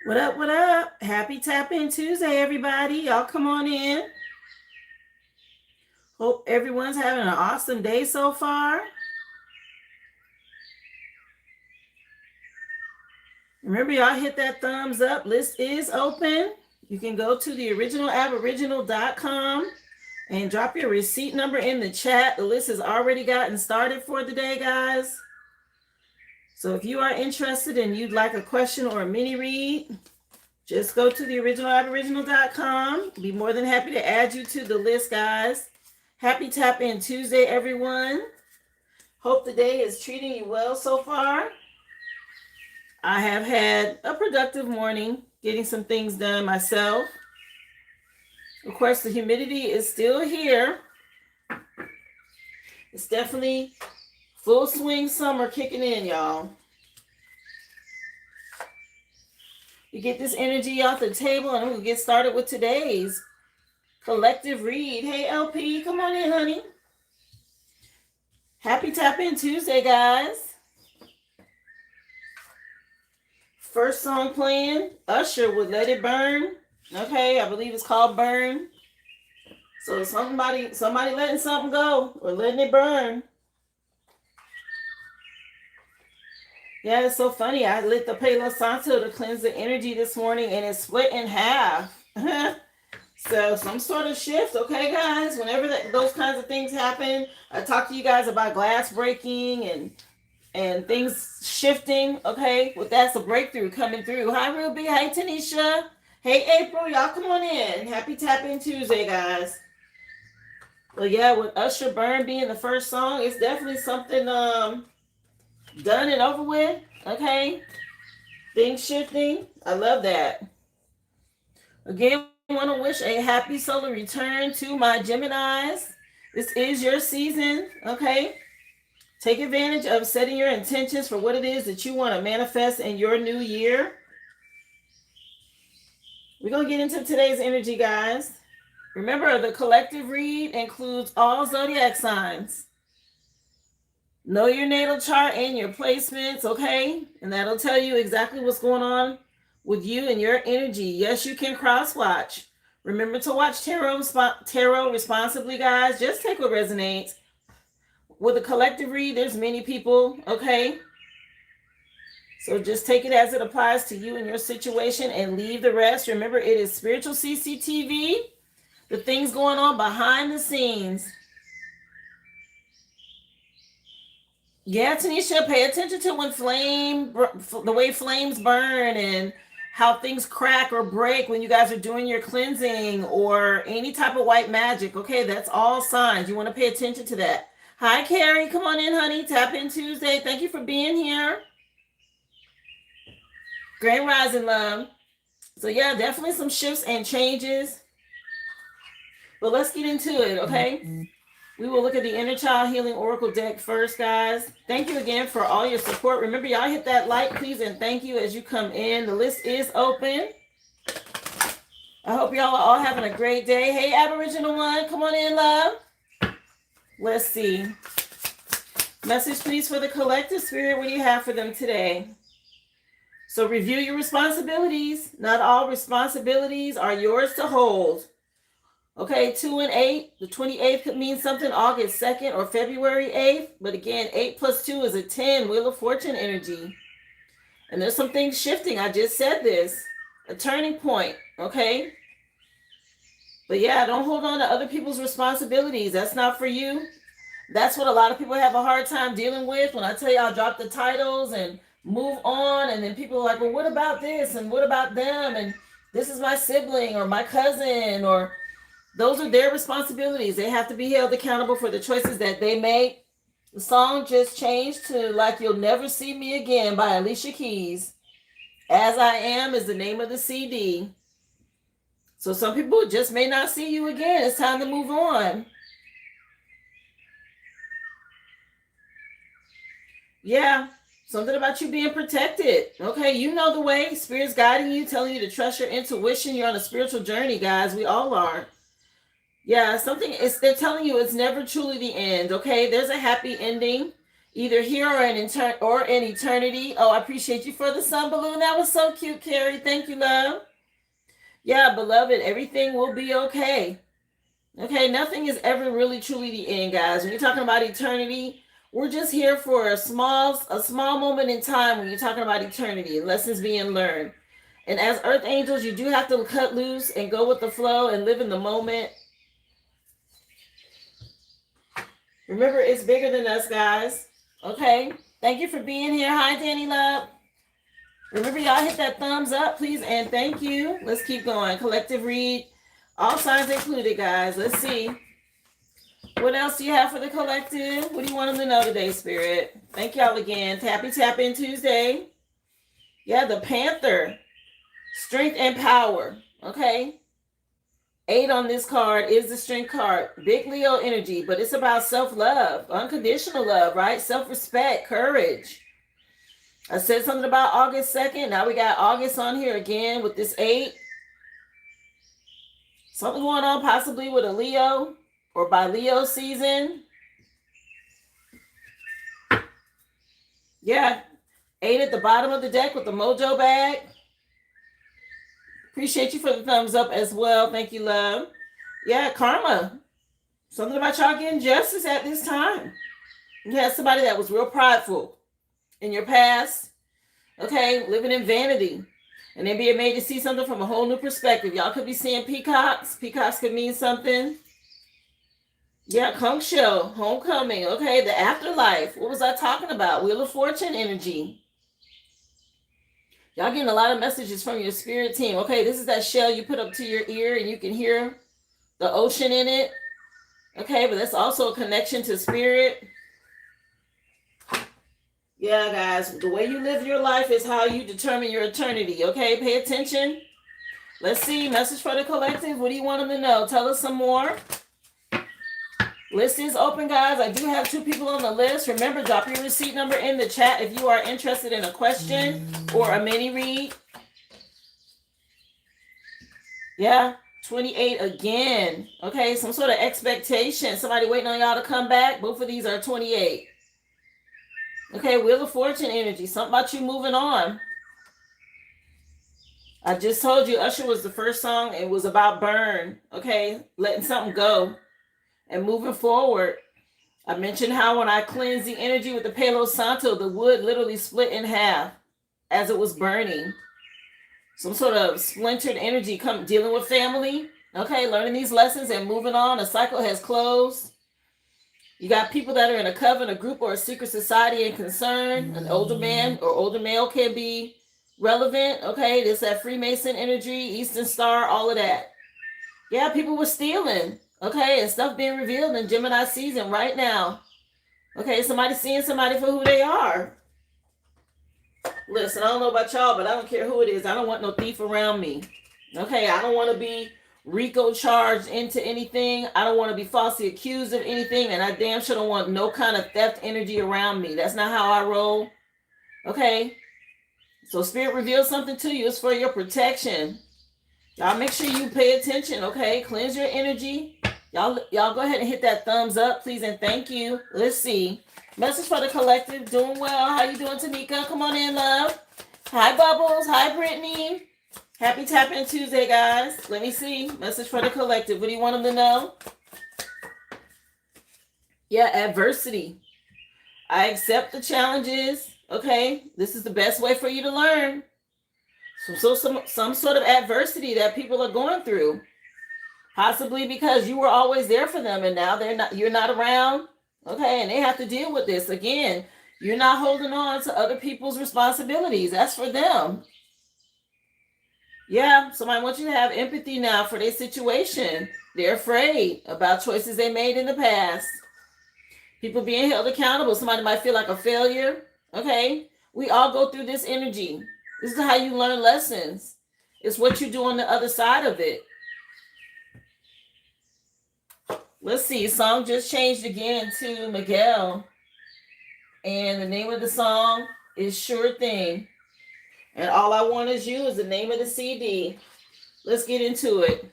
What up? What up? Happy Tap In Tuesday, everybody. Y'all come on in. Hope everyone's having an awesome day so far. Remember, y'all hit that thumbs up. List is open. You can go to the originalaboriginal.com and drop your receipt number in the chat. The list has already gotten started for the day, guys. So if you are interested and you'd like a question or a mini read, just go to the originalaboriginal.com. Be more than happy to add you to the list, guys. Happy Tap In Tuesday, everyone. Hope the day is treating you well so far. I have had a productive morning, getting some things done myself. Of course, the humidity is still here. It's definitely full swing summer kicking in, y'all. You get this energy off the table, and we'll get started with today's collective read. Hey, LP, come on in, honey. Happy Tap In Tuesday, guys. First song playing, Usher with Let It Burn. Okay, I believe it's called Burn. So somebody letting something go or letting it burn. Yeah, it's so funny. I lit the Palo Santo to cleanse the energy this morning, and it's split in half. So some sort of shift, okay, guys? Whenever those kinds of things happen, I talk to you guys about glass breaking and things shifting, okay? Well, that's a breakthrough coming through. Hi, Ruby. Hi, Tanisha. Hey, April. Y'all come on in. Happy Tap In Tuesday, guys. Well, yeah, with Usher Burn being the first song, it's definitely something done and over with, okay? Things shifting. I love that. Again, I want to wish a happy solar return to my Geminis. This is your season, okay? Take advantage of setting your intentions for what it is that you want to manifest in your new year. We're going to get into today's energy, guys. Remember, the collective read includes all zodiac signs. Know your natal chart and your placements, okay? And that'll tell you exactly what's going on with you and your energy. Yes, you can cross-watch. Remember to watch tarot responsibly, guys. Just take what resonates. With a collective read, there's many people, okay? So just take it as it applies to you and your situation and leave the rest. Remember, it is spiritual CCTV. The things going on behind the scenes. Yeah, Tanisha, pay attention to when the way flames burn and how things crack or break when you guys are doing your cleansing or any type of white magic. Okay, that's all signs. You want to pay attention to that. Hi, Carrie. Come on in, honey. Tap In Tuesday. Thank you for being here. Grand Rising, love. So, yeah, definitely some shifts and changes. But let's get into it, okay? Mm-hmm. We will look at the Inner Child Healing Oracle deck first, guys. Thank you again for all your support. Remember, y'all hit that like, please, and thank you as you come in. The list is open. I hope y'all are all having a great day. Hey, Aboriginal one, come on in, love. Let's see. Message, please, for the collective spirit. What do you have for them today? So review your responsibilities. Not all responsibilities are yours to hold. Okay, 2 and 8. The 28th could mean something August 2nd or February 8th. But again, 8 plus 2 is a 10. Wheel of Fortune energy. And there's some things shifting. I just said this. A turning point, okay? But yeah, don't hold on to other people's responsibilities. That's not for you. That's what a lot of people have a hard time dealing with. When I tell you I'll drop the titles and move on, and then people are like, well, what about this? And what about them? And this is my sibling or my cousin, or those are their responsibilities. They have to be held accountable for the choices that they make. The song just changed to Like You'll Never See Me Again by Alicia Keys. As I Am is the name of the CD. So some people just may not see you again. It's time to move on. Yeah, something about you being protected. Okay, you know the way. Spirit's guiding you, telling you to trust your intuition. You're on a spiritual journey, guys. We all are. Yeah, they're telling you it's never truly the end. Okay, there's a happy ending. either here or in eternity. Oh, I appreciate you for the sun balloon. That was so cute, Carrie. Thank you, love. Yeah, beloved, everything will be okay. Okay, nothing is ever really truly the end, guys. When you're talking about eternity, we're just here for a small moment in time when you're talking about eternity and lessons being learned. And as earth angels, you do have to cut loose and go with the flow and live in the moment. Remember, it's bigger than us, guys. Okay? Thank you for being here. Hi, Danny Love. Remember, y'all hit that thumbs up, please, and thank you. Let's keep going. Collective read. All signs included, guys. Let's see. What else do you have for the collective? What do you want them to know today, Spirit? Thank y'all again. Tappy Tap In Tuesday. Yeah, the Panther. Strength and power. Okay? 8 on this card is the strength card. Big Leo energy, but it's about self-love, unconditional love, right? Self-respect, courage. I said something about August 2nd. Now we got August on here again with this 8. Something going on possibly with a Leo or by Leo season. Yeah. 8 at the bottom of the deck with the mojo bag. Appreciate you for the thumbs up as well. Thank you, love. Yeah, karma. Something about y'all getting justice at this time. You had somebody that was real prideful in your past. Okay, living in vanity. And then being made to see something from a whole new perspective. Y'all could be seeing peacocks. Peacocks could mean something. Yeah, conch shell, homecoming. Okay, the afterlife. What was I talking about? Wheel of Fortune energy. Y'all getting a lot of messages from your spirit team. Okay, this is that shell you put up to your ear and you can hear the ocean in it. Okay, but that's also a connection to spirit. Yeah, guys, the way you live your life is how you determine your eternity. Okay, pay attention. Let's see. Message for the collective. What do you want them to know? Tell us some more. List is open, guys. I do have 2 people on the list. Remember, drop your receipt number in the chat if you are interested in a question or a mini read. Yeah, 28 again. Okay, some sort of expectation. Somebody waiting on y'all to come back. Both of these are 28. Okay, Wheel of Fortune energy. Something about you moving on. I just told you Usher was the first song. It was about burn. Okay, letting something go. And moving forward, I mentioned how when I cleansed the energy with the Palo Santo, the wood literally split in half as it was burning. Some sort of splintered energy dealing with family. Okay, learning these lessons and moving on. A cycle has closed. You got people that are in a coven, a group, or a secret society and concern. An older man or older male can be relevant. Okay, there's that Freemason energy, Eastern Star, all of that. Yeah, people were stealing. Okay, and stuff being revealed in Gemini season right now. Okay, somebody seeing somebody for who they are. Listen, I don't know about y'all, but I don't care who it is. I don't want no thief around me. Okay, I don't want to be RICO charged into anything. I don't want to be falsely accused of anything, and I damn sure don't want no kind of theft energy around me. That's not how I roll. Okay, so Spirit reveals something to you. It's for your protection. Y'all make sure you pay attention, okay? Cleanse your energy. Y'all go ahead and hit that thumbs up, please, and thank you. Let's see. Message for the collective. Doing well. How you doing, Tanika? Come on in, love. Hi, Bubbles. Hi, Brittany. Happy Tap In Tuesday, guys. Let me see. Message for the collective. What do you want them to know? Yeah, adversity. I accept the challenges. Okay, this is the best way for you to learn. So some sort of adversity that people are going through. Possibly because you were always there for them and now you're not around. Okay, and they have to deal with this. Again, you're not holding on to other people's responsibilities. That's for them. Yeah, somebody wants you to have empathy now for their situation. They're afraid about choices they made in the past. People being held accountable. Somebody might feel like a failure. Okay, we all go through this energy. This is how you learn lessons. It's what you do on the other side of it. Let's see. Song just changed again to Miguel. And the name of the song is Sure Thing. And All I Want Is You is the name of the CD. Let's get into it.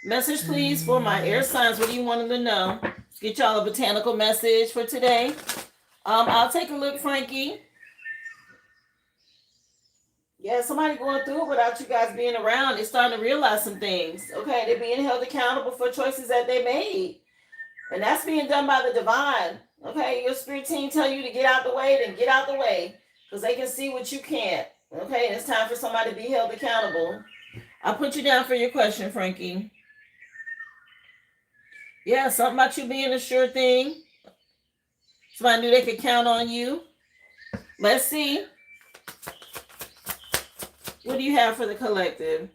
Message, please, for my air signs. What do you want them to know? Let's get y'all a botanical message for today. I'll take a look, Frankie. Yeah, somebody going through it without you guys being around. They're starting to realize some things. Okay, they're being held accountable for choices that they made. And that's being done by the divine. Okay, your spirit team tell you to get out the way, then get out the way. Because they can see what you can't. Okay, and it's time for somebody to be held accountable. I'll put you down for your question, Frankie. Yeah, something about you being a sure thing. Somebody knew they could count on you. Let's see. What do you have for the collective?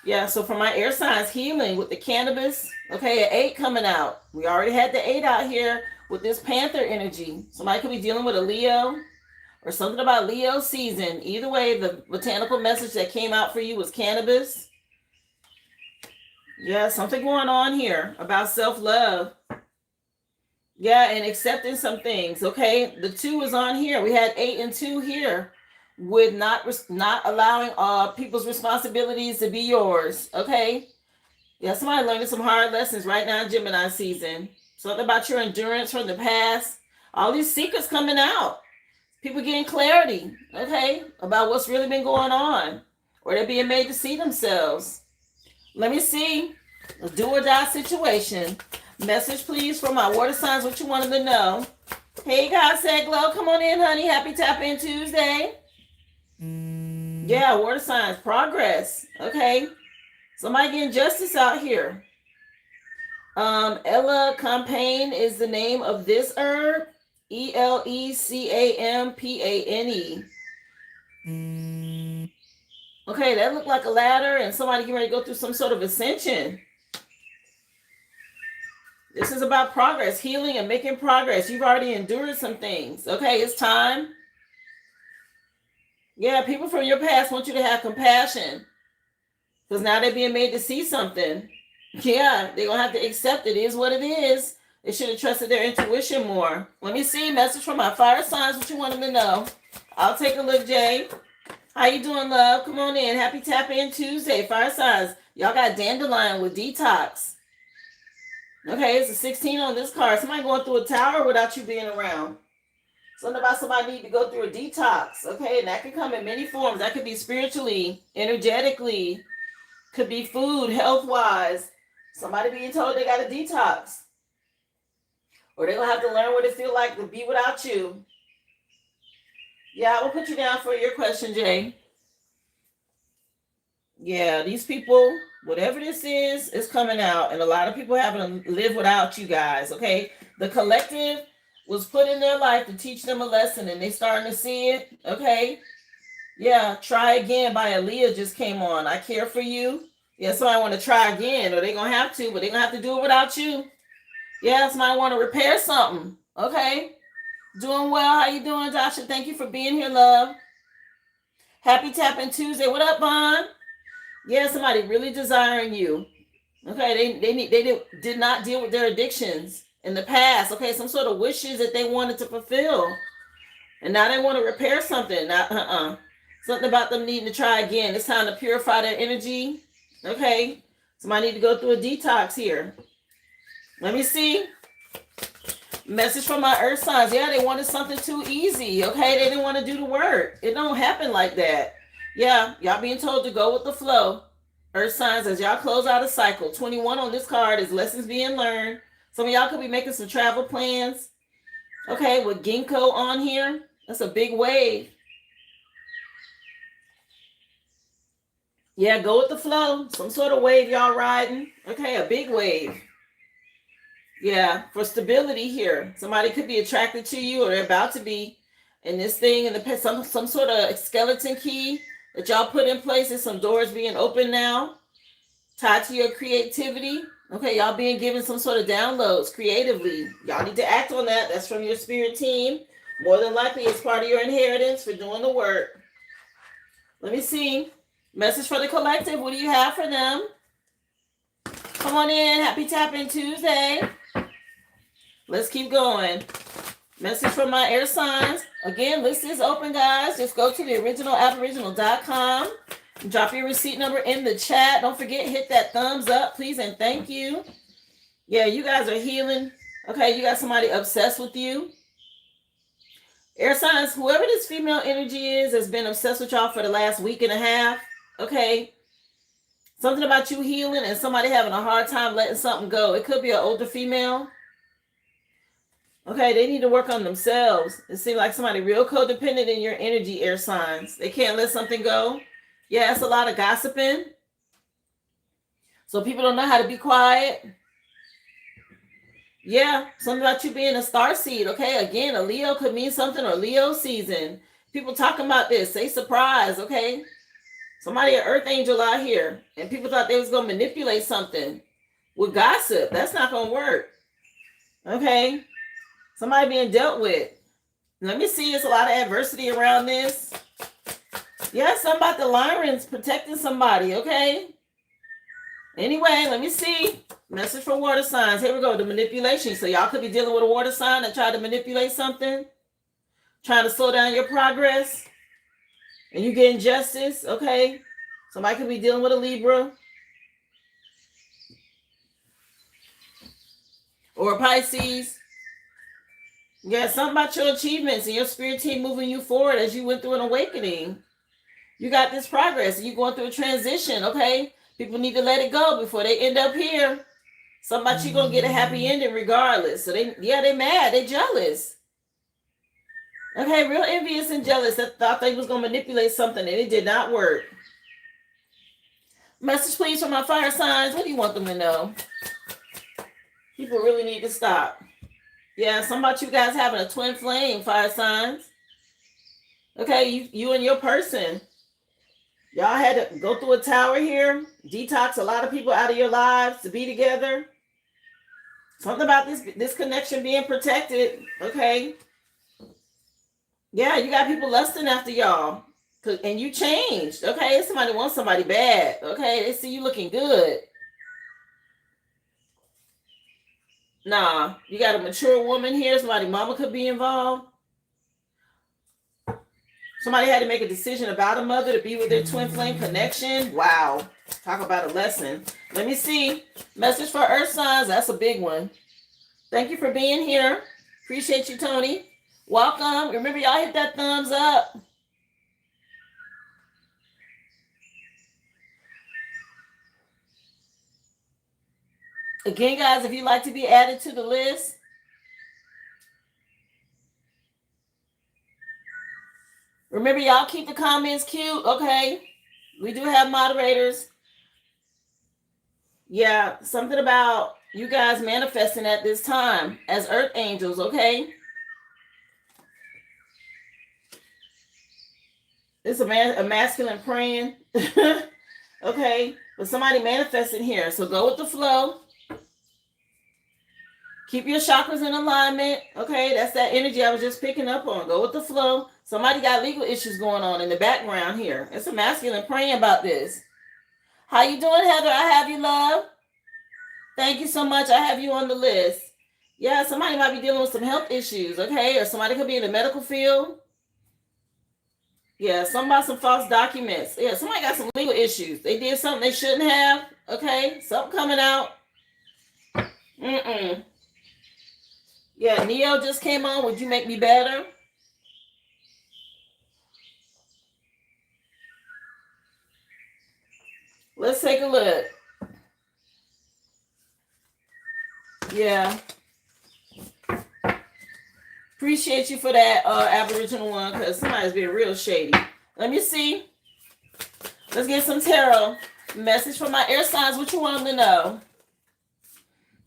Yeah, so for my air signs, healing with the cannabis. Okay, an 8 coming out. We already had the 8 out here with this Panther energy. Somebody could be dealing with a Leo or something about Leo season. Either way, the botanical message that came out for you was cannabis. Yeah, something going on here about self-love. Yeah, and accepting some things. Okay, the 2 is on here. We had 8 and 2 here with not allowing people's responsibilities to be yours. Okay, yeah, somebody learning some hard lessons right now in Gemini season. Something about your endurance from the past. All these secrets coming out. People getting clarity, okay, about what's really been going on, or they're being made to see themselves. Let me see. A do or die situation. Message, please, for my water signs, what you wanted to know. Hey, God said glow. Come on in, honey. Happy Tap In Tuesday. Yeah, water signs. Progress. Okay. Somebody getting justice out here. Ella Campagne is the name of this herb. Elecampane. Okay, that looked like a ladder and somebody getting ready to go through some sort of ascension. This is about progress, healing, and making progress. You've already endured some things. Okay, it's time. Yeah, people from your past want you to have compassion because now they're being made to see something. Yeah, they're going to have to accept it. It is what it is. They should have trusted their intuition more. Let me see. Message from my fire signs, what you want them to know. I'll take a look, Jay. How you doing, love? Come on in. Happy Tap In Tuesday. Fire signs. Y'all got dandelion with detox. Okay, it's a 16 on this card. Somebody going through a tower without you being around. Something about somebody need to go through a detox. Okay, and that can come in many forms. That could be spiritually, energetically, could be food, health-wise. Somebody being told they got a detox. Or they're going to have to learn what it feels like to be without you. Yeah, I will put you down for your question, Jay. Yeah, these people, whatever this is coming out. And a lot of people having to live without you guys, okay? The collective was put in their life to teach them a lesson, and they starting to see it, okay? Yeah, Try Again by Aaliyah just came on. I Care For You. Yeah, somebody want to try again, or they're going to have to, but they're going to have to do it without you. Yeah, somebody want to repair something, okay? Doing well. How you doing, Dasha? Thank you for being here, love. Happy Tap In Tuesday. What up, Bon? Yeah, somebody really desiring you. Okay, they did not deal with their addictions in the past. Okay, some sort of wishes that they wanted to fulfill, and now they want to repair something. Something about them needing to try again. It's time to purify their energy. Okay, somebody need to go through a detox here. Let me see. Message from my earth signs. Yeah, they wanted something too easy. Okay, they didn't want to do the work. It don't happen like that. Yeah, y'all being told to go with the flow. Earth signs, as y'all close out a cycle. 21 on this card is lessons being learned. Some of y'all could be making some travel plans. Okay, with ginkgo on here. That's a big wave. Yeah, go with the flow. Some sort of wave y'all riding. Okay, a big wave. Yeah, for stability here. Somebody could be attracted to you, or they're about to be in this thing in the past. Some sort of skeleton key that y'all put in place. There's some doors being open now, tied to your creativity. Okay, y'all being given some sort of downloads creatively. Y'all need to act on that. That's from your spirit team. More than likely, it's part of your inheritance for doing the work. Let me see. Message for the collective. What do you have for them? Come on in. Happy Tap In Tuesday. Let's keep going. Message from my air signs. Again, list is open, guys. Just go to the originalaboriginal.com. Drop your receipt number in the chat. Don't forget, hit that thumbs up, please, and thank you. Yeah, you guys are healing. Okay, you got somebody obsessed with you. Air signs, whoever this female energy is has been obsessed with y'all for the last week and a half. Okay. Something about you healing and somebody having a hard time letting something go. It could be an older female. Okay, they need to work on themselves. It seems like somebody real codependent in your energy, air signs. They can't let something go. Yeah, it's a lot of gossiping. So people don't know how to be quiet. Yeah, something about you being a star seed. Okay, again, a Leo could mean something, or Leo season. People talking about this. Say surprise, okay? Somebody, an earth angel out here, and people thought they was going to manipulate something with gossip. That's not going to work. Okay? Somebody being dealt with. Let me see. There's a lot of adversity around this. Yeah, something about the Lyrans protecting somebody, okay? Anyway, let me see. Message for water signs. Here we go. The manipulation. So y'all could be dealing with a water sign that tried to manipulate something. Trying to slow down your progress. And you get injustice, okay? Somebody could be dealing with a Libra. Or a Pisces. Yeah, something about your achievements and your spirit team moving you forward as you went through an awakening. You got this progress and you're going through a transition, okay? People need to let it go before they end up here. Somebody going to get a happy ending regardless. So they mad. They jealous. Okay, real envious and jealous. That thought they was going to manipulate something and it did not work. Message please from my fire signs. What do you want them to know? People really need to stop. Yeah, something about you guys having a twin flame, fire signs. Okay, you and your person. Y'all had to go through a tower here. Detox a lot of people out of your lives to be together. Something about this connection being protected. Okay. Yeah, you got people lusting after y'all. And you changed. Okay, somebody wants somebody bad. Okay, they see you looking good. Nah, you got a mature woman here. Somebody mama could be involved. Somebody had to make a decision about a mother to be with their twin flame connection. Wow. Talk about a lesson. Let me see. Message for earth signs. That's a big one. Thank you for being here. Appreciate you, Tony. Welcome. Remember, y'all hit that thumbs up. Again, guys, if you'd like to be added to the list, remember, y'all keep the comments cute, okay? We do have moderators. Yeah, something about you guys manifesting at this time as earth angels, okay? It's a masculine praying, okay? But somebody manifesting here, so go with the flow. Keep your chakras in alignment, okay? That's that energy I was just picking up on. Go with the flow. Somebody got legal issues going on in the background here. It's a masculine praying about this. How you doing, Heather? I have you, love. Thank you so much. I have you on the list. Yeah, somebody might be dealing with some health issues, okay? Or somebody could be in the medical field. Yeah, somebody some false documents. Yeah, somebody got some legal issues. They did something they shouldn't have, okay? Something coming out. Yeah, Neo just came on. Would you make me better? Let's take a look. Yeah. Appreciate you for that Aboriginal one, because somebody's being real shady. Let me see. Let's get some tarot. Message from my air signs. What you want them to know?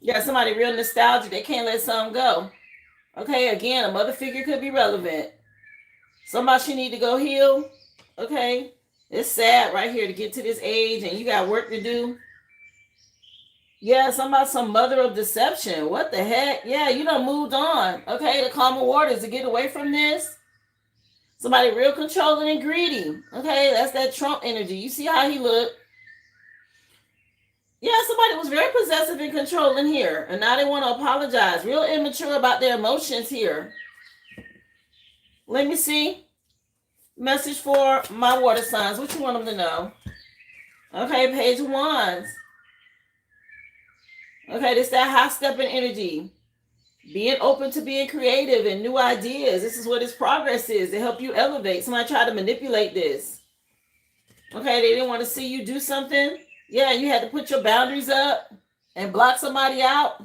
Yeah, somebody real nostalgic. They can't let something go. Okay, again, a mother figure could be relevant. Somebody she need to go heal. Okay. It's sad right here to get to this age and you got work to do. Yeah, somebody, some mother of deception. What the heck? Yeah, you done moved on. Okay, the calmer waters to get away from this. Somebody real controlling and greedy. Okay, that's that Trump energy. You see how he looked? Yeah, somebody was very possessive and controlling here. And now they want to apologize. Real immature about their emotions here. Let me see. Message for my water signs. What you want them to know? Okay, page of wands. Okay, this that high stepping energy. Being open to being creative and new ideas. This is what his progress is to help you elevate. Somebody tried to manipulate this. Okay, they didn't want to see you do something. Yeah, you had to put your boundaries up and block somebody out.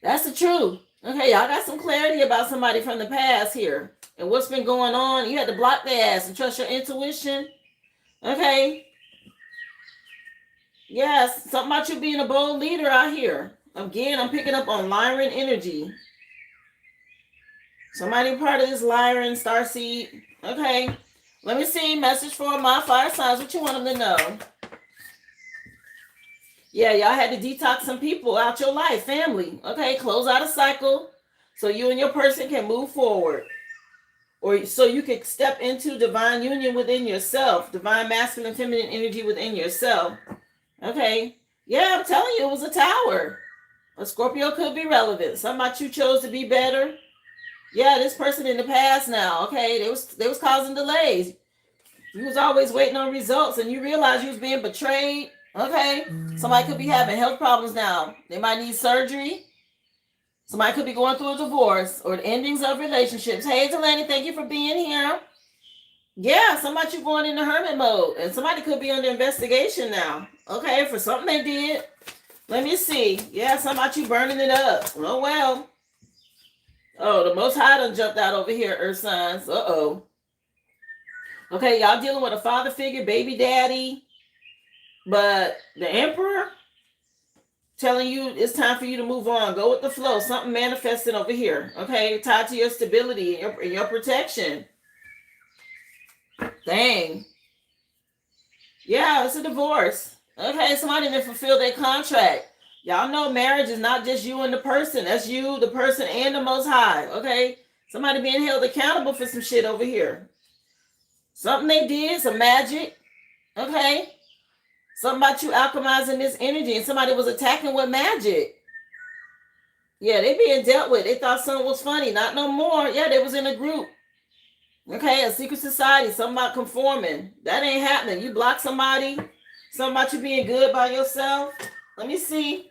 That's the truth. Okay, y'all got some clarity about somebody from the past here and what's been going on. You had to block their ass and trust your intuition. Okay. Yes, something about you being a bold leader out here. Again, I'm picking up on Lyran energy. Somebody part of this Lyran starseed. Okay. Let me see. Message for my fire signs. What you want them to know? Yeah, y'all had to detox some people out your life, family. Okay, close out a cycle so you and your person can move forward. Or so you can step into divine union within yourself, divine masculine, feminine energy within yourself. Okay. Yeah, I'm telling you, it was a tower. A Scorpio could be relevant. Something about you chose to be better. Yeah, this person in the past now. Okay, they was causing delays. You was always waiting on results, and you realized you was being betrayed. Okay, somebody could be having health problems now. They might need surgery. Somebody could be going through a divorce or the endings of relationships. Hey, Delaney, thank you for being here. Yeah, somebody you going into hermit mode, and somebody could be under investigation now. Okay, for something they did. Let me see. Yeah, somebody you burning it up. Oh, well. Oh, the Most High done jumped out over here, Earth signs. Uh-oh. Okay, y'all dealing with a father figure, baby daddy. But the Emperor telling you it's time for you to move on. Go with the flow. Something manifesting over here. Okay, tied to your stability and your protection. Dang. Yeah, it's a divorce. Okay, somebody didn't fulfill their contract. Y'all know marriage is not just you and the person. That's you, the person, and the Most High. Okay? Somebody being held accountable for some shit over here. Something they did, some magic. Okay? Something about you alchemizing this energy, and somebody was attacking with magic. Yeah, they being dealt with. They thought something was funny. Not no more. Yeah, they was in a group. Okay, a secret society. Something about conforming. That ain't happening. You block somebody. Something about you being good by yourself. Let me see.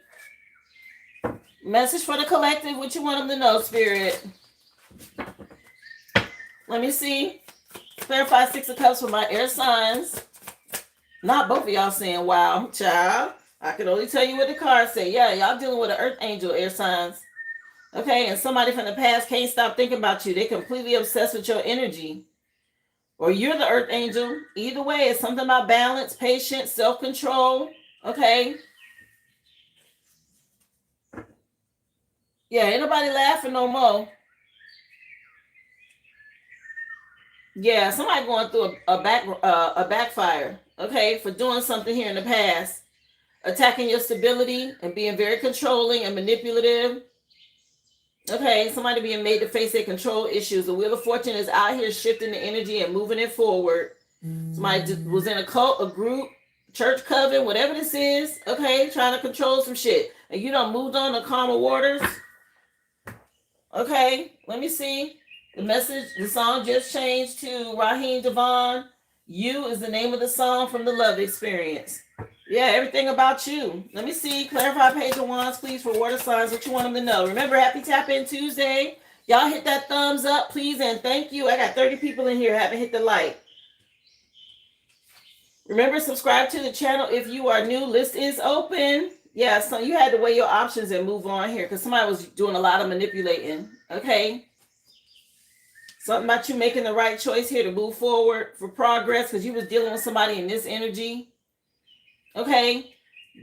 Message for the collective. What you want them to know, Spirit? Let me see. Clarify 6 of Cups for my air signs. Not both of y'all saying, wow, child. I can only tell you what the cards say. Yeah, y'all dealing with an earth angel, air signs. Okay, and somebody from the past can't stop thinking about you. They're completely obsessed with your energy. Or you're the earth angel. Either way, it's something about balance, patience, self-control. Okay. Yeah, ain't nobody laughing no more. Yeah, somebody going through a backfire. Okay, for doing something here in the past, attacking your stability and being very controlling and manipulative. Okay, somebody being made to face their control issues. The Wheel of Fortune is out here shifting the energy and moving it forward. Somebody was in a cult, a group, church coven, whatever this is. Okay, trying to control some shit, and you done moved on to calmer waters. Okay, let me see. The message, the song just changed to Raheem Devon. You is the name of the song from the Love Experience. Yeah, everything about you. Let me see. Clarify Page of Wands, please, for water signs. What you want them to know. Remember, Happy Tap In Tuesday. Y'all hit that thumbs up, please, and thank you. I got 30 people in here haven't hit the like. Remember, subscribe to the channel if you are new. List is open. Yeah, so you had to weigh your options and move on here because somebody was doing a lot of manipulating. Okay. Something about you making the right choice here to move forward for progress because you was dealing with somebody in this energy. Okay.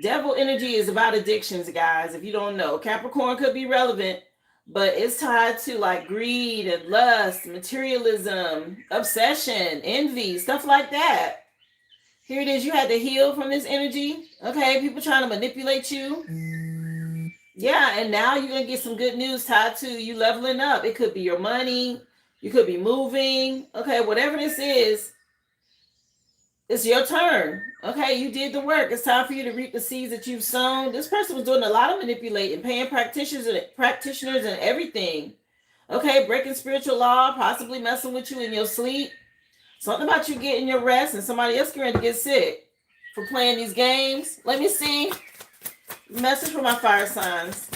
Devil energy is about addictions, guys. If you don't know, Capricorn could be relevant, but it's tied to like greed and lust, materialism, obsession, envy, stuff like that. Here it is. You had to heal from this energy. Okay. People trying to manipulate you. Yeah. And now you're going to get some good news tied to you leveling up. It could be your money. You could be moving. Okay. Whatever this is, it's your turn. Okay. You did the work. It's time for you to reap the seeds that you've sown. This person was doing a lot of manipulating, paying practitioners and everything. Okay. Breaking spiritual law, possibly messing with you in your sleep. Something about you getting your rest and somebody else getting ready to get sick for playing these games. Let me see. Message for my fire signs.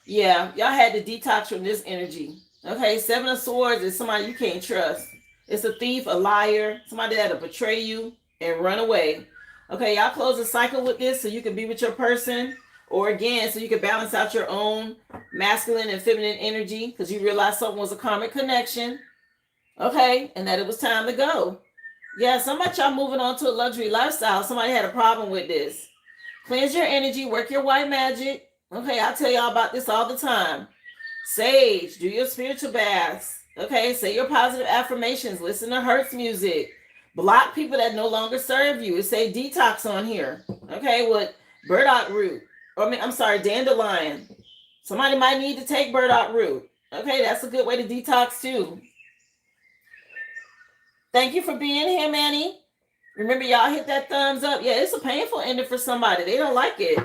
Yeah, y'all had to detox from this energy. Okay, Seven of Swords is somebody you can't trust. It's a thief, a liar, somebody that'll betray you and run away. Okay, y'all close the cycle with this so you can be with your person, or again, so you can balance out your own masculine and feminine energy because you realize something was a karmic connection. Okay, and that it was time to go. Yeah, some of y'all moving on to a luxury lifestyle. Somebody had a problem with this. Cleanse your energy, work your white magic. Okay, I tell y'all about this all the time. Sage, do your spiritual baths. Okay, say your positive affirmations. Listen to Hertz music. Block people that no longer serve you. It say detox on here. Okay, with burdock root. I'm sorry, dandelion. Somebody might need to take burdock root. Okay, that's a good way to detox too. Thank you for being here, Manny. Remember, y'all hit that thumbs up. Yeah, it's a painful ending for somebody. They don't like it.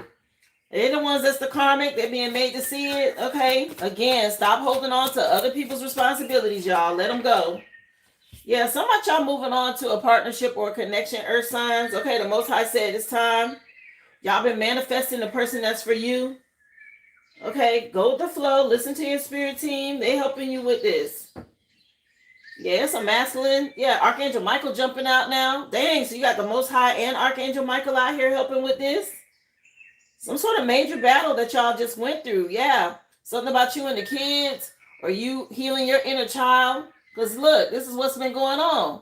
They're the ones that's the karmic. They're being made to see it. Okay. Again, stop holding on to other people's responsibilities, y'all. Let them go. Yeah, some of y'all moving on to a partnership or a connection, earth signs. Okay, the Most High said it's time. Y'all been manifesting the person that's for you. Okay, go with the flow. Listen to your spirit team. They helping you with this. Yeah, it's a masculine. Yeah, Archangel Michael jumping out now. Dang, so you got the Most High and Archangel Michael out here helping with this. Some sort of major battle that y'all just went through. Yeah, something about you and the kids, or you healing your inner child. Because look, this is what's been going on.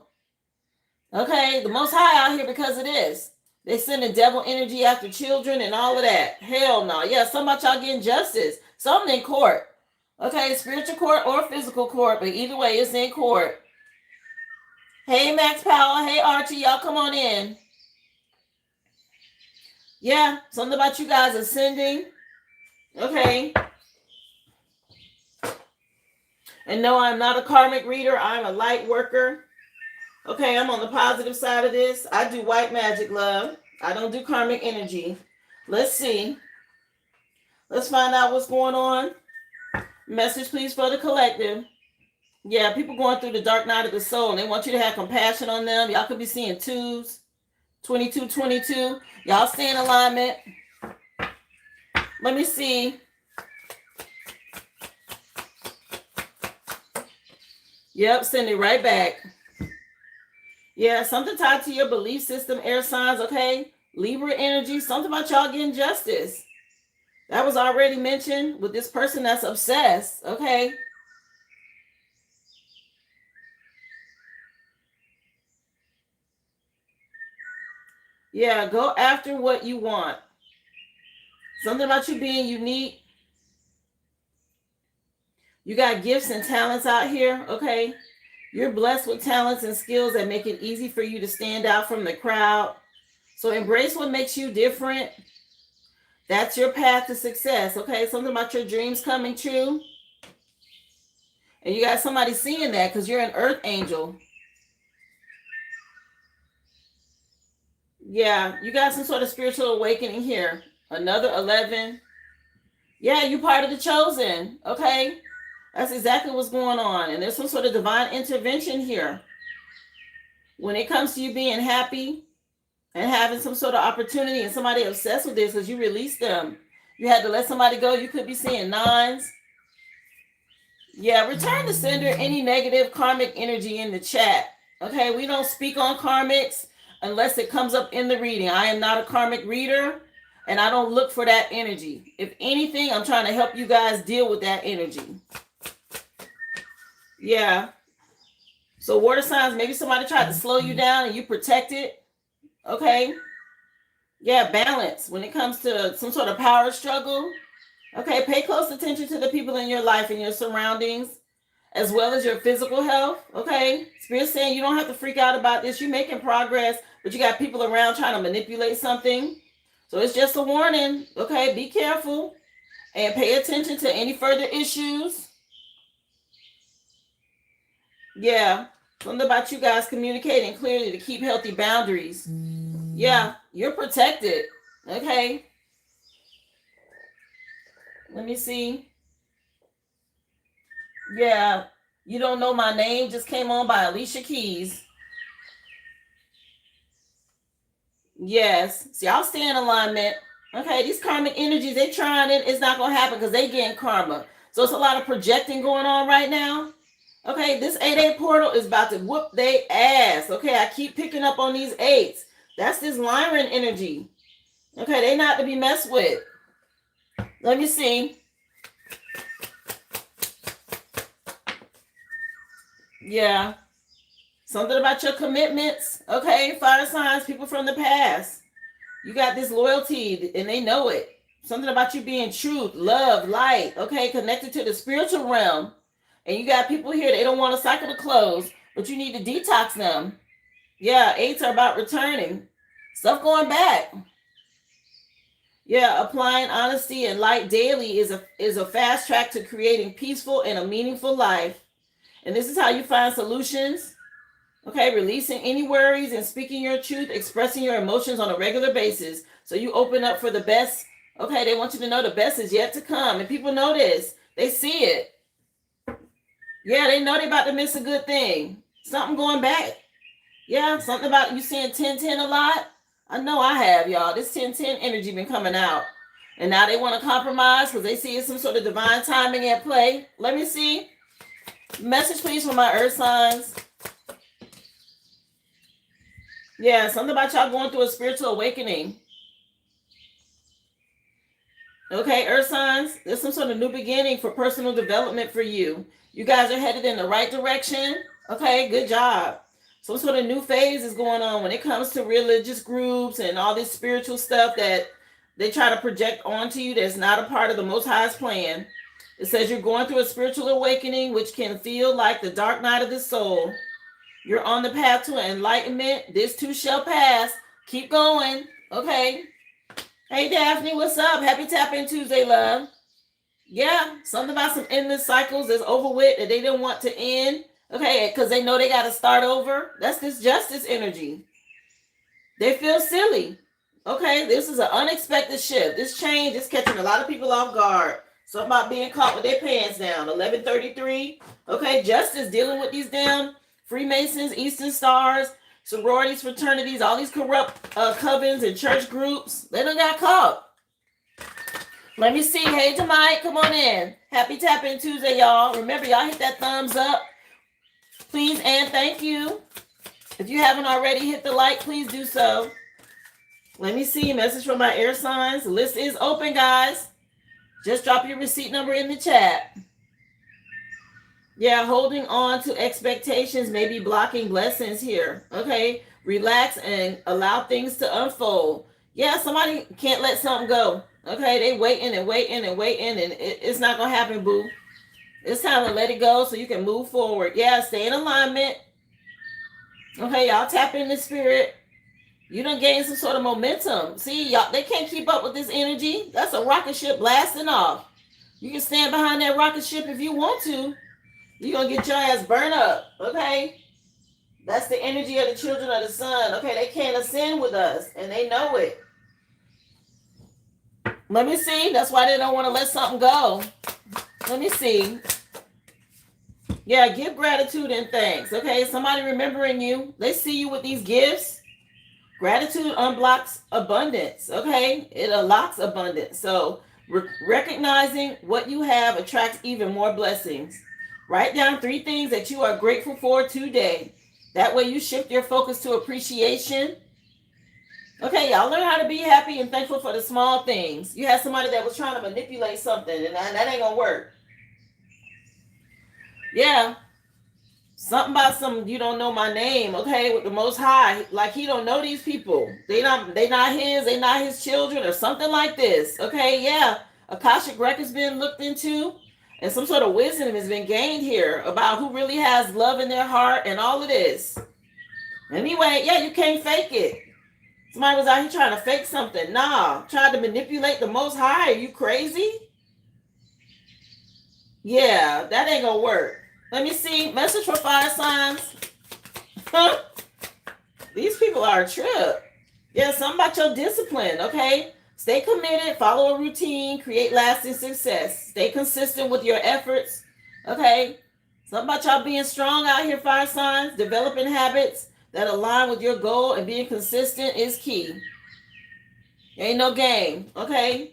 Okay, the Most High out here because of this. They sending devil energy after children and all of that. Hell no. Yeah, some about y'all getting justice. Something in court. Okay, spiritual court or physical court, but either way, it's in court. Hey, Max Powell. Hey, Archie. Y'all come on in. Yeah, something about you guys ascending. Okay. And no, I'm not a karmic reader. I'm a light worker. Okay, I'm on the positive side of this. I do white magic, love. I don't do karmic energy. Let's see. Let's find out what's going on. Message, please, for the collective. Yeah, people going through the dark night of the soul, and they want you to have compassion on them. Y'all could be seeing twos, 22, 22. Y'all stay in alignment. Let me see. Yep, send it right back. Yeah, something tied to your belief system, air signs, okay? Libra energy, something about y'all getting justice. That was already mentioned with this person that's obsessed, okay? Yeah, go after what you want. Something about you being unique. You got gifts and talents out here, okay? You're blessed with talents and skills that make it easy for you to stand out from the crowd. So embrace what makes you different. That's your path to success, okay? Something about your dreams coming true. And you got somebody seeing that because you're an earth angel. Yeah, you got some sort of spiritual awakening here. Another 11. Yeah, you part of the chosen, okay? That's exactly what's going on. And there's some sort of divine intervention here. When it comes to you being happy and having some sort of opportunity, and somebody obsessed with this because you released them. You had to let somebody go. You could be seeing nines. Yeah, return to sender any negative karmic energy in the chat. Okay, we don't speak on karmics unless it comes up in the reading. I am not a karmic reader, and I don't look for that energy. If anything, I'm trying to help you guys deal with that energy. Yeah. So water signs, maybe somebody tried to slow you down and you protect it. Okay. Yeah, balance when it comes to some sort of power struggle. Okay, pay close attention to the people in your life and your surroundings, as well as your physical health. Okay, Spirit's saying you don't have to freak out about this. You're making progress, but you got people around trying to manipulate something. So it's just a warning. Okay, be careful and pay attention to any further issues. Yeah, something about you guys communicating clearly to keep healthy boundaries. Yeah, you're protected. Okay. Let me see. Yeah, You Don't Know My Name just came on by Alicia Keys. Yes. See, I'll stay in alignment. Okay, these karmic energies, they trying it. It's not going to happen because they getting karma. So it's a lot of projecting going on right now. Okay, this 8-8 portal is about to whoop they ass. Okay, I keep picking up on these 8s. That's this Lyran energy. Okay, they not to be messed with. Let me see. Yeah. Something about your commitments. Okay, fire signs, people from the past. You got this loyalty and they know it. Something about you being truth, love, light. Okay, connected to the spiritual realm. And you got people here, they don't want a cycle to close, but you need to detox them. Yeah, 8s are about returning. Stuff going back. Yeah, applying honesty and light daily is a fast track to creating peaceful and a meaningful life. And this is how you find solutions. Okay, releasing any worries and speaking your truth, expressing your emotions on a regular basis. So you open up for the best. Okay, they want you to know the best is yet to come. And people know this. They see it. Yeah, they know they're about to miss a good thing. Something going back. Yeah, something about you seeing 10-10 a lot. I know I have, y'all. This 10-10 energy been coming out. And now they want to compromise because they see some sort of divine timing at play. Let me see. Message, please, for my earth signs. Yeah, something about y'all going through a spiritual awakening. Okay, earth signs, there's some sort of new beginning for personal development for you. You guys are headed in the right direction. Okay, good job. Some sort of new phase is going on when it comes to religious groups and all this spiritual stuff that they try to project onto you that's not a part of the Most High's plan. It says you're going through a spiritual awakening, which can feel like the dark night of the soul. You're on the path to enlightenment. This too shall pass. Keep going. Okay. Hey, Daphne, what's up? Happy Tap In Tuesday, love. Yeah, something about some endless cycles that's over with that they didn't want to end. Okay, because they know they got to start over. That's this justice energy. They feel silly. Okay, this is an unexpected shift. This change is catching a lot of people off guard. Something about being caught with their pants down. 1133. Okay, justice dealing with these damn Freemasons, Eastern Stars, sororities, fraternities, all these corrupt covens and church groups. They done got caught. Let me see. Hey, Demite, come on in. Happy Tap In Tuesday, y'all. Remember, y'all hit that thumbs up. Please and thank you. If you haven't already hit the like, please do so. Let me see. Message from my air signs. The list is open, guys. Just drop your receipt number in the chat. Yeah, holding on to expectations may be blocking blessings here. Okay, relax and allow things to unfold. Yeah, somebody can't let something go. Okay, they waiting and waiting and waiting, and it's not gonna happen, boo. It's time to let it go so you can move forward. Yeah, stay in alignment. Okay, y'all tap in the spirit. You done gain some sort of momentum. See, y'all, they can't keep up with this energy. That's a rocket ship blasting off. You can stand behind that rocket ship if you want to. You're going to get your ass burned up, okay? That's the energy of the children of the sun. Okay, they can't ascend with us, and they know it. Let me see. That's why they don't want to let something go. Let me see. Yeah, give gratitude and thanks, okay? Somebody remembering you. They see you with these gifts. Gratitude unblocks abundance, okay? It unlocks abundance. So recognizing what you have attracts even more blessings. Write down 3 things that you are grateful for today. That way you shift your focus to appreciation. Okay, y'all learn how to be happy and thankful for the small things. You had somebody that was trying to manipulate something, and that ain't gonna work. Yeah. Something about some, you don't know my name, okay, with the Most High. Like he don't know these people. They not his children or something like this. Okay, yeah. Akashic Record's been looked into. And some sort of wisdom has been gained here about who really has love in their heart and all of this. Anyway, yeah, you can't fake it. Somebody was out here trying to fake something. Nah, tried to manipulate the Most High. Are you crazy? Yeah, that ain't gonna work. Let me see. Message for fire signs. These people are a trip. Yeah, something about your discipline, okay? Stay committed, follow a routine, create lasting success. Stay consistent with your efforts, okay? Something about y'all being strong out here, fire signs. Developing habits that align with your goal and being consistent is key. Ain't no game, okay?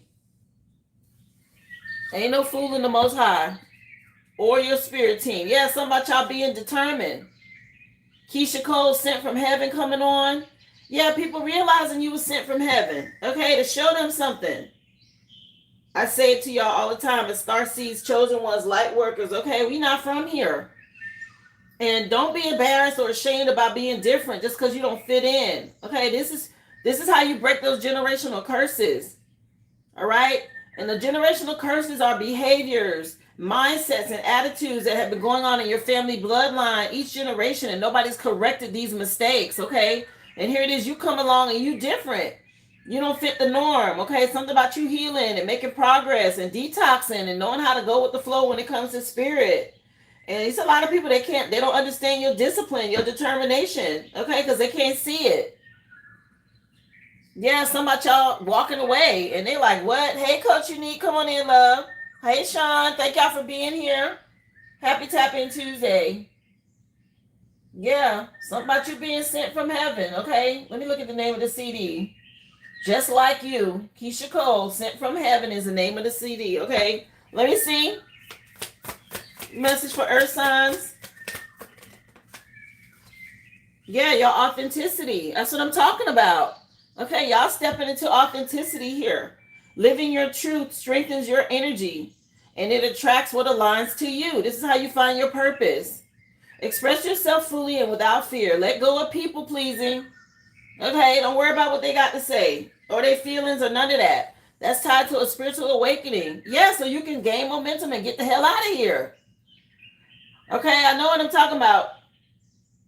Ain't no fooling the Most High or your spirit team. Yeah, something about y'all being determined. Keisha Cole, sent from heaven, coming on. Yeah, people realizing you were sent from heaven, okay, to show them something. I say it to y'all all the time, as star seeds, chosen ones, light workers, okay? We not from here. And don't be embarrassed or ashamed about being different just because you don't fit in. Okay, this is how you break those generational curses. All right? And the generational curses are behaviors, mindsets, and attitudes that have been going on in your family bloodline each generation, and nobody's corrected these mistakes, okay? And here it is, you come along and you different. You don't fit the norm, okay? Something about you healing and making progress and detoxing and knowing how to go with the flow when it comes to spirit. And it's a lot of people they don't understand your discipline, your determination, okay? Because they can't see it. Yeah, some of y'all walking away and they like, what? Hey, Coach Unique, come on in, love. Hey, Sean, thank y'all for being here. Happy Tap In Tuesday. Yeah, something about you being sent from heaven, okay? Let me look at the name of the CD. Just Like You, Keisha Cole, Sent from Heaven is the name of the CD, okay? Let me see. Message for Earth signs. Yeah, your authenticity. That's what I'm talking about. Okay, y'all stepping into authenticity here. Living your truth strengthens your energy and it attracts what aligns to you. This is how you find your purpose. Express yourself fully and without fear. Let go of people pleasing. Okay, don't worry about what they got to say or their feelings or none of that. That's tied to a spiritual awakening. Yeah, so you can gain momentum and get the hell out of here. Okay, I know what I'm talking about.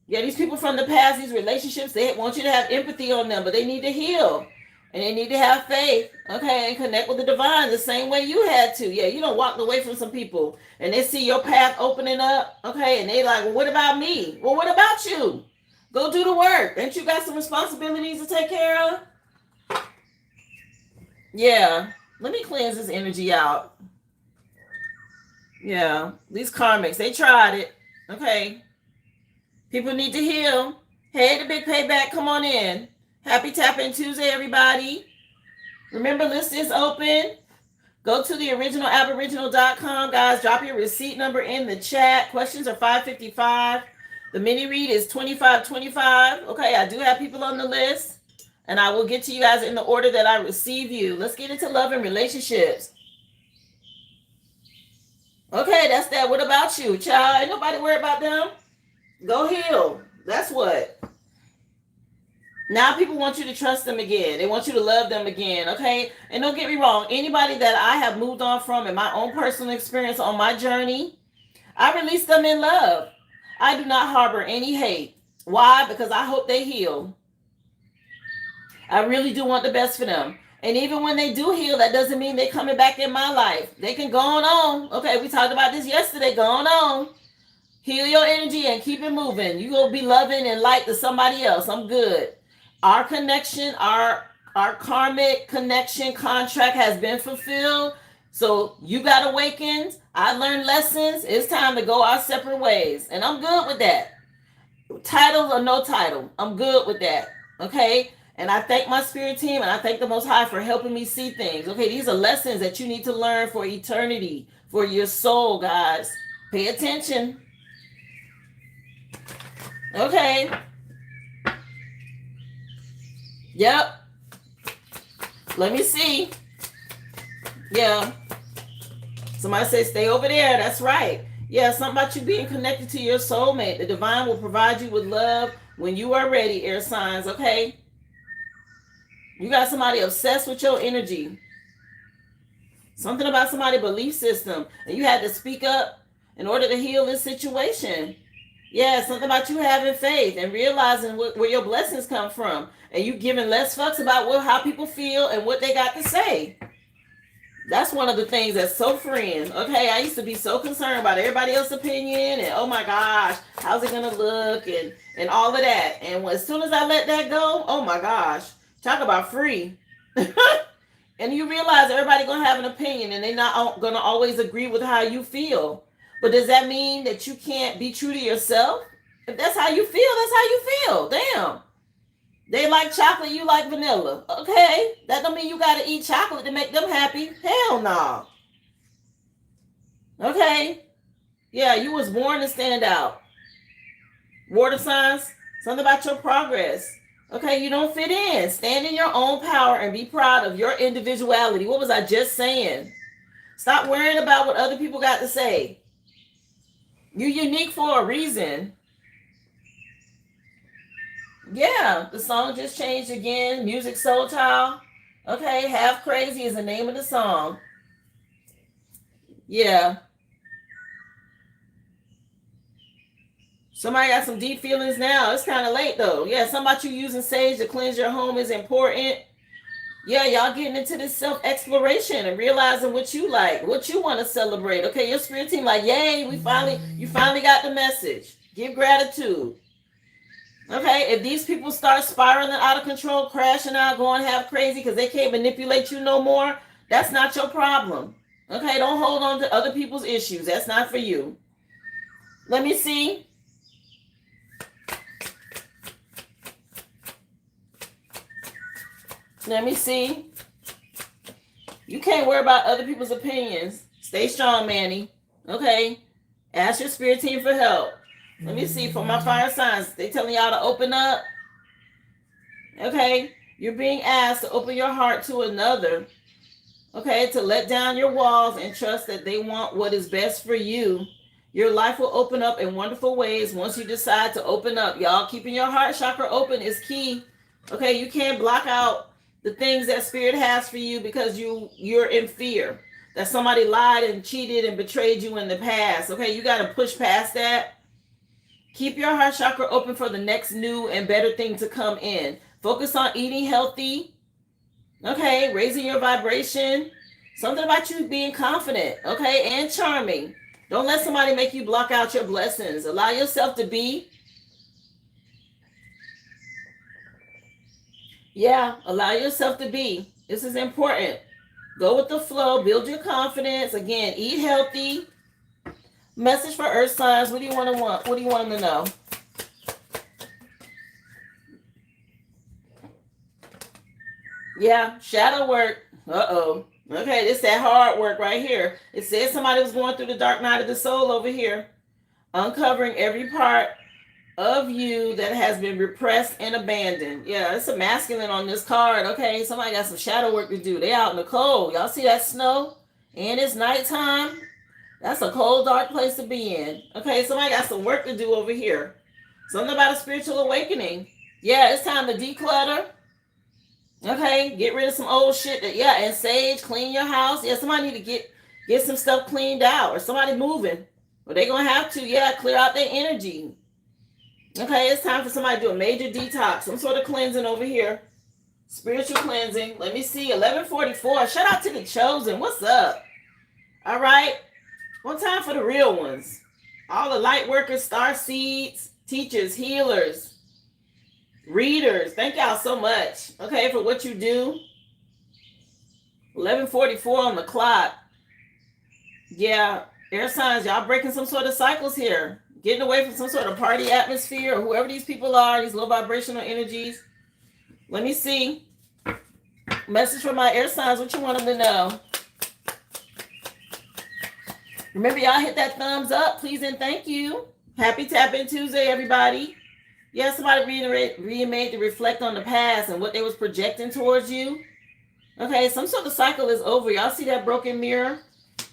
Yeah, these people from the past, these relationships, they want you to have empathy on them, but they need to heal. And they need to have faith, okay, and connect with the divine the same way you had to. Yeah, you don't walk away from some people and they see your path opening up, okay, and they like, well, what about me? Well, what about you? Go do the work. Ain't you got some responsibilities to take care of? Yeah, let me cleanse this energy out. Yeah, these karmics, they tried it, okay. People need to heal. Hey, the big payback, come on in. Happy Tap In Tuesday, everybody. Remember, list is open. Go to the originalaboriginal.com, guys. Drop your receipt number in the chat. Questions are $5.55. The mini read is $25.25. Okay, I do have people on the list, and I will get to you guys in the order that I receive you. Let's get into love and relationships. Okay, that's that. What about you, child? Ain't nobody worried about them? Go heal. That's what. Now people want you to trust them again. They want you to love them again, okay? And don't get me wrong. Anybody that I have moved on from in my own personal experience on my journey, I release them in love. I do not harbor any hate. Why? Because I hope they heal. I really do want the best for them. And even when they do heal, that doesn't mean they're coming back in my life. They can go on. Okay, we talked about this yesterday. Go on. Heal your energy and keep it moving. You will be loving and light to somebody else. I'm good. Our connection, our karmic connection contract has been fulfilled. So you got awakened. I learned lessons. It's time to go our separate ways. And I'm good with that. Title or no title, I'm good with that. Okay? And I thank my spirit team and I thank the Most High for helping me see things. Okay, these are lessons that you need to learn for eternity, for your soul, guys. Pay attention. Okay. Yep. Let me see. Yeah. Somebody say stay over there. That's right. Yeah, something about you being connected to your soulmate. The divine will provide you with love when you are ready, air signs, okay? You got somebody obsessed with your energy. Something about somebody's belief system. And you had to speak up in order to heal this situation. Yeah, something about you having faith and realizing where your blessings come from. And you giving less fucks about how people feel and what they got to say. That's one of the things that's so freeing. Okay, I used to be so concerned about everybody else's opinion and oh my gosh, how's it gonna look and all of that. And as soon as I let that go, oh my gosh, talk about free. And you realize everybody gonna have an opinion and they're not gonna always agree with how you feel. But does that mean that you can't be true to yourself? If that's how you feel, that's how you feel. Damn. They like chocolate, you like vanilla. Okay, that don't mean you gotta eat chocolate to make them happy. Hell no. Okay, yeah, you was born to stand out. Water signs, something about your progress. Okay, you don't fit in. Stand in your own power and be proud of your individuality. What was I just saying? Stop worrying about what other people got to say. You're unique for a reason. Yeah, the song just changed again. Music Soul Child. Okay, Half Crazy is the name of the song. Yeah. Somebody got some deep feelings now. It's kind of late though. Yeah, something about you using sage to cleanse your home is important. Yeah, y'all getting into this self-exploration and realizing what you like, what you want to celebrate. Okay, your spirit team like, yay, you finally got the message. Give gratitude. Okay, if these people start spiraling out of control, crashing out, going half crazy because they can't manipulate you no more, that's not your problem. Okay, don't hold on to other people's issues. That's not for you. Let me see. Let me see. You can't worry about other people's opinions. Stay strong, Manny. Okay? Ask your spirit team for help. Let me see. For my fire signs, they telling y'all to open up. Okay? You're being asked to open your heart to another. Okay? To let down your walls and trust that they want what is best for you. Your life will open up in wonderful ways once you decide to open up. Y'all, keeping your heart chakra open is key. Okay? You can't block out the things that spirit has for you because you're in fear that somebody lied and cheated and betrayed you in the past. Okay, you got to push past that. Keep your heart chakra open for the next new and better thing to come in. Focus on eating healthy. Okay, raising your vibration. Something about you being confident, okay, and charming. Don't let somebody make you block out your blessings. Allow yourself to be. Yeah, allow yourself to be. This is important. Go with the flow. Build your confidence. Again, eat healthy. Message for earth signs. What do you want to want? What do you want them to know? Yeah, shadow work. Uh-oh. Okay, this is that hard work right here. It says somebody was going through the dark night of the soul over here. Uncovering every part of you that has been repressed and abandoned. Yeah, it's a masculine on this card. Okay, somebody got some shadow work to do. They out in the cold. Y'all see that snow? And it's nighttime. That's a cold, dark place to be in. Okay, somebody got some work to do over here. Something about a spiritual awakening. Yeah, it's time to declutter. Okay, get rid of some old shit. And sage, clean your house. Yeah, somebody need to get some stuff cleaned out, or somebody moving. Or they gonna have to, clear out their energy. Okay, it's time for somebody to do a major detox, some sort of cleansing over here. Spiritual cleansing. Let me see, 1144. Shout out to the chosen. What's up? All right. One time for the real ones. All the light workers, star seeds, teachers, healers, readers. Thank y'all so much, okay, for what you do. 1144 on the clock. Yeah, air signs, y'all breaking some sort of cycles here. Getting away from some sort of party atmosphere or whoever these people are, these low vibrational energies. Let me see. Message from my air signs, what you want them to know. Remember, y'all hit that thumbs up, please and thank you. Happy Tap In Tuesday, everybody. Yeah, somebody made to reflect on the past and what they was projecting towards you. Okay, some sort of cycle is over. Y'all see that broken mirror?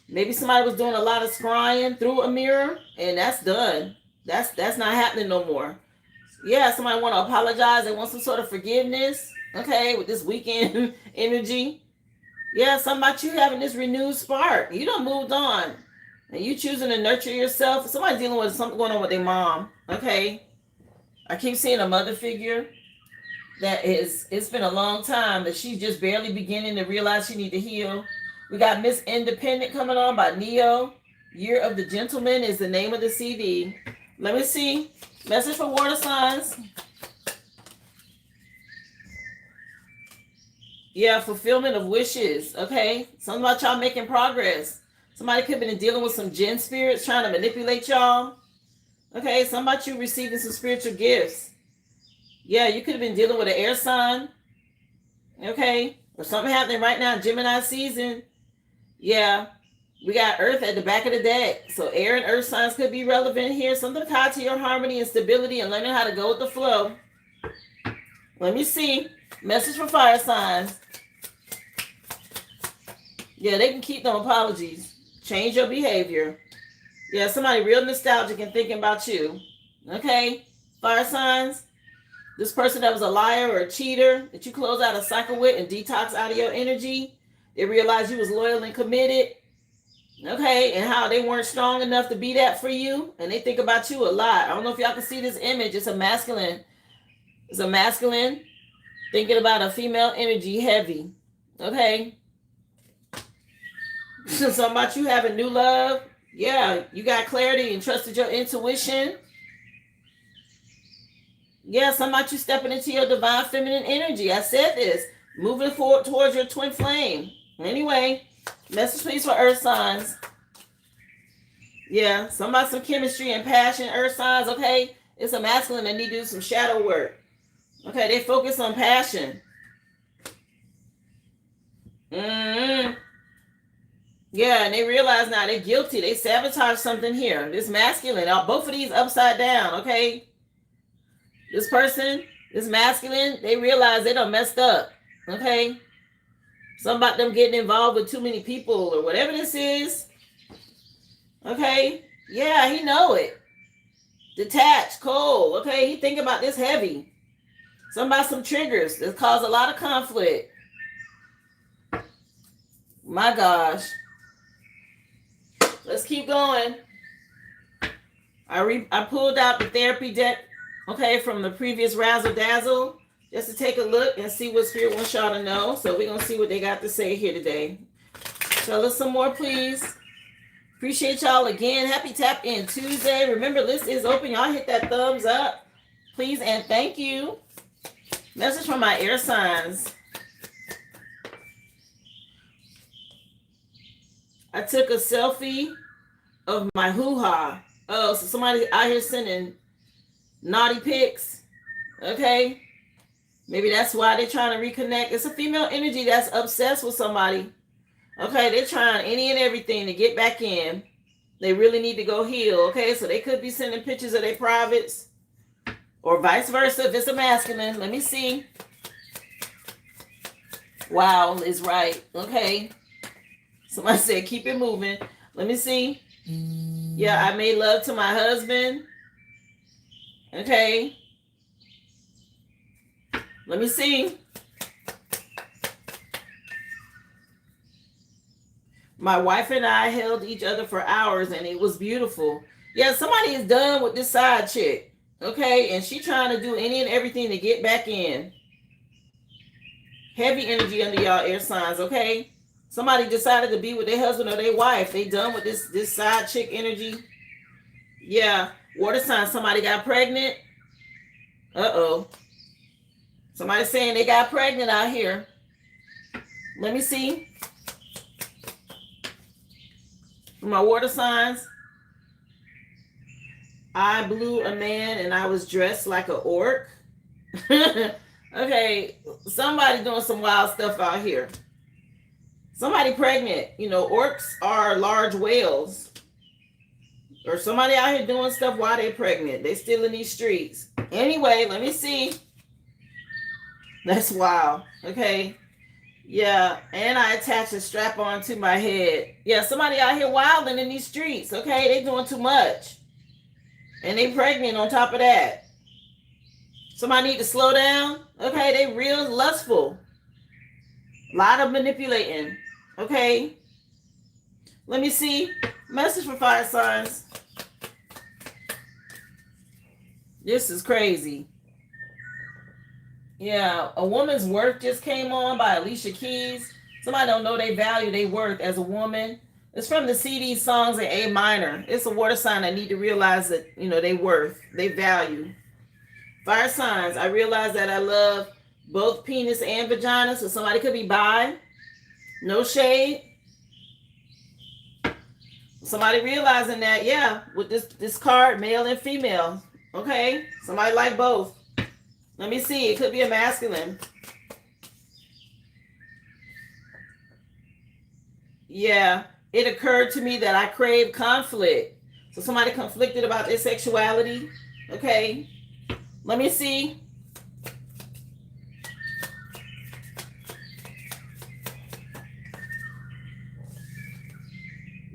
Maybe somebody was doing a lot of scrying through a mirror, and that's done. That's not happening no more. Yeah, somebody want to apologize. They want some sort of forgiveness. Okay, with this weekend energy. Yeah, something about you having this renewed spark. You done moved on. And you choosing to nurture yourself. Somebody dealing with something going on with their mom. Okay. I keep seeing a mother figure it's been a long time that she's just barely beginning to realize she need to heal. We got Miss Independent coming on by Neo. Year of the Gentleman is the name of the CD. Let me see. Message for water signs. Yeah, fulfillment of wishes. Okay. Something about y'all making progress. Somebody could have been dealing with some jinn spirits trying to manipulate y'all. Okay, something about you receiving some spiritual gifts. Yeah, you could have been dealing with an air sign. Okay. Or something happening right now, Gemini season. Yeah. We got Earth at the back of the deck. So air and earth signs could be relevant here. Something tied to your harmony and stability and learning how to go with the flow. Let me see. Message for fire signs. Yeah, they can keep them apologies. Change your behavior. Yeah, somebody real nostalgic and thinking about you. Okay? Fire signs. This person that was a liar or a cheater that you close out a cycle with and detox out of your energy. They realized you was loyal and committed. Okay, and how they weren't strong enough to be that for you. And they think about you a lot. I don't know if y'all can see this image. It's a masculine. It's a masculine thinking about a female energy heavy. Okay. Something about you having new love. Yeah, you got clarity and trusted your intuition. Yeah, something about you stepping into your divine feminine energy. I said this. Moving forward towards your twin flame. Anyway, message please for earth signs. Yeah, some chemistry and passion, earth signs, okay? It's a masculine that need to do some shadow work. Okay, they focus on passion. Yeah, and they realize now they're guilty. They sabotage something here. This masculine, both of these upside down, okay? This person, this masculine, they realize they done messed up, okay? Something about them getting involved with too many people or whatever this is. Okay? Yeah, he know it. Detached, cold. Okay, he think about this heavy. Something about some triggers that cause a lot of conflict. My gosh. Let's keep going. I pulled out the therapy deck, okay, from the previous Razzle Dazzle, just to take a look and see what Spirit wants y'all to know. So we're going to see what they got to say here today. Tell us some more, please. Appreciate y'all again. Happy Tap In Tuesday. Remember, list is open. Y'all hit that thumbs up, please, and thank you. Message from my air signs. I took a selfie of my hoo-ha. Oh, so somebody out here sending naughty pics. Okay. Maybe that's why they're trying to reconnect. It's a female energy that's obsessed with somebody. Okay, they're trying any and everything to get back in. They really need to go heal. Okay, so they could be sending pictures of their privates or vice versa if it's a masculine. Let me see. Wow is right. Okay. Somebody said keep it moving. Let me see. Yeah, I made love to my husband. Okay. Let me see. My wife and I held each other for hours and it was beautiful. Yeah, somebody is done with this side chick. Okay, and she trying to do any and everything to get back in. Heavy energy under y'all air signs, okay? Somebody decided to be with their husband or their wife. They done with this side chick energy. Yeah, water sign, somebody got pregnant. Uh-oh. Somebody saying they got pregnant out here. Let me see. For my water signs. I blew a man and I was dressed like an orc. Okay, somebody doing some wild stuff out here. Somebody pregnant. You know, orcs are large whales. Or somebody out here doing stuff while they're pregnant. They still in these streets. Anyway, let me see. That's wild. Okay. Yeah, and I attach a strap on to my head. Yeah, somebody out here wilding in these streets. Okay, they doing too much. And they pregnant on top of that. Somebody need to slow down. Okay, they real lustful. A lot of manipulating. Okay. Let me see. Message for fire signs. This is crazy. Yeah, A Woman's Worth just came on by Alicia Keys. Somebody don't know they value their worth as a woman. It's from the CD Songs in A minor. It's a water sign that need to realize that, you know, they worth, they value. Fire signs. I realize that I love both penis and vagina, so somebody could be bi. No shade. Somebody realizing that, yeah, with this card, male and female. Okay, somebody like both. Let me see. It could be a masculine. Yeah. It occurred to me that I crave conflict. So somebody conflicted about their sexuality. Okay. Let me see.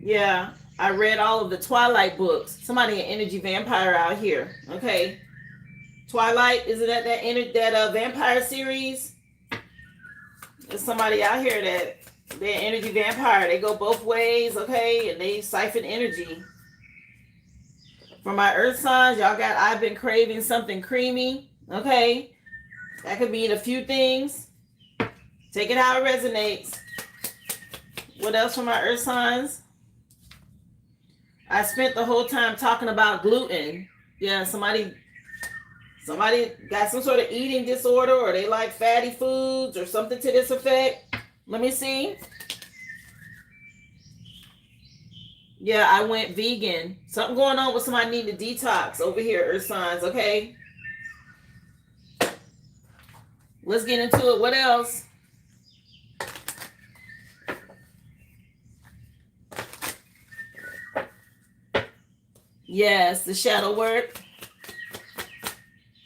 Yeah. I read all of the Twilight books. Somebody an energy vampire out here. Okay. Twilight, isn't that that vampire series? There's somebody out here that they're an energy vampire. They go both ways, okay? And they siphon energy. For my earth signs, y'all got I've been craving something creamy, okay? That could mean a few things. Take it how it resonates. What else for my earth signs? I spent the whole time talking about gluten. Yeah, somebody got some sort of eating disorder, or they like fatty foods or something to this effect. Let me see. Yeah, I went vegan. Something going on with somebody needing to detox over here, earth signs, okay? Let's get into it. What else? Yes, the shadow work.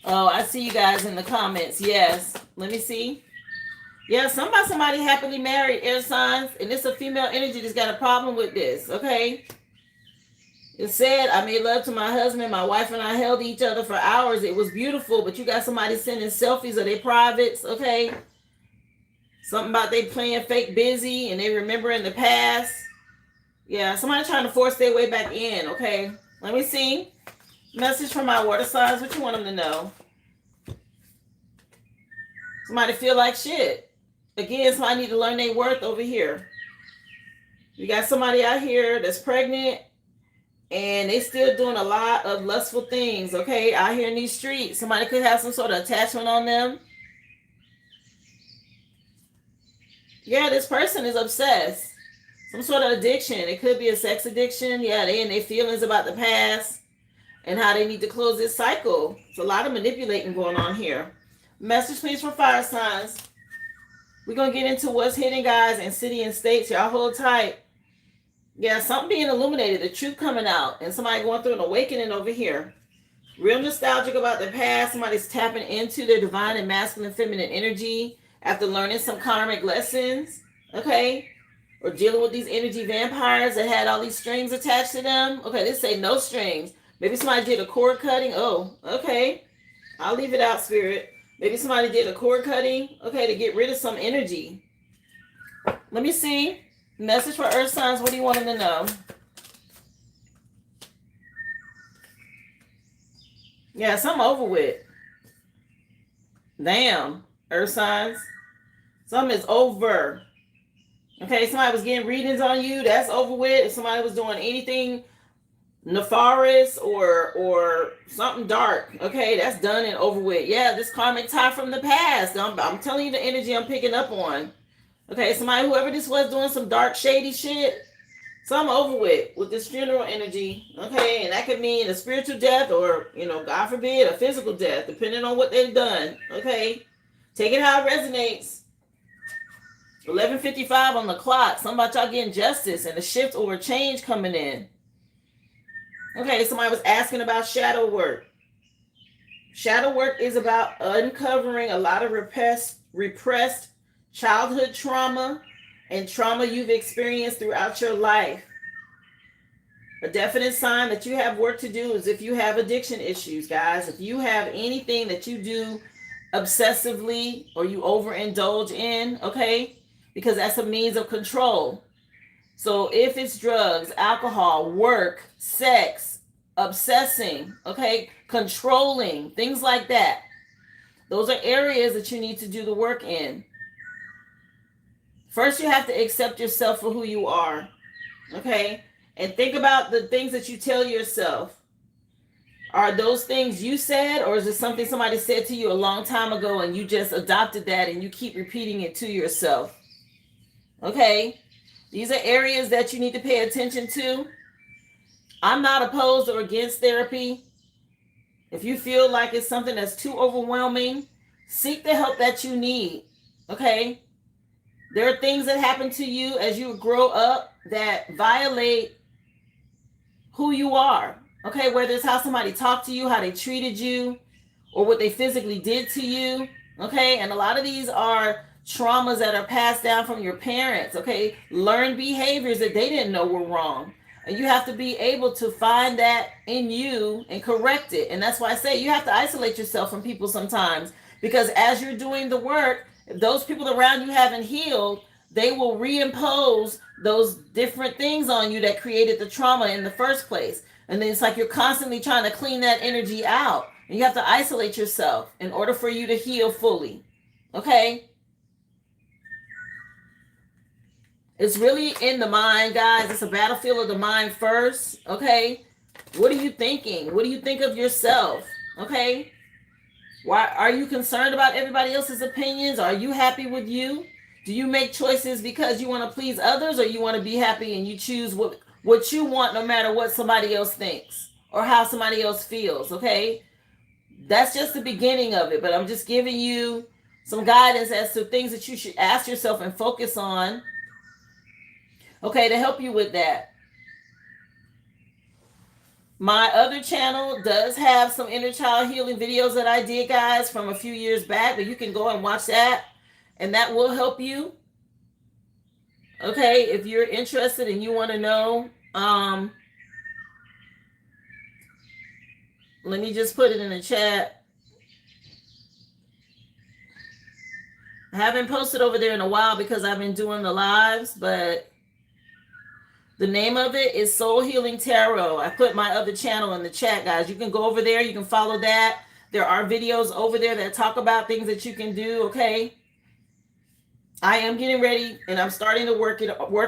Oh, I see you guys in the comments. Yes. Let me see. Yeah, somebody happily married, air signs, and it's a female energy that's got a problem with this, okay? It said, I made love to my husband, my wife and I held each other for hours. It was beautiful, but you got somebody sending selfies of their privates, okay? Something about they playing fake busy and they remembering the past. Yeah, somebody trying to force their way back in, okay? Let me see. Message from my water signs. What you want them to know? Somebody feel like shit. Again, somebody need to learn their worth over here. You got somebody out here that's pregnant and they still doing a lot of lustful things, okay? Out here in these streets. Somebody could have some sort of attachment on them. Yeah, this person is obsessed. Some sort of addiction. It could be a sex addiction. Yeah, they in their feelings about the past and how they need to close this cycle. It's a lot of manipulating going on here. Message please for fire signs. We're going to get into what's hidden, guys, in city and states. Y'all hold tight. Yeah, something being illuminated, the truth coming out, and somebody going through an awakening over here. Real nostalgic about the past. Somebody's tapping into their divine and masculine feminine energy after learning some karmic lessons, okay? Or dealing with these energy vampires that had all these strings attached to them. Okay, they say no strings. Maybe somebody did a cord cutting. Oh, okay. I'll leave it out, spirit. Maybe somebody did a cord cutting, okay, to get rid of some energy. Let me see. Message for earth signs. What do you want them to know? Yeah, something over with. Damn, earth signs. Something is over. Okay, somebody was getting readings on you. That's over with. If somebody was doing anything nefarious or something dark, okay, that's done and over with. Yeah, this karmic tie from the past. I'm telling you the energy I'm picking up on. Okay, somebody, whoever this was doing some dark shady shit, something over with this funeral energy. Okay, and that could mean a spiritual death or, you know, God forbid, a physical death, depending on what they've done. Okay, take it how it resonates. 11:55 on the clock. Something about y'all getting justice and a shift or a change coming in. Okay, somebody was asking about shadow work. Shadow work is about uncovering a lot of repressed childhood trauma and trauma you've experienced throughout your life. A definite sign that you have work to do is if you have addiction issues, guys. If you have anything that you do obsessively or you overindulge in, okay, because that's a means of control. So if it's drugs, alcohol, work, sex, obsessing, okay, controlling, things like that, those are areas that you need to do the work in. First, you have to accept yourself for who you are, okay? And think about the things that you tell yourself. Are those things you said, or is it something somebody said to you a long time ago and you just adopted that and you keep repeating it to yourself? Okay? These are areas that you need to pay attention to. I'm not opposed or against therapy. If you feel like it's something that's too overwhelming, seek the help that you need. Okay? There are things that happen to you as you grow up that violate who you are. Okay? Whether it's how somebody talked to you, how they treated you, or what they physically did to you. Okay? And a lot of these are traumas that are passed down from your parents. Okay? Learned behaviors that they didn't know were wrong. And you have to be able to find that in you and correct it. And that's why I say you have to isolate yourself from people sometimes. Because as you're doing the work, if those people around you haven't healed, they will reimpose those different things on you that created the trauma in the first place. And then it's like you're constantly trying to clean that energy out. And you have to isolate yourself in order for you to heal fully. Okay? It's really in the mind, guys. It's a battlefield of the mind first. Okay? What are you thinking? What do you think of yourself? Okay? Why are you concerned about everybody else's opinions? Are you happy with you? Do you make choices because you want to please others, or you want to be happy and you choose what you want no matter what somebody else thinks or how somebody else feels? Okay? That's just the beginning of it, but I'm just giving you some guidance as to things that you should ask yourself and focus on, okay, to help you with that. My other channel does have some inner child healing videos that I did, guys, from a few years back, but you can go and watch that, and that will help you. Okay, if you're interested and you want to know, let me just put it in the chat. I haven't posted over there in a while because I've been doing the lives, but the name of it is Soul Healing Tarot. I put my other channel in the chat, guys. You can go over there. You can follow that. There are videos over there that talk about things that you can do, okay? I am getting ready, and I'm starting to work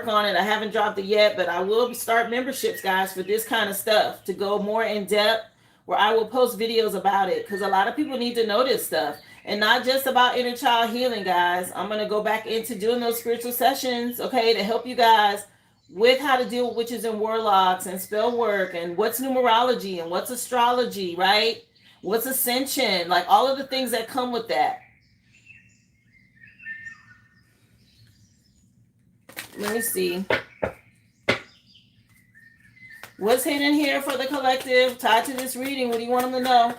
on it. I haven't dropped it yet, but I will start memberships, guys, for this kind of stuff to go more in depth, where I will post videos about it, because a lot of people need to know this stuff. And not just about inner child healing, guys. I'm going to go back into doing those spiritual sessions, okay, to help you guys with how to deal with witches and warlocks and spell work and what's numerology and what's astrology, right? What's ascension, like all of the things that come with that. Let me see. What's hidden here for the collective tied to this reading? What do you want them to know?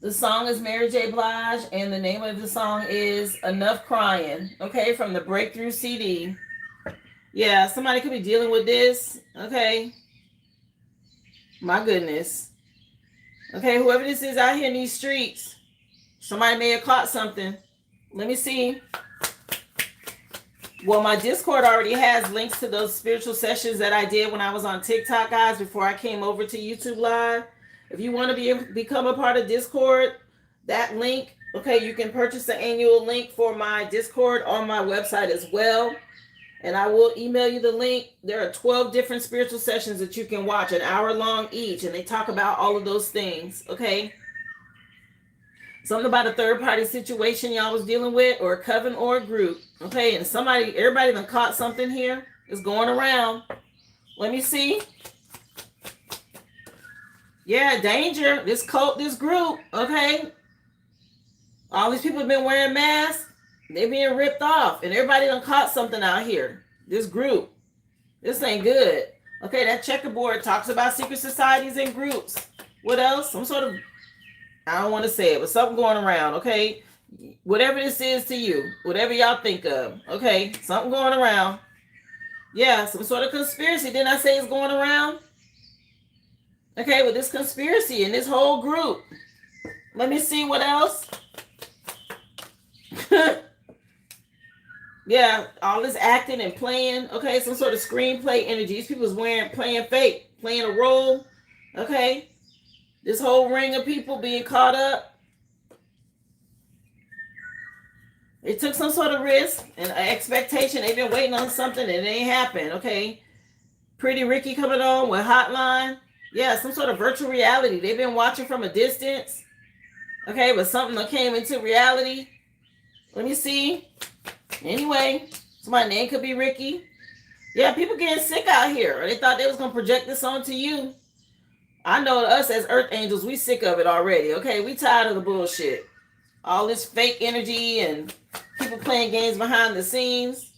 The song is Mary J. Blige, and the name of the song is Enough Crying, okay, from the Breakthrough CD. Yeah, somebody could be dealing with this, okay? My goodness. Okay, whoever this is out here in these streets, somebody may have caught something. Let me see. Well, my Discord already has links to those spiritual sessions that I did when I was on TikTok, guys, before I came over to YouTube Live. If you want to become a part of Discord, that link, okay, you can purchase the annual link for my Discord on my website as well. And I will email you the link. There are 12 different spiritual sessions that you can watch, an hour long each, and they talk about all of those things, okay? Something about a third party situation y'all was dealing with, or a coven or a group, okay? And everybody done caught something here. It's going around. Let me see. Yeah, danger. This cult, this group, okay? All these people have been wearing masks. They're being ripped off. And everybody done caught something out here. This group. This ain't good. Okay, that checkerboard talks about secret societies and groups. What else? Some sort of, I don't want to say it, but something going around, okay? Whatever this is to you. Whatever y'all think of. Okay, something going around. Yeah, some sort of conspiracy. Didn't I say it's going around? Okay, with this conspiracy and this whole group. Let me see what else. Yeah, all this acting and playing. Okay, some sort of screenplay energy. These people's playing fake, playing a role. Okay, this whole ring of people being caught up. They took some sort of risk and expectation. They've been waiting on something and it ain't happened. Okay, Pretty Ricky coming on with Hotline. Yeah, some sort of virtual reality. They've been watching from a distance. Okay, but something that came into reality. Let me see. Anyway, so my name could be Ricky. Yeah, people getting sick out here. They thought they was gonna project this onto you. I know us as Earth Angels, we sick of it already. Okay, we tired of the bullshit. All this fake energy and people playing games behind the scenes.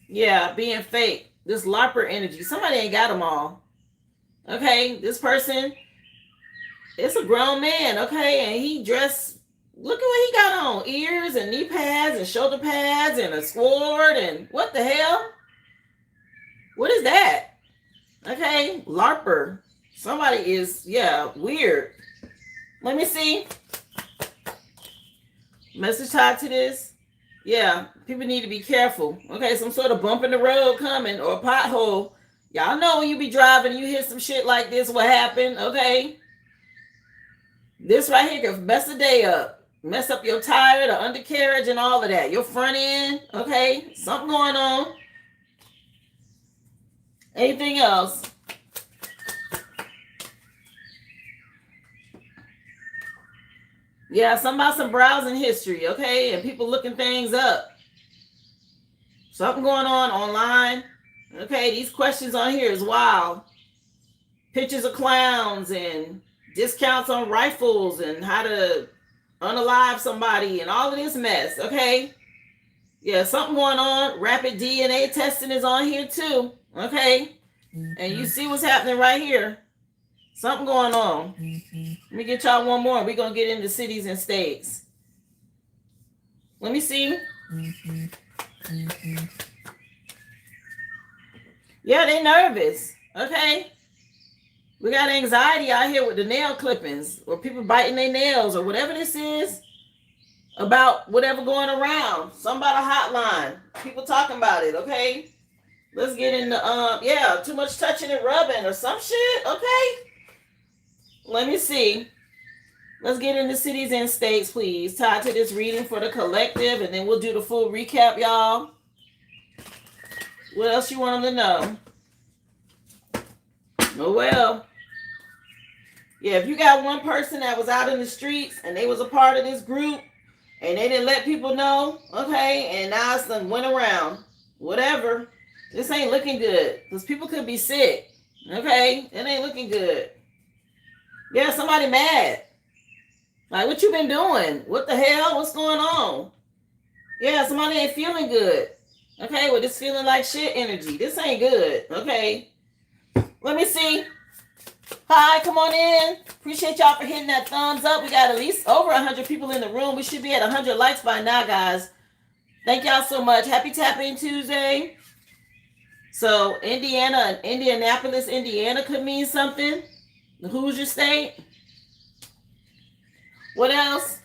Yeah, being fake. This LARPer energy. Somebody ain't got them all. Okay, this person, it's a grown man. Okay, and he dressed. Look at what he got on: ears and knee pads and shoulder pads and a sword and what the hell? What is that? Okay, LARPer. Somebody is, yeah, weird. Let me see. Message tied to this. Yeah, people need to be careful. Okay, some sort of bump in the road coming or a pothole. Y'all know when you be driving and you hear some shit like this, what happened, okay? This right here can mess the day up. Mess up your tire, the undercarriage, and all of that. Your front end, okay? Something going on. Anything else? Yeah, something about some browsing history, okay? And people looking things up. Something going on online. Okay, these questions on here is wild. Pictures of clowns and discounts on rifles and how to unalive somebody and all of this mess, okay? Yeah, something going on. Rapid DNA testing is on here too, okay? And you see what's happening right here. Something going on. Let me get y'all one more. We're going to get into cities and states. Let me see. Yeah, they nervous. Okay. We got anxiety out here with the nail clippings or people biting their nails or whatever this is about whatever going around. Something about a hotline. People talking about it, okay? Let's get into, yeah, too much touching and rubbing or some shit, okay? Let me see. Let's get into cities and states, please. Tied to this reading for the collective, and then we'll do the full recap, y'all. What else you want them to know? Oh, well. Yeah, if you got one person that was out in the streets and they was a part of this group and they didn't let people know, okay, and now it's done went around, whatever, this ain't looking good because people could be sick, okay? It ain't looking good. Yeah, somebody mad. Like, what you been doing? What the hell? What's going on? Yeah, somebody ain't feeling good. Okay, well, this feeling like shit energy. This ain't good. Okay. Let me see. Hi, come on in. Appreciate y'all for hitting that thumbs up. We got at least over 100 people in the room. We should be at 100 likes by now, guys. Thank y'all so much. Happy Tapping Tuesday. So, Indiana and Indianapolis, Indiana could mean something. The Hoosier State. What else?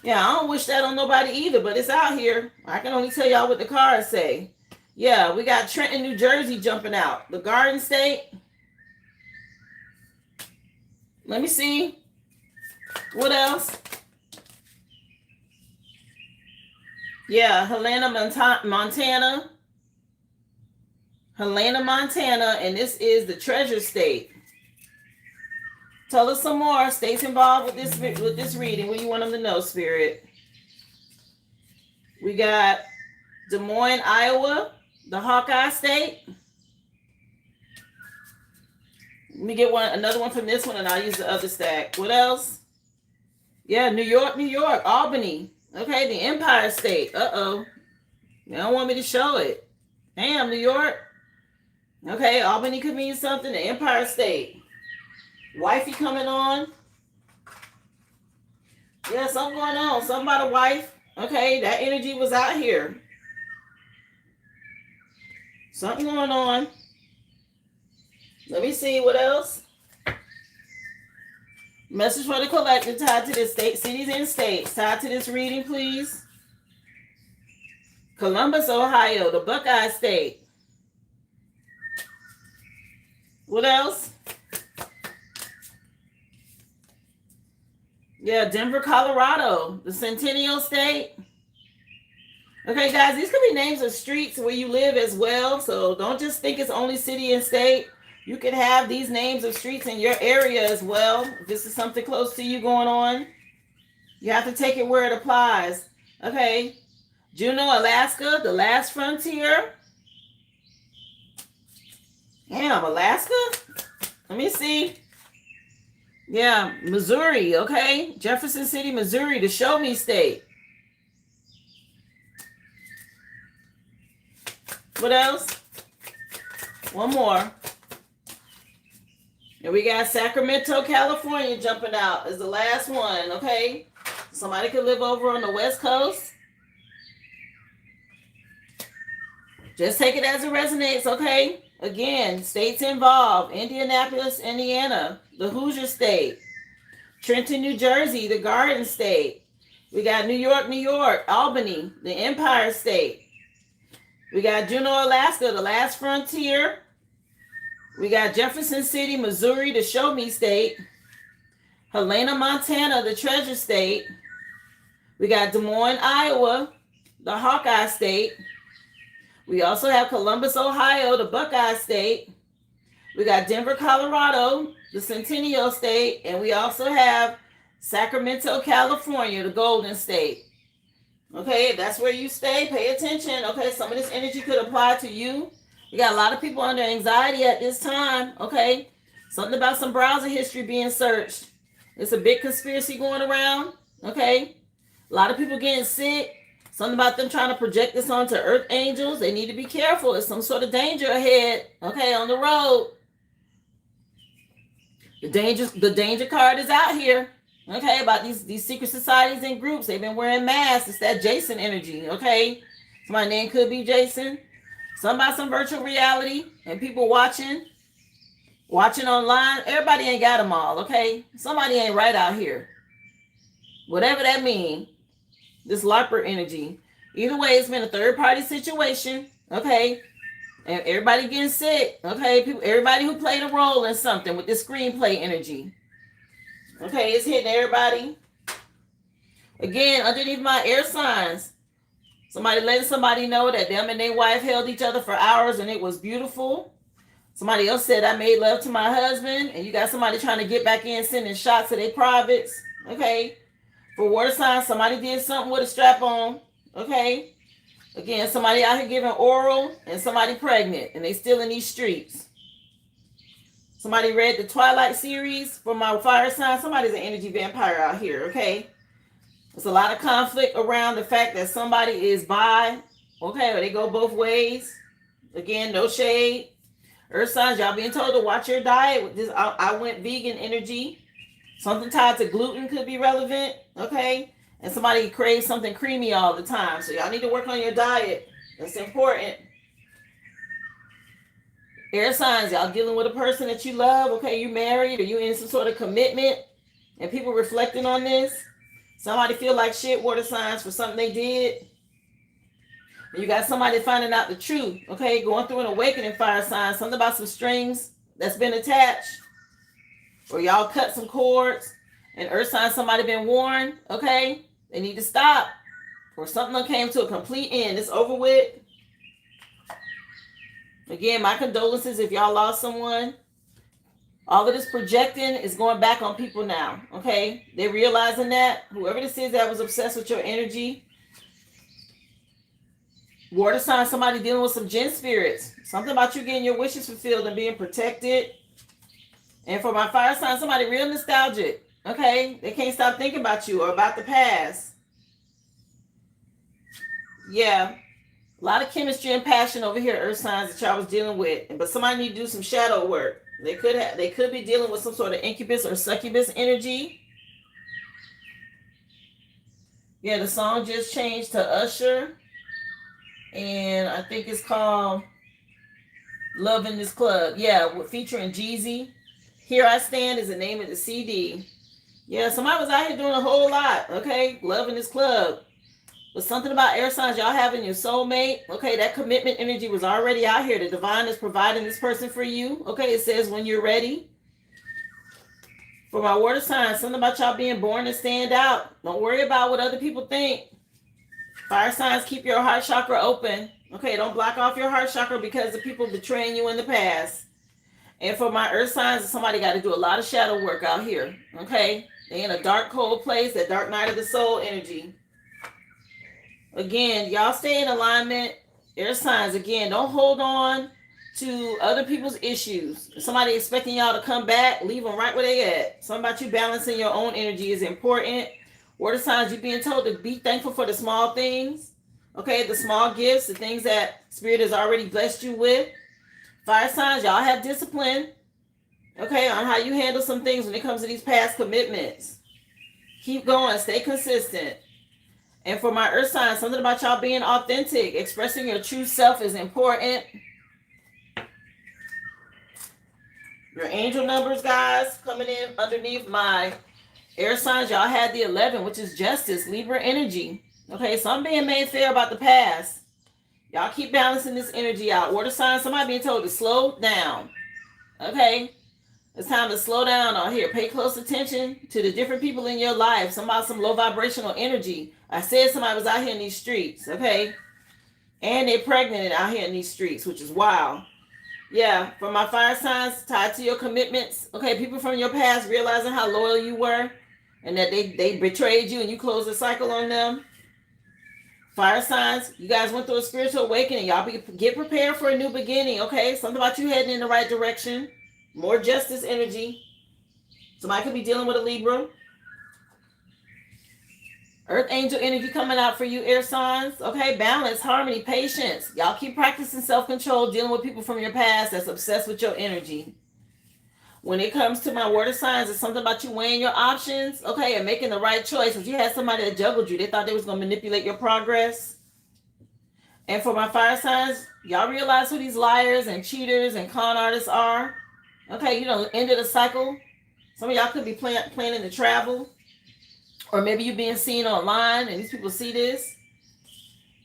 Yeah, I don't wish that on nobody either, but it's out here. I can only tell y'all what the cards say. Yeah, we got Trenton, New Jersey jumping out. The Garden State. Let me see. What else? Yeah, Helena, Montana. Helena, Montana, and this is the Treasure State. Tell us some more states involved with this reading. What do you want them to know, Spirit? We got Des Moines, Iowa, the Hawkeye State. Let me get another one from this one, and I'll use the other stack. What else? Yeah, New York, Albany. Okay, the Empire State. Uh-oh. They don't want me to show it. Damn, New York. Okay, Albany could mean something. The Empire State. Wifey coming on. Yeah, something going on. Something about a wife. Okay, that energy was out here. Something going on. Let me see what else. Message for the collective tied to this state, cities and states. Tied to this reading, please. Columbus, Ohio, the Buckeye State. What else? Yeah, Denver, Colorado, the Centennial State. Okay, guys, these could be names of streets where you live as well. So don't just think it's only city and state. You could have these names of streets in your area as well. If this is something close to you going on. You have to take it where it applies. Okay. Juneau, Alaska, the last frontier. Damn, Alaska? Let me see. Yeah, Missouri, okay? Jefferson City, Missouri, the show me state. What else? One more. And we got Sacramento, California jumping out as the last one, okay? Somebody could live over on the West Coast. Just take it as it resonates, okay? Again, states involved. Indianapolis, Indiana, the Hoosier State. Trenton, New Jersey, the Garden State. We got New York, New York, Albany, the Empire State. We got Juneau, Alaska, the last frontier. We got Jefferson City, Missouri, the show me state. Helena, Montana, the treasure state. We got Des Moines, Iowa, the Hawkeye state. We also have Columbus, Ohio, the Buckeye state. We got Denver, Colorado, the Centennial state. And we also have Sacramento, California, the Golden State. Okay, if that's where you stay, pay attention. Okay, some of this energy could apply to you. We got a lot of people under anxiety at this time. Okay, something about some browser history being searched. It's a big conspiracy going around. Okay, a lot of people getting sick. Something about them trying to project this onto earth angels. They need to be careful. There's some sort of danger ahead. Okay, on the road. The danger card is out here. Okay, about these secret societies and groups. They've been wearing masks. It's that Jason energy. Okay, so my name could be Jason. Something about some virtual reality and people watching online. Everybody ain't got them all. Okay, somebody ain't right out here. Whatever that means. This LARPer energy. Either way, it's been a third party situation. Okay, and everybody getting sick. Okay, people, everybody who played a role in something with this screenplay energy. Okay, it's hitting everybody. Again, underneath my air signs, somebody letting somebody know that them and their wife held each other for hours and it was beautiful. Somebody else said, I made love to my husband. And you got somebody trying to get back in, sending shots to their privates. Okay. For water signs, somebody did something with a strap on. Okay. Again, somebody out here giving oral and somebody pregnant and they still in these streets. Somebody read the Twilight series for my fire sign. Somebody's an energy vampire out here, okay? There's a lot of conflict around the fact that somebody is bi, okay, or they go both ways. Again, no shade. Earth signs, y'all being told to watch your diet with this I went vegan energy. Something tied to gluten could be relevant, okay? And somebody craves something creamy all the time. So y'all need to work on your diet. That's important. Air signs, y'all dealing with a person that you love. Okay, you married or you in some sort of commitment and people reflecting on this. Somebody feel like shit, water signs, for something they did. And you got somebody finding out the truth. Okay, going through an awakening, fire sign. Something about some strings that's been attached. Or y'all cut some cords. And earth sign, somebody been warned. Okay, they need to stop. Or something came to a complete end. It's over with. Again, my condolences if y'all lost someone. All of this projecting is going back on people now, okay? They're realizing that. Whoever this is that was obsessed with your energy. Water sign, somebody dealing with some jinn spirits. Something about you getting your wishes fulfilled and being protected. And for my fire sign, somebody real nostalgic, okay? They can't stop thinking about you or about the past. Yeah. A lot of chemistry and passion over here, earth signs that y'all was dealing with. But somebody need to do some shadow work. They could be dealing with some sort of incubus or succubus energy. Yeah, the song just changed to Usher. And I think it's called Love in This Club. Yeah, featuring Jeezy. Here I Stand is the name of the CD. Yeah, somebody was out here doing a whole lot. Okay, Love in This Club. But something about air signs, y'all having your soulmate. Okay, that commitment energy was already out here. The divine is providing this person for you. Okay, it says when you're ready. For my water signs, something about y'all being born to stand out. Don't worry about what other people think. Fire signs, keep your heart chakra open. Okay, don't block off your heart chakra because of people betraying you in the past. And for my earth signs, somebody got to do a lot of shadow work out here. Okay, They in a dark, cold place, that dark night of the soul energy. Again, y'all stay in alignment. Air signs, again, don't hold on to other people's issues. If somebody expecting y'all to come back, leave them right where they at. Something about you balancing your own energy is important. Water signs, you're being told to be thankful for the small things. Okay, the small gifts, the things that Spirit has already blessed you with. Fire signs, y'all have discipline. Okay, on how you handle some things when it comes to these past commitments. Keep going, stay consistent. And for my earth signs, something about y'all being authentic, expressing your true self is important. Your angel numbers, guys, coming in underneath my air signs, y'all had the 11, which is justice, Libra energy. Okay, so I'm being made fair about the past. Y'all keep balancing this energy out. Water signs, somebody being told to slow down. Okay, it's time to slow down out here. Pay close attention to the different people in your life. Somebody, some low vibrational energy. I said somebody was out here in these streets, okay? And they're pregnant out here in these streets, which is wild. Yeah, for my fire signs tied to your commitments. Okay, people from your past realizing how loyal you were and that they betrayed you and you closed the cycle on them. Fire signs, you guys went through a spiritual awakening. Y'all get prepared for a new beginning, okay? Something about you heading in the right direction. More justice energy. Somebody could be dealing with a Libra. Earth angel energy coming out for you, air signs. Okay, balance, harmony, patience. Y'all keep practicing self-control, dealing with people from your past that's obsessed with your energy. When it comes to my water signs, it's something about you weighing your options, okay, and making the right choice. If you had somebody that juggled you, they thought they was going to manipulate your progress. And for my fire signs, y'all realize who these liars and cheaters and con artists are. Okay, you know, end of the cycle. Some of y'all could be planning to travel. Or maybe you're being seen online and these people see this.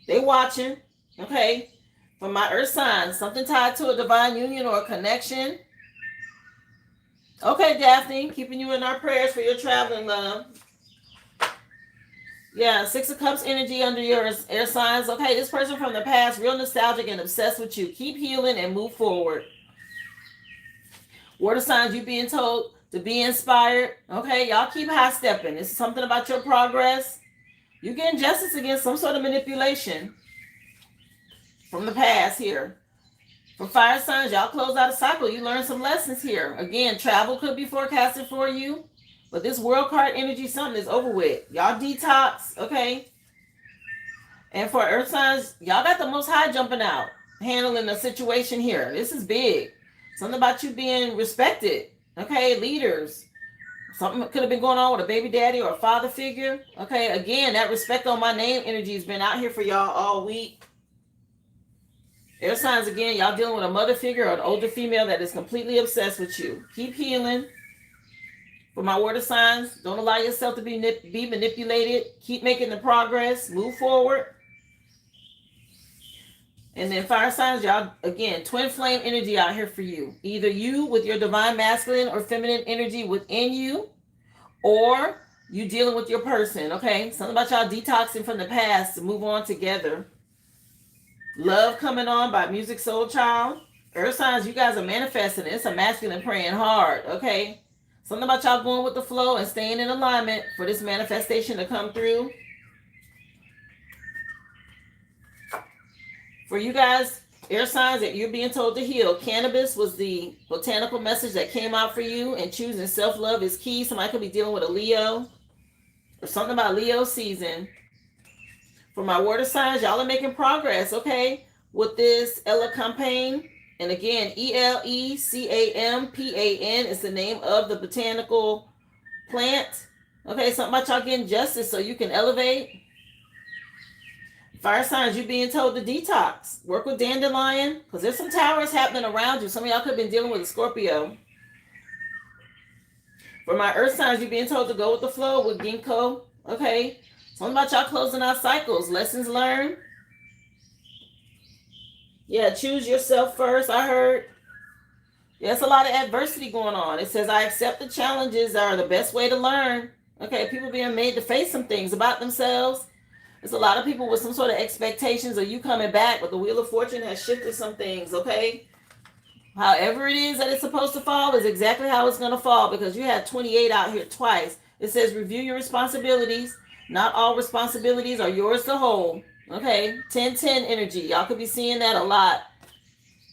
They watching. Okay. For my earth signs, something tied to a divine union or a connection. Okay, Daphne, keeping you in our prayers for your traveling, love. Yeah, 6 of Cups energy under your air signs. Okay, this person from the past, real nostalgic and obsessed with you. Keep healing and move forward. Water signs, you being told to be inspired. Okay, y'all keep high stepping. This is something about your progress. You're getting justice against some sort of manipulation from the past here. For fire signs, y'all close out a cycle. You learn some lessons here. Again, travel could be forecasted for you. But this world card energy, something is over with. Y'all detox, okay? And for earth signs, y'all got the most high jumping out, handling the situation here. This is big. Something about you being respected. Okay, leaders. Something could have been going on with a baby daddy or a father figure. Okay, again, that respect on my name energy has been out here for y'all all week. Air signs, again, y'all dealing with a mother figure or an older female that is completely obsessed with you. Keep healing. For my water signs, don't allow yourself to be manipulated. Keep making the progress. Move forward. And then fire signs, y'all, again, twin flame energy out here for you. Either you with your divine masculine or feminine energy within you, or you dealing with your person, okay? Something about y'all detoxing from the past to move on together. Love coming on by Music Soul Child. Earth signs, you guys are manifesting. It's a masculine praying hard, okay? Something about y'all going with the flow and staying in alignment for this manifestation to come through. For you guys, air signs that you're being told to heal. Cannabis was the botanical message that came out for you, and choosing self-love is key. Somebody could be dealing with a Leo or something about Leo season. For my water signs, y'all are making progress, okay, with this Ella campaign. And again, ELECAMPAN is the name of the botanical plant. Okay, something about y'all getting justice so you can elevate. Fire signs, you being told to detox. Work with dandelion, because there's some towers happening around you. Some of y'all could have been dealing with a Scorpio. For my earth signs, you being told to go with the flow with ginkgo. Okay, something about y'all closing out cycles. Lessons learned. Yeah, choose yourself first, I heard. Yeah, it's a lot of adversity going on. It says, I accept the challenges are the best way to learn. Okay, people being made to face some things about themselves. There's a lot of people with some sort of expectations of you coming back, but the Wheel of Fortune has shifted some things, okay? However it is that it's supposed to fall is exactly how it's going to fall, because you had 28 out here twice. It says review your responsibilities. Not all responsibilities are yours to hold. Okay, 10-10 energy. Y'all could be seeing that a lot.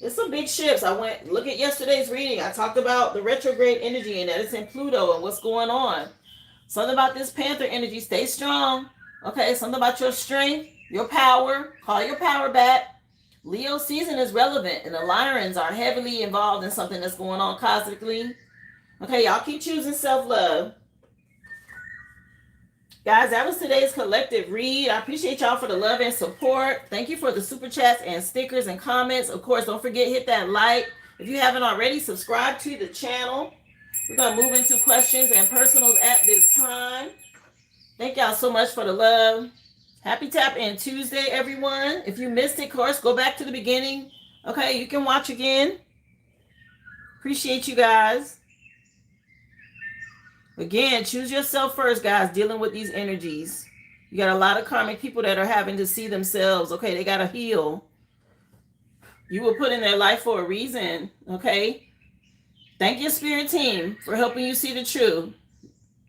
It's some big shifts. I went look at yesterday's reading. I talked about the retrograde energy and that it's in Pluto and what's going on. Something about this Panther energy. Stay strong. Okay, something about your strength, your power. Call your power back. Leo season is relevant, and the Lyrans are heavily involved in something that's going on cosmically. Okay, y'all keep choosing self-love. Guys, that was today's collective read. I appreciate y'all for the love and support. Thank you for the super chats and stickers and comments. Of course, don't forget, hit that like. If you haven't already, subscribe to the channel. We're going to move into questions and personals at this time. Thank y'all so much for the love. Happy Tap In Tuesday, everyone. If you missed it, of course, go back to the beginning. Okay, you can watch again. Appreciate you guys. Again, choose yourself first, guys, dealing with these energies. You got a lot of karmic people that are having to see themselves. Okay, they got to heal. You were put in their life for a reason. Okay. Thank your spirit team for helping you see the truth.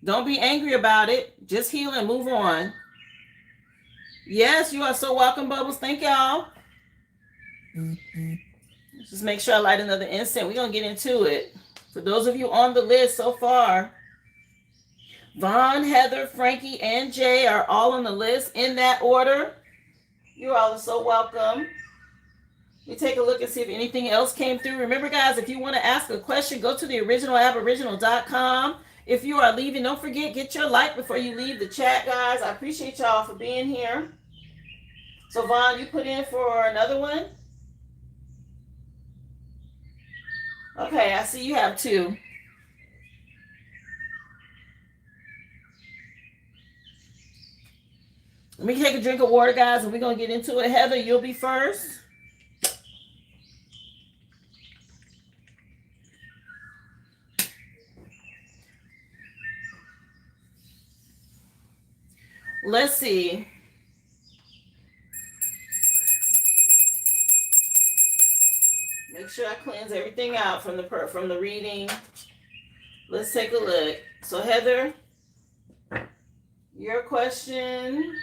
Don't be angry about it. Just heal and move on. Yes, you are so welcome, Bubbles. Thank y'all. Just make sure I light another incense. We're going to get into it. For those of you on the list so far, Vaughn, Heather, Frankie, and Jay are all on the list in that order. You all are so welcome. Let me take a look and see if anything else came through. Remember, guys, if you want to ask a question, go to the originalaboriginal.com. If you are leaving, don't forget, get your like before you leave the chat, guys. I appreciate y'all for being here. So, Vaughn, you put in for another one? Okay, I see you have two. Let me take a drink of water, guys, and we're going to get into it. Heather, you'll be first. Let's see. Make sure I cleanse everything out from the reading. Let's take a look. So, Heather, your question.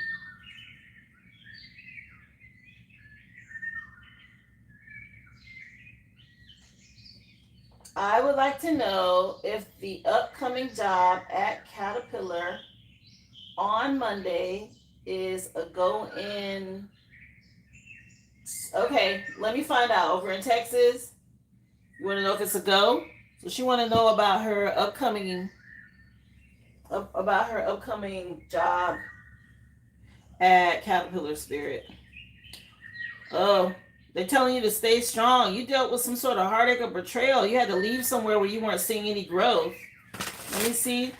I would like to know if the upcoming job at Caterpillar on Monday is a go-in. Okay, let me find out. Over in Texas, you want to know if it's a go? So she want to know about her upcoming job at Caterpillar Spirit. Oh, they're telling you to stay strong. You dealt with some sort of heartache or betrayal. You had to leave somewhere where you weren't seeing any growth. Let me see.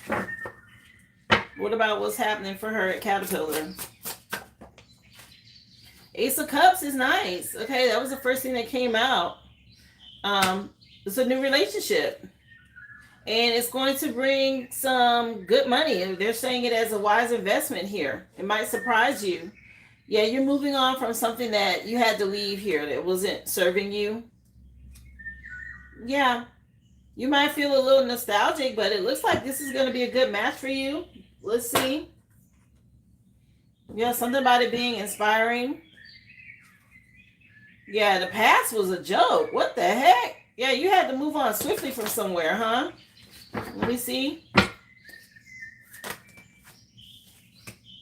What about what's happening for her at Caterpillar? Ace of Cups is nice. Okay, that was the first thing that came out. It's a new relationship. And it's going to bring some good money. They're saying it as a wise investment here. It might surprise you. Yeah, you're moving on from something that you had to leave here that wasn't serving you. Yeah, you might feel a little nostalgic, but it looks like this is going to be a good match for you. Let's see. Yeah, something about it being inspiring. Yeah, the past was a joke. What the heck? Yeah, you had to move on swiftly from somewhere, huh? Let me see.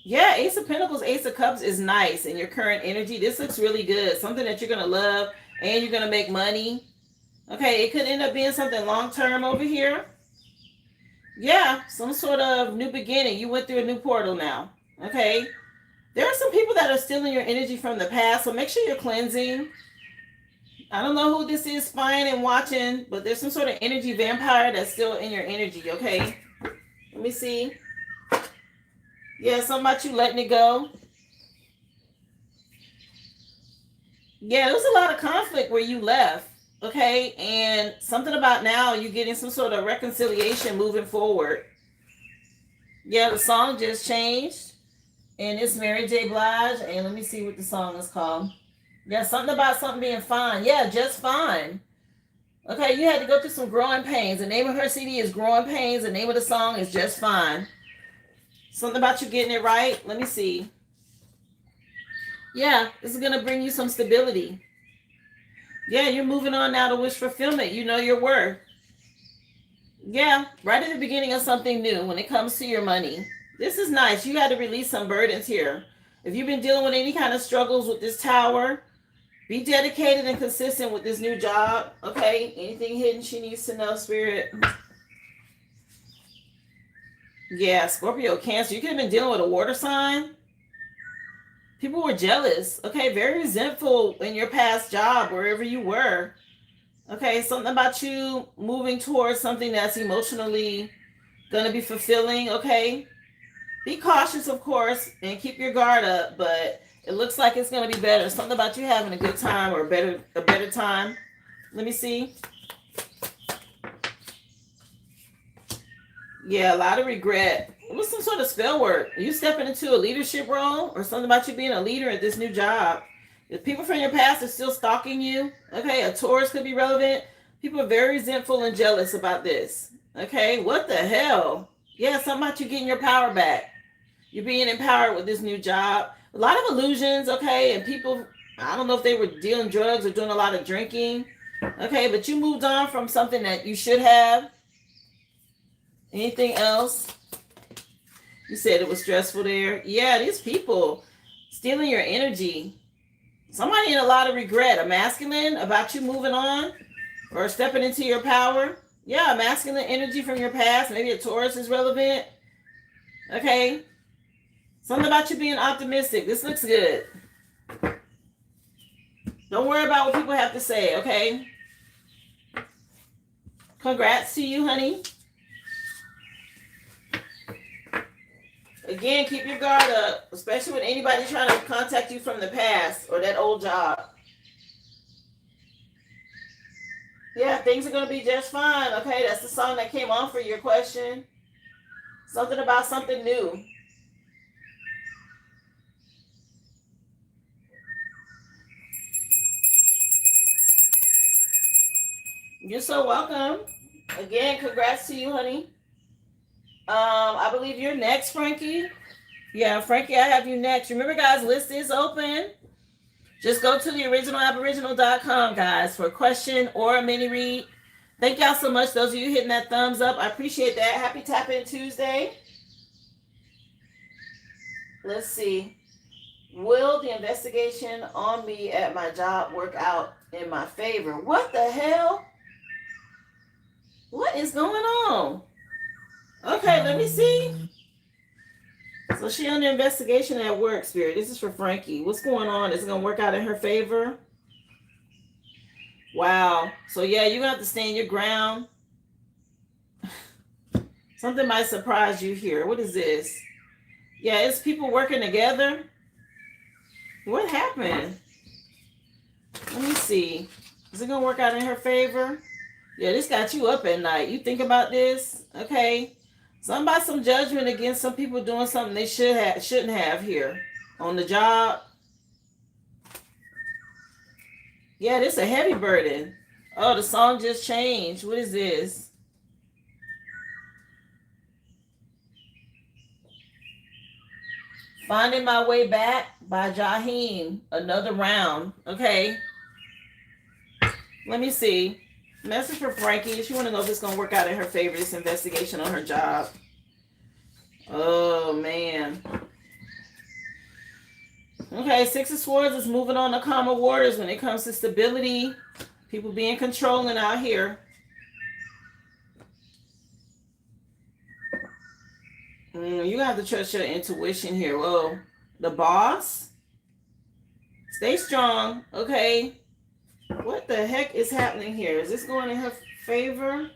Yeah, Ace of Pentacles, Ace of Cups is nice in your current energy. This looks really good. Something that you're going to love and you're going to make money. Okay, it could end up being something long-term over here. Yeah, some sort of new beginning. You went through a new portal now. Okay. There are some people that are still in your energy from the past, so make sure you're cleansing. I don't know who this is spying and watching, but there's some sort of energy vampire that's still in your energy, okay? Let me see. Yeah, something about you letting it go. Yeah, there was a lot of conflict where you left, okay? And something about now you getting some sort of reconciliation moving forward. Yeah, the song just changed. And it's Mary J. Blige. And let me see what the song is called. Yeah, something about something being fine. Yeah, just fine. Okay, you had to go through some growing pains. The name of her CD is Growing Pains. The name of the song is Just Fine. Something about you getting it right. Let me see. Yeah, this is going to bring you some stability. Yeah, you're moving on now to wish fulfillment. You know your worth. Yeah, right at the beginning of something new when it comes to your money. This is nice. You got to release some burdens here. If you've been dealing with any kind of struggles with this tower, be dedicated and consistent with this new job. Okay, anything hidden she needs to know, Spirit. Yeah, Scorpio, Cancer. You could have been dealing with a water sign. People were jealous. Okay, very resentful in your past job, wherever you were. Okay, something about you moving towards something that's emotionally going to be fulfilling. Okay, be cautious, of course, and keep your guard up, but it looks like it's going to be better. Something about you having a good time or a better time. Let me see. Yeah, a lot of regret. It was some sort of spell work. Are you stepping into a leadership role or something about you being a leader at this new job? If people from your past are still stalking you, okay, a Taurus could be relevant. People are very resentful and jealous about this. Okay, what the hell? Yeah, something about you getting your power back. You're being empowered with this new job. A lot of illusions, okay, and people, I don't know if they were dealing drugs or doing a lot of drinking. Okay, but you moved on from something that you should have. Anything else? You said it was stressful there. Yeah, these people stealing your energy. Somebody in a lot of regret. A masculine about you moving on or stepping into your power. Yeah, masculine energy from your past. Maybe a Taurus is relevant. Okay. Something about you being optimistic. This looks good. Don't worry about what people have to say, okay? Congrats to you, honey. Again, keep your guard up, especially with anybody trying to contact you from the past or that old job. Yeah, things are going to be just fine. Okay, that's the song that came on for your question. Something about something new. You're so welcome. Again, congrats to you, honey. I believe you're next, Frankie. Yeah, Frankie, I have you next. Remember, guys, list is open. Just go to the originalaboriginal.com, guys, for a question or a mini read. Thank y'all so much. Those of you hitting that thumbs up, I appreciate that. Happy Tap In Tuesday. Let's see. Will the investigation on me at my job work out in my favor? What the hell? What is going on? Okay, let me see. So she under investigation at work, Spirit. This is for Frankie. What's going on? Is it going to work out in her favor? Wow. So yeah, you're going to have to stand your ground. Something might surprise you here. What is this? Yeah, it's people working together. What happened? Let me see. Is it going to work out in her favor? Yeah, this got you up at night. You think about this? Okay. Something about some judgment against some people doing something they shouldn't have here on the job. Yeah, this is a heavy burden. Oh, the song just changed. What is this? Finding My Way Back by Jaheim. Another round. Okay. Let me see. Message for Frankie. She want to know if it's going to work out in her favor, this investigation on her job. Oh, man. Okay, Six of Swords is moving on to calmer waters when it comes to stability. People being controlling out here. You have to trust your intuition here. Whoa. The boss? Stay strong. Okay. What the heck is happening here? Is this going in her favor?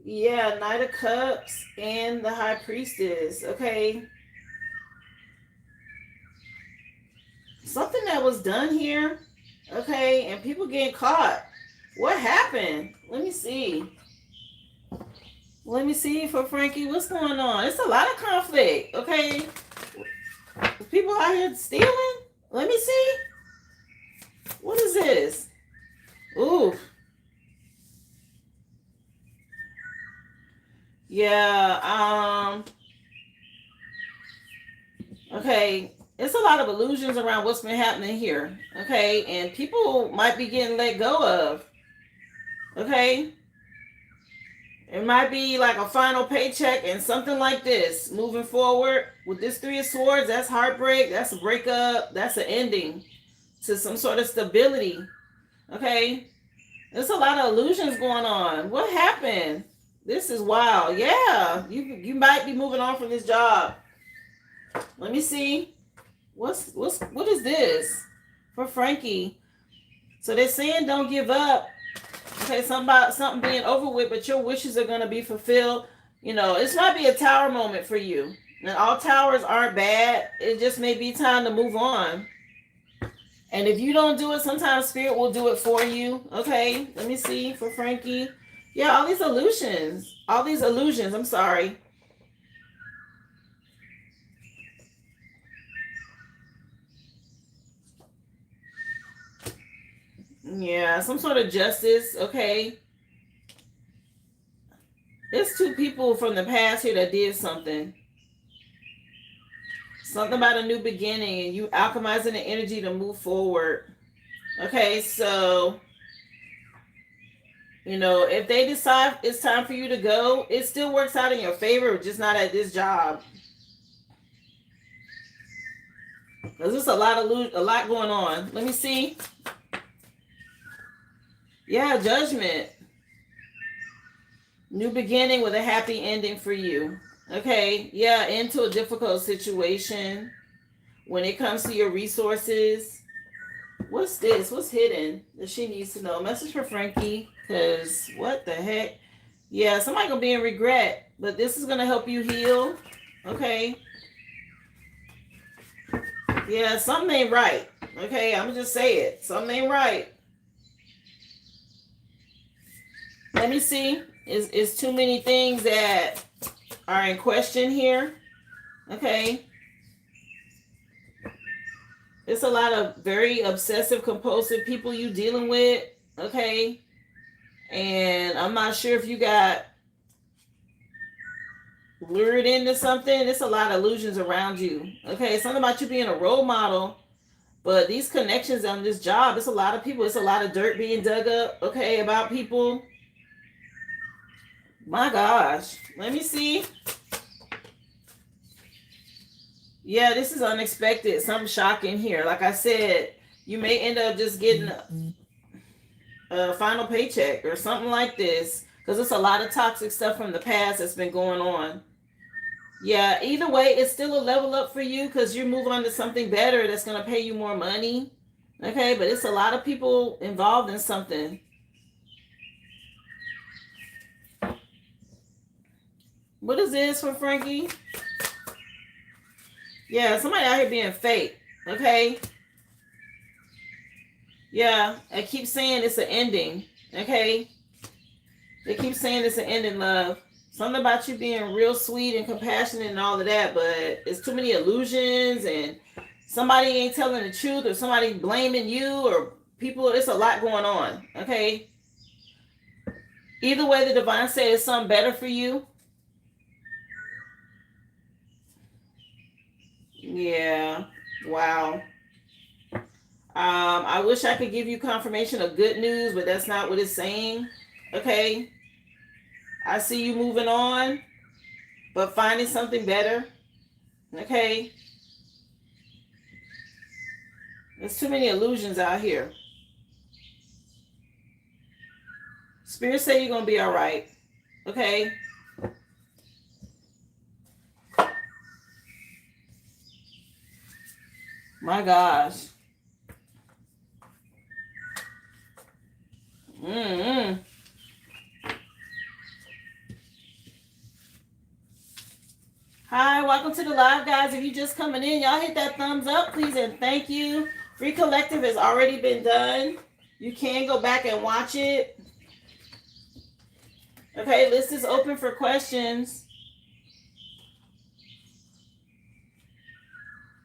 Yeah, Knight of Cups and the High Priestess. Okay. Something that was done here. Okay, and people getting caught. What happened? Let me see. Let me see for Frankie. What's going on? It's a lot of conflict. Okay. People out here stealing? Let me see. What is this? Ooh. Yeah, Okay, it's a lot of illusions around what's been happening here. Okay, and people might be getting let go of. Okay, it might be like a final paycheck and something like this. Moving forward with this Three of Swords, that's heartbreak, that's a breakup, that's an ending to some sort of stability. Okay, there's a lot of illusions going on. What happened? This is wild. Yeah, you might be moving on from this job. Let me see. What is this for Frankie? So they're saying don't give up. Okay, something being over with, but your wishes are gonna be fulfilled. You know, this might be a tower moment for you. And all towers aren't bad. It just may be time to move on. And if you don't do it, sometimes spirit will do it for you. Okay, let me see for Frankie. Yeah, all these illusions. I'm sorry. Yeah, some sort of justice. Okay. There's two people from the past here that did something. Something about a new beginning and you alchemizing the energy to move forward. Okay, so, you know, if they decide it's time for you to go, it still works out in your favor, just not at this job. Because there's a lot going on. Let me see. Yeah, judgment. New beginning with a happy ending for you. Okay, yeah, into a difficult situation when it comes to your resources. What's this? What's hidden that she needs to know? Message for Frankie, because what the heck? Yeah, somebody gonna be in regret, but this is gonna help you heal. Okay. Yeah, something ain't right. Okay, I'm gonna just say it. Something ain't right. Let me see. Is too many things that are in question here. Okay. It's a lot of very obsessive compulsive people you dealing with. Okay. And I'm not sure if you got lured into something. It's a lot of illusions around you. Okay. Something about you being a role model. But these connections on this job, it's a lot of people. It's a lot of dirt being dug up. Okay. About people. My gosh. Let me see. Yeah, this is unexpected. Something shocking here. Like I said, you may end up just getting a final paycheck or something like this. Because it's a lot of toxic stuff from the past that's been going on. Yeah, either way, it's still a level up for you because you move on to something better that's going to pay you more money. Okay, but it's a lot of people involved in something. What is this for Frankie? Yeah, somebody out here being fake. Okay. Yeah, I keep saying it's an ending. Okay. They keep saying it's an ending, love. Something about you being real sweet and compassionate and all of that, but it's too many illusions and somebody ain't telling the truth or somebody blaming you or people. It's a lot going on. Okay. Either way, the divine says something better for you. Yeah. Wow. I wish I could give you confirmation of good news, but that's not what it's saying. Okay. I see you moving on, but finding something better. Okay. There's too many illusions out here. Spirit say you're going to be all right. Okay. My gosh. Mm-hmm. Hi, welcome to the live, guys. If you just coming in, y'all hit that thumbs up, please, and thank you. Free Collective has already been done. You can go back and watch it. Okay, list is open for questions.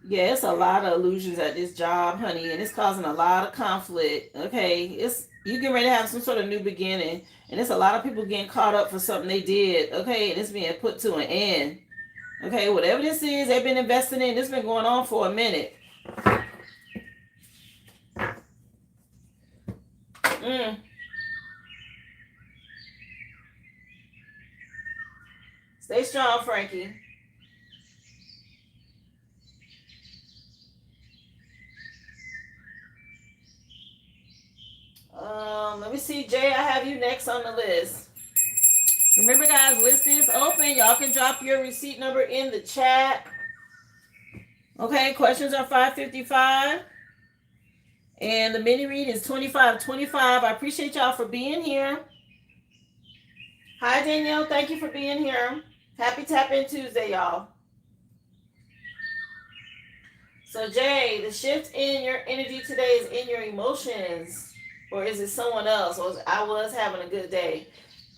Yeah, it's a lot of illusions at this job, honey, and it's causing a lot of conflict. Okay, you getting ready to have some sort of new beginning, and it's a lot of people getting caught up for something they did. Okay, and it's being put to an end. Okay, whatever this is, they've been investing in. This has been going on for a minute. Stay strong, Frankie. Let me see, Jay. I have you next on the list. Remember, guys, list is open. Y'all can drop your receipt number in the chat. Okay, questions are $5.55. And the mini read is $25.25. I appreciate y'all for being here. Hi, Danielle. Thank you for being here. Happy Tap In Tuesday, y'all. So, Jay, the shift in your energy today is in your emotions. Or is it someone else? Or I was having a good day.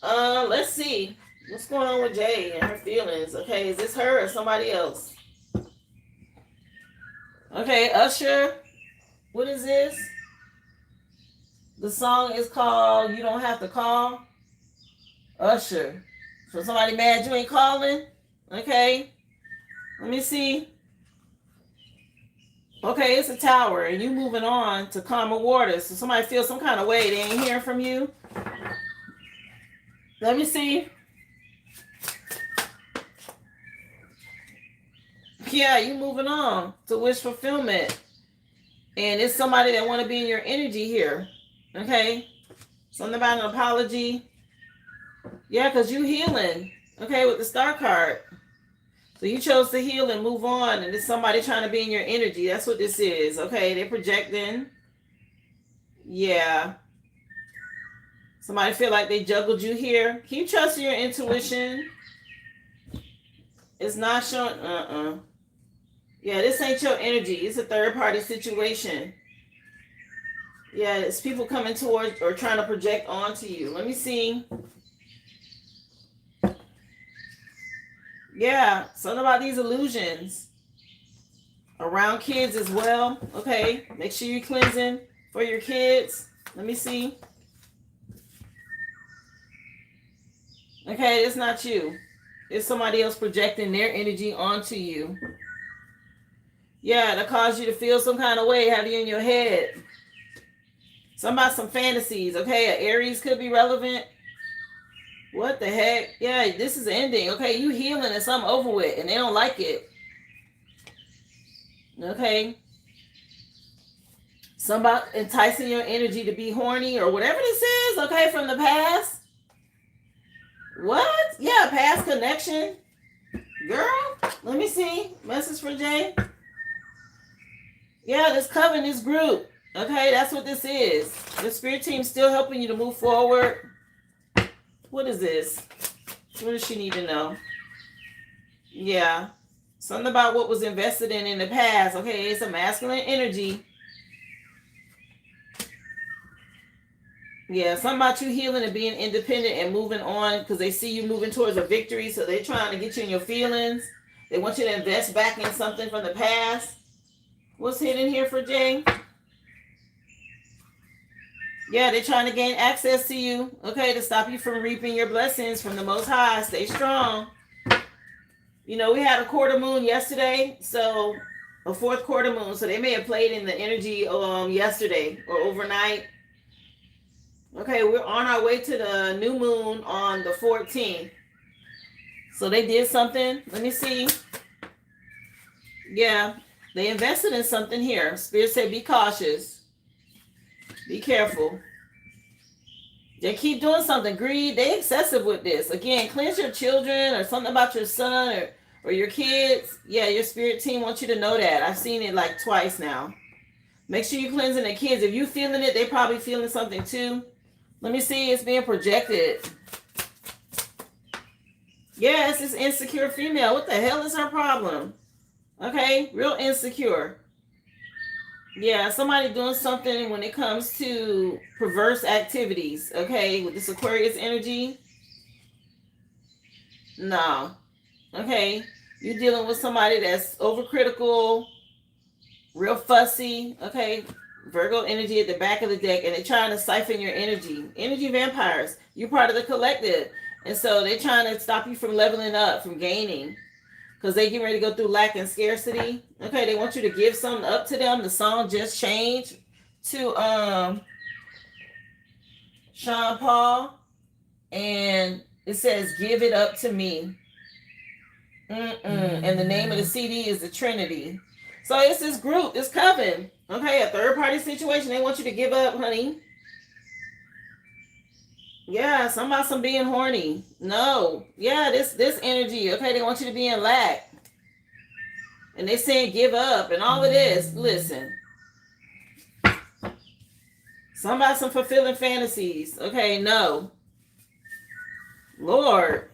Let's see. What's going on with Jay and her feelings? Okay, is this her or somebody else? Okay, Usher. What is this? The song is called You Don't Have to Call. Usher. So somebody mad you ain't calling? Okay. Let me see. Okay, it's a tower, and you moving on to calmer waters. So somebody feels some kind of way. They ain't hearing from you. Let me see. Yeah, you moving on to wish fulfillment. And it's somebody that want to be in your energy here. Okay? Something about an apology. Yeah, because you healing. Okay, with the star card. So you chose to heal and move on, and it's somebody trying to be in your energy. That's what this is. Okay, they're projecting. Yeah. Somebody feel like they juggled you here. Keep trusting your intuition. It's not showing. Yeah, this ain't your energy. It's a third-party situation. Yeah, it's people coming towards or trying to project onto you. Let me see. Yeah, something about these illusions around kids as well. Okay, make sure you're cleansing for your kids. Let me see. Okay, it's not you. It's somebody else projecting their energy onto you. Yeah, that caused you to feel some kind of way, have you in your head. Some about some fantasies. Okay, an Aries could be relevant. What the heck? Yeah, this is ending. Okay, you healing and something over with, and they don't like it. Okay. Some about enticing your energy to be horny or whatever this is. Okay, from the past. What? Yeah, past connection. Girl, let me see. Message for Jay. Yeah, this coven, this group. Okay, that's what this is. The spirit team's still helping you to move forward. What is this? What does she need to know? Yeah. Something about what was invested in the past. Okay, it's a masculine energy. Yeah, something about you healing and being independent and moving on because they see you moving towards a victory. So they're trying to get you in your feelings. They want you to invest back in something from the past. What's hidden here for Jay? Yeah, they're trying to gain access to you, okay, to stop you from reaping your blessings from the Most High. Stay strong. You know, we had a quarter moon yesterday, so a fourth quarter moon. So they may have played in the energy yesterday or overnight. Okay, we're on our way to the new moon on the 14th. So they did something. Let me see. Yeah, they invested in something here. Spirit said, be cautious. Be careful. They keep doing something. Greed. They excessive with this. Again, cleanse your children or something about your son or your kids. Yeah, your spirit team wants you to know that. I've seen it like twice now. Make sure you're cleansing the kids. If you're feeling it, they're probably feeling something too. Let me see. It's being projected. Yes, it's insecure female. What the hell is her problem? Okay, real insecure. Yeah, somebody doing something when it comes to perverse activities, okay, with this Aquarius energy. No. Okay, you're dealing with somebody that's overcritical, real fussy, okay, Virgo energy at the back of the deck, and they're trying to siphon your energy. Energy vampires. You're part of the collective. And so they're trying to stop you from leveling up, from gaining. because they get ready to go through lack and scarcity. Okay, they want you to give something up to them. The song just changed to Sean Paul, and it says, "Give it up to me." And the name of the CD is the Trinity. So it's this group, this coven. Okay, a third party situation. They want you to give up, honey. Yeah, some being horny. No. Yeah, this energy. Okay, they want you to be in lack. And they saying give up and all of this. Listen. Some fulfilling fantasies. Okay, no. Lord.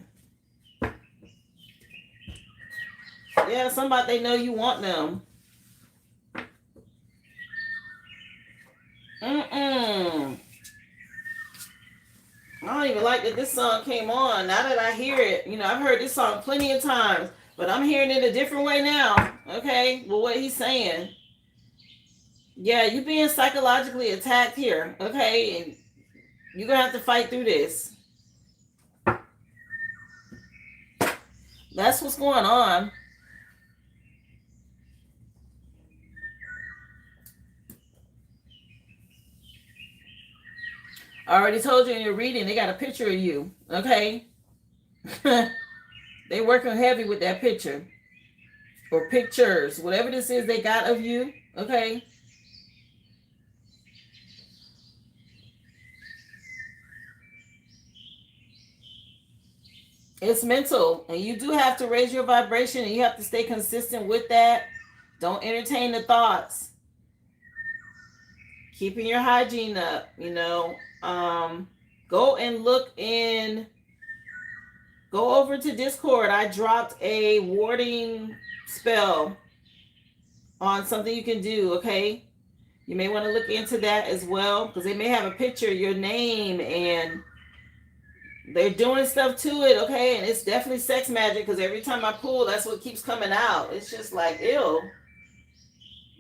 Yeah, somebody they know you want them. I don't even like that this song came on. Now that I hear it, I've heard this song plenty of times, but I'm hearing it a different way now. Okay, well, what he's saying. Yeah, you're being psychologically attacked here. Okay, and you're gonna have to fight through this. That's what's going on. I already told you in your reading, they got a picture of you, okay? They working heavy with that picture. Or pictures. Whatever this is they got of you, okay? It's mental. And you do have to raise your vibration, and you have to stay consistent with that. Don't entertain the thoughts. Keeping your hygiene up, Go and look in, go over to Discord. I dropped a warding spell on something you can do, okay? You may want to look into that as well, because they may have a picture of your name, and they're doing stuff to it, okay? And it's definitely sex magic, because every time I pull, that's what keeps coming out. It's just like, ew.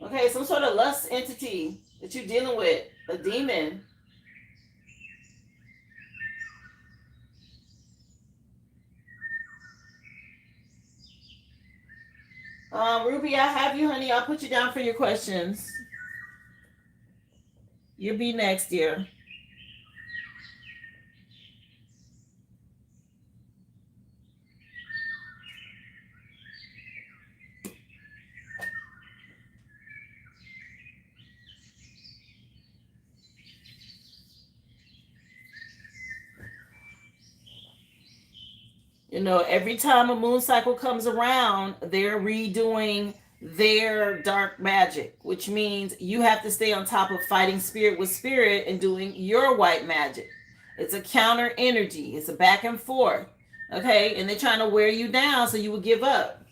Okay, some sort of lust entity that you're dealing with, a demon. Ruby, I have you, honey. I'll put you down for your questions. You'll be next, dear. Every time a moon cycle comes around, they're redoing their dark magic, which means you have to stay on top of fighting spirit with spirit and doing your white magic. It's a counter energy. It's a back and forth. Okay? And they're trying to wear you down so you will give up.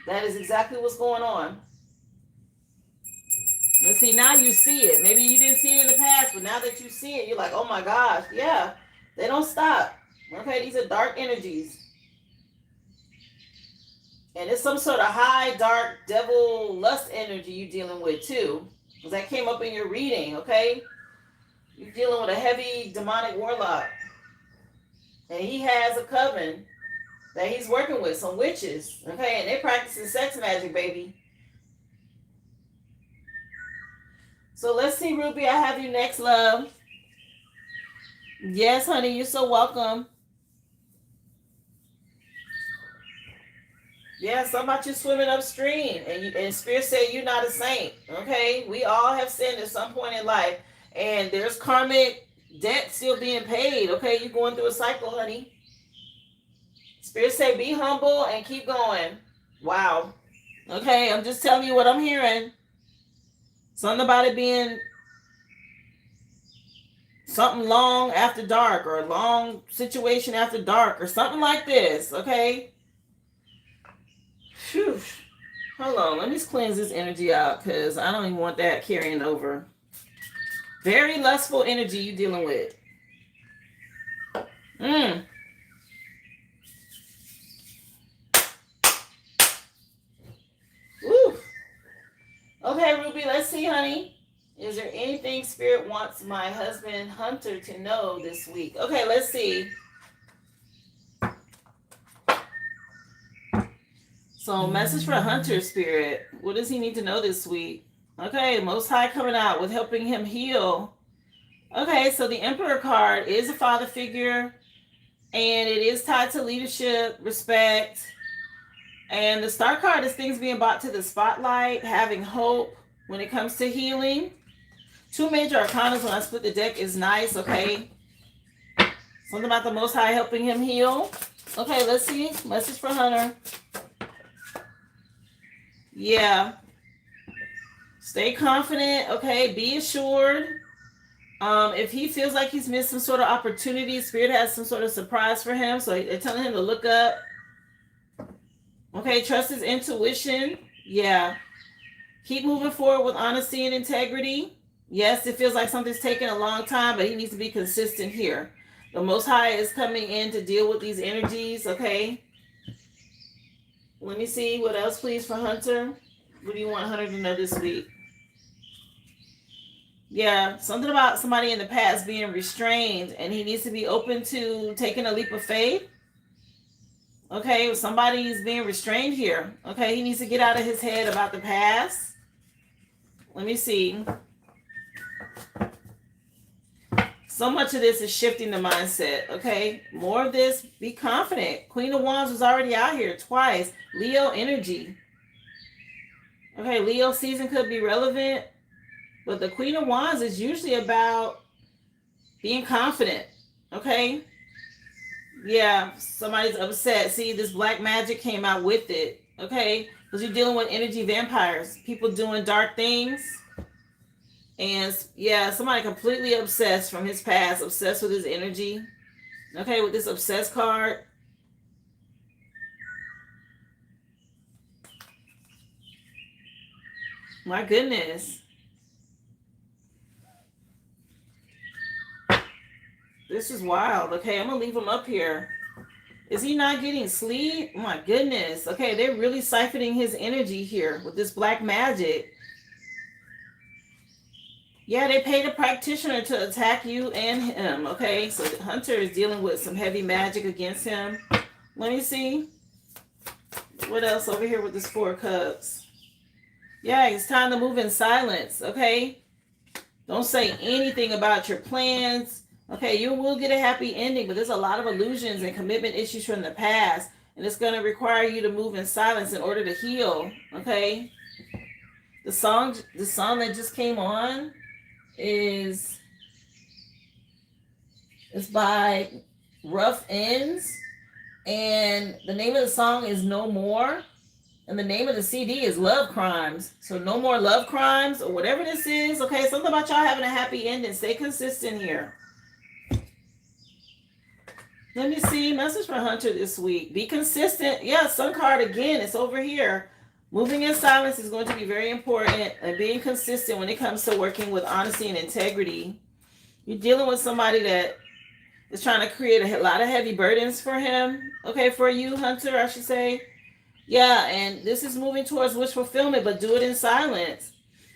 That is exactly what's going on. And see, now you see it. Maybe you didn't see it in the past, but now that you see it, you're like, oh my gosh, yeah, they don't stop. Okay, these are dark energies. And it's some sort of high, dark, devil, lust energy you're dealing with too. Because that came up in your reading, okay? You're dealing with a heavy demonic warlock. And he has a coven that he's working with, some witches, okay? And they're practicing sex magic, baby. So let's see, Ruby, I have you next, love. Yes, honey, you're so welcome. Yeah, something about you swimming upstream, and Spirit said you're not a saint. Okay, we all have sinned at some point in life, and there's karmic debt still being paid. Okay, you're going through a cycle, honey. Spirit say be humble and keep going. Wow. Okay, I'm just telling you what I'm hearing. Something about it being something long after dark, or a long situation after dark, or something like this. Okay. Whew. Hold on, let me just cleanse this energy out, because I don't even want that carrying over. Very lustful energy you're dealing with. Woo. Okay, Ruby, let's see, honey. Is there anything Spirit wants my husband Hunter to know this week? Okay, let's see. So message for Hunter Spirit. What does he need to know this week? Okay, Most High coming out with helping him heal. Okay, so the Emperor card is a father figure, and it is tied to leadership, respect. And the Star card is things being brought to the spotlight, having hope when it comes to healing. Two major arcanas when I split the deck is nice, okay? Something about the Most High helping him heal. Okay, let's see. Message for Hunter. Yeah. Stay confident, okay? Be assured. If he feels like he's missed some sort of opportunity, Spirit has some sort of surprise for him. So they're telling him to look up. Okay, trust his intuition. Yeah. Keep moving forward with honesty and integrity. Yes, it feels like something's taking a long time, but he needs to be consistent here. The Most High is coming in to deal with these energies, okay? Let me see. What else, please, for Hunter? What do you want Hunter to know this week? Yeah, something about somebody in the past being restrained, and he needs to be open to taking a leap of faith. Okay, somebody's being restrained here. Okay, he needs to get out of his head about the past. Let me see. So much of this is shifting the mindset, okay? More of this, be confident. Queen of Wands was already out here twice. Leo energy. Okay, Leo season could be relevant, but the Queen of Wands is usually about being confident, okay? Yeah, somebody's upset. See, this black magic came out with it, okay? Because you're dealing with energy vampires, people doing dark things. And yeah, somebody completely obsessed from his past, obsessed with his energy. Okay, with this obsessed card. My goodness. This is wild. Okay, I'm going to leave him up here. Is he not getting sleep? Oh my goodness. Okay, they're really siphoning his energy here with this black magic. Yeah, they paid a practitioner to attack you and him, okay? So the Hunter is dealing with some heavy magic against him. Let me see. What else over here with this Four of Cups? Yeah, it's time to move in silence, okay? Don't say anything about your plans. Okay, you will get a happy ending, but there's a lot of illusions and commitment issues from the past, and it's going to require you to move in silence in order to heal, okay? The song that just came on is by Rough Ends, and the name of the song is No More, and the name of the CD is Love Crimes. So no more love crimes or whatever this is. Okay, something about y'all having a happy ending. Stay consistent here. Let me see. Message for Hunter this week. Be consistent. Yeah, Sun card again. It's over here. Moving in silence is going to be very important, and being consistent when it comes to working with honesty and integrity. You're dealing with somebody that is trying to create a lot of heavy burdens for him. Okay, for you, Hunter, I should say. Yeah, and this is moving towards wish fulfillment, but do it in silence.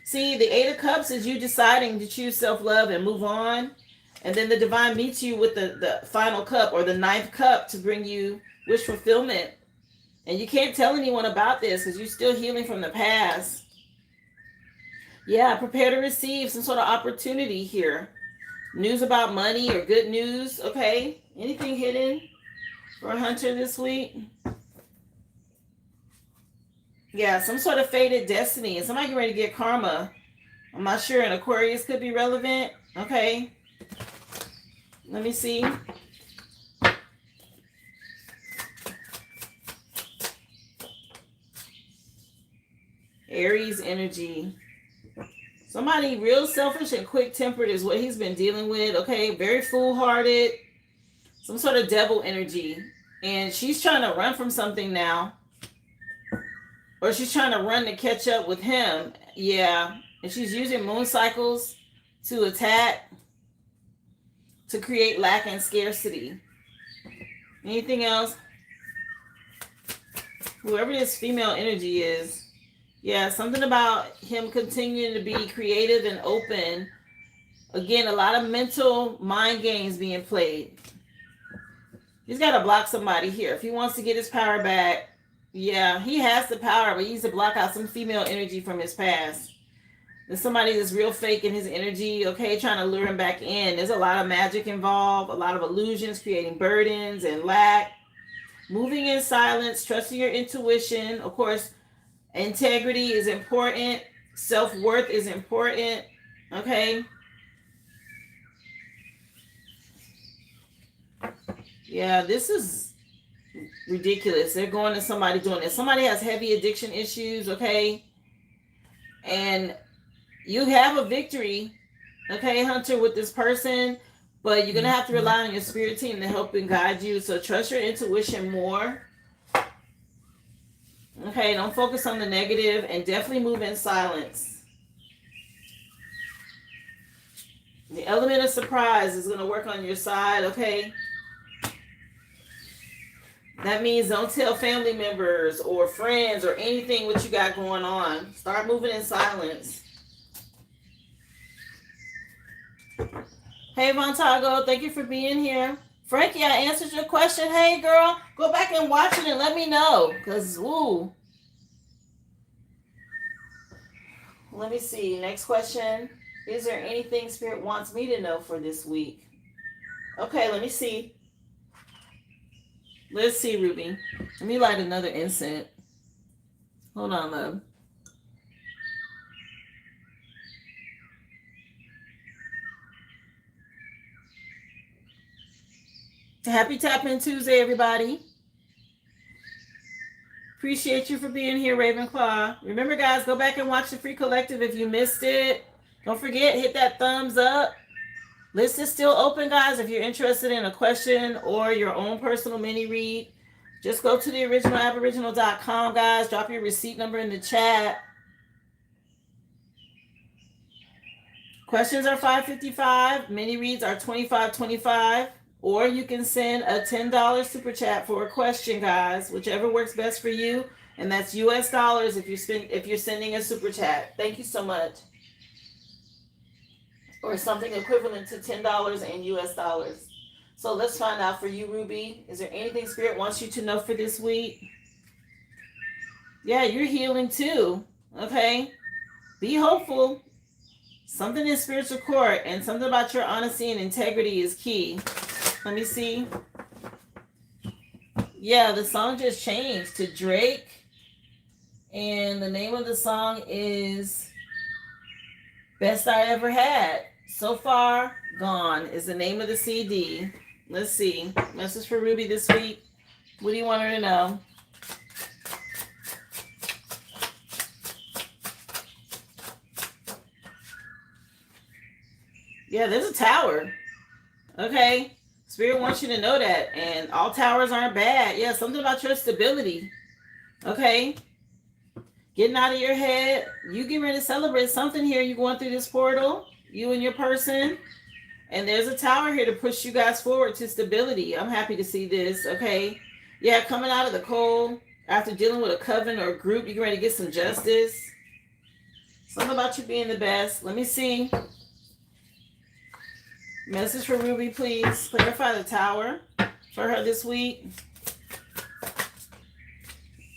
See, the Eight of Cups is you deciding to choose self-love and move on. And then the divine meets you with the final cup or the ninth cup to bring you wish fulfillment. And you can't tell anyone about this because you're still healing from the past. Yeah, prepare to receive some sort of opportunity here. News about money or good news, okay? Anything hidden for Hunter this week? Yeah, some sort of fated destiny. And somebody getting ready to get karma. I'm not sure. An Aquarius could be relevant. Okay. Let me see. Aries energy. Somebody real selfish and quick-tempered is what he's been dealing with. Okay, very foolhardy. Some sort of devil energy. And she's trying to run from something now. Or she's trying to run to catch up with him. Yeah. And she's using moon cycles to attack, to create lack and scarcity. Anything else? Whoever this female energy is. Yeah, something about him continuing to be creative and open. Again, a lot of mental mind games being played. He's got to block somebody here. If he wants to get his power back, Yeah, he has the power, but he needs to block out some female energy from his past. There's somebody that's real fake in his energy, okay, trying to lure him back in. There's a lot of magic involved, a lot of illusions, creating burdens and lack. Moving in silence, trusting your intuition. Of course, integrity is important. Self-worth is important. Okay. Yeah, this is ridiculous. They're going to somebody doing this. Somebody has heavy addiction issues, okay? And you have a victory, okay, Hunter, with this person, but you're going to have to rely on your spirit team to help and guide you. So trust your intuition more. Okay, don't focus on the negative and definitely move in silence. The element of surprise is going to work on your side, okay? That means don't tell family members or friends or anything what you got going on. Start moving in silence. Hey, Vontago, thank you for being here. Frankie, I answered your question. Hey, girl, go back and watch it and let me know. Because, ooh. Let me see. Next question. Is there anything Spirit wants me to know for this week? Okay, let me see. Let's see, Ruby. Let me light another incense. Hold on, love. Happy Tap In Tuesday, everybody. Appreciate you for being here, Ravenclaw. Remember, guys, go back and watch the free collective if you missed it. Don't forget, hit that thumbs up. List is still open, guys. If you're interested in a question or your own personal mini read, just go to the originalaboriginal.com, guys. Drop your receipt number in the chat. Questions are $5.55. Mini reads are $25.25. Or you can send a $10 super chat for a question, guys. Whichever works best for you. And that's US dollars if you're sending a super chat. Thank you so much. Or something equivalent to $10 in US dollars. So let's find out for you, Ruby. Is there anything Spirit wants you to know for this week? Yeah, you're healing too. Okay? Be hopeful. Something in spiritual court and something about your honesty and integrity is key. Let me see. Yeah, the song just changed to Drake. And the name of the song is Best I Ever Had. So Far Gone is the name of the CD. Let's see. Message for Ruby this week. What do you want her to know? Yeah, there's a tower. Okay. Spirit wants you to know that. And all towers aren't bad. Yeah, something about your stability. Okay. Getting out of your head. You get ready to celebrate something here. You're going through this portal. You and your person. And there's a tower here to push you guys forward to stability. I'm happy to see this. Okay. Yeah, coming out of the cold. After dealing with a coven or a group, you get ready to get some justice. Something about you being the best. Let me see. Message for Ruby, please. Clarify the tower for her this week.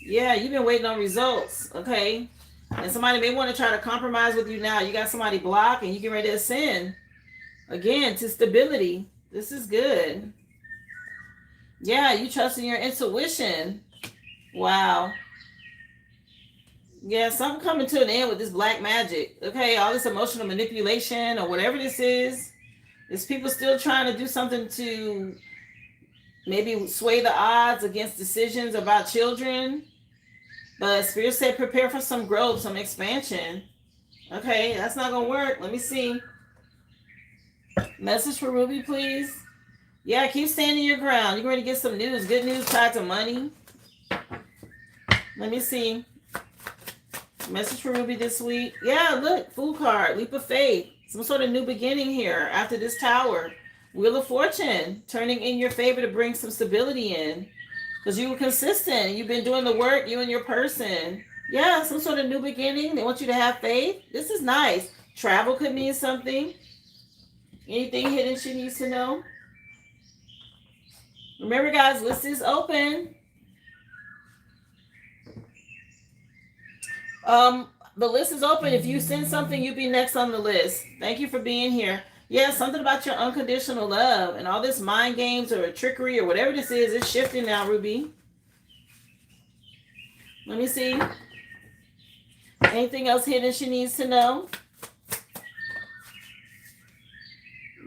Yeah, you've been waiting on results, okay? And somebody may want to try to compromise with you now. You got somebody blocked and you get ready to ascend. Again, to stability. This is good. Yeah, you trust in your intuition. Wow. Yeah, something coming to an end with this black magic. Okay, all this emotional manipulation or whatever this is. Is people still trying to do something to maybe sway the odds against decisions about children? But Spirit said prepare for some growth, some expansion. Okay, that's not going to work. Let me see. Message for Ruby, please. Yeah, keep standing your ground. You're going to get some news. Good news tied to money. Let me see. Message for Ruby this week. Yeah, look, Fool card, leap of faith. Some sort of new beginning here after this tower. Wheel of Fortune, turning in your favor to bring some stability in. Because you were consistent. You've been doing the work, you and your person. Yeah, some sort of new beginning. They want you to have faith. This is nice. Travel could mean something. Anything hidden she needs to know? Remember, guys, list is open. The list is open. If you send something, you'll be next on the list. Thank you for being here. Yeah, something about your unconditional love and all this mind games or trickery or whatever this is, it's shifting now, Ruby. Let me see. Anything else hidden she needs to know?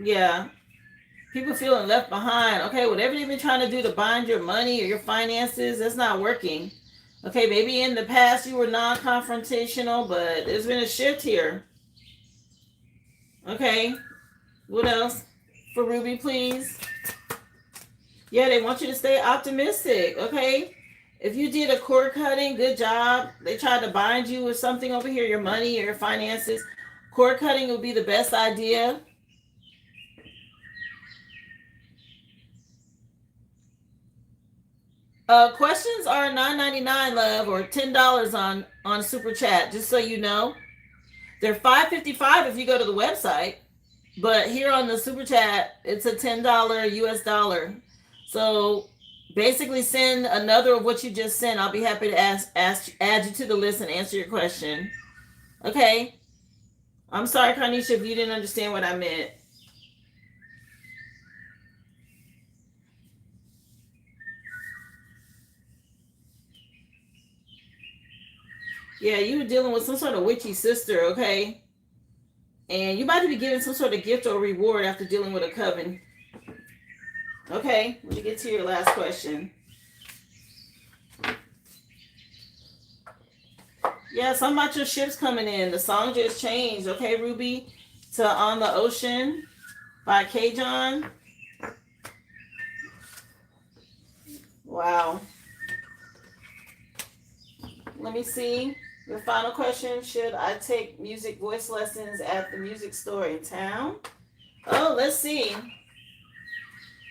Yeah. People feeling left behind. Okay, whatever they've been trying to do to bind your money or your finances, that's not working. Okay, maybe in the past you were non-confrontational, but there's been a shift here. Okay, what else for Ruby, please? Yeah, they want you to stay optimistic, okay? If you did a cord cutting, good job. They tried to bind you with something over here, your money or your finances. Cord cutting would be the best idea. Questions are $9.99, love, or $10 on Super Chat, just so you know. They're $5.55 if you go to the website, but here on the Super Chat, it's a $10 US dollar. So basically send another of what you just sent. I'll be happy to add you to the list and answer your question. Okay? I'm sorry, Carnisha, if you didn't understand what I meant. Yeah, you were dealing with some sort of witchy sister, okay? And you might be given some sort of gift or reward after dealing with a coven. Okay, let me get to your last question. Yeah, something about your ships coming in. The song just changed, okay, Ruby? To On the Ocean by K-John. Wow. Let me see. Your final question, should I take music voice lessons at the music store in town? Oh, let's see.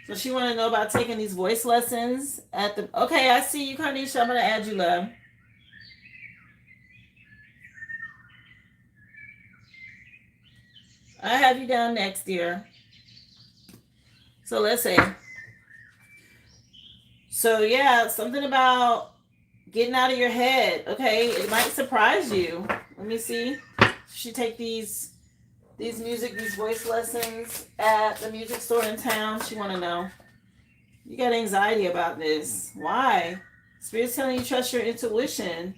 So she want to know about taking these voice lessons at the... Okay, I see you, Carnisha. I'm going to add you, love. I have you down next, dear. So let's see. So yeah, something about getting out of your head. Okay, it might surprise you. Let me see. She take these voice lessons at the music store in town. She want to know. You got anxiety about this. Why? Spirit's telling you trust your intuition.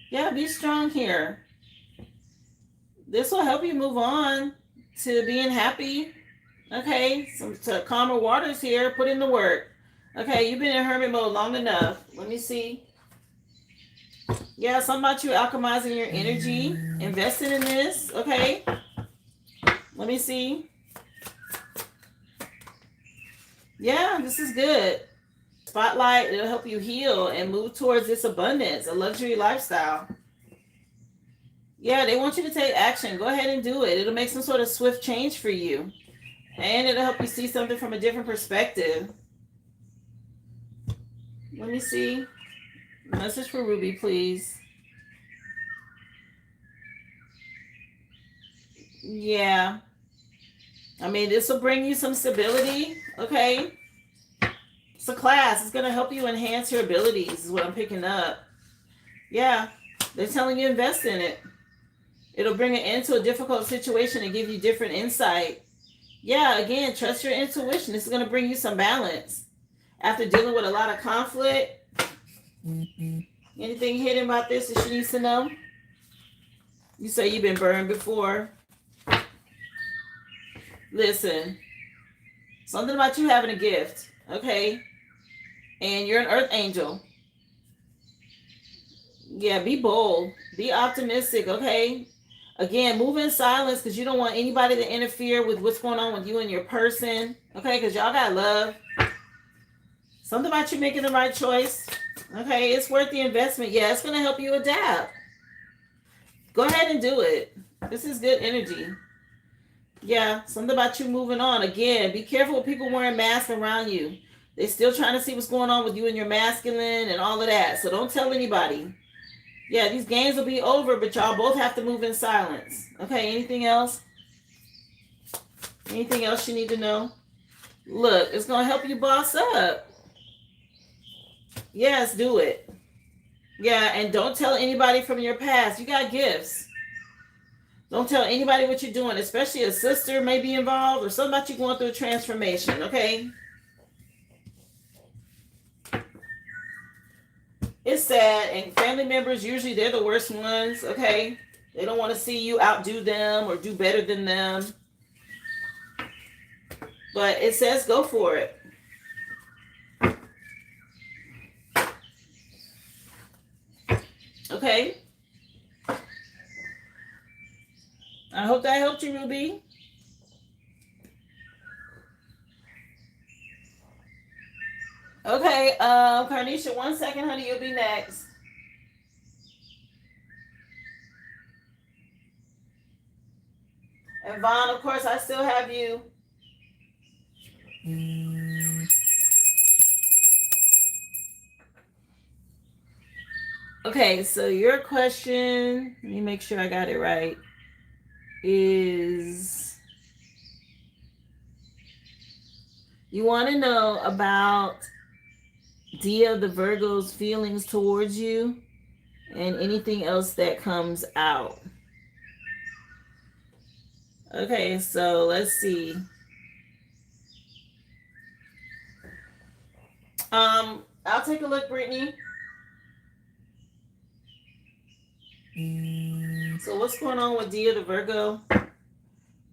Yeah, be strong here. This will help you move on to being happy. Okay, to calmer waters here. Put in the work. Okay, you've been in hermit mode long enough. Let me see. Yeah, something about you alchemizing your energy, investing in this. Okay, let me see. Yeah, this is good. Spotlight, it'll help you heal and move towards this abundance, a luxury lifestyle. Yeah, they want you to take action. Go ahead and do it. It'll make some sort of swift change for you. And it'll help you see something from a different perspective. Let me see. Message for Ruby, please. Yeah. I mean, this will bring you some stability, okay? It's a class. It's going to help you enhance your abilities is what I'm picking up. Yeah. They're telling you invest in it. It'll bring an end to a difficult situation and give you different insight. Yeah, again, trust your intuition. This is going to bring you some balance. After dealing with a lot of conflict, anything hidden about this that she needs to know? You say you've been burned before. Listen, something about you having a gift, okay? And you're an earth angel. Yeah, be bold. Be optimistic, okay? Again, move in silence because you don't want anybody to interfere with what's going on with you and your person, okay? Because y'all got love. Something about you making the right choice. Okay, it's worth the investment. Yeah, it's going to help you adapt. Go ahead and do it. This is good energy. Yeah, something about you moving on. Again, be careful with people wearing masks around you. They're still trying to see what's going on with you and your masculine and all of that. So don't tell anybody. Yeah, these games will be over, but y'all both have to move in silence. Okay, anything else? Anything else you need to know? Look, it's going to help you boss up. Yes, do it. Yeah, and don't tell anybody from your past. You got gifts. Don't tell anybody what you're doing, especially a sister may be involved or somebody you going through a transformation, okay? It's sad, and family members, usually they're the worst ones, okay? They don't want to see you outdo them or do better than them. But it says go for it. Okay? I hope that helped you, Ruby. Okay, Carnisha, 1 second, honey, you'll be next. And Vaughn, of course, I still have you. Okay, so your question, let me make sure I got it right, is you want to know about Dia the Virgo's feelings towards you and anything else that comes out. Okay, so let's see. I'll take a look, Brittany. So what's going on with Dia the Virgo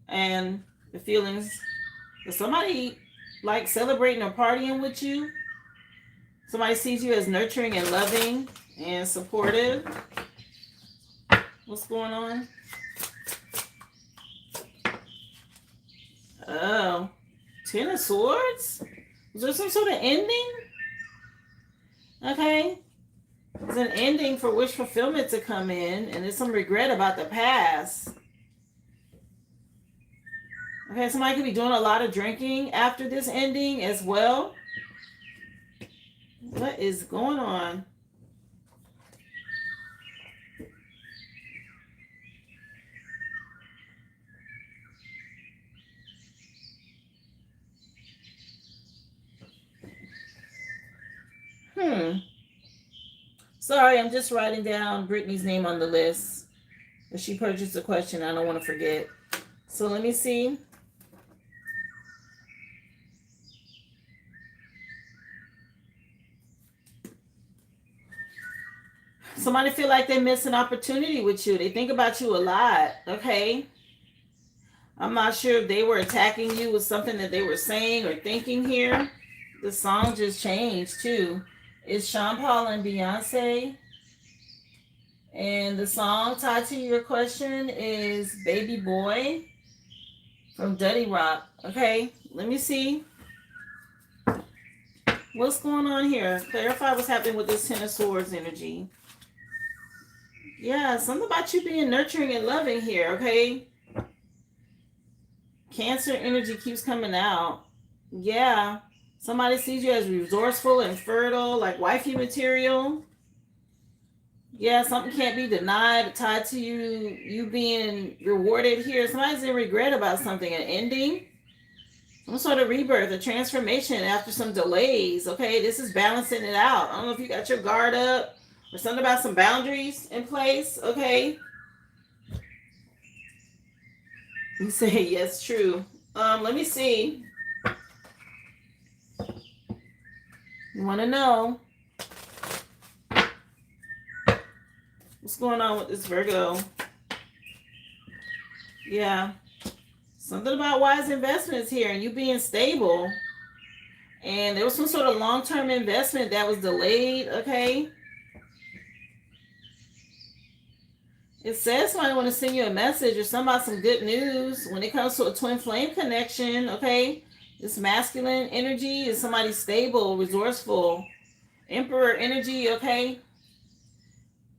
and the feelings? Is somebody like celebrating or partying with you? Somebody sees you as nurturing and loving and supportive. What's going on? Oh, 10 of Swords? Is there some sort of ending? Okay. There's an ending for wish fulfillment to come in, and there's some regret about the past. Okay, somebody could be doing a lot of drinking after this ending as well. What is going on? Sorry, I'm just writing down Brittany's name on the list. If she purchased a question, I don't want to forget. So let me see. Somebody feel like they miss an opportunity with you. They think about you a lot, okay? I'm not sure if they were attacking you with something that they were saying or thinking here. The song just changed too. It's Sean Paul and Beyonce. And the song tied to your question is Baby Boy from Duddy Rock. Okay, let me see. What's going on here? Clarify what's happening with this Ten of Swords energy. Yeah, something about you being nurturing and loving here, okay? Cancer energy keeps coming out. Yeah. Somebody sees you as resourceful and fertile, like wifey material. Yeah, something can't be denied, tied to you being rewarded here. Somebody's in regret about something, an ending, some sort of rebirth, a transformation after some delays. Okay, this is balancing it out. I don't know if you got your guard up or something about some boundaries in place. Okay. You say yes, true. Let me see. You want to know what's going on with this Virgo? Yeah. Something about wise investments here and you being stable. And there was some sort of long-term investment that was delayed, okay? It says somebody want to send you a message or something about some good news when it comes to a twin flame connection, okay? This masculine energy is somebody stable, resourceful. Emperor energy, okay?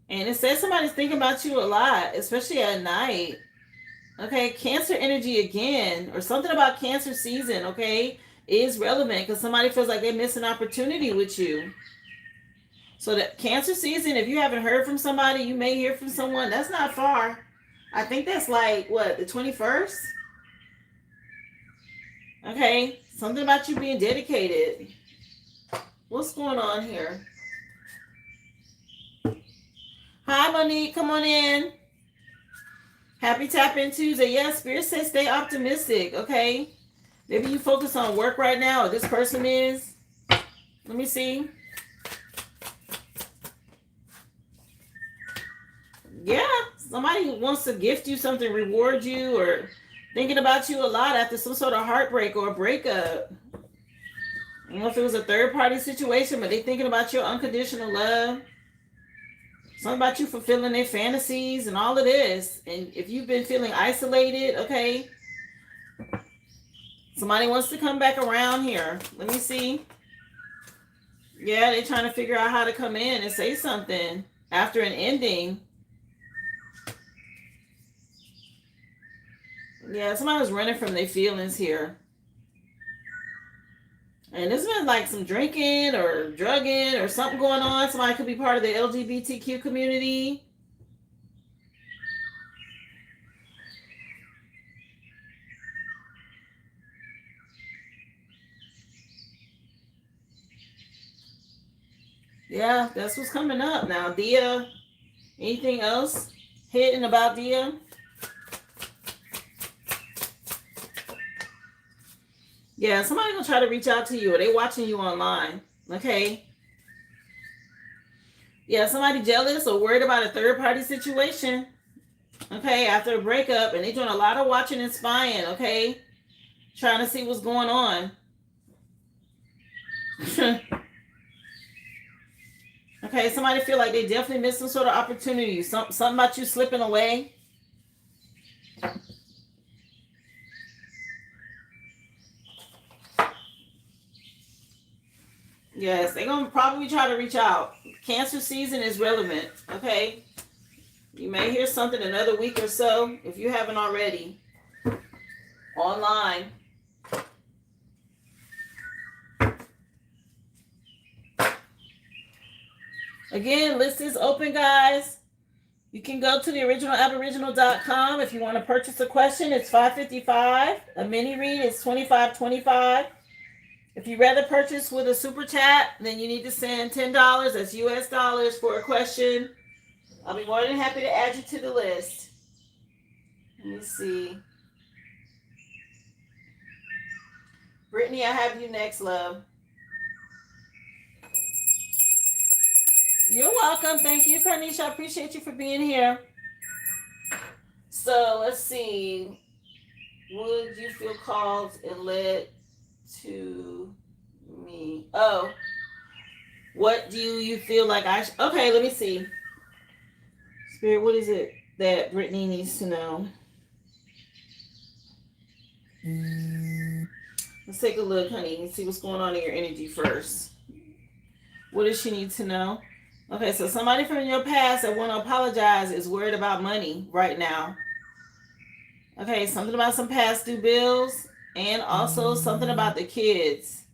And it says somebody's thinking about you a lot, especially at night. Okay, Cancer energy again, or something about Cancer season, okay, is relevant because somebody feels like they missed an opportunity with you. So that Cancer season, if you haven't heard from somebody, you may hear from someone. That's not far. I think that's like, what, the 21st? Okay, something about you being dedicated. What's going on here? Hi, Monique. Come on in. Happy Tap In Tuesday. Yes, Spirit says stay optimistic, okay? Maybe you focus on work right now, or this person is. Let me see. Yeah, somebody wants to gift you something, reward you, or thinking about you a lot after some sort of heartbreak or a breakup. I don't know if it was a third party situation, but they thinking about your unconditional love. Something about you fulfilling their fantasies and all of this. And if you've been feeling isolated, okay, somebody wants to come back around here. Let me see. Yeah, they're trying to figure out how to come in and say something after an ending. Yeah, somebody was running from their feelings here. And there's been like some drinking or drugging or something going on. Somebody could be part of the LGBTQ community. Yeah, that's what's coming up now. Dia, anything else hidden about Dia? Yeah, somebody gonna try to reach out to you, or they watching you online. Okay. Yeah, somebody jealous or worried about a third party situation. Okay, after a breakup, and they doing a lot of watching and spying. Okay, trying to see what's going on. Okay, somebody feel like they definitely missed some sort of opportunity. Something about you slipping away. Yes, they're gonna probably try to reach out. Cancer season is relevant. Okay, you may hear something another week or so if you haven't already. Online. Again, list is open, guys. You can go to the originalaboriginal.com if you want to purchase a question. It's $5.55. A mini read is $25.25. If you rather purchase with a super chat, then you need to send $10. That's US dollars for a question. I'll be more than happy to add you to the list. Let me see. Brittany, I have you next, love. You're welcome. Thank you, Carnisha. I appreciate you for being here. So let's see. Would you feel called and led to me? Oh, what do you feel like I should? Okay, let me see. Spirit, what is it that Brittany needs to know? Let's take a look, honey, and see what's going on in your energy first. What does she need to know? Okay, so somebody from your past that want to apologize is worried about money right now. Okay, something about some past due bills, and also something about the kids.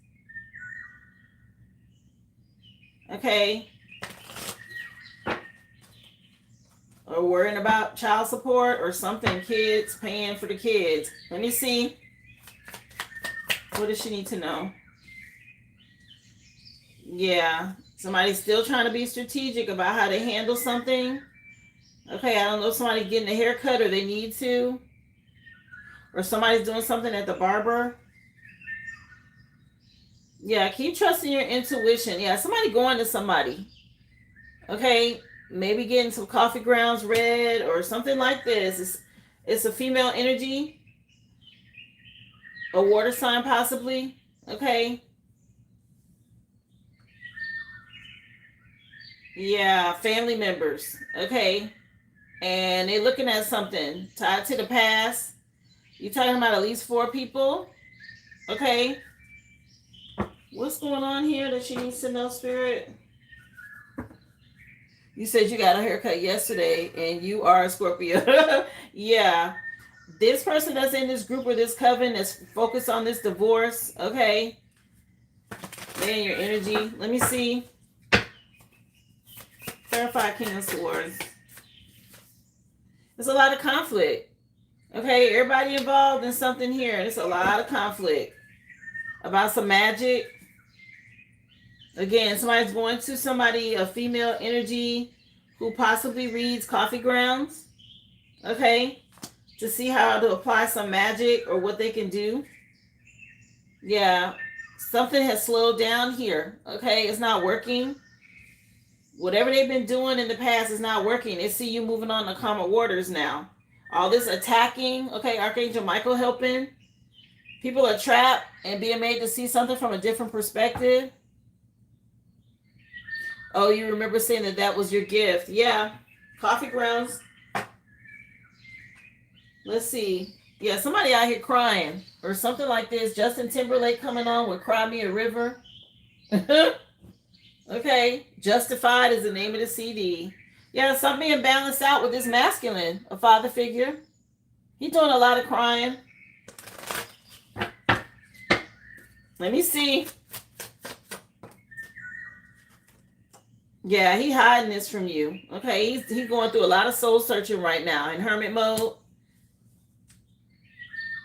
Okay. Or worrying about child support or something, kids, paying for the kids. Let me see. What does she need to know? Yeah. Somebody's still trying to be strategic about how they handle something. Okay, I don't know if somebody's getting a haircut or they need to. Or somebody's doing something at the barber. Yeah, keep trusting your intuition. Yeah, somebody going to somebody. Okay, maybe getting some coffee grounds read or something like this. It's a female energy. A water sign possibly. Okay. Yeah, family members. Okay. And they're looking at something tied to the past. You're talking about at least 4 people. Okay. What's going on here that she needs to know, Spirit? You said you got a haircut yesterday and you are a Scorpio. Yeah. This person that's in this group or this coven that's focused on this divorce. Okay. They're in your energy. Let me see. Clarify King of Swords. There's a lot of conflict. Okay, everybody involved in something here. There's a lot of conflict about some magic. Again, somebody's going to somebody, a female energy, who possibly reads coffee grounds, okay, to see how to apply some magic or what they can do. Yeah, something has slowed down here, okay? It's not working. Whatever they've been doing in the past is not working. They see you moving on to calmer waters now. All this attacking, okay, Archangel Michael helping. People are trapped and being made to see something from a different perspective. Oh, you remember saying that that was your gift. Yeah, coffee grounds. Let's see. Yeah, somebody out here crying or something like this. Justin Timberlake coming on with Cry Me a River. Okay, Justified is the name of the CD. Yeah, something being balanced out with this masculine, a father figure. He's doing a lot of crying. Let me see. Yeah, he hiding this from you. Okay, he's going through a lot of soul searching right now in hermit mode.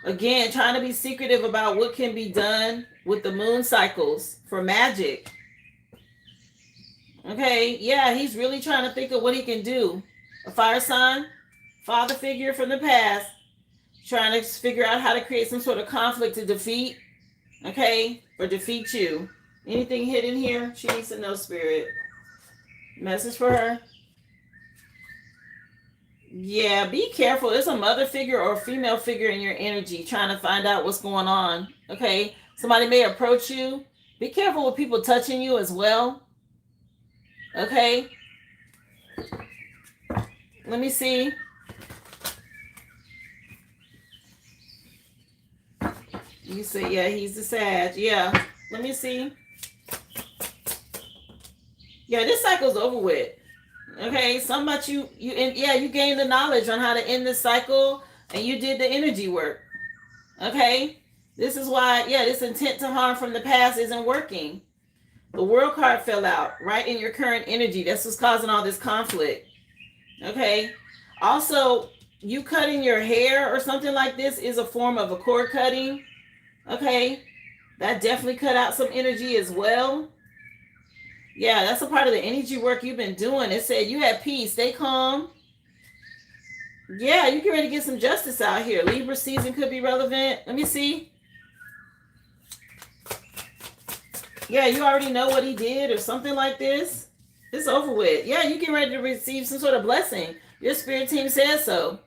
Again, trying to be secretive about what can be done with the moon cycles for magic. Okay, yeah, he's really trying to think of what he can do. A fire sign, father figure from the past, trying to figure out how to create some sort of conflict to defeat, okay, or defeat you. Anything hidden here? She needs to know, spirit. Message for her. Yeah, be careful. There's a mother figure or a female figure in your energy trying to find out what's going on. Okay, somebody may approach you. Be careful with people touching you as well. Okay. Let me see. You say, yeah, he's the Sag. Yeah. Let me see. Yeah, this cycle's over with. Okay, something about you gained the knowledge on how to end this cycle and you did the energy work. Okay? This is why, this intent to harm from the past isn't working. The World card fell out right in your current energy. That's what's causing all this conflict. Okay? Also, you cutting your hair or something like this is a form of a cord cutting. Okay? That definitely cut out some energy as well. Yeah, that's a part of the energy work you've been doing. It said you had peace. Stay calm. Yeah, you can ready to get some justice out here. Libra season could be relevant. Let me see. Yeah, you already know what he did or something like this. It's over with. Yeah, you get ready to receive some sort of blessing. Your spirit team says so.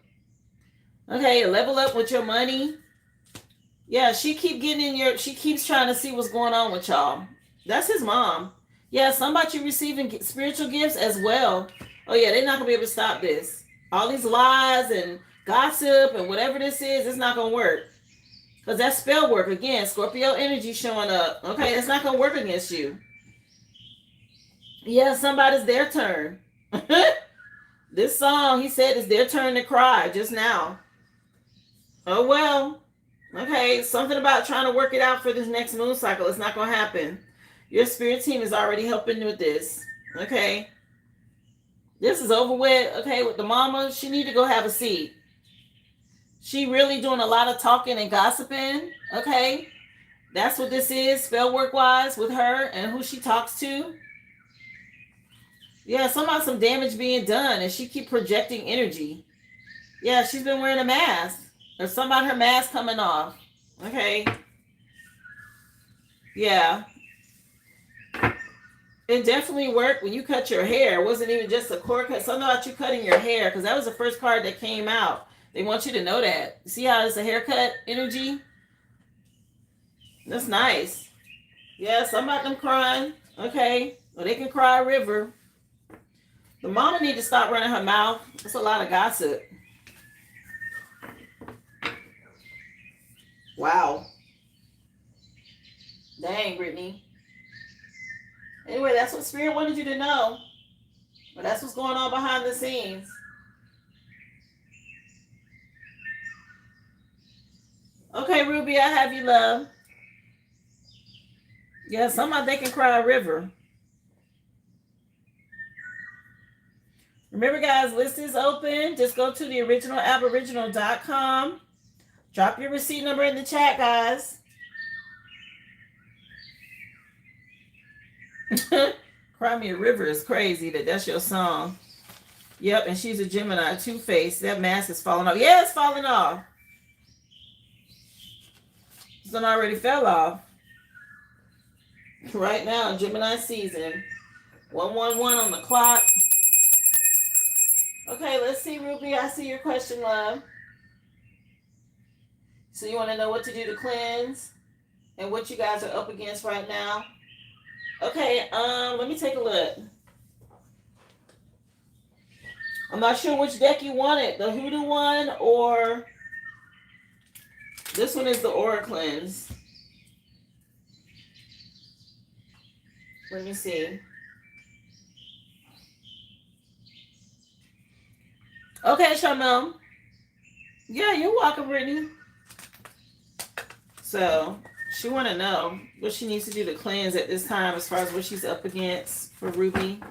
Okay, level up with your money. Yeah, she keeps trying to see what's going on with y'all. That's his mom. Yeah, somebody receiving spiritual gifts as well. Oh yeah, they're not gonna be able to stop this. All these lies and gossip and whatever this is, it's not gonna work. Because that's spell work. Again, Scorpio energy showing up. Okay, it's not gonna work against you. Yeah, somebody's their turn. This song, he said, is their turn to cry just now. Oh well. Okay, something about trying to work it out for this next moon cycle. It's not gonna happen. Your spirit team is already helping with this. Okay. This is over with. Okay, with the mama, she need to go have a seat. She really doing a lot of talking and gossiping. Okay. That's what this is, spell work wise, with her and who she talks to. Yeah, somehow some damage being done and she keep projecting energy. Yeah, she's been wearing a mask. Or something about her mask coming off. Okay. Yeah. It definitely worked when you cut your hair. It wasn't even just a cord cut. Something about you cutting your hair, because that was the first card that came out. They want you to know that. See how it's a haircut energy? That's nice. Yeah, some about them crying. Okay. Well, they can cry a river. The mama need to stop running her mouth. That's a lot of gossip. Wow. Dang, Brittany. Anyway, that's what Spirit wanted you to know. But that's what's going on behind the scenes. Okay, Ruby, I have you, love. Yeah, somebody they can cry a river. Remember, guys, list is open. Just go to the originalaboriginal.com. Drop your receipt number in the chat, guys. Cry Me a River is crazy that's your song. Yep, and she's a Gemini, two-faced. That mask is falling off. Yeah, it's falling off. It's done already fell off. Right now, Gemini season. 111 on the clock. Okay, let's see, Ruby. I see your question, love. So you want to know what to do to cleanse and what you guys are up against right now? Okay, let me take a look. I'm not sure which deck you wanted, the Hoodoo one or this one is the Aura Cleanse. Let me see. Okay, Shamel. Yeah, you're welcome, Brittany. So she want to know what she needs to do to cleanse at this time as far as what she's up against for Ruby.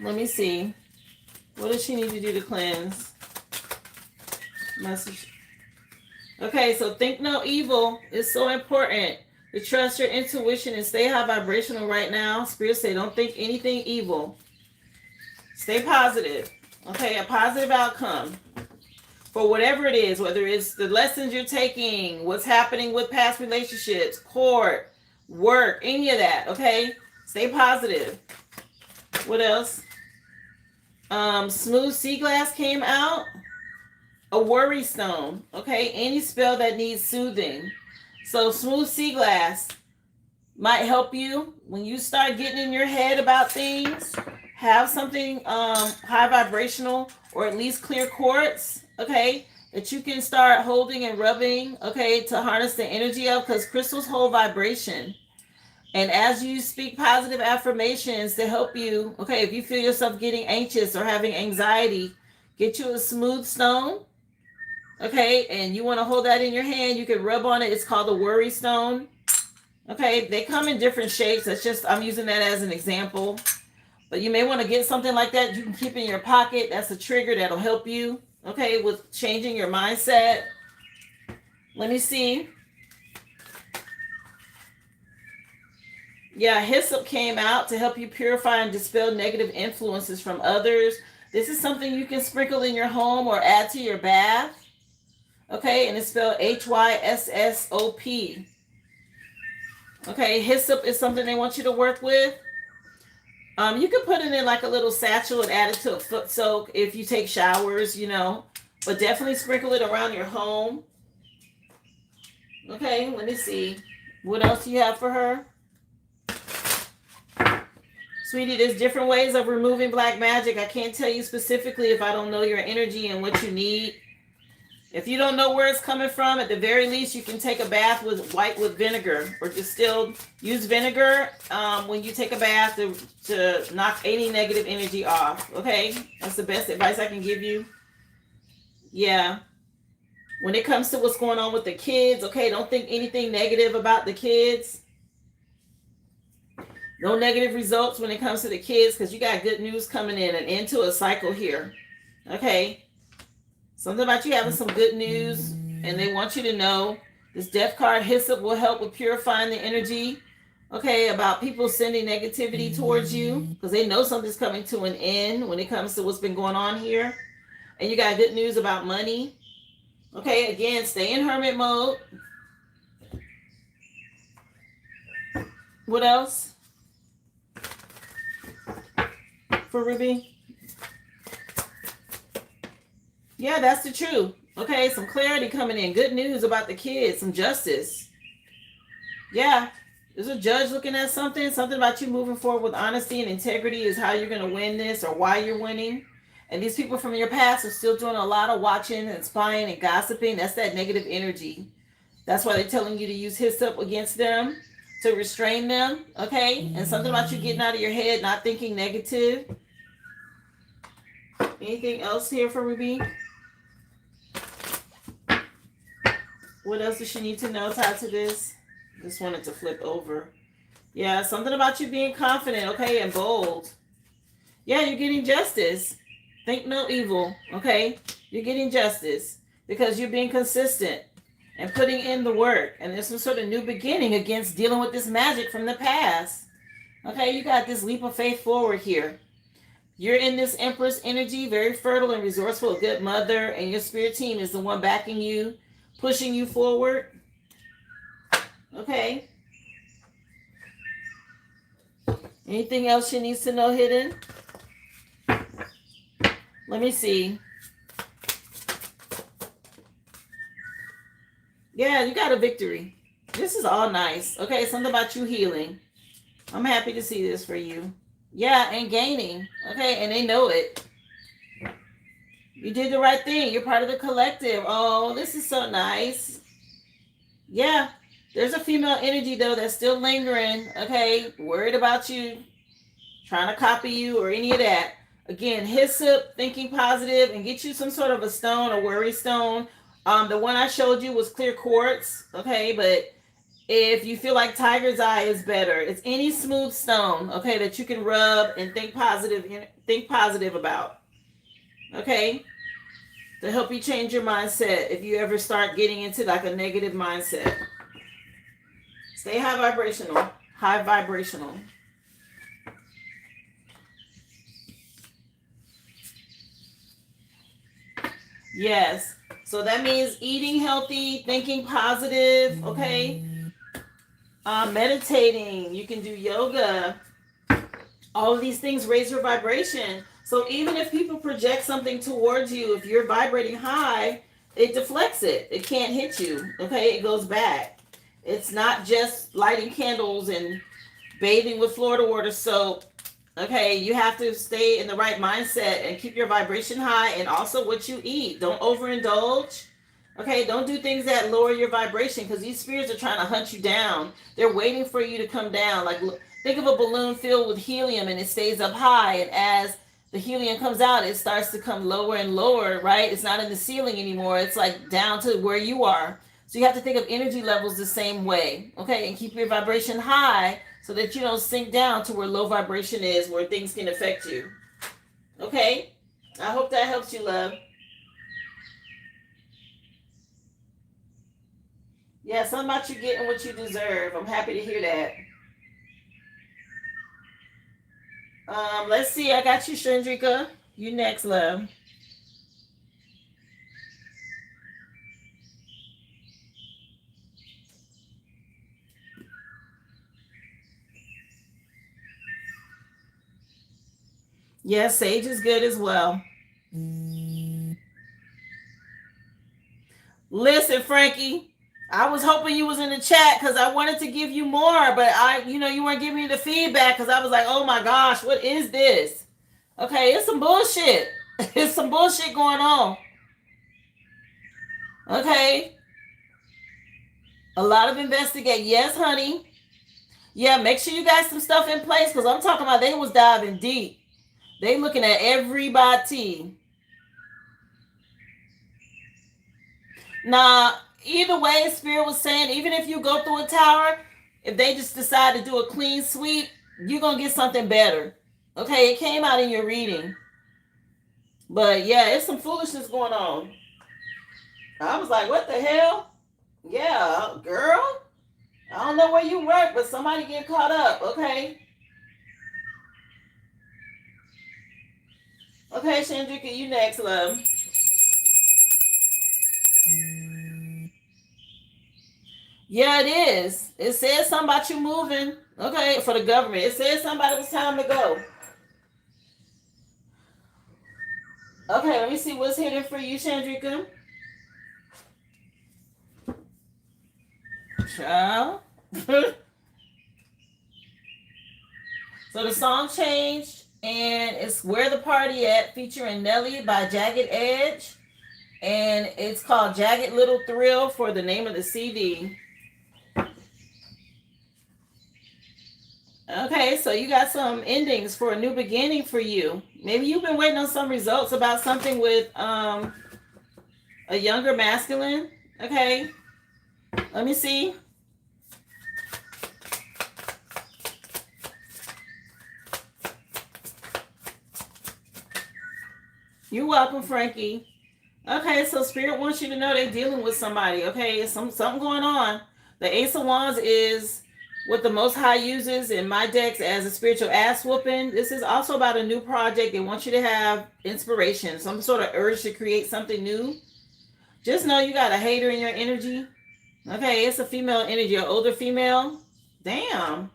Let me see. What does she need to do to cleanse? Message. Okay, so think no evil is so important. To trust your intuition and stay high vibrational right now. Spirit say don't think anything evil. Stay positive. Okay, a positive outcome for whatever it is, whether it's the lessons you're taking, what's happening with past relationships, court, work, any of that. Okay, stay positive. What else? Smooth sea glass came out. A worry stone. Okay, any spell that needs soothing. So smooth sea glass might help you when you start getting in your head about things. Have something high vibrational or at least clear quartz, okay, that you can start holding and rubbing, okay, to harness the energy of, because crystals hold vibration. And as you speak positive affirmations to help you, okay, if you feel yourself getting anxious or having anxiety, get you a smooth stone. Okay, and you want to hold that in your hand. You can rub on it. It's called a worry stone. Okay, they come in different shapes. That's just, I'm using that as an example. But you may want to get something like that you can keep in your pocket. That's a trigger that'll help you, okay, with changing your mindset. Let me see. Yeah, hyssop came out to help you purify and dispel negative influences from others. This is something you can sprinkle in your home or add to your bath. Okay, and it's spelled Hyssop. Okay, hyssop is something they want you to work with. You can put it in like a little satchel and add it to a foot soak if you take showers, you know. But definitely sprinkle it around your home. Okay, let me see. What else do you have for her? Sweetie, there's different ways of removing black magic. I can't tell you specifically if I don't know your energy and what you need. If you don't know where it's coming from, at the very least, you can take a bath with vinegar or distilled. Use vinegar when you take a bath to knock any negative energy off. Okay? That's the best advice I can give you. Yeah. When it comes to what's going on with the kids, okay, don't think anything negative about the kids. No negative results when it comes to the kids because you got good news coming in and into a cycle here. Okay? Something about you having some good news, and they want you to know this death card, hyssop, will help with purifying the energy, okay, about people sending negativity towards you because they know something's coming to an end when it comes to what's been going on here. And you got good news about money. Okay, again, stay in hermit mode. What else for Ruby? Yeah, that's the truth. Okay, some clarity coming in. Good news about the kids. Some justice. Yeah, there's a judge looking at something. Something about you moving forward with honesty and integrity is how you're going to win this or why you're winning. And these people from your past are still doing a lot of watching and spying and gossiping. That's that negative energy. That's why they're telling you to use hyssop against them to restrain them. Okay, and something about you getting out of your head, not thinking negative. Anything else here for Ruby? What else does she need to know tied to this? Just wanted to flip over. Yeah, something about you being confident, okay, and bold. Yeah, you're getting justice. Think no evil, okay? You're getting justice because you're being consistent and putting in the work. And there's some sort of new beginning against dealing with this magic from the past. Okay, you got this leap of faith forward here. You're in this Empress energy, very fertile and resourceful, a good mother, and your spirit team is the one backing you, pushing you forward. Okay. Anything else she needs to know hidden? Let me see. Yeah, you got a victory. This is all nice. Okay, something about you healing. I'm happy to see this for you. Yeah, and gaining. Okay, and they know it. You did the right thing. You're part of the collective. Oh, this is so nice. Yeah, there's a female energy, though, that's still lingering. Okay, worried about you, trying to copy you or any of that. Again, hyssop, thinking positive, and get you some sort of a stone, a worry stone. The one I showed you was clear quartz. Okay, but if you feel like tiger's eye is better, it's any smooth stone, okay, that you can rub and think positive about. Okay, to help you change your mindset if you ever start getting into like a negative mindset. Stay high vibrational. High vibrational. Yes. So that means eating healthy, thinking positive, okay? Meditating. You can do yoga. All of these things raise your vibration. So even if people project something towards you, if you're vibrating high, it deflects it. It can't hit you, okay? It goes back. It's not just lighting candles and bathing with Florida water soap. Okay, you have to stay in the right mindset and keep your vibration high, and also what you eat. Don't overindulge. Okay, don't do things that lower your vibration, because these spirits are trying to hunt you down. They're waiting for you to come down. Like, think of a balloon filled with helium and it stays up high, and as the helium comes out, it starts to come lower and lower, right? It's not in the ceiling anymore. It's like down to where you are. So you have to think of energy levels the same way, okay? And keep your vibration high so that you don't sink down to where low vibration is, where things can affect you. Okay? I hope that helps you, love. Yeah, something about you getting what you deserve. I'm happy to hear that. Let's see. I got you, Shandrika. You next, love. Yeah, sage is good as well. Listen, Frankie, I was hoping you was in the chat because I wanted to give you more, but you weren't giving me the feedback because I was like, oh my gosh, what is this? Okay, it's some bullshit. It's some bullshit going on. Okay. A lot of investigate. Yes, honey. Yeah, make sure you got some stuff in place because I'm talking about they was diving deep. They looking at everybody. Nah, either way, Spirit was saying, even if you go through a tower, if they just decide to do a clean sweep, you're going to get something better. Okay, it came out in your reading. But yeah, it's some foolishness going on. I was like, what the hell? Yeah, girl. I don't know where you work, but somebody get caught up, okay? Okay, Shandrika, you next, love. Yeah, it is. It says something about you moving. Okay, for the government. It says somebody was time to go. Okay, let me see what's hidden for you, Chandrika. Child. So the song changed, and it's Where the Party At, featuring Nelly by Jagged Edge. And it's called Jagged Little Thrill for the name of the CD. Okay, so you got some endings for a new beginning for you. Maybe you've been waiting on some results about something with a younger masculine. Okay, let me see. You're welcome, Frankie. Okay, so Spirit wants you to know they're dealing with somebody. Okay, something going on. The Ace of Wands is what the Most High uses in my decks as a spiritual ass whooping. This is also about a new project. They want you to have inspiration, some sort of urge to create something new. Just know you got a hater in your energy. Okay, it's a female energy, an older female. Damn,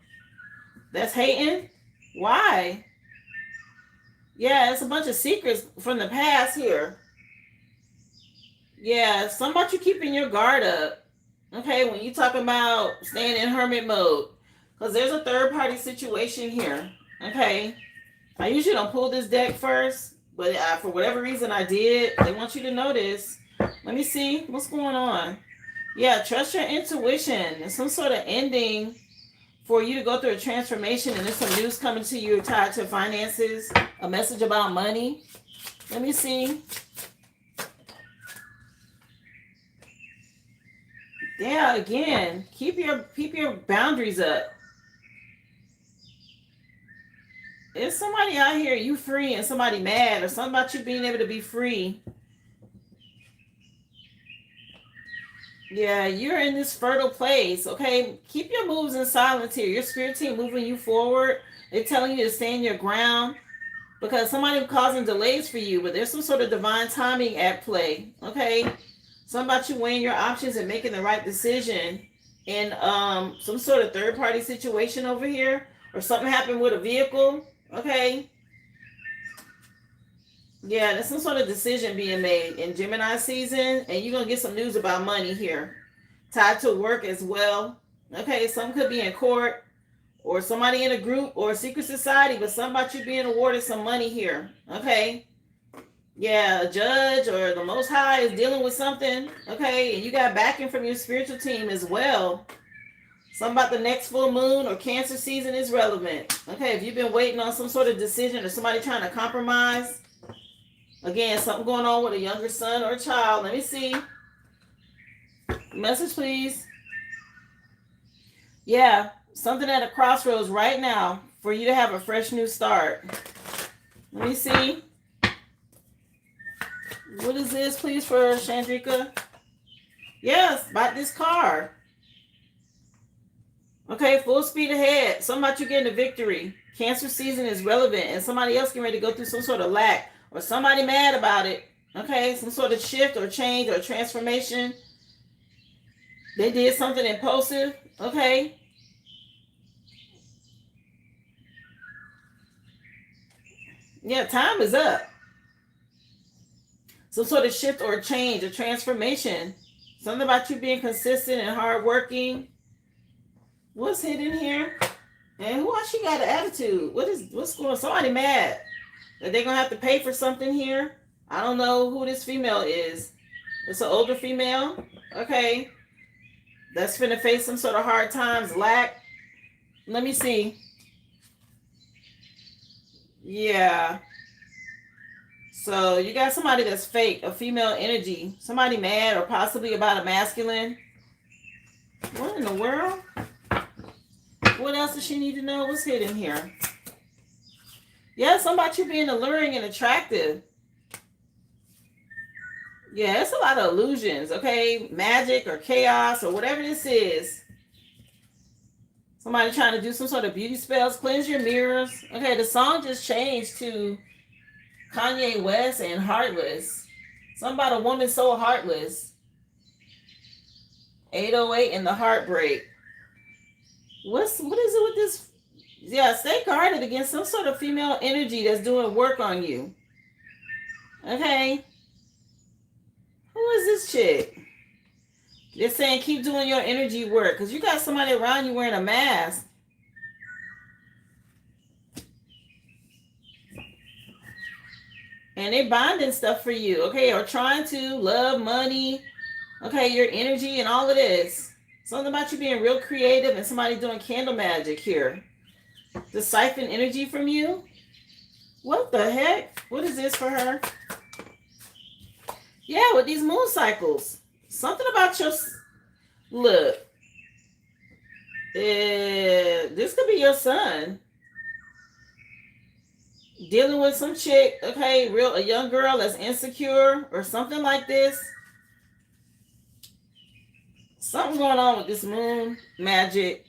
that's hating. Why? Yeah, it's a bunch of secrets from the past here. Yeah, something about you keeping your guard up. Okay, when you talk about staying in hermit mode, because there's a third party situation here. Okay, I usually don't pull this deck first, but for whatever reason I did. They want you to know this. Let me see what's going on. Yeah, trust your intuition. There's some sort of ending for you to go through a transformation, and there's some news coming to you tied to finances, a message about money. Let me see. Yeah, again, keep your boundaries up. If somebody out here, you free and somebody mad, or something about you being able to be free. Yeah, you're in this fertile place, okay? Keep your moves in silence here. Your spirit team moving you forward. They're telling you to stand your ground because somebody's causing delays for you, but there's some sort of divine timing at play, okay? Something about you weighing your options and making the right decision in some sort of third-party situation over here, or something happened with a vehicle, okay? Yeah, there's some sort of decision being made in Gemini season, and you're going to get some news about money here, tied to work as well. Okay, some could be in court, or somebody in a group, or a secret society, but something about you being awarded some money here, okay? Yeah, a judge or the Most High is dealing with something, okay? And you got backing from your spiritual team as well. Something about the next full moon or Cancer season is relevant. Okay, if you've been waiting on some sort of decision or somebody trying to compromise, again, something going on with a younger son or child. Let me see. Message, please. Yeah, something at a crossroads right now for you to have a fresh new start. Let me see. What is this, please, for Chandrika? Yes, about this car. Okay, full speed ahead. Something about you getting a victory. Cancer season is relevant, and somebody else getting ready to go through some sort of lack, or somebody mad about it. Okay, some sort of shift or change or transformation. They did something impulsive. Okay. Yeah, time is up. Some sort of shift or change or transformation. Something about you being consistent and hardworking. What's hidden here? And who else she got an attitude? What's going on? Somebody mad that they're gonna have to pay for something here. I don't know who this female is. It's an older female. Okay. That's finna face some sort of hard times, lack. Let me see. Yeah. So you got somebody that's fake, a female energy. Somebody mad or possibly about a masculine. What in the world? What else does she need to know? What's hidden here? Yeah, something about you being alluring and attractive. Yeah, it's a lot of illusions, okay? Magic or chaos or whatever this is. Somebody trying to do some sort of beauty spells. Cleanse your mirrors. Okay, the song just changed to Kanye West and Heartless. Something about a woman so heartless. 808 and the heartbreak. What is it with this? Yeah, stay guarded against some sort of female energy that's doing work on you. Okay. Who is this chick? They're saying keep doing your energy work because you got somebody around you wearing a mask. And they binding stuff for you, okay? Or trying to love, money, okay, your energy and all of this. Something about you being real creative and somebody doing candle magic here. To siphon energy from you? What the heck? What is this for her? Yeah, with these moon cycles. Something about your... Look. This could be your son. Dealing with some chick, okay, a young girl that's insecure or something like this. Something going on with this moon magic.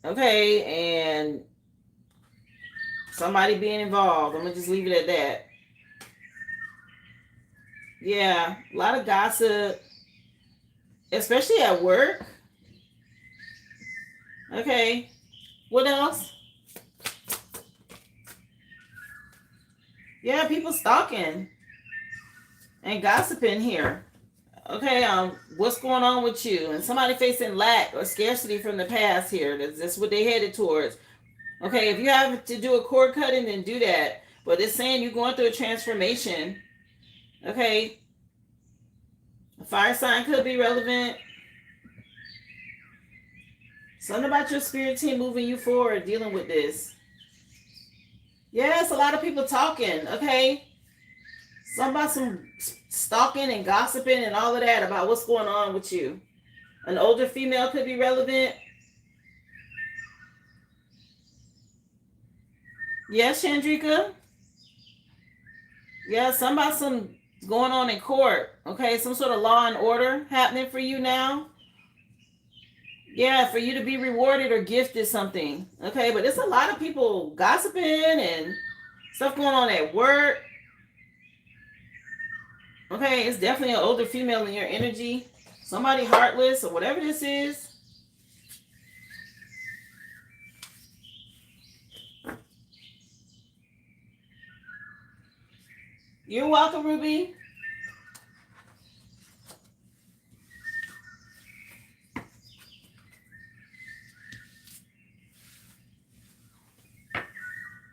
Okay, and somebody being involved. I'm gonna just leave it at that. Yeah, a lot of gossip, especially at work. Okay, what else? Yeah, people stalking and gossiping here. Okay, what's going on with you? And somebody facing lack or scarcity from the past here. That's what they headed towards. Okay, if you have to do a cord cutting, then do that. But it's saying you're going through a transformation. Okay, a fire sign could be relevant. Something about your spirit team moving you forward, dealing with this. Yes, a lot of people talking. Okay, some stalking and gossiping and all of that about what's going on with you. An older female could be relevant. Yes, Chandrika. Yeah, some going on in court. Okay, some sort of law and order happening for you now. Yeah, for you to be rewarded or gifted something. Okay, but there's a lot of people gossiping and stuff going on at work. Okay, it's definitely an older female in your energy. Somebody heartless or whatever this is. You're welcome, Ruby.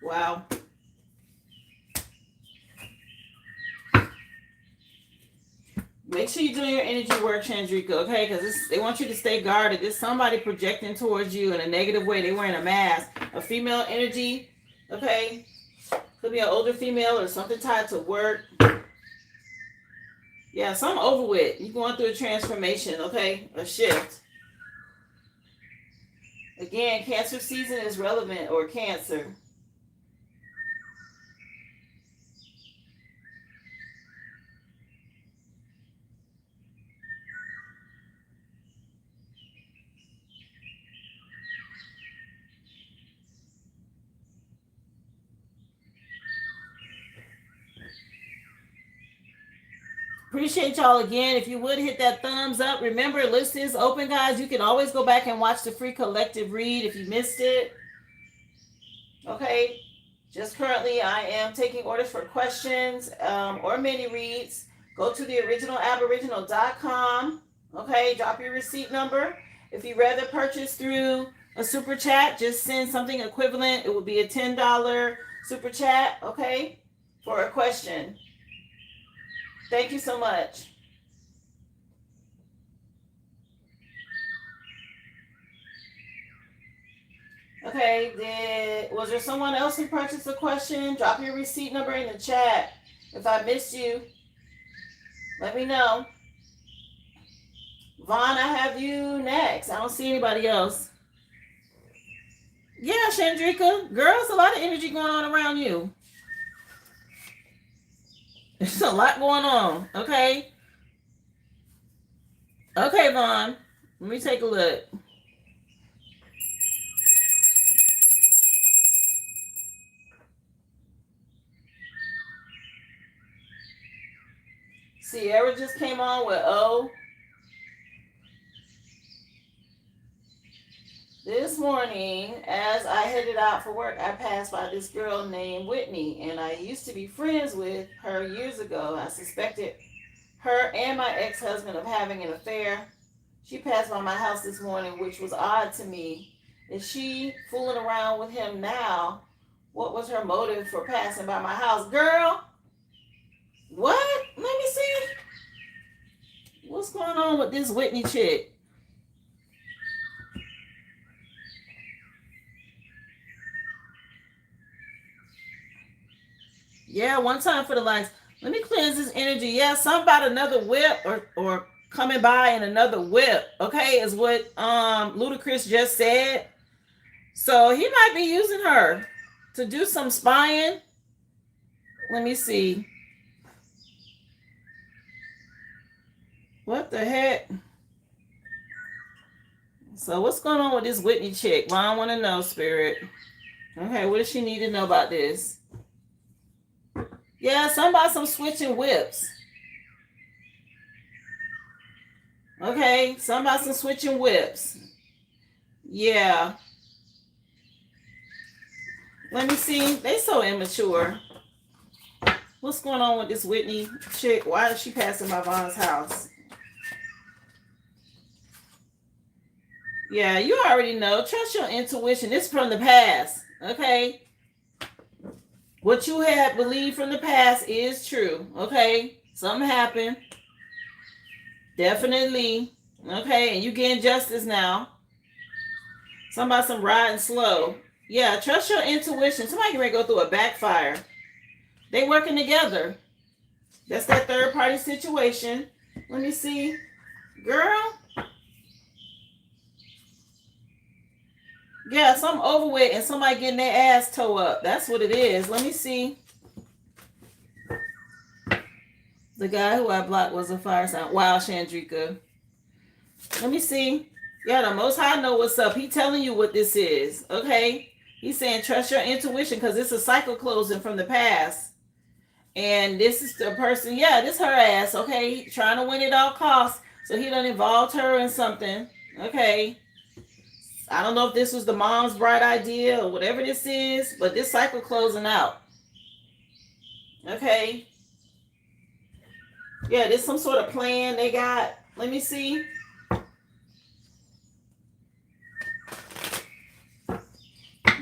Wow. Make sure you're doing your energy work, Chandrika, okay? Because they want you to stay guarded. There's somebody projecting towards you in a negative way. They're wearing a mask. A female energy, okay? Could be an older female or something tied to work. Yeah, something over with. You're going through a transformation, okay? A shift. Again, Cancer season is relevant, or Cancer. Appreciate y'all again. If you would hit that thumbs up. Remember, list is open, guys. You can always go back and watch the free collective read if you missed it. Okay. Just currently, I am taking orders for questions or mini reads. Go to theoriginalaboriginal.com. Okay. Drop your receipt number. If you rather purchase through a super chat, just send something equivalent. It would be a $10 super chat. Okay. For a question. Thank you so much. Okay, was there someone else who purchased a question? Drop your receipt number in the chat. If I missed you, let me know. Vaughn, I have you next. I don't see anybody else. Yeah, Chandrika. Girls, a lot of energy going on around you. There's a lot going on. Okay. Okay, Vaughn. Let me take a look. Sierra just came on with O. This morning, as I headed out for work, I passed by this girl named Whitney, and I used to be friends with her years ago. I suspected her and my ex-husband of having an affair. She passed by my house this morning, which was odd to me. Is she fooling around with him now? What was her motive for passing by my house? Girl, what? Let me see. What's going on with this Whitney chick? Yeah, one time for the likes. Let me cleanse this energy. Yeah, something about another whip or coming by in another whip. Okay, is what Ludacris just said. So he might be using her to do some spying. Let me see. What the heck? So what's going on with this Whitney chick? Well, I want to know, Spirit. Okay, what does she need to know about this? Yeah, something about some switching whips. Okay, something about some switching whips. Yeah. Let me see. They so immature. What's going on with this Whitney chick? Why is she passing by Von's house? Yeah, you already know. Trust your intuition. This is from the past. Okay? What you had believed from the past is true. Okay? Something happened. Definitely. Okay, and you getting justice now. Something about some riding slow. Yeah, trust your intuition. Somebody can go through a backfire. They working together. That's that third party situation. Let me see. Girl. Yeah, something over with and somebody getting their ass toe up. That's what it is. Let me see. The guy who I blocked was a fire sign. Wow, Chandrika. Let me see. Yeah, the Most High know what's up. He telling you what this is. Okay? He's saying trust your intuition because it's a cycle closing from the past. And this is the person, yeah, this her ass, okay? Trying to win at all costs. So he done involved her in something. Okay? I don't know if this was the mom's bright idea or whatever this is, but this cycle closing out. Okay? Yeah, there's some sort of plan they got. Let me see.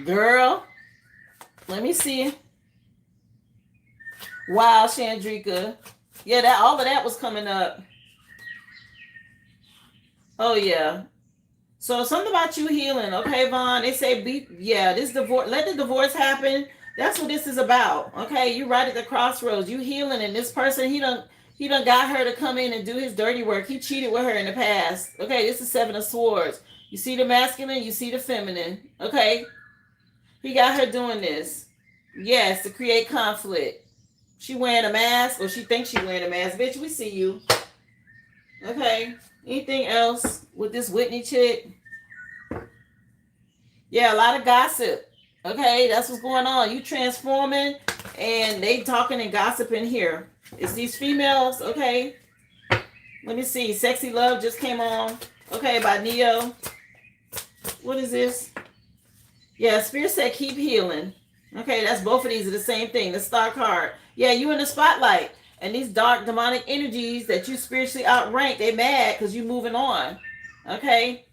Girl, let me see. Wow, Chandrika. Yeah, that all of that was coming up. Oh yeah. So something about you healing, okay, Vaughn? They say, this divorce. Let the divorce happen. That's what this is about, okay? You right at the crossroads. You healing, and this person, he done got her to come in and do his dirty work. He cheated with her in the past, okay? This is Seven of Swords. You see the masculine, you see the feminine, okay? He got her doing this, yes, to create conflict. She wearing a mask, or she thinks she wearing a mask. Bitch, we see you, okay? Anything else with this Whitney chick? Yeah, a lot of gossip. Okay, that's what's going on. You transforming and they talking and gossiping here. It's these females, okay? Let me see. Sexy Love just came on. Okay, by Neo. What is this? Yeah, Spirit said keep healing. Okay, that's both of these are the same thing. The star card. Yeah, you in the spotlight. And these dark demonic energies that you spiritually outrank, they mad because you moving on. Okay?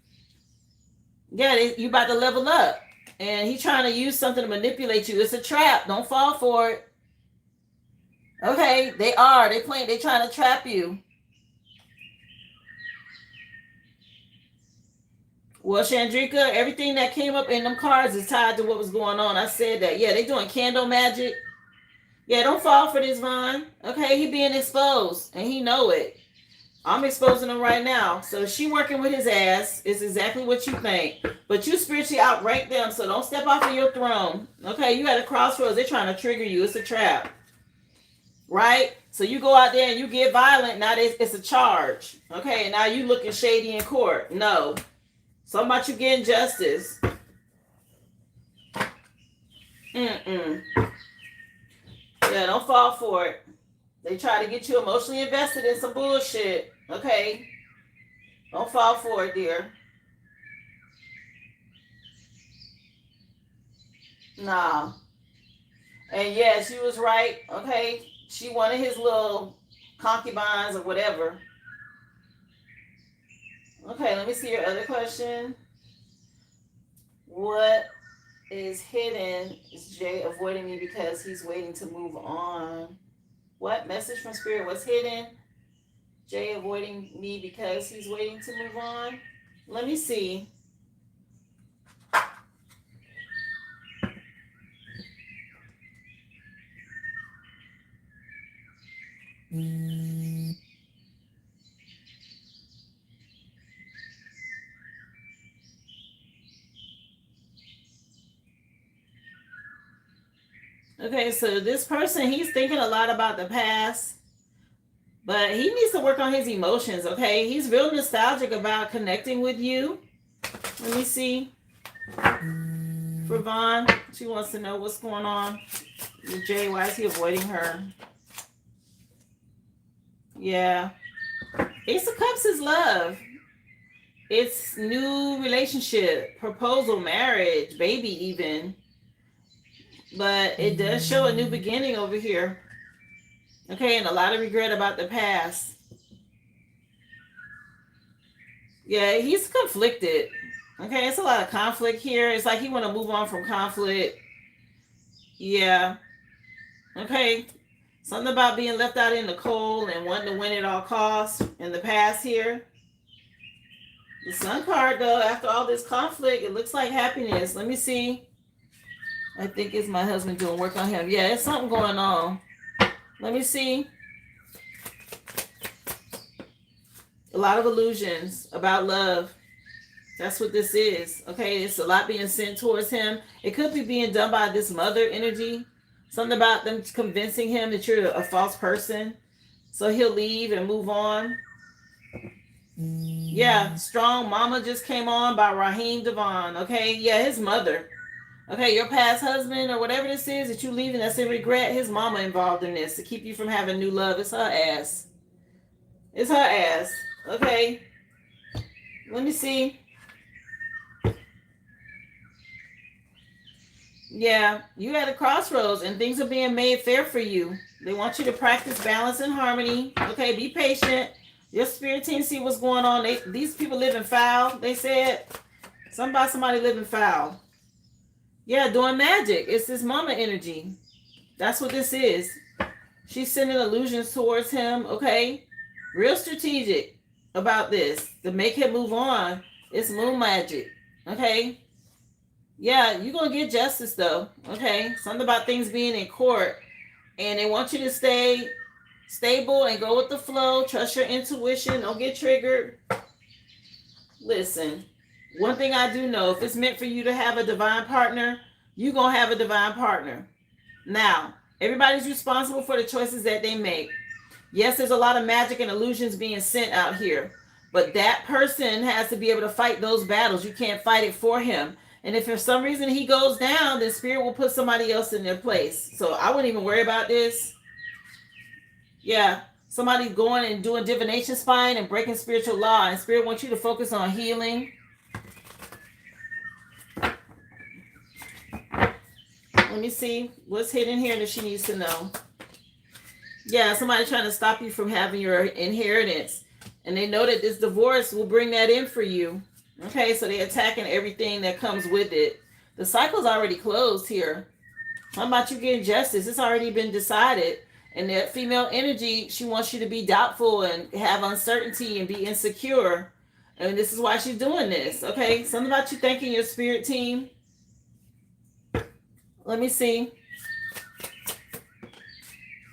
Yeah, you about to level up. And he trying to use something to manipulate you. It's a trap. Don't fall for it. Okay, they are. They trying to trap you. Well, Chandrika, everything that came up in them cards is tied to what was going on. I said that. Yeah, they doing candle magic. Yeah, don't fall for this, Vaughn. Okay, he being exposed, and he know it. I'm exposing him right now. So she working with his ass. It's exactly what you think. But you spiritually outrank them, so don't step off of your throne. Okay, you at a crossroads. They're trying to trigger you. It's a trap. Right? So you go out there and you get violent. Now it's a charge. Okay, and now you looking shady in court. No. Something about you getting justice. Yeah, don't fall for it. They try to get you emotionally invested in some bullshit. Okay? Don't fall for it, dear. Nah. And yeah, she was right. Okay? She wanted his little concubines or whatever. Okay, let me see your other question. What is hidden? Is Jay avoiding me because he's waiting to move on? What message from Spirit was hidden? Jay avoiding me because he's waiting to move on? Let me see. Okay, so this person, he's thinking a lot about the past, but he needs to work on his emotions, okay? He's real nostalgic about connecting with you. Let me see. For Vaughn, she wants to know what's going on with Jay. Why is he avoiding her? Yeah. Ace of Cups is love. It's new relationship, proposal, marriage, baby even. But it does show a new beginning over here. Okay, and a lot of regret about the past. Yeah, he's conflicted. Okay, it's a lot of conflict here. It's like he want to move on from conflict. Yeah. Okay. Something about being left out in the cold and wanting to win at all costs in the past here. The Sun card, though, after all this conflict, it looks like happiness. Let me see. I think it's my husband doing work on him. Yeah, there's something going on. Let me see. A lot of illusions about love. That's what this is. Okay, it's a lot being sent towards him. It could be being done by this mother energy. Something about them convincing him that you're a false person. So he'll leave and move on. Yeah, Strong Mama just came on by Raheem Devon. Okay, yeah, his mother. Okay, your past husband or whatever this is that you leaving that's in regret, his mama involved in this to keep you from having new love. It's her ass. It's her ass. Okay. Let me see. Yeah, you at a crossroads and things are being made fair for you. They want you to practice balance and harmony. Okay, be patient. Your spirit team see what's going on. These people living foul. They said somebody living foul. Yeah, doing magic. It's this mama energy. That's what this is. She's sending illusions towards him. Okay, real strategic about this to make him move on. It's moon magic. Okay. Yeah, you're going to get justice, though. Okay. Something about things being in court. And they want you to stay stable and go with the flow. Trust your intuition. Don't get triggered. Listen, one thing I do know, if it's meant for you to have a divine partner, you're going to have a divine partner. Now, everybody's responsible for the choices that they make. Yes, there's a lot of magic and illusions being sent out here. But that person has to be able to fight those battles. You can't fight it for him. And if for some reason he goes down, then spirit will put somebody else in their place. So I wouldn't even worry about this. Yeah, somebody going and doing divination spying and breaking spiritual law. And spirit wants you to focus on healing. Let me see what's hidden here that she needs to know. Yeah, somebody trying to stop you from having your inheritance. And they know that this divorce will bring that in for you. Okay, so they're attacking everything that comes with it. The cycle's already closed here. How about you getting justice? It's already been decided. And that female energy, she wants you to be doubtful and have uncertainty and be insecure. And this is why she's doing this. Okay, something about you thanking your spirit team. Let me see.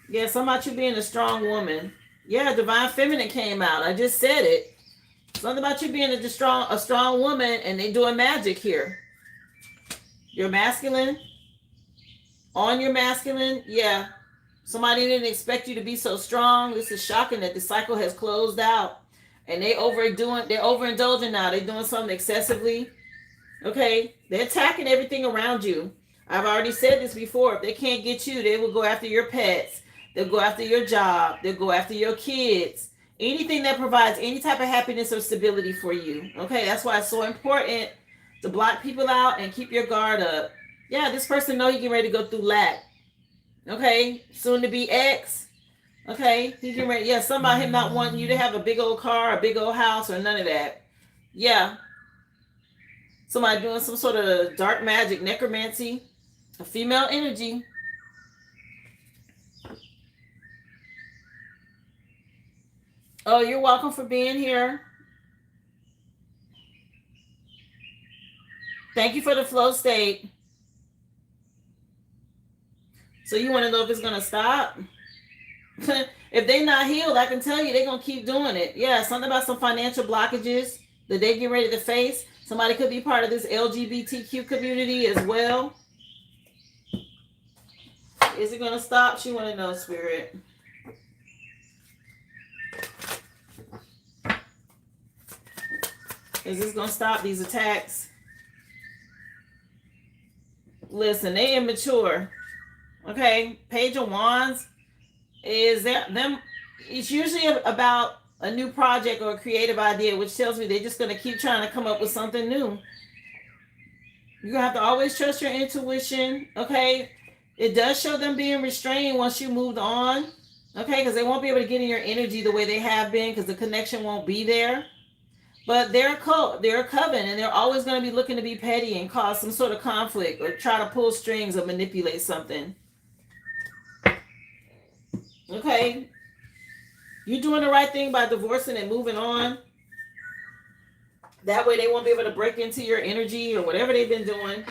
Yeah, something about you being a strong woman. Yeah, divine feminine came out. I just said it. Something about you being a strong woman and they doing magic here. You're masculine. On your masculine, yeah. Somebody didn't expect you to be so strong. This is shocking that the cycle has closed out. And they're overindulging now. They're doing something excessively. Okay? They're attacking everything around you. I've already said this before. If they can't get you, they will go after your pets. They'll go after your job. They'll go after your kids. Anything that provides any type of happiness or stability for you. Okay, that's why it's so important to block people out and keep your guard up. Yeah, this person know he getting ready to go through lack. Okay, soon to be ex. Okay, he getting ready. Yeah, something about him not wanting you to have a big old car, a big old house, or none of that. Yeah, somebody doing some sort of dark magic, necromancy, a female energy. Oh, you're welcome for being here. Thank you for the flow state. So you want to know if it's going to stop? If they're not healed, I can tell you they're going to keep doing it. Yeah, something about some financial blockages that they get ready to face. Somebody could be part of this LGBTQ community as well. Is it going to stop? She want to know, Spirit. Is this going to stop these attacks? Listen, they immature. Okay, Page of Wands is that them. It's usually about a new project or a creative idea, which tells me they're just going to keep trying to come up with something new. You have to always trust your intuition. Okay, it does show them being restrained once you moved on. Okay, because they won't be able to get in your energy the way they have been because the connection won't be there. But they're a coven, and they're always going to be looking to be petty and cause some sort of conflict or try to pull strings or manipulate something. Okay, you're doing the right thing by divorcing and moving on. That way they won't be able to break into your energy or whatever they've been doing.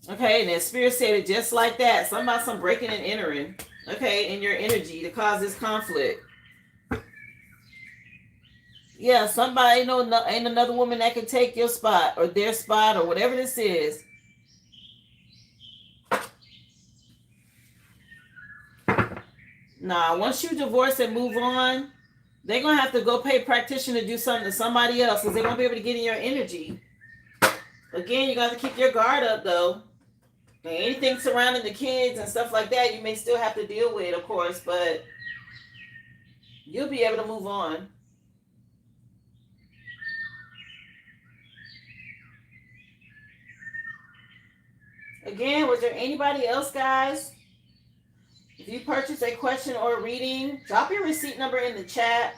Okay, and then Spirit said it just like that. Something about some breaking and entering, okay, in your energy to cause this conflict. Yeah, somebody ain't another woman that can take your spot or their spot or whatever this is. Nah, once you divorce and move on, they're going to have to go pay a practitioner to do something to somebody else because they won't be able to get in your energy. Again, you got to keep your guard up, though. And anything surrounding the kids and stuff like that, you may still have to deal with, of course, but you'll be able to move on. Again, was there anybody else, guys? If you purchase a question or a reading, drop your receipt number in the chat.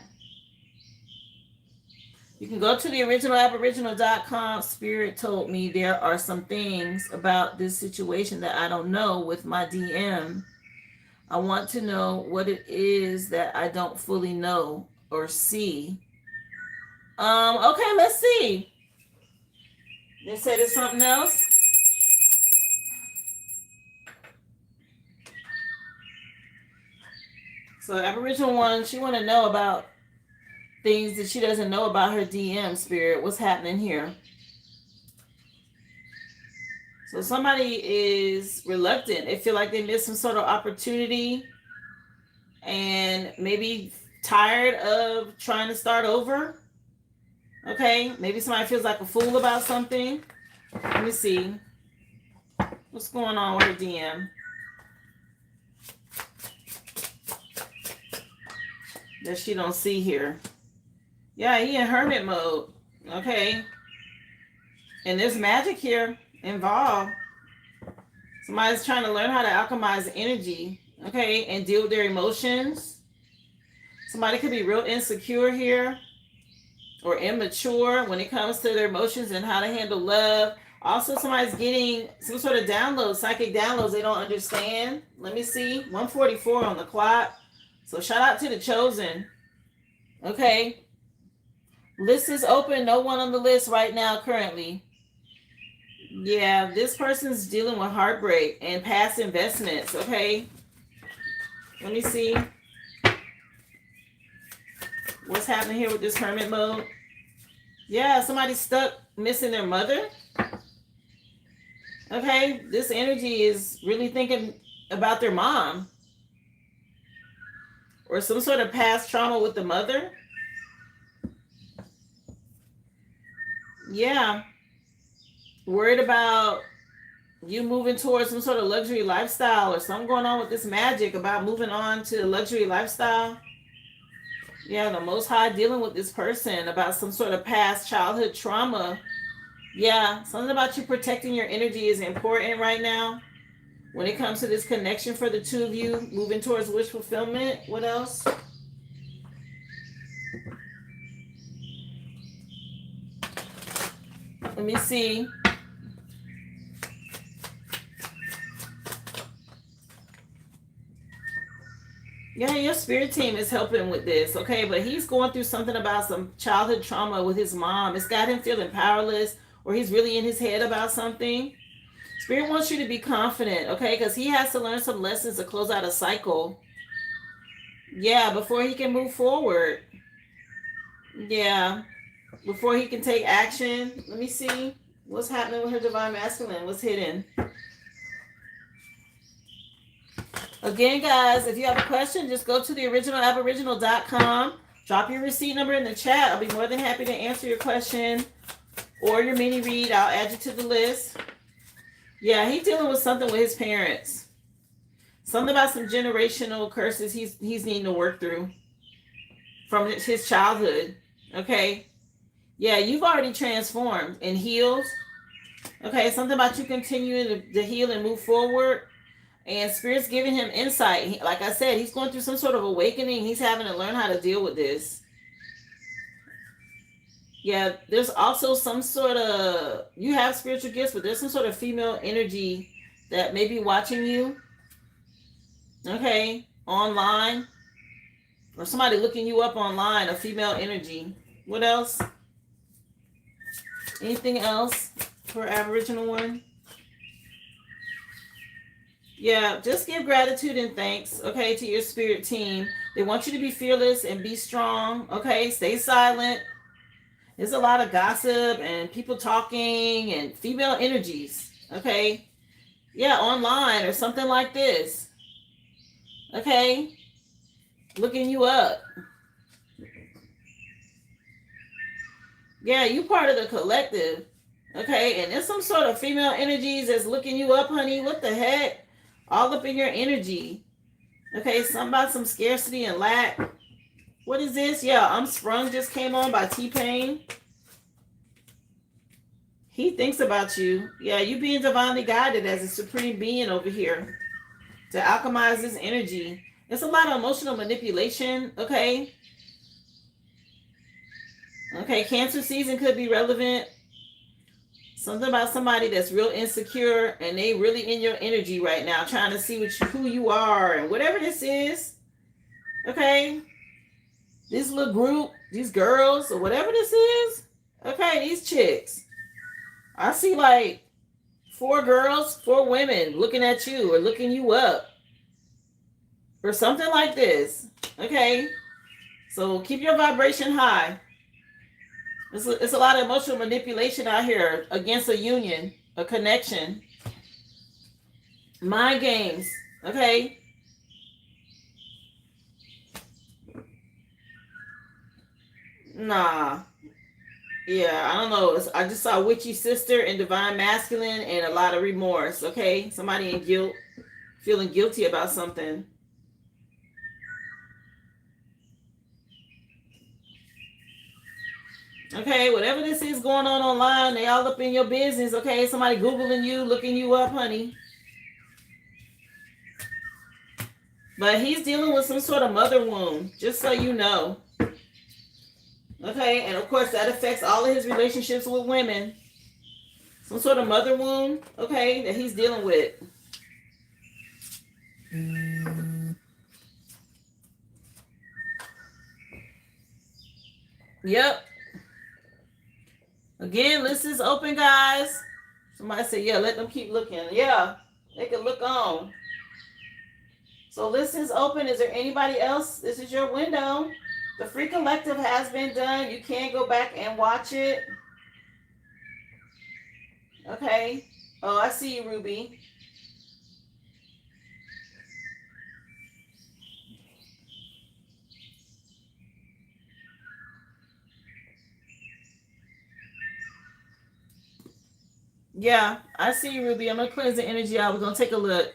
You can go to the originalaboriginal.com. Spirit told me there are some things about this situation that I don't know with my DM. I want to know what it is that I don't fully know or see. Okay, let's see. They said it's something else. So Aboriginal one, she want to know about things that she doesn't know about her DM, Spirit. What's happening here? So somebody is reluctant. They feel like they missed some sort of opportunity and maybe tired of trying to start over. Okay, maybe somebody feels like a fool about something. Let me see. What's going on with her DM? That she don't see here. Yeah, he in hermit mode. Okay. And there's magic here involved. Somebody's trying to learn how to alchemize energy. Okay. And deal with their emotions. Somebody could be real insecure here. Or immature when it comes to their emotions and how to handle love. Also, somebody's getting some sort of download, psychic downloads they don't understand. Let me see. 1:44 on the clock. So shout out to the chosen. Okay. List is open. No one on the list right now currently. Yeah, this person's dealing with heartbreak and past investments. Okay. Let me see. What's happening here with this hermit mode? Yeah, somebody's stuck missing their mother. Okay. This energy is really thinking about their mom. Or some sort of past trauma with the mother. Yeah. Worried about you moving towards some sort of luxury lifestyle or something going on with this magic about moving on to a luxury lifestyle. Yeah, the Most High dealing with this person about some sort of past childhood trauma. Yeah, something about you protecting your energy is important right now. When it comes to this connection for the two of you, moving towards wish fulfillment. What else? Let me see. Yeah, your spirit team is helping with this, okay? But he's going through something about some childhood trauma with his mom. It's got him feeling powerless, or he's really in his head about something. Spirit wants you to be confident, okay? Because he has to learn some lessons to close out a cycle. Yeah, before he can move forward. Yeah, before he can take action. Let me see. What's happening with her divine masculine? What's hidden? Again, guys, if you have a question, just go to the originalaboriginal.com. Drop your receipt number in the chat. I'll be more than happy to answer your question or your mini read. I'll add you to the list. Yeah, he's dealing with something with his parents. Something about some generational curses he's needing to work through from his childhood. Okay. Yeah, you've already transformed and healed. Okay, something about you continuing to heal and move forward. And Spirit's giving him insight. Like I said, he's going through some sort of awakening. He's having to learn how to deal with this. Yeah, there's also some sort of, you have spiritual gifts, but there's some sort of female energy that may be watching you. Okay, online. Or somebody looking you up online, a female energy. What else? Anything else for Aboriginal one? Yeah, just give gratitude and thanks, okay, to your spirit team. They want you to be fearless and be strong, okay? Stay silent. There's a lot of gossip and people talking and female energies, okay? Yeah, online or something like this, okay? Looking you up. Yeah, you part of the collective, okay? And there's some sort of female energies that's looking you up, honey. What the heck? All up in your energy. Okay, something about some scarcity and lack. What is this? Yeah, I'm Sprung just came on by T-Pain. He thinks about you. Yeah, you being divinely guided as a supreme being over here to alchemize this energy. It's a lot of emotional manipulation, okay? Okay, Cancer season could be relevant. Something about somebody that's real insecure and they really in your energy right now, trying to see who you are and whatever this is. Okay? This little group, these girls or whatever this is. Okay, these chicks. I see like 4 girls, 4 women looking at you or looking you up. Or something like this. Okay? So keep your vibration high. It's a lot of emotional manipulation out here against a union, a connection. Mind games, okay? Nah. Yeah, I don't know. I just saw witchy sister and divine masculine and a lot of remorse, okay? Somebody in guilt, feeling guilty about something. Okay, whatever this is going on online, they all up in your business, okay? Somebody Googling you, looking you up, honey. But he's dealing with some sort of mother wound, just so you know. Okay, and of course that affects all of his relationships with women. Some sort of mother wound, okay, that he's dealing with. Yep. Again, list is open, guys. Somebody said, yeah, let them keep looking. Yeah, they can look on. So list is open. Is there anybody else? This is your window. The free collective has been done. You can go back and watch it. Okay. Oh, I see you, Ruby. Yeah, I see you, Ruby. I'm going to cleanse the energy out. We're going to take a look.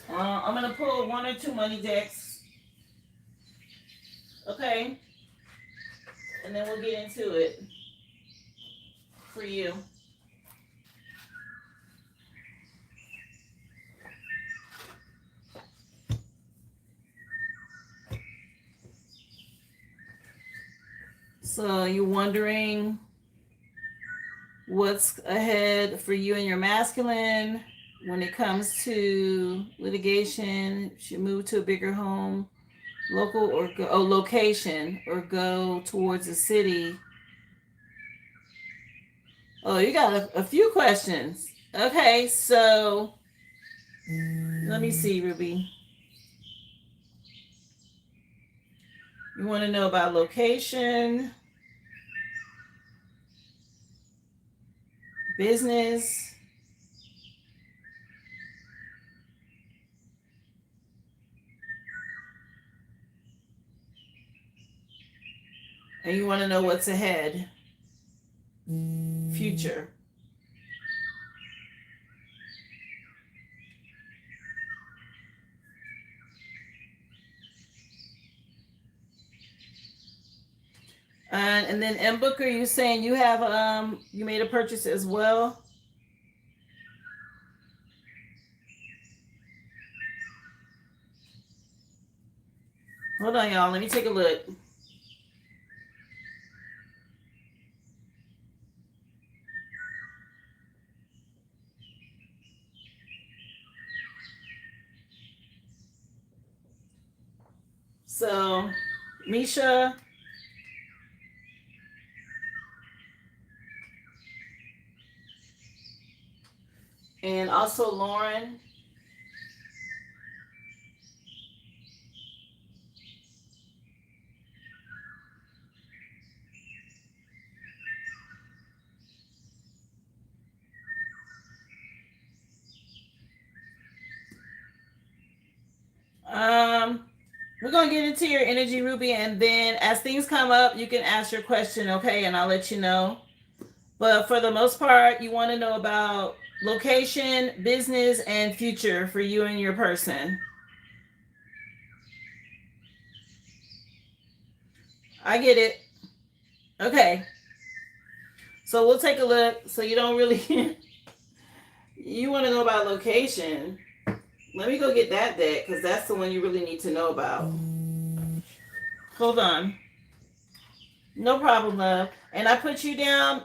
I'm going to pull 1 or 2 money decks. Okay. And then we'll get into it for you. So you're wondering what's ahead for you and your masculine when it comes to litigation. Should move to a bigger home, local or location, or go towards a city. Oh, you got a few questions. Okay, so let me see, Ruby. You want to know about location, business, and you want to know what's ahead, future. And then M Booker, you saying you have you made a purchase as well. Hold on, y'all. Let me take a look. So, Misha, and also Lauren. We're gonna get into your energy, Ruby, and then as things come up, you can ask your question, okay? And I'll let you know. But for the most part, you want to know about location, business, and future for you and your person. I get it. Okay. So we'll take a look. So you don't really you want to know about location. Let me go get that deck because that's the one you really need to know about. Hold on. No problem, love. And I put you down,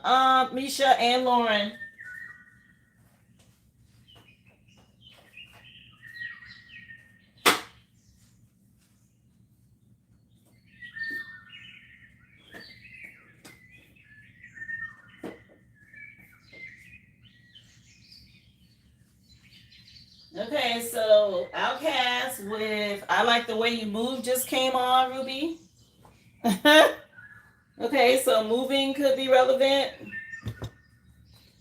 Misha and Lauren. Okay, so Outcast with I Like the Way You Move just came on, Ruby. Okay, so moving could be relevant,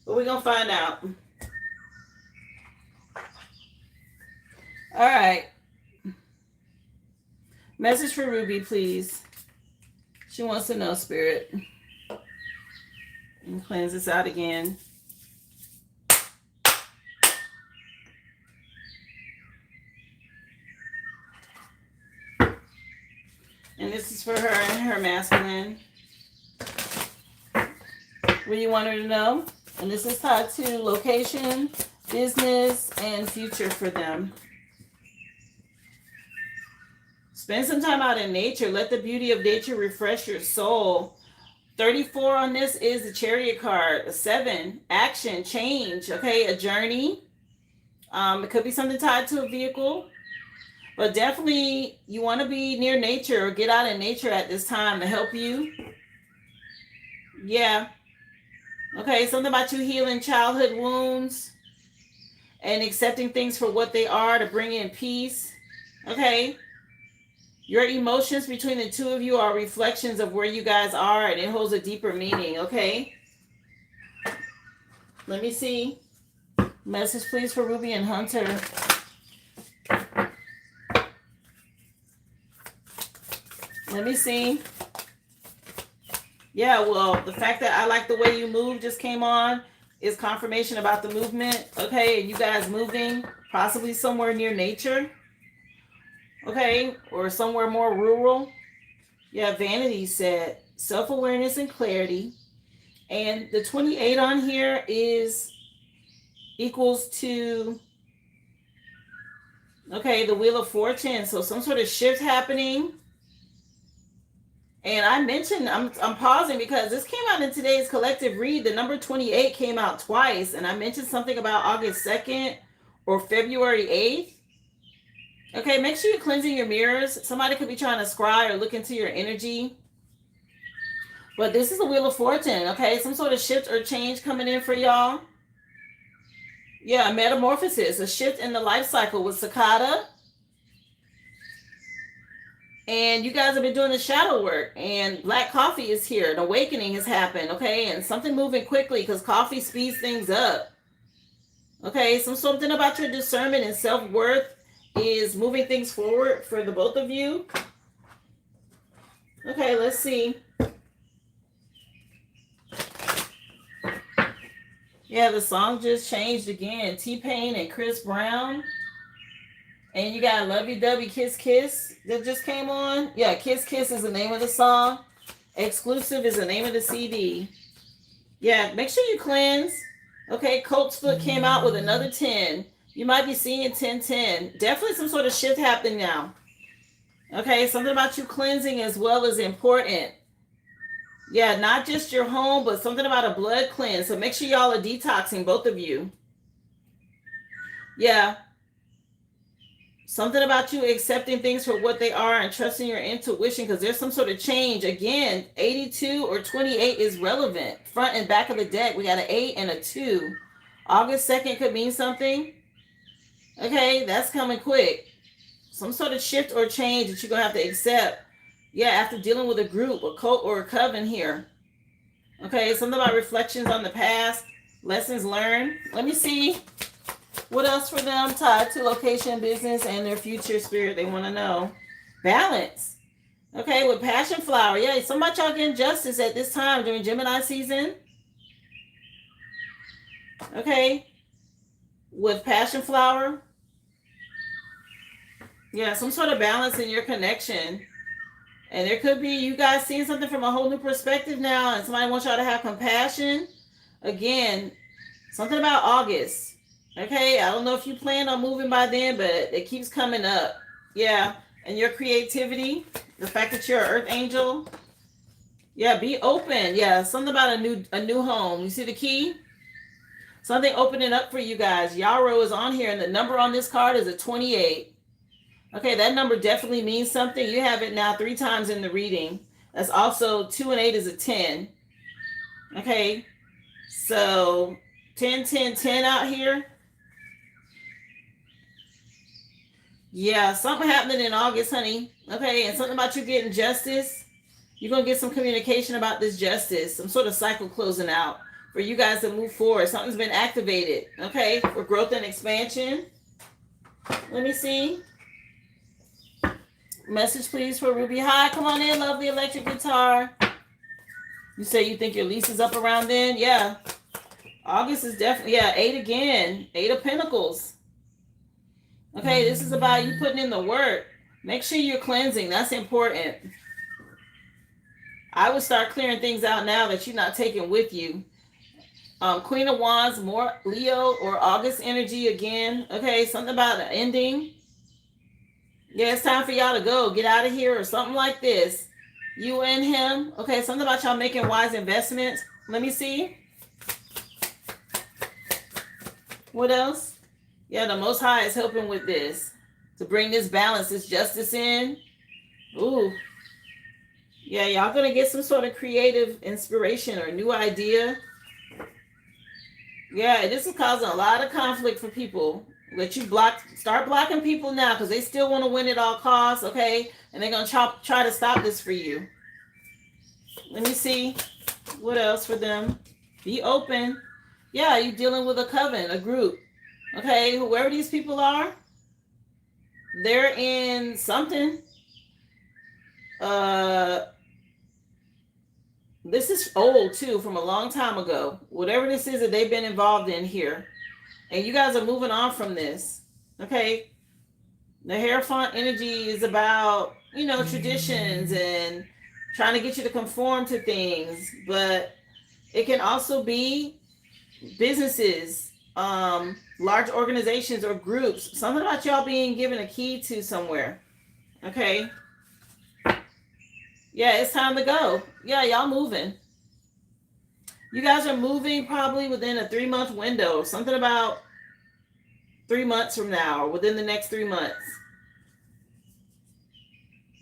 but we're going to find out. All right. Message for Ruby, please. She wants to know, Spirit. And cleanse this out again. And this is for her and her masculine. What do you want her to know? And this is tied to location, business, and future for them. Spend some time out in nature. Let the beauty of nature refresh your soul. 34 on this is the Chariot card. 7, action, change. Okay, a journey. It could be something tied to a vehicle. But definitely you want to be near nature or get out in nature at this time to help you. Yeah. Okay, something about you healing childhood wounds and accepting things for what they are to bring in peace. Okay. Your emotions between the two of you are reflections of where you guys are, and it holds a deeper meaning, okay? Let me see. Message, please, for Ruby and Hunter. Let me see. Yeah, well, the fact that I Like the Way You Move just came on is confirmation about the movement, okay? And you guys moving possibly somewhere near nature. Okay, or somewhere more rural. Yeah, Vanity said self-awareness and clarity. And the 28 on here is equals to, okay, the Wheel of Fortune. So some sort of shift happening. And I mentioned, I'm pausing because this came out in today's collective read. The number 28 came out twice. And I mentioned something about August 2nd or February 8th. Okay, make sure you're cleansing your mirrors. Somebody could be trying to scry or look into your energy. But this is the Wheel of Fortune, okay? Some sort of shift or change coming in for y'all. Yeah, metamorphosis, a shift in the life cycle with Cicada. And you guys have been doing the shadow work, and black coffee is here. An awakening has happened, okay? And something moving quickly because coffee speeds things up. Okay, something about your discernment and self-worth is moving things forward for the both of you. Okay, let's see. Yeah, the song just changed again. T-Pain and Chris Brown. And you got Lovey Dovey Kiss Kiss that just came on. Yeah, Kiss Kiss is the name of the song. Exclusive is the name of the CD. Yeah, make sure you cleanse. Okay, Colt's Foot came out with another 10. You might be seeing 10-10. Definitely some sort of shift happening now. Okay, something about you cleansing as well is important. Yeah, not just your home, but something about a blood cleanse. So make sure y'all are detoxing, both of you. Yeah. Something about you accepting things for what they are and trusting your intuition because there's some sort of change. Again, 82 or 28 is relevant. Front and back of the deck, we got an 8 and a 2. August 2nd could mean something. Okay, that's coming quick. Some sort of shift or change that you're going to have to accept. Yeah, after dealing with a group, a cult, or a coven here. Okay, something about reflections on the past, lessons learned. Let me see. What else for them tied to location, business, and their future spirit they want to know? Balance. Okay, with passion flower. Yeah, some about y'all getting justice at this time during Gemini season. Okay, with passion flower. Yeah, some sort of balance in your connection. And there could be you guys seeing something from a whole new perspective now, and somebody wants y'all to have compassion. Again, something about August. Okay, I don't know if you plan on moving by then, but it keeps coming up. Yeah, and your creativity, the fact that you're an earth angel. Yeah, be open. Yeah, something about a new home. You see the key? Something opening up for you guys. Yarrow is on here, and the number on this card is a 28. Okay, that number definitely means something. You have it now 3 times in the reading. That's also 2 and 8 is a 10. Okay, so 10, 10, 10 out here. Yeah, something happening in August, honey. Okay, and something about you getting justice. You're going to get some communication about this justice. Some sort of cycle closing out for you guys to move forward. Something's been activated, okay, for growth and expansion. Let me see. Message, please, for Ruby. Hi, come on in, lovely electric guitar. You say you think your lease is up around then? Yeah. August is definitely, yeah, 8 again. 8 of Pentacles. Okay, this is about you putting in the work. Make sure you're cleansing. That's important. I would start clearing things out now that you're not taking with you. Queen of Wands, more Leo or August energy again. Okay, something about an ending. Yeah, it's time for y'all to go. Get out of here or something like this. You and him. Okay, something about y'all making wise investments. Let me see. What else? Yeah, the Most High is helping with this. To bring this balance, this justice in. Ooh. Yeah, y'all going to get some sort of creative inspiration or new idea. Yeah, this is causing a lot of conflict for people. Let you start blocking people now because they still want to win at all costs, okay? And they're going to try to stop this for you. Let me see. What else for them? Be open. Yeah, you're dealing with a coven, a group. Okay, whoever these people are, they're in something. This is old too, from a long time ago. Whatever this is that they've been involved in here. And you guys are moving on from this. Okay. The Hierophant energy is about, traditions and trying to get you to conform to things. But it can also be businesses, large organizations or groups. Something about y'all being given a key to somewhere. Okay. Yeah, it's time to go. Yeah, y'all moving. You guys are moving probably within a 3-month window. Something about 3 months from now or within the next 3 months.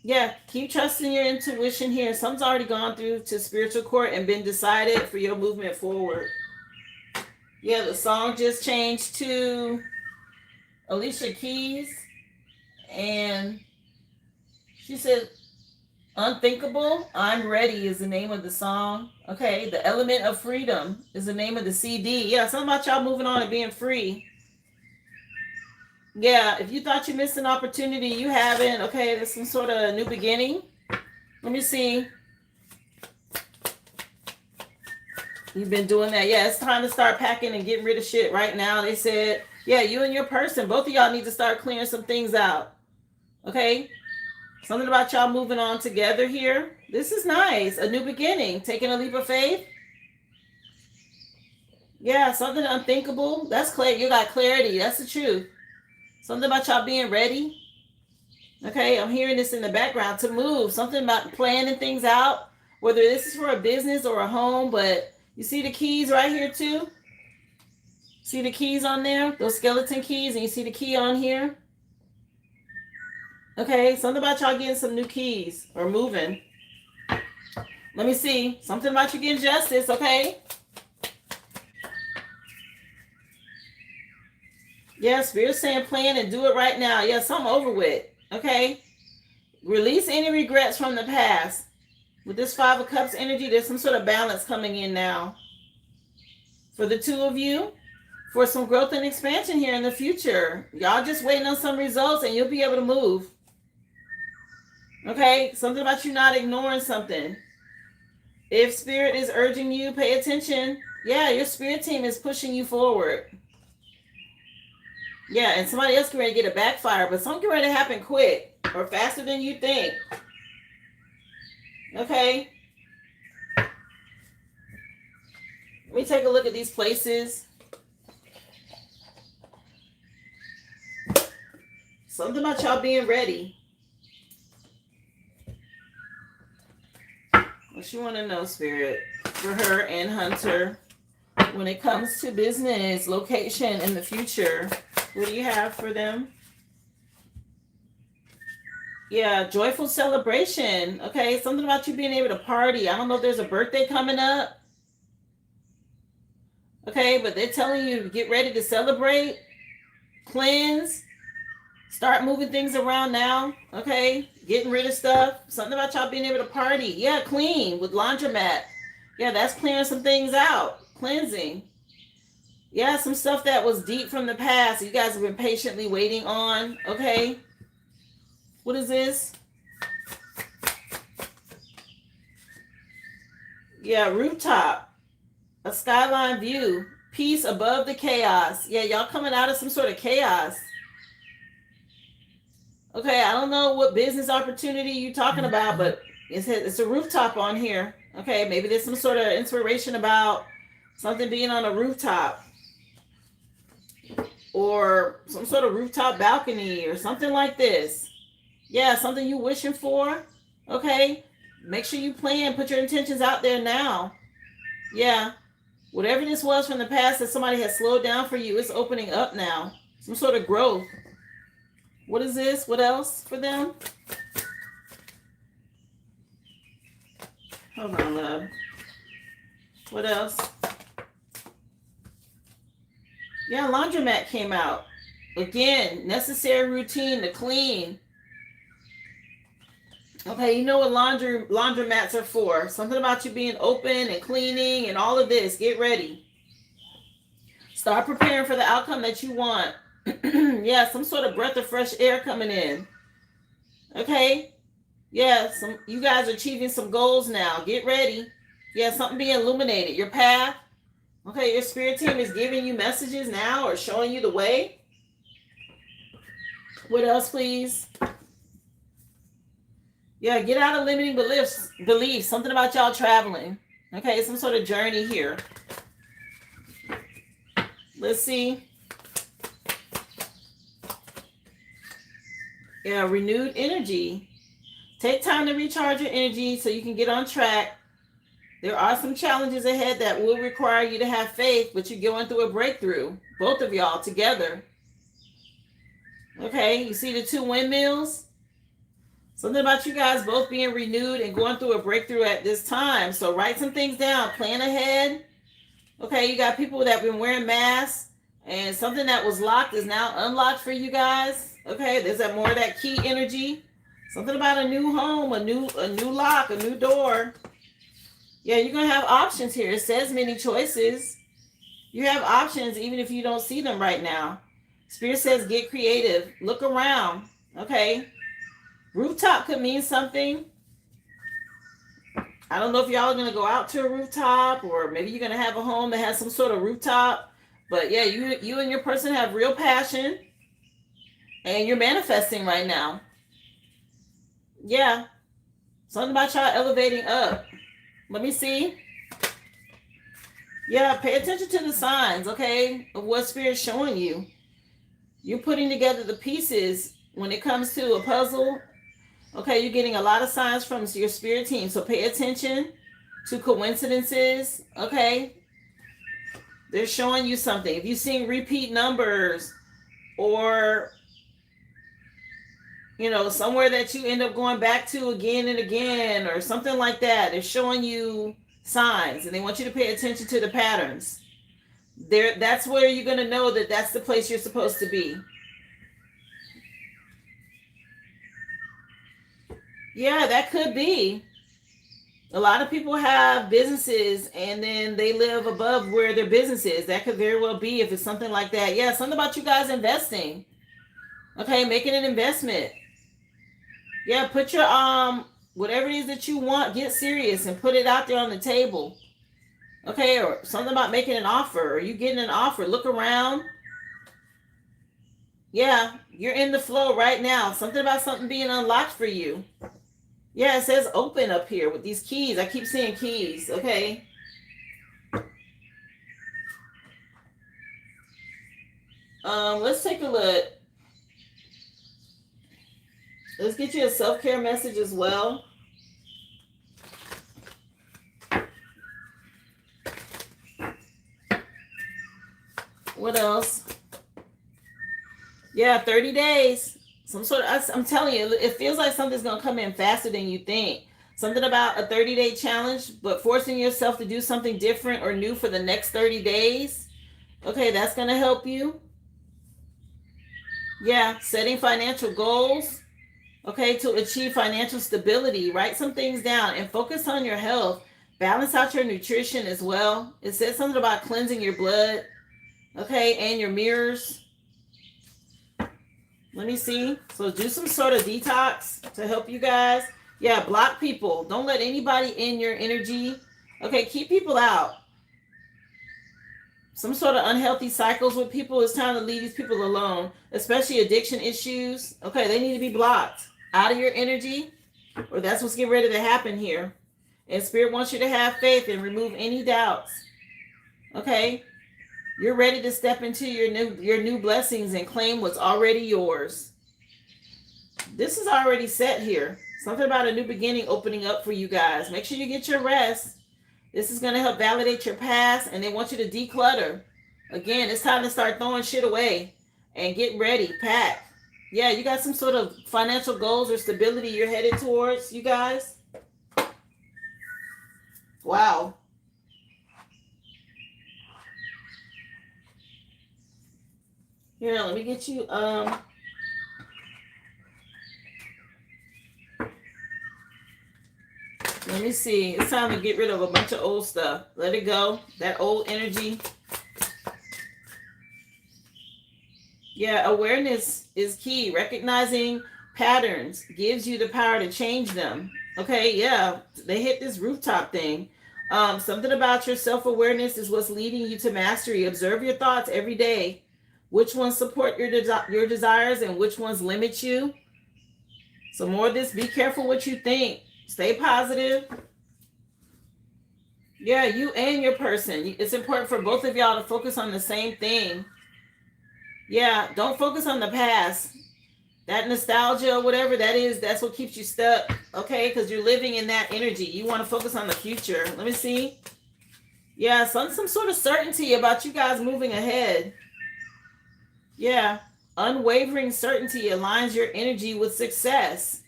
Yeah, keep trusting your intuition here. Something's already gone through to spiritual court and been decided for your movement forward. Yeah, the song just changed to Alicia Keys. And she said, Unthinkable, I'm Ready is the name of the song. Okay, The Element of Freedom is the name of the CD. Yeah, something about y'all moving on and being free. Yeah, if you thought you missed an opportunity, you haven't. Okay, there's some sort of new beginning. Let me see. You've been doing that. Yeah, it's time to start packing and getting rid of shit right now. They said, yeah, you and your person, both of y'all need to start clearing some things out. Okay? Something about y'all moving on together here. This is nice. A new beginning. Taking a leap of faith. Yeah, something unthinkable. That's clear. You got clarity. That's the truth. Something about y'all being ready. Okay, I'm hearing this in the background to move. Something about planning things out, whether this is for a business or a home, but you see the keys right here too? See the keys on there? Those skeleton keys, and you see the key on here? Okay, something about y'all getting some new keys or moving. Let me see. Something about you getting justice, okay? Yeah, Spirit's saying plan and do it right now. Yeah, something over with, okay? Release any regrets from the past. With this Five of Cups energy, there's some sort of balance coming in now. For the two of you, for some growth and expansion here in the future. Y'all just waiting on some results and you'll be able to move. Okay, something about you not ignoring something. If Spirit is urging you, pay attention. Yeah, your Spirit team is pushing you forward. Yeah, and somebody else can ready to get a backfire, but something ready to happen quick or faster than you think. Okay. Let me take a look at these places. Something about y'all being ready. What you want to know, Spirit, for her and Hunter when it comes to business, location, in the future? What do you have for them? Yeah, joyful celebration. Okay, something about you being able to party. I don't know if there's a birthday coming up. Okay, but they're telling you to get ready to celebrate, cleanse, start moving things around now. Okay, getting rid of stuff. Something about y'all being able to party. Yeah, clean with laundromat. Yeah, that's clearing some things out. Cleansing. Yeah, some stuff that was deep from the past. You guys have been patiently waiting on. Okay. What is this? Yeah, rooftop. A skyline view. Peace above the chaos. Yeah, y'all coming out of some sort of chaos. Okay, I don't know what business opportunity you're talking about, but it's a rooftop on here. Okay, maybe there's some sort of inspiration about something being on a rooftop. Or some sort of rooftop balcony or something like this. Yeah, something you wishing for. Okay, make sure you plan. Put your intentions out there now. Yeah, whatever this was from the past that somebody has slowed down for you, it's opening up now. Some sort of growth. What is this? What else for them? Hold on, love. What else? Yeah, laundromat came out. Again, necessary routine to clean. Okay, you know what laundromats are for. Something about you being open and cleaning and all of this. Get ready. Start preparing for the outcome that you want. Yeah, some sort of breath of fresh air coming in. Okay? Yeah, you guys are achieving some goals now. Get ready. Yeah, something being illuminated. Your path. Okay, your spirit team is giving you messages now or showing you the way. What else, please? Yeah, get out of limiting beliefs. Something about y'all traveling. Okay, some sort of journey here. Let's see. Yeah, renewed energy. Take time to recharge your energy so you can get on track. There are some challenges ahead that will require you to have faith, but you're going through a breakthrough. Both of y'all together. Okay, you see the two windmills? Something about you guys both being renewed and going through a breakthrough at this time. So write some things down. Plan ahead. Okay, you got people that have been wearing masks and something that was locked is now unlocked for you guys. Okay, there's more of that key energy. Something about a new home, a new lock, a new door. Yeah, you're going to have options here. It says many choices. You have options even if you don't see them right now. Spirit says get creative. Look around. Okay. Rooftop could mean something. I don't know if y'all are going to go out to a rooftop, or maybe you're going to have a home that has some sort of rooftop. But yeah, you and your person have real passion, and you're manifesting right now. Yeah. Something about y'all elevating up. Let me see. Yeah, pay attention to the signs, okay, of what Spirit's showing you. You're putting together the pieces when it comes to a puzzle. Okay, you're getting a lot of signs from your spirit team. So pay attention to coincidences, okay? They're showing you something. If you're seeing repeat numbers, or, you know, somewhere that you end up going back to again and again, or something like that, they're showing you signs, and they want you to pay attention to the patterns. That's where you're going to know that that's the place you're supposed to be. Yeah, that could be. A lot of people have businesses and then they live above where their business is. That could very well be if it's something like that. Yeah, something about you guys investing. Okay, making an investment. Yeah, put your whatever it is that you want, get serious and put it out there on the table. Okay, or something about making an offer, or you getting an offer. Look around. Yeah, you're in the flow right now. Something about something being unlocked for you. Yeah, it says open up here with these keys. I keep seeing keys, okay? Let's take a look. Let's get you a self-care message as well. What else? Yeah, 30 days. I'm telling you, it feels like something's going to come in faster than you think. Something about a 30-day challenge, but forcing yourself to do something different or new for the next 30 days. Okay, that's going to help you. Yeah, setting financial goals. Okay, to achieve financial stability. Write some things down and focus on your health. Balance out your nutrition as well. It says something about cleansing your blood. Okay, and your mirrors. Let me see. So do some sort of detox to help you guys. Yeah, block people. Don't let anybody in your energy. Okay, keep people out. Some sort of unhealthy cycles with people. It's time to leave these people alone, especially addiction issues. Okay, they need to be blocked out of your energy, or that's what's getting ready to happen here. And Spirit wants you to have faith and remove any doubts. Okay? You're ready to step into your new blessings and claim what's already yours. This is already set here. Something about a new beginning opening up for you guys. Make sure you get your rest. This is going to help validate your past, and they want you to declutter. Again, it's time to start throwing shit away and get ready. Pack. Yeah, you got some sort of financial goals or stability you're headed towards, you guys. Wow. Here, let me get you let me see. It's time to get rid of a bunch of old stuff. Let it go. That old energy. Yeah, awareness is key. Recognizing patterns gives you the power to change them. Okay, yeah. They hit this rooftop thing. Something about your self-awareness is what's leading you to mastery. Observe your thoughts every day. Which ones support your desires and which ones limit you? So more of this, be careful what you think. Stay positive. Yeah, you and your person. It's important for both of y'all to focus on the same thing. Yeah, don't focus on the past. That nostalgia or whatever that is, that's what keeps you stuck. Okay, because you're living in that energy. You want to focus on the future. Let me see. Yeah, some sort of certainty about you guys moving ahead. Yeah, unwavering certainty aligns your energy with success.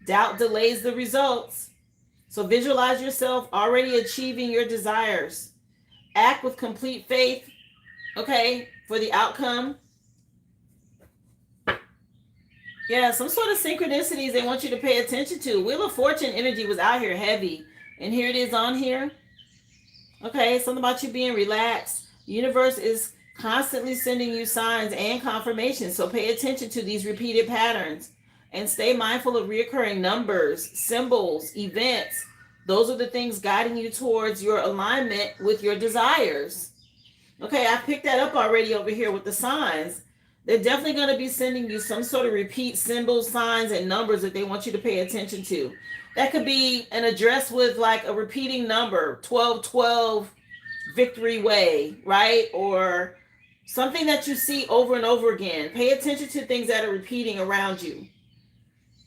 Doubt delays the results. So visualize yourself already achieving your desires. Act with complete faith, okay, for the outcome. Yeah, some sort of synchronicities they want you to pay attention to. Wheel of Fortune energy was out here heavy. And here it is on here. Okay, something about you being relaxed. The universe is constantly sending you signs and confirmations. So pay attention to these repeated patterns and stay mindful of reoccurring numbers, symbols, events. Those are the things guiding you towards your alignment with your desires. Okay, I picked that up already over here with the signs. They're definitely going to be sending you some sort of repeat symbols, signs, and numbers that they want you to pay attention to. That could be an address with like a repeating number, 1212 Victory Way, right? Or something that you see over and over again. Pay attention to things that are repeating around you.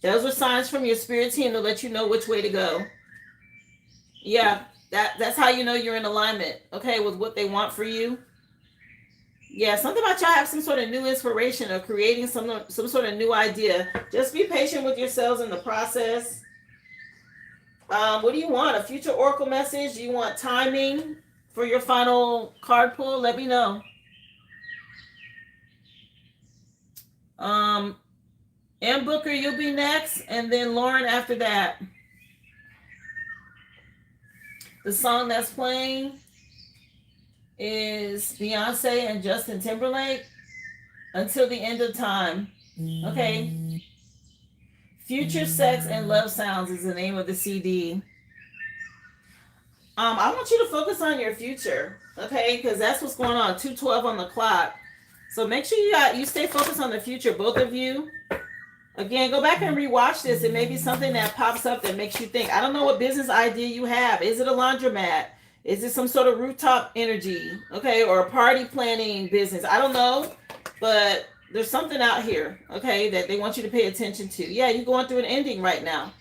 Those are signs from your spirit team to let you know which way to go. Yeah, that's how you know you're in alignment, okay, with what they want for you. Yeah, something about y'all have some sort of new inspiration or creating some sort of new idea. Just be patient with yourselves in the process. What do you want? A future oracle message? Do you want timing for your final card pull? Let me know. M. Booker, you'll be next, and then Lauren after that. The song that's playing is Beyonce and Justin Timberlake, Until the End of Time. Okay. Future Sex and Love Sounds is the name of the CD. I want you to focus on your future, okay? Because that's what's going on. 2:12 on the clock. So make sure you stay focused on the future, both of you. Again, go back and rewatch this. It may be something that pops up that makes you think. I don't know what business idea you have. Is it a laundromat? Is it some sort of rooftop energy? Okay, or a party planning business? I don't know, but there's something out here, okay, that they want you to pay attention to. Yeah, you're going through an ending right now.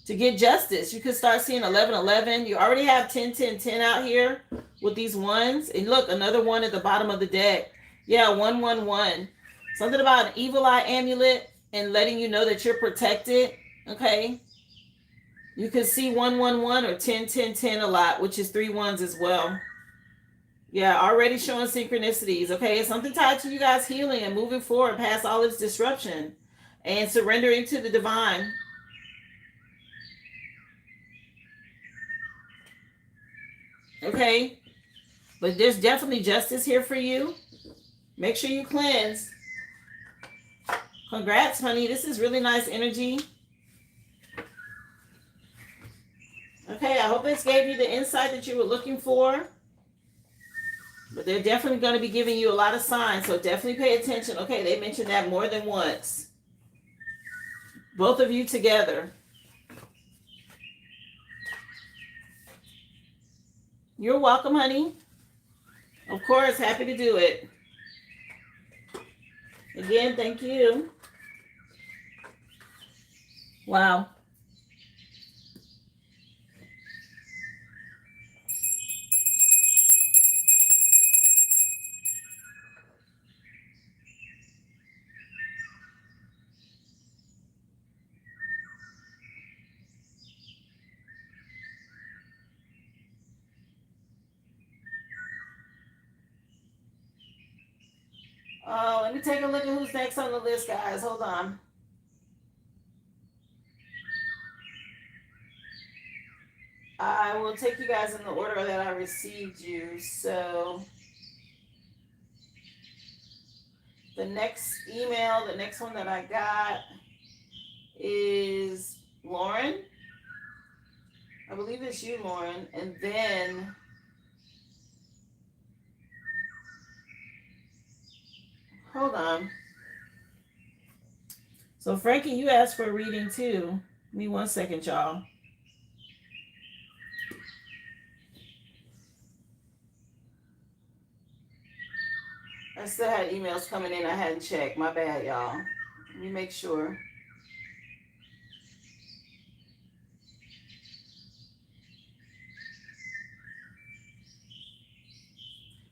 To get justice, you could start seeing 1111. You already have 10 out here with these ones. And look, another one at the bottom of the deck. Yeah, 111. Something about an evil eye amulet and letting you know that you're protected. Okay. You can see 111 or 10 a lot, which is 3 ones as well. Yeah, already showing synchronicities. Okay, it's something tied to you guys healing and moving forward past all this disruption and surrendering to the divine. Okay, but there's definitely justice here for you. Make sure you cleanse. Congrats, honey. This is really nice energy. Okay, I hope this gave you the insight that you were looking for. But they're definitely going to be giving you a lot of signs, so definitely pay attention. Okay, they mentioned that more than once. Both of you together. You're welcome, honey. Of course, happy to do it. Again, thank you. Wow. Let me take a look at who's next on the list, guys. Hold on. I will take you guys in the order that I received you. So the next email, the next one that I got is Lauren. I believe it's you, Lauren. And then hold on. So Frankie, you asked for a reading too. Give me 1 second, y'all. I still had emails coming in I hadn't checked. My bad, y'all. Let me make sure.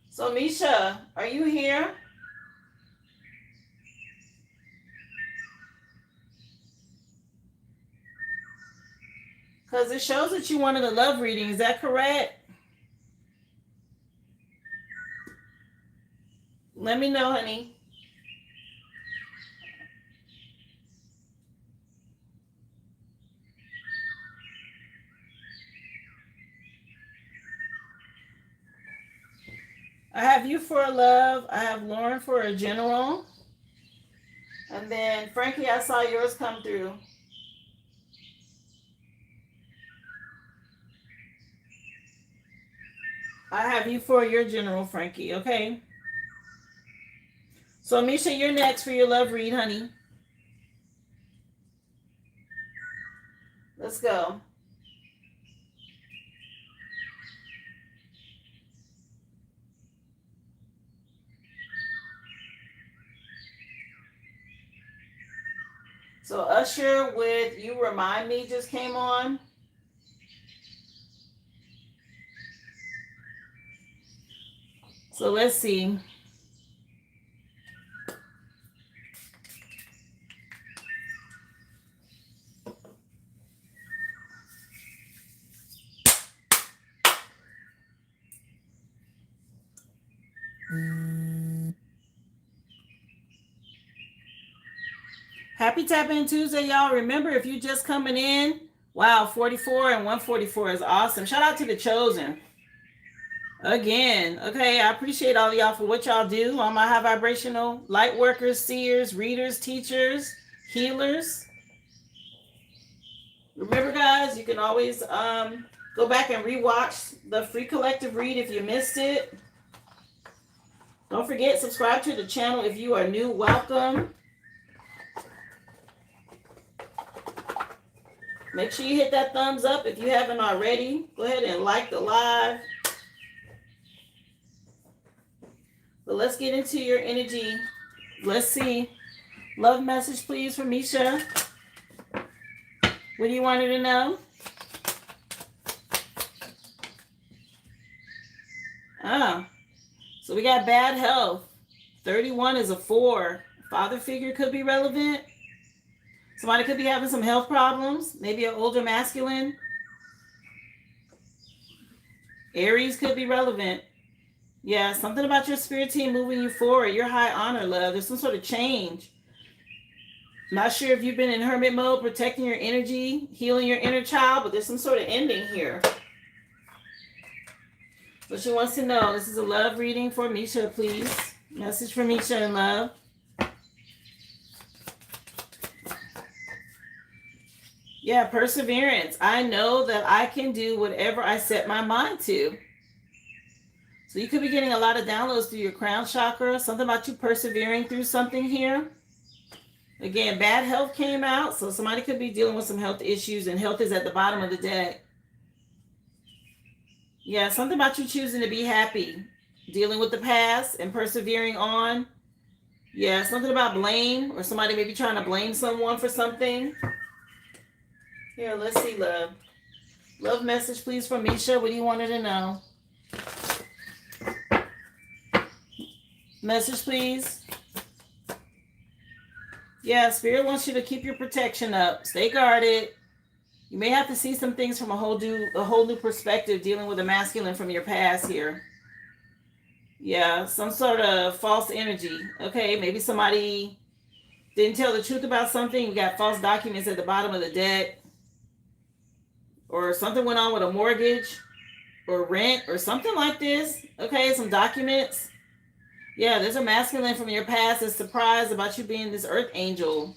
So Misha, are you here? Because it shows that you wanted a love reading. Is that correct? Let me know, honey. I have you for a love. I have Lauren for a general. And then Frankie, I saw yours come through. I have you for your general, Frankie, okay? So Misha, you're next for your love read, honey. Let's go. So Usher with You Remind Me just came on. So let's see. Happy Tap In Tuesday, y'all. Remember, if you're just coming in, wow, 44 and 144 is awesome. Shout out to the Chosen. Again, okay, I appreciate all of y'all for what y'all do. All my high vibrational light workers, seers, readers, teachers, healers. Remember, guys, you can always go back and rewatch the free collective read if you missed it. Don't forget, subscribe to the channel if you are new. Welcome. Make sure you hit that thumbs up if you haven't already. Go ahead and like the live. But let's get into your energy. Let's see. Love message, please, from Misha. What do you want her to know? So we got bad health. 31 is a 4. Father figure could be relevant. Somebody could be having some health problems. Maybe an older masculine. Aries could be relevant. Yeah, something about your spirit team moving you forward. Your high honor, love. There's some sort of change. Not sure if you've been in hermit mode, protecting your energy, healing your inner child, but there's some sort of ending here. But she wants to know. This is a love reading for Misha, please. Message for Misha in love. Yeah, perseverance. I know that I can do whatever I set my mind to. So you could be getting a lot of downloads through your crown chakra. Something about you persevering through something here. Again, bad health came out. So somebody could be dealing with some health issues, and health is at the bottom of the deck. Yeah, something about you choosing to be happy. Dealing with the past and persevering on. Yeah, something about blame, or somebody maybe trying to blame someone for something. Here, let's see, love. Love message, please, from Misha. What do you want her to know? Message, please. Yeah, Spirit wants you to keep your protection up. Stay guarded. You may have to see some things from a whole new perspective, dealing with a masculine from your past here. Yeah, some sort of false energy. Okay, maybe somebody didn't tell the truth about something. We got false documents at the bottom of the deck. Or something went on with a mortgage or rent or something like this. Okay, some documents. Yeah, there's a masculine from your past that's surprised about you being this earth angel.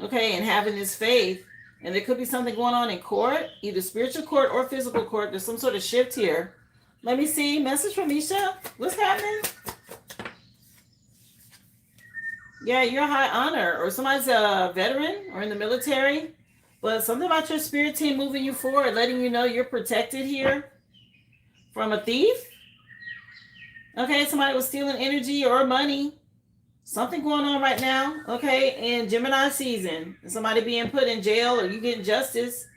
Okay, and having this faith. And there could be something going on in court, either spiritual court or physical court. There's some sort of shift here. Let me see. Message from Misha. What's happening? Yeah, you're a high honor, or somebody's a veteran or in the military. But something about your spirit team moving you forward, letting you know you're protected here from a thief. Okay, somebody was stealing energy or money. Something going on right now, okay, in Gemini season. Somebody being put in jail, or you getting justice.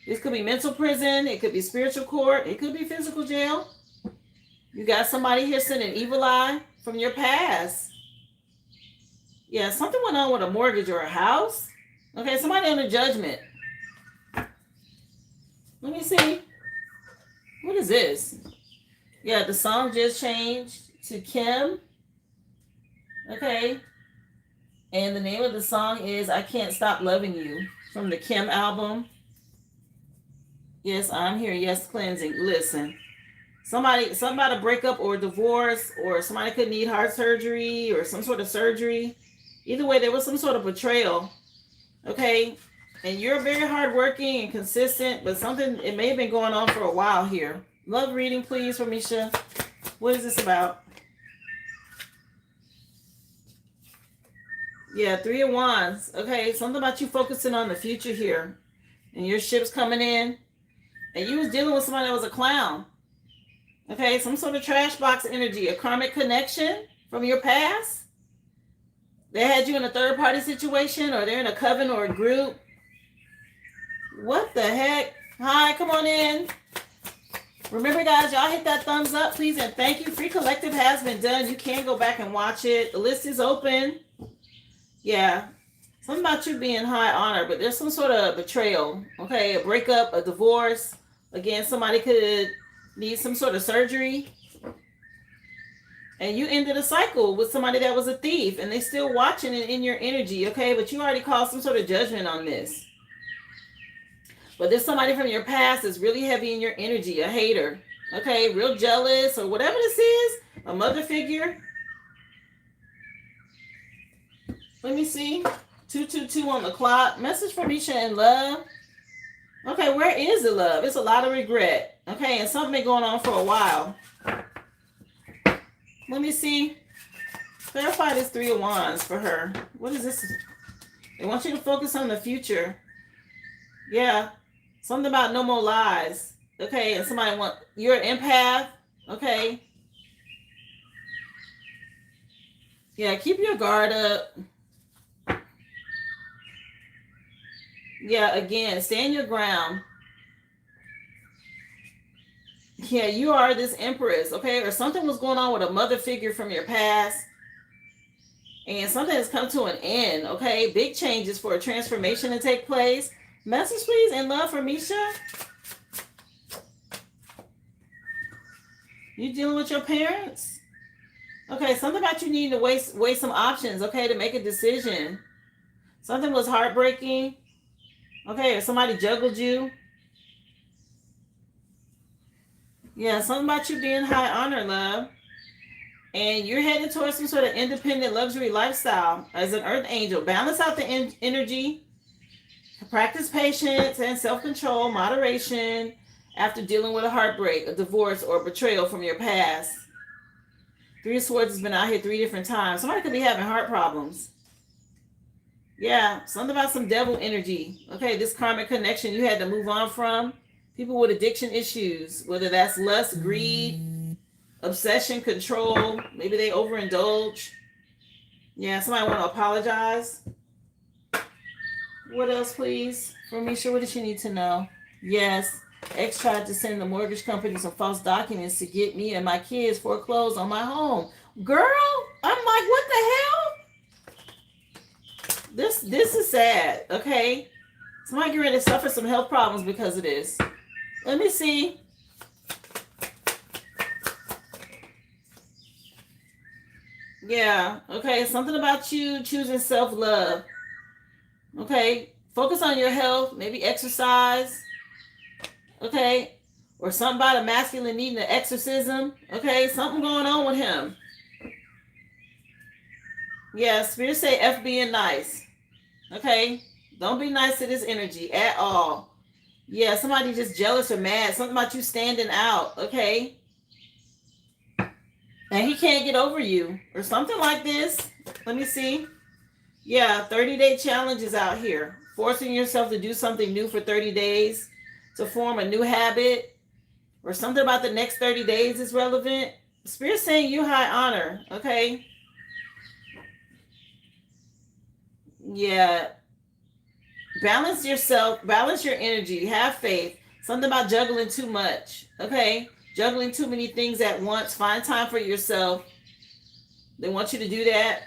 This could be mental prison. It could be spiritual court. It could be physical jail. You got somebody here sending evil eye from your past. Yeah, something went on with a mortgage or a house. Okay, somebody under judgment. Let me see. What is this? Yeah, the song just changed to Kim. Okay. And the name of the song is I Can't Stop Loving You from the Kim album. Yes, I'm here. Yes, cleansing. Listen. something about a breakup or divorce, or somebody could need heart surgery or some sort of surgery. Either way, there was some sort of betrayal. Okay. And you're very hardworking and consistent, but something, it may have been going on for a while here. Love reading, please, for Misha. What is this about? Yeah, 3 of Wands. Okay, something about you focusing on the future here. And your ship's coming in. And you was dealing with somebody that was a clown. Okay, some sort of trash box energy, a karmic connection from your past. They had you in a third party situation, or they're in a coven or a group. What the heck? Hi, come on in. Remember, guys, y'all hit that thumbs up, please, and thank you. Free Collective has been done. You can go back and watch it. The list is open. Yeah. Something about you being high honor, but there's some sort of betrayal. Okay, a breakup, a divorce. Again, somebody could need some sort of surgery. And you ended a cycle with somebody that was a thief, and they still watching it in your energy, okay? But you already called some sort of judgment on this. But there's somebody from your past that's really heavy in your energy, a hater, okay? Real jealous or whatever this is, a mother figure. Let me see. 222 on the clock. Message from Misha in love. Okay, where is the love? It's a lot of regret. Okay, and something been going on for a while. Let me see. Clarify this 3 of Wands for her. What is this? They want you to focus on the future. Yeah. Something about no more lies. Okay, and somebody you're an empath. Okay. Yeah, keep your guard up. Yeah, again, stand your ground. Yeah, you are this empress, okay? Or something was going on with a mother figure from your past. And something has come to an end, okay? Big changes for a transformation to take place. Message, please, in love for Misha. You dealing with your parents? Okay, something about you needing to weigh some options, okay, to make a decision. Something was heartbreaking. Okay, or somebody juggled you. Yeah, something about you being high honor, love. And you're heading towards some sort of independent luxury lifestyle as an earth angel. Balance out the energy. Practice patience and self-control, moderation after dealing with a heartbreak, a divorce, or a betrayal from your past. 3 of Swords has been out here 3 different times. Somebody could be having heart problems. Yeah, something about some devil energy. Okay, this karmic connection you had to move on from. People with addiction issues, whether that's lust, greed, obsession, control. Maybe they overindulge. Yeah, somebody want to apologize. What else, please? For Misha, what does she need to know? Yes, ex tried to send the mortgage company some false documents to get me and my kids foreclosed on my home. Girl, I'm like, what the hell? This is sad, okay? Somebody get ready to suffer some health problems because of this. Let me see. Yeah, okay, something about you choosing self-love. Okay, focus on your health, maybe exercise. Okay, or something about a masculine needing an exorcism. Okay, something going on with him. Yeah, spirit say F being nice. Okay, don't be nice to this energy at all. Yeah, somebody just jealous or mad. Something about you standing out. Okay, and he can't get over you or something like this. Let me see. Yeah, 30-day challenges out here. Forcing yourself to do something new for 30 days, to form a new habit, or something about the next 30 days is relevant. Spirit saying you high honor, okay? Yeah. Balance yourself, balance your energy, have faith. Something about juggling too much, okay? Juggling too many things at once. Find time for yourself. They want you to do that.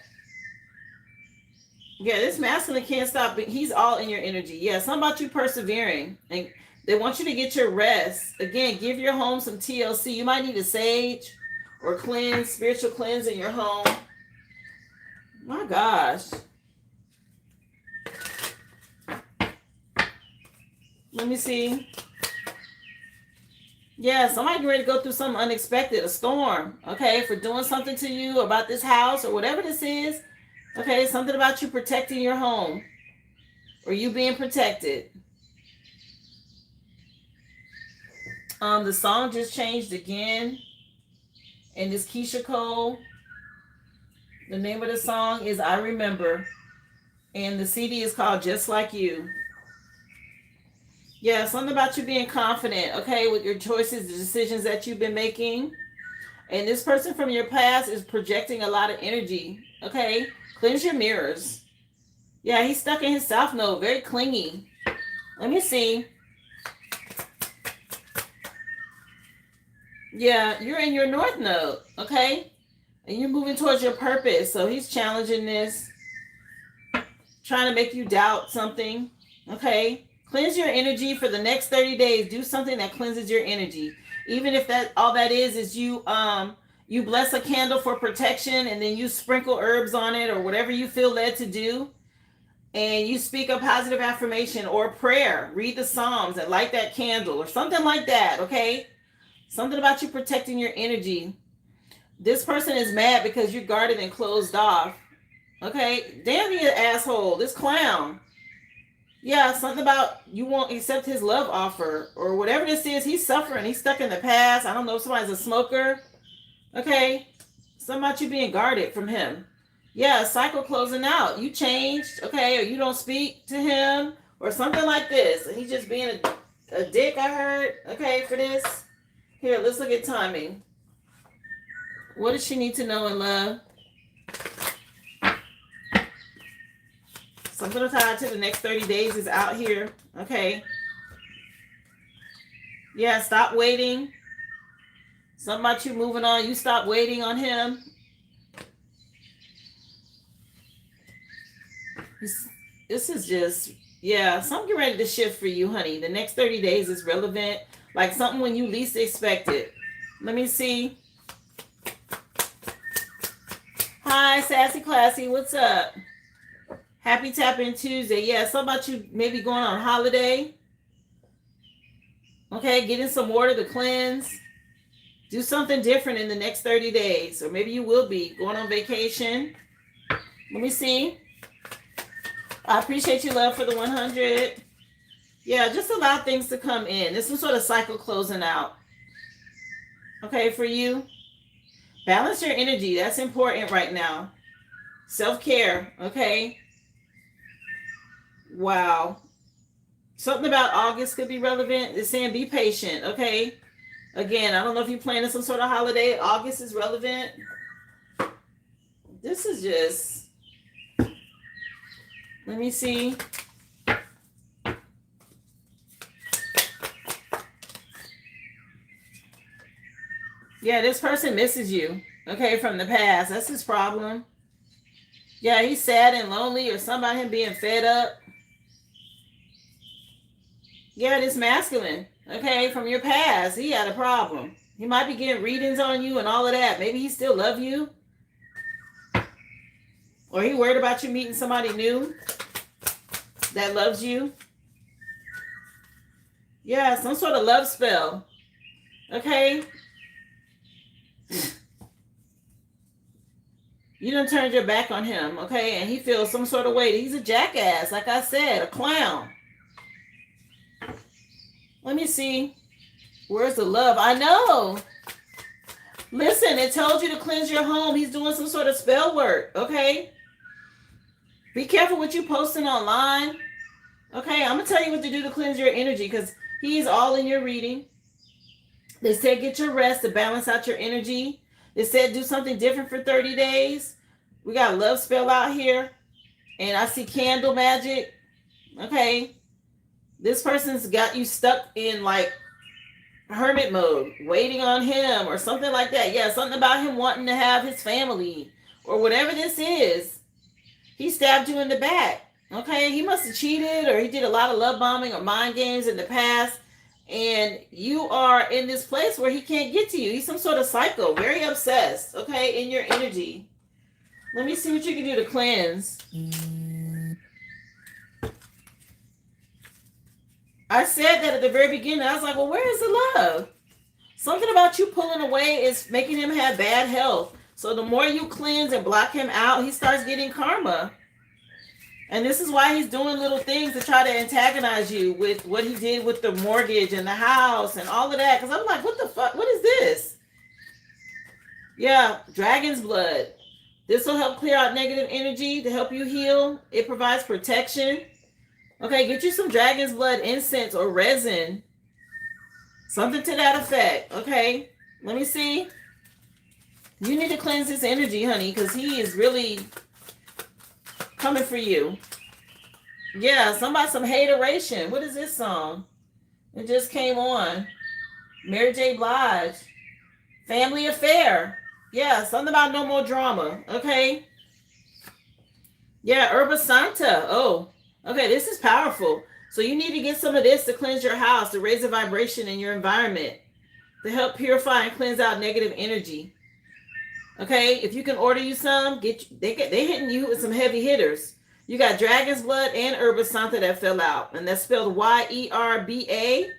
Yeah, this masculine can't stop. He's all in your energy. Yeah, something about you persevering. And they want you to get your rest. Again, give your home some TLC. You might need a sage or cleanse, spiritual cleanse in your home. My gosh. Let me see. Yeah, somebody getting ready to go through something unexpected, a storm, okay, for doing something to you about this house or whatever this is. Okay, something about you protecting your home or you being protected. The song just changed again, and it's Keisha Cole. The name of the song is I Remember, and the CD is called Just Like You. Yeah, something about you being confident, okay, with your choices, the decisions that you've been making. And this person from your past is projecting a lot of energy, okay? Cleanse your mirrors. Yeah, he's stuck in his south node, very clingy. Let me see. Yeah, you're in your north node, okay? And you're moving towards your purpose. So he's challenging this, trying to make you doubt something, okay? Cleanse your energy for the next 30 days. Do something that cleanses your energy. Even if that all that is you bless a candle for protection and then you sprinkle herbs on it or whatever you feel led to do. And you speak a positive affirmation or prayer. Read the Psalms and light that candle or something like that, okay? Something about you protecting your energy. This person is mad because you're guarded and closed off. Okay? Damn you, asshole. This clown. Yeah, something about you won't accept his love offer or whatever this is. He's suffering. He's stuck in the past. I don't know if somebody's a smoker. Okay? Something about you being guarded from him. Yeah, cycle closing out. You changed, okay? Or you don't speak to him or something like this. And he's just being a dick, I heard. Okay, for this. Here, let's look at timing. What does she need to know in love? Something tied to the next 30 days is out here. Okay. Yeah, stop waiting. Something about you moving on. You stop waiting on him. This is just, yeah, something ready to shift for you, honey. The next 30 days is relevant. Like something when you least expect it. Let me see. Hi, Sassy Classy. What's up? Happy Tapping Tuesday. Yeah, something about you maybe going on holiday. Okay, getting some water to cleanse. Do something different in the next 30 days. Or maybe you will be going on vacation. Let me see. I appreciate your love for the 100. Yeah, just allow things to come in. This is sort of cycle closing out. Okay, for you. Balance your energy. That's important right now. Self-care, okay? Wow. Something about August could be relevant. It's saying be patient, okay? Again, I don't know if you're planning some sort of holiday. August is relevant. This is just... Let me see. Yeah, this person misses you, okay, from the past. That's his problem. Yeah, he's sad and lonely or something about him being fed up. Yeah, this masculine, okay, from your past. He had a problem. He might be getting readings on you and all of that. Maybe he still love you. Or he worried about you meeting somebody new that loves you. Yeah, some sort of love spell. Okay? You done turned your back on him, okay? And he feels some sort of way. He's a jackass, like I said, a clown. Let me see. Where's the love? I know. Listen, it told you to cleanse your home. He's doing some sort of spell work, okay? Be careful what you posting online. Okay, I'm going to tell you what to do to cleanse your energy because he's all in your reading. They said get your rest to balance out your energy. They said do something different for 30 days. We got love spell out here. And I see candle magic. Okay. This person's got you stuck in like hermit mode, waiting on him or something like that. Yeah, something about him wanting to have his family or whatever this is. He stabbed you in the back. Okay, he must have cheated or he did a lot of love bombing or mind games in the past. And you are in this place where he can't get to you. He's some sort of psycho, very obsessed, okay, in your energy. Let me see what you can do to cleanse. I said that at the very beginning. I was like, well, where is the love? Something about you pulling away is making him have bad health. So the more you cleanse and block him out, he starts getting karma. And this is why he's doing little things to try to antagonize you with what he did with the mortgage and the house and all of that. Because I'm like, what the fuck? What is this? Yeah, dragon's blood. This will help clear out negative energy to help you heal. It provides protection. Okay, get you some dragon's blood incense or resin. Something to that effect. Okay, let me see. You need to cleanse this energy, honey, because he is really coming for you. Yeah, some hateration. What is this song? It just came on. Mary J. Blige. Family affair. Yeah, something about no more drama. Okay. Yeah, Herba Santa. Oh, okay, this is powerful. So you need to get some of this to cleanse your house, to raise the vibration in your environment, to help purify and cleanse out negative energy. Okay, if you can order you some, they hitting you with some heavy hitters. You got dragon's blood and Herba Santa that fell out, and that's spelled YERBA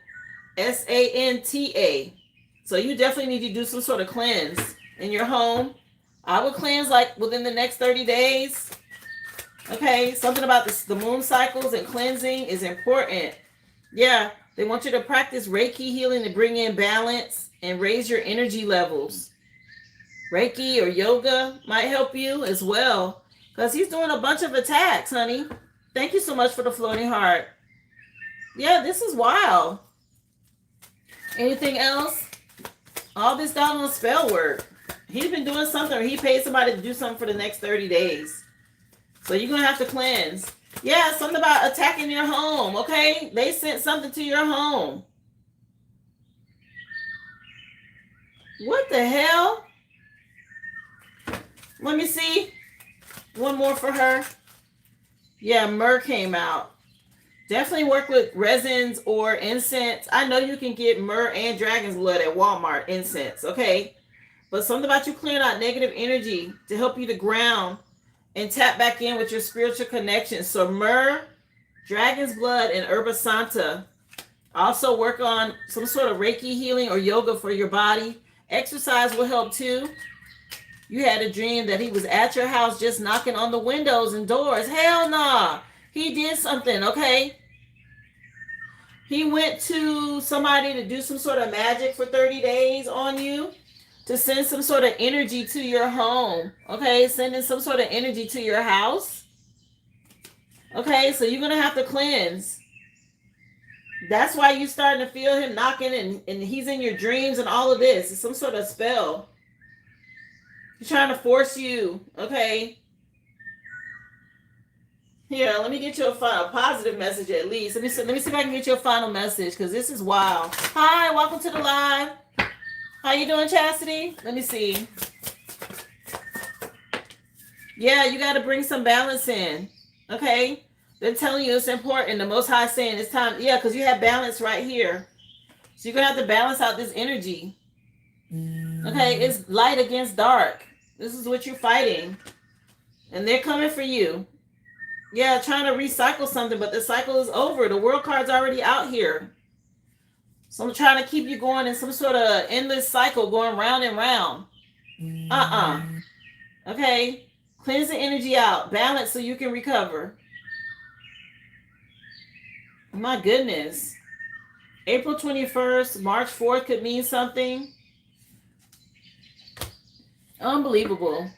SANTA. So you definitely need to do some sort of cleanse in your home. I would cleanse like within the next 30 days. Okay, something about the moon cycles and cleansing is important. Yeah, they want you to practice Reiki healing to bring in balance and raise your energy levels. Reiki or yoga might help you as well, because he's doing a bunch of attacks, honey. Thank you so much for the floating heart. Yeah, this is wild. Anything else? All this down on spell work. He's been doing something, or he paid somebody to do something for the next 30 days. So you're going to have to cleanse. Yeah, something about attacking your home, okay? They sent something to your home. What the hell? Let me see. One more for her. Yeah, myrrh came out. Definitely work with resins or incense. I know you can get myrrh and dragon's blood at Walmart incense, okay? But something about you clearing out negative energy to help you to ground and tap back in with your spiritual connection. So myrrh, dragon's blood, and Herba Santa. Also work on some sort of Reiki healing or yoga for your body. Exercise will help too. You had a dream that he was at your house just knocking on the windows and doors. Hell nah. He did something, okay? He went to somebody to do some sort of magic for 30 days on you, to send some sort of energy to your home, okay? Sending some sort of energy to your house. Okay, so you're going to have to cleanse. That's why you're starting to feel him knocking and he's in your dreams and all of this. It's some sort of spell. He's trying to force you, okay? Here, let me get you a positive message at least. Let me see if I can get you a final message, because this is wild. Hi, welcome to the live. How you doing, Chastity? Let me see. Yeah, you got to bring some balance in, okay? They're telling you it's important. The Most High saying it's time. Yeah, because you have balance right here. So you're going to have to balance out this energy. Okay, it's light against dark. This is what you're fighting. And they're coming for you. Yeah, trying to recycle something, but the cycle is over. The world card's already out here. So I'm trying to keep you going in some sort of endless cycle, going round and round. Okay, cleanse the energy out. Balance so you can recover. My goodness. April 21st, March 4th could mean something. Unbelievable.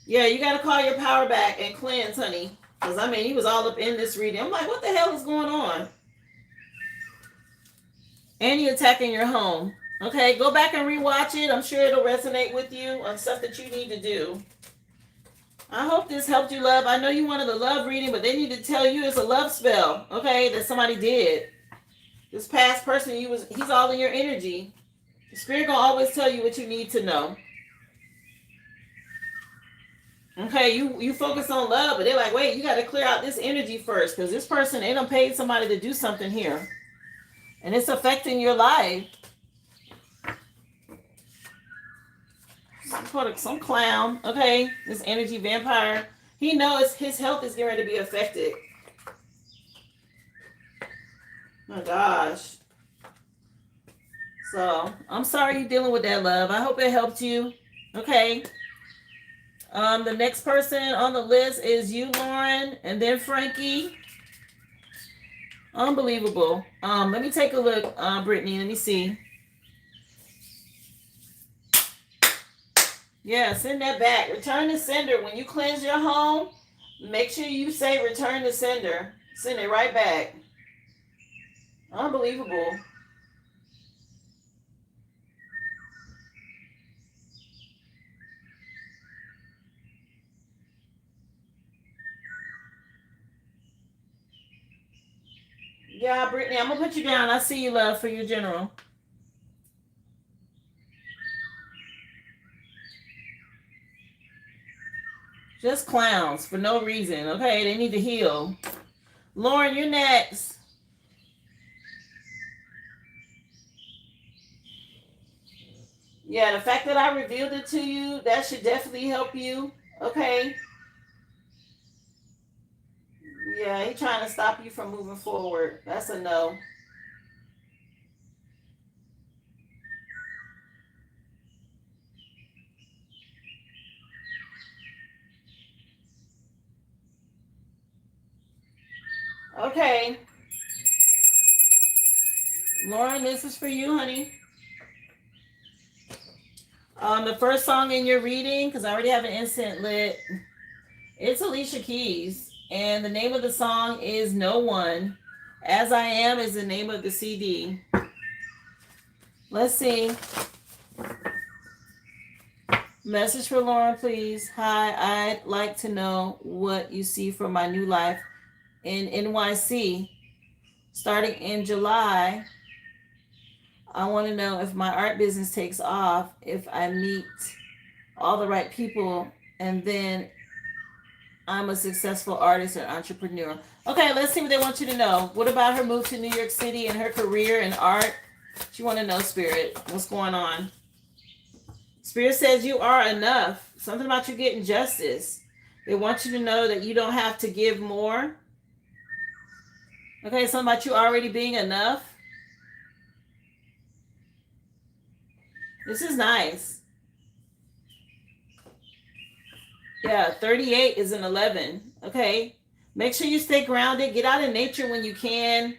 Yeah, you got to call your power back and cleanse, honey. Because, I mean, he was all up in this reading. I'm like, what the hell is going on? And you attacking your home. Okay, go back and rewatch it. I'm sure it'll resonate with you on stuff that you need to do. I hope this helped you, love. I know you wanted a love reading, but they need to tell you it's a love spell, okay, that somebody did. This past person, he's all in your energy. The spirit gonna always tell you what you need to know. Okay, you focus on love, but they're like, wait, you got to clear out this energy first, because this person, they done paid somebody to do something here. And it's affecting your life. Some clown, okay? This energy vampire. He knows his health is going to be affected. My gosh. So I'm sorry you're dealing with that, love. I hope it helped you. Okay. The next person on the list is you, Lauren, and then Frankie. Unbelievable. Let me take a look, Brittany. Let me see. Yeah, send that back. Return to sender. When you cleanse your home, make sure you say return to sender. Send it right back. Unbelievable. Yeah, Brittany, I'm gonna put you down. I see you, love, for your general. Just clowns for no reason. Okay, they need to heal. Lauren, you're next. Yeah, the fact that I revealed it to you, that should definitely help you. Okay. Yeah, he's trying to stop you from moving forward. That's a no. Okay. Lauren, this is for you, honey. The first song in your reading, because I already have an incense lit, it's Alicia Keys. And the name of the song is No One. As I Am is the name of the CD. Let's see. Message for Lauren, please. Hi, I'd like to know what you see for my new life in NYC. Starting in July, I want to know if my art business takes off, if I meet all the right people, and then I'm a successful artist or entrepreneur. Okay, let's see what they want you to know. What about her move to New York City and her career in art? She want to know, Spirit, what's going on? Spirit says you are enough. Something about you getting justice. They want you to know that you don't have to give more. Okay, something about you already being enough. This is nice. Yeah, 38 is an 11. Okay. Make sure you stay grounded. Get out in nature when you can.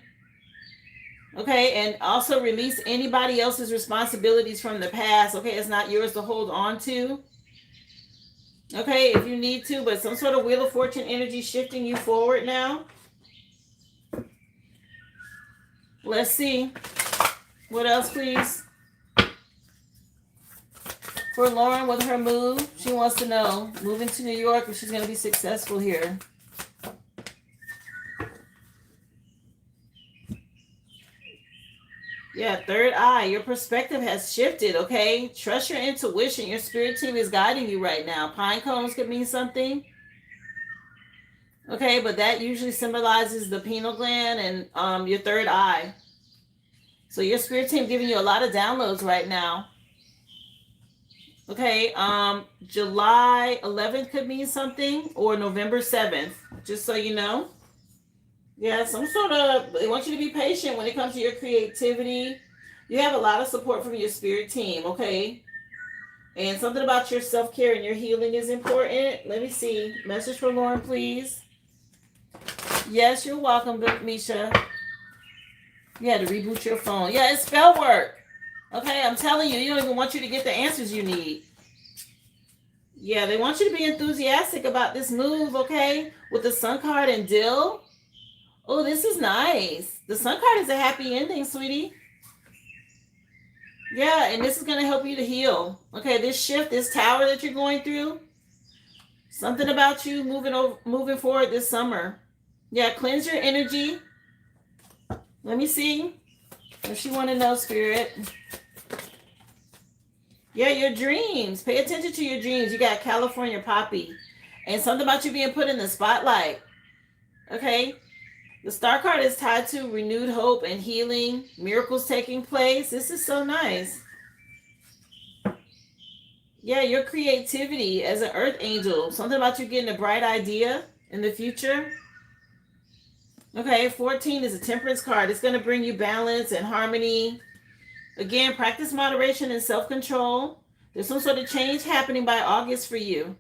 Okay. And also release anybody else's responsibilities from the past. Okay. It's not yours to hold on to. Okay. If you need to, but some sort of Wheel of Fortune energy shifting you forward now. Let's see. What else, please? For Lauren with her move, she wants to know, moving to New York, if she's going to be successful here. Yeah, third eye. Your perspective has shifted, okay? Trust your intuition. Your spirit team is guiding you right now. Pine cones could mean something. Okay, but that usually symbolizes the pineal gland and your third eye. So your spirit team giving you a lot of downloads right now. Okay, July 11th could mean something, or November 7th, just so you know. Yeah, some sort of, they want you to be patient when it comes to your creativity. You have a lot of support from your spirit team, okay? And something about your self-care and your healing is important. Let me see. Message for Lauren, please. Yes, you're welcome, Misha. You had to reboot your phone. Yeah, it's spell work. Okay, I'm telling you, you don't even want you to get the answers you need. Yeah, they want you to be enthusiastic about this move, okay? With the Sun card and Dill. Oh, this is nice. The Sun card is a happy ending, sweetie. Yeah, and this is going to help you to heal. Okay, this shift, this tower that you're going through, something about you moving forward this summer. Yeah, cleanse your energy. Let me see. What she want to know, Spirit. Yeah, your dreams. Pay attention to your dreams. You got California Poppy. And something about you being put in the spotlight. Okay? The Star card is tied to renewed hope and healing. Miracles taking place. This is so nice. Yeah, your creativity as an earth angel. Something about you getting a bright idea in the future. Okay, 14 is a temperance card. It's going to bring you balance and harmony. Again, practice moderation and self-control. There's some sort of change happening by August for you.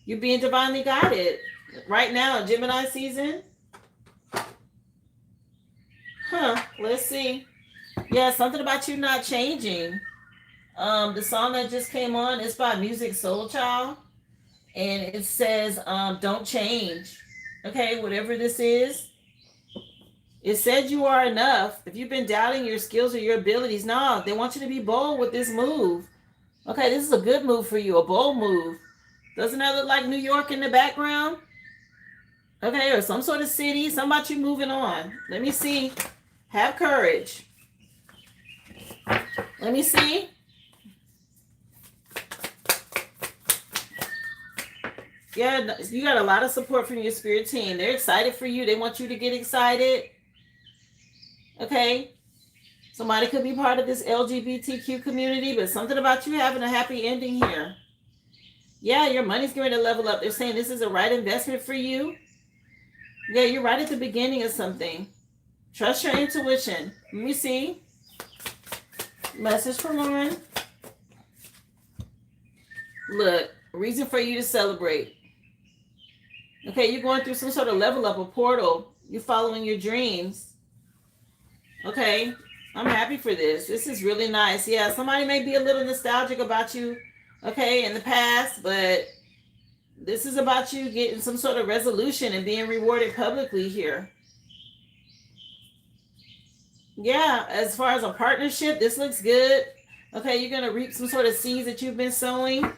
You're being divinely guided. Right now, Gemini season. Let's see. Yeah, something about you not changing. The song that just came on is by Music Soul Child. And it says, don't change. Okay, whatever this is. It said you are enough. If you've been doubting your skills or your abilities, no, they want you to be bold with this move. Okay, this is a good move for you, a bold move. Doesn't that look like New York in the background? Okay, or some sort of city. Something about you moving on. Let me see. Have courage. Let me see. Yeah, you got a lot of support from your spirit team. They're excited for you. They want you to get excited. Okay. Somebody could be part of this LGBTQ community, but something about you having a happy ending here. Yeah, your money's going to level up. They're saying this is a right investment for you. Yeah, you're right at the beginning of something. Trust your intuition. Let me see. Message for Lauren. Look, reason for you to celebrate. Okay, you're going through some sort of level up, a portal. You're following your dreams. Okay, I'm happy for this. This is really nice. Yeah, somebody may be a little nostalgic about you, okay, in the past, but this is about you getting some sort of resolution and being rewarded publicly here. Yeah, as far as a partnership, this looks good. Okay, you're going to reap some sort of seeds that you've been sowing.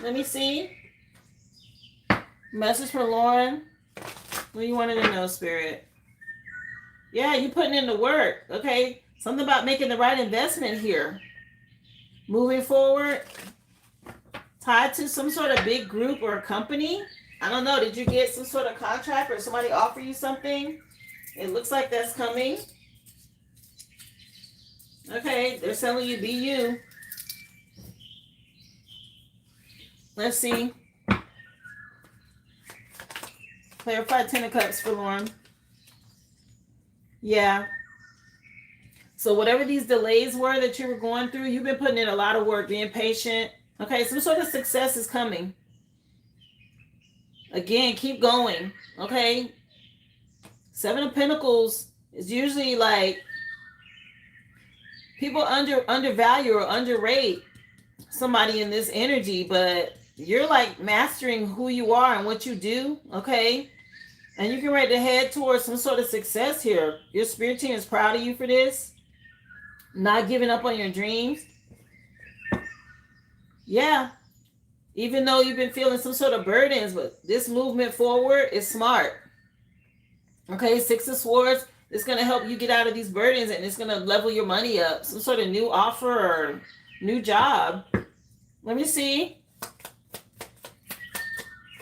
Let me see. Message for Lauren. What do you wanted to know, Spirit? Yeah, you're putting in the work. Okay, something about making the right investment here. Moving forward. Tied to some sort of big group or company. I don't know. Did you get some sort of contract or somebody offer you something? It looks like that's coming. Okay, they're telling you be you. Let's see. Clarify 10 of Cups for Lauren. Yeah. So whatever these delays were that you were going through, you've been putting in a lot of work, being patient. Okay, some sort of success is coming. Again, keep going. Okay. 7 of Pentacles is usually like people undervalue or underrate somebody in this energy, but you're like mastering who you are and what you do, okay? And you can ready to head towards some sort of success here. Your spirit team is proud of you for this. Not giving up on your dreams. Yeah. Even though you've been feeling some sort of burdens, but this movement forward is smart. Okay, 6 of Swords. It's going to help you get out of these burdens and it's going to level your money up. Some sort of new offer or new job. Let me see.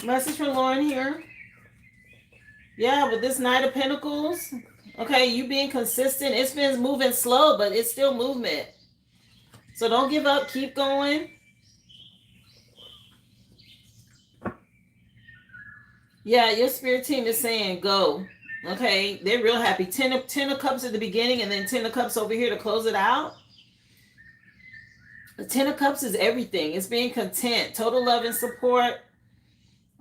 Message from Lauren here. Yeah, with this Knight of Pentacles. Okay, you being consistent. It's been moving slow, but it's still movement. So don't give up. Keep going. Yeah, your spirit team is saying go. Okay, they're real happy. 10 of Cups at the beginning and then 10 of Cups over here to close it out. The 10 of Cups is everything. It's being content, total love and support.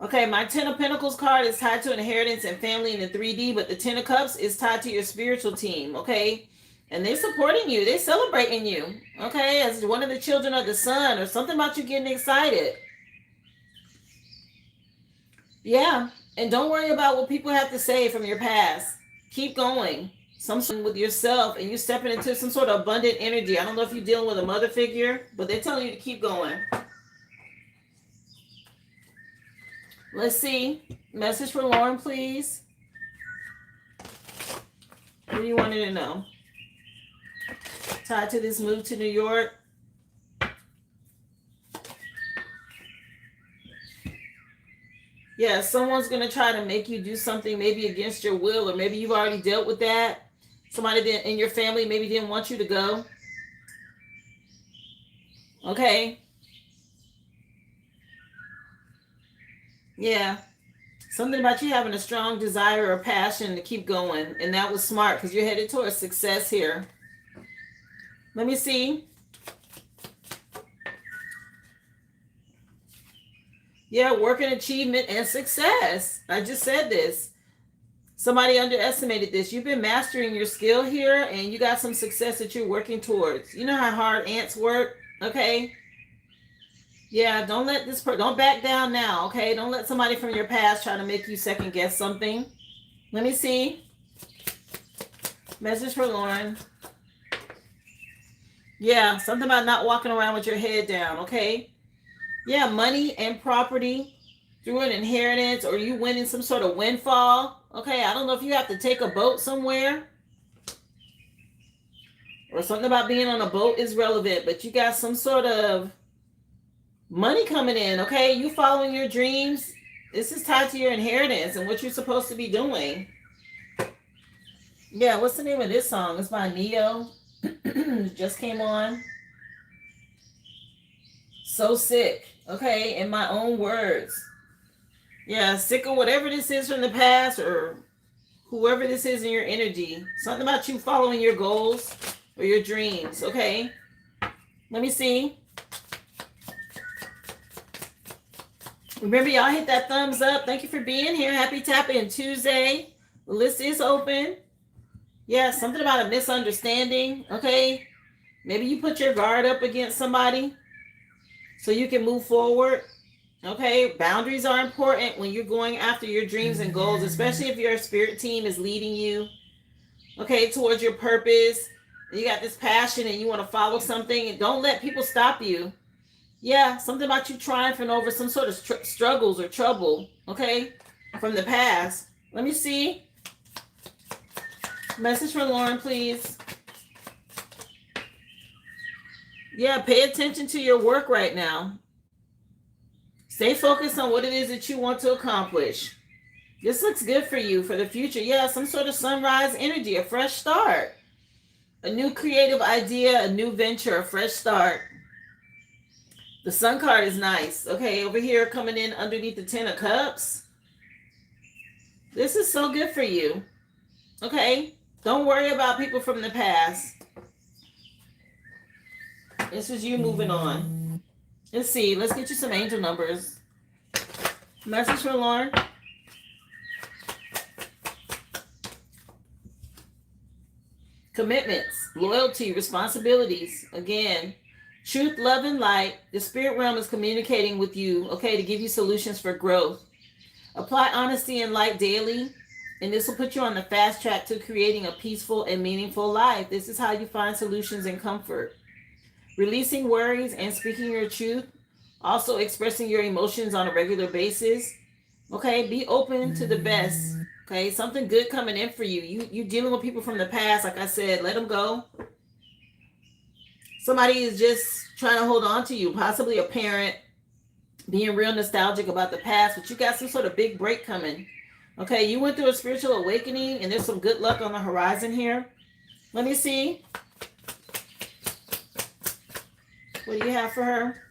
Okay, my 10 of Pentacles card is tied to inheritance and family in the 3D, but the 10 of Cups is tied to your spiritual team, okay? And they're supporting you. They're celebrating you, okay, as one of the children of the sun or something about you getting excited. Yeah, and don't worry about what people have to say from your past. Keep going. Something with yourself and you stepping into some sort of abundant energy. I don't know if you're dealing with a mother figure, but they're telling you to keep going. Let's see. Message for Lauren, please. What do you want to know? Tied to this move to New York. Yeah, someone's going to try to make you do something maybe against your will, or maybe you've already dealt with that. Somebody in your family maybe didn't want you to go. Okay. Yeah. Something about you having a strong desire or passion to keep going. And that was smart because you're headed towards success here. Let me see. Yeah, work and achievement and success. I just said this. Somebody underestimated this. You've been mastering your skill here and you got some success that you're working towards. You know how hard ants work, okay? Yeah, don't let don't back down now, okay? Don't let somebody from your past try to make you second guess something. Let me see. Message for Lauren. Yeah, something about not walking around with your head down, okay? Yeah, money and property through an inheritance or you winning some sort of windfall. Okay, I don't know if you have to take a boat somewhere or something about being on a boat is relevant, but you got some sort of money coming in, okay? You following your dreams. This is tied to your inheritance and what you're supposed to be doing. Yeah, what's the name of this song? It's by Neo. Just came on. So sick, okay? In my own words. Yeah, sick of whatever this is from the past or whoever this is in your energy. Something about you following your goals or your dreams, okay? Let me see. Remember, y'all hit that thumbs up. Thank you for being here. Happy Tap-In Tuesday. The list is open. Yeah, something about a misunderstanding, okay? Maybe you put your guard up against somebody so you can move forward. Okay, boundaries are important when you're going after your dreams and goals, especially if your spirit team is leading you, okay, towards your purpose. You got this passion and you want to follow something, and don't let people stop you. Yeah, something about you triumphing over some sort of struggles or trouble, okay, from the past. Let me see. Message from Lauren, please. Yeah, pay attention to your work right now. Stay focused on what it is that you want to accomplish. This looks good for you for the future. Yeah, some sort of sunrise energy, a fresh start. A new creative idea, a new venture, a fresh start. The Sun card is nice. Okay, over here coming in underneath the Ten of Cups. This is so good for you. Okay, don't worry about people from the past. This is you moving on. Let's see. Let's get you some angel numbers. Message for Lauren. Commitments, loyalty, responsibilities. Again, truth, love, and light. The spirit realm is communicating with you, okay, to give you solutions for growth. Apply honesty and light daily, and this will put you on the fast track to creating a peaceful and meaningful life. This is how you find solutions and comfort. Releasing worries and speaking your truth. Also expressing your emotions on a regular basis. Okay, be open to the best. Okay, something good coming in for you. You dealing with people from the past, like I said, let them go. Somebody is just trying to hold on to you, possibly a parent, being real nostalgic about the past, but you got some sort of big break coming. Okay, you went through a spiritual awakening and there's some good luck on the horizon here. Let me see. What do you have for her?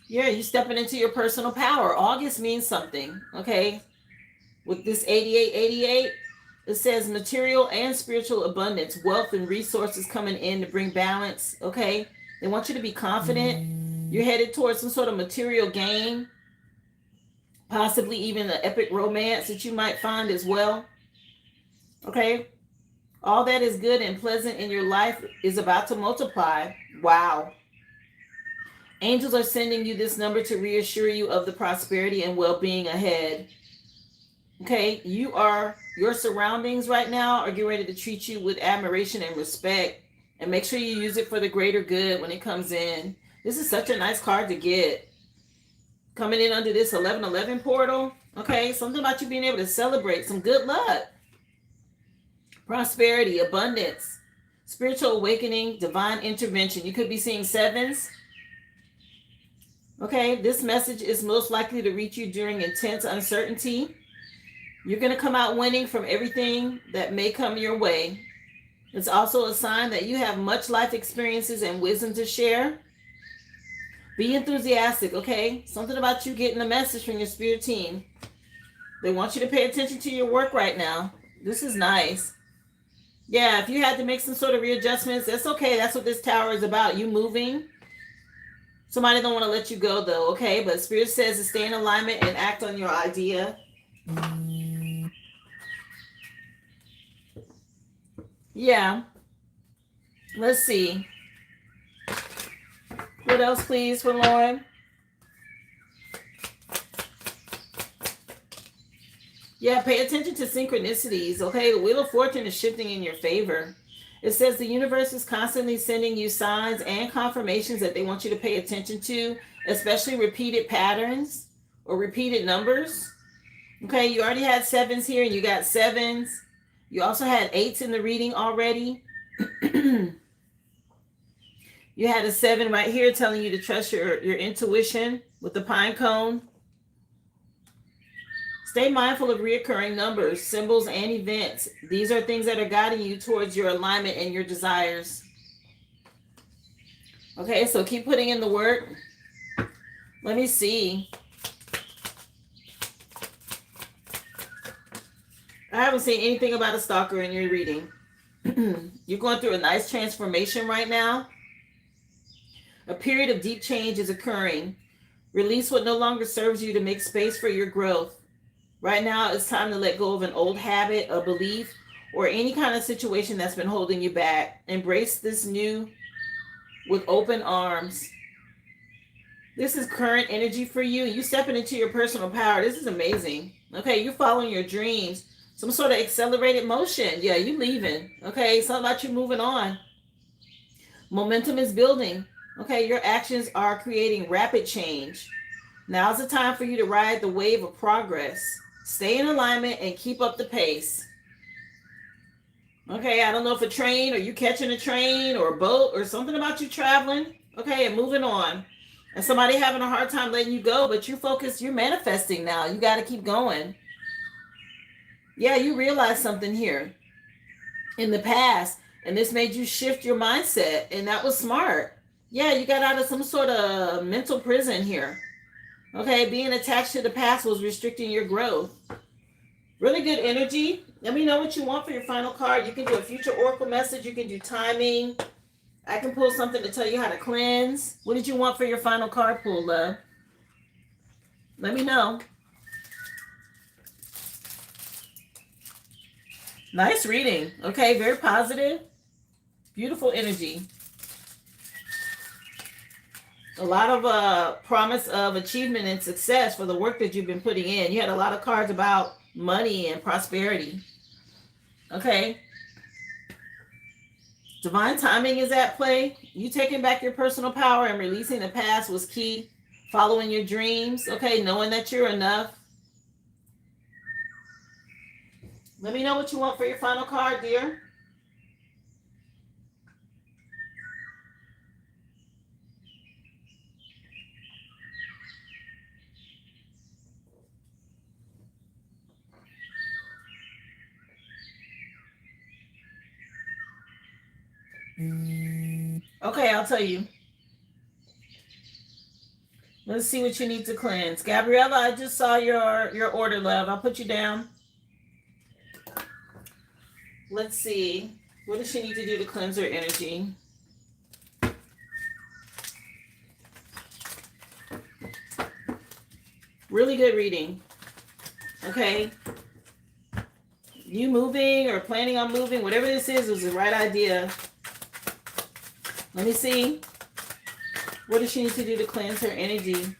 Yeah, you stepping into your personal power. August means something, okay? With this 8888, it says material and spiritual abundance, wealth and resources coming in to bring balance, okay? They want you to be confident. You're headed towards some sort of material gain, possibly even an epic romance that you might find as well, okay? All that is good and pleasant in your life is about to multiply. Wow. Angels are sending you this number to reassure you of the prosperity and well-being ahead. Okay, your surroundings right now are getting ready to treat you with admiration and respect, and make sure you use it for the greater good when it comes in. This is such a nice card to get. Coming in under this 1111 portal. Okay, something about you being able to celebrate some good luck. Prosperity, abundance, spiritual awakening, divine intervention. You could be seeing sevens. Okay, this message is most likely to reach you during intense uncertainty. You're going to come out winning from everything that may come your way. It's also a sign that you have much life experiences and wisdom to share. Be enthusiastic, okay? Something about you getting a message from your spirit team. They want you to pay attention to your work right now. This is nice. Yeah, if you had to make some sort of readjustments, that's okay. That's what this tower is about. You moving. Somebody don't want to let you go though, okay? But Spirit says to stay in alignment and act on your idea. Yeah. Let's see. What else, please, for Lauren? Yeah, pay attention to synchronicities, okay? The Wheel of Fortune is shifting in your favor. It says the universe is constantly sending you signs and confirmations that they want you to pay attention to, especially repeated patterns or repeated numbers. Okay, you already had sevens here and you got sevens. You also had eights in the reading already. You had a 7 right here telling you to trust your intuition with the pine cone. Stay mindful of reoccurring numbers, symbols, and events. These are things that are guiding you towards your alignment and your desires. Okay, so keep putting in the work. Let me see. I haven't seen anything about a stalker in your reading. You're going through a nice transformation right now. A period of deep change is occurring. Release what no longer serves you to make space for your growth. Right now, it's time to let go of an old habit, a belief, or any kind of situation that's been holding you back. Embrace this new with open arms. This is current energy for you. You stepping into your personal power. This is amazing. Okay, you're following your dreams. Some sort of accelerated motion. Yeah, you leaving. Okay, it's not about you moving on. Momentum is building. Okay, your actions are creating rapid change. Now's the time for you to ride the wave of progress. Stay in alignment and keep up the pace. Okay, I don't know if a train or you catching a train or a boat or something about you traveling. Okay, and moving on. And somebody having a hard time letting you go, but you're focused, you're manifesting now. You got to keep going. Yeah, you realize something here in the past, and this made you shift your mindset, and that was smart. Yeah, you got out of some sort of mental prison here. Okay, being attached to the past was restricting your growth. Really good energy. Let me know what you want for your final card. You can do a future oracle message. You can do timing. I can pull something to tell you how to cleanse. What did you want for your final card pull, love? Let me know. Nice reading. Okay, very positive. Beautiful energy. A lot of promise of achievement and success for the work that you've been putting in. You had a lot of cards about money and prosperity. Okay. Divine timing is at play. You taking back your personal power and releasing the past was key. Following your dreams. Okay, knowing that you're enough. Let me know what you want for your final card, dear. Okay, I'll tell you. Let's see what you need to cleanse. Gabriella, I just saw your order, love. I'll put you down. Let's see. What does she need to do to cleanse her energy? Really good reading. Okay. You moving or planning on moving, whatever this is was the right idea. Let me see. What does she need to do to cleanse her energy?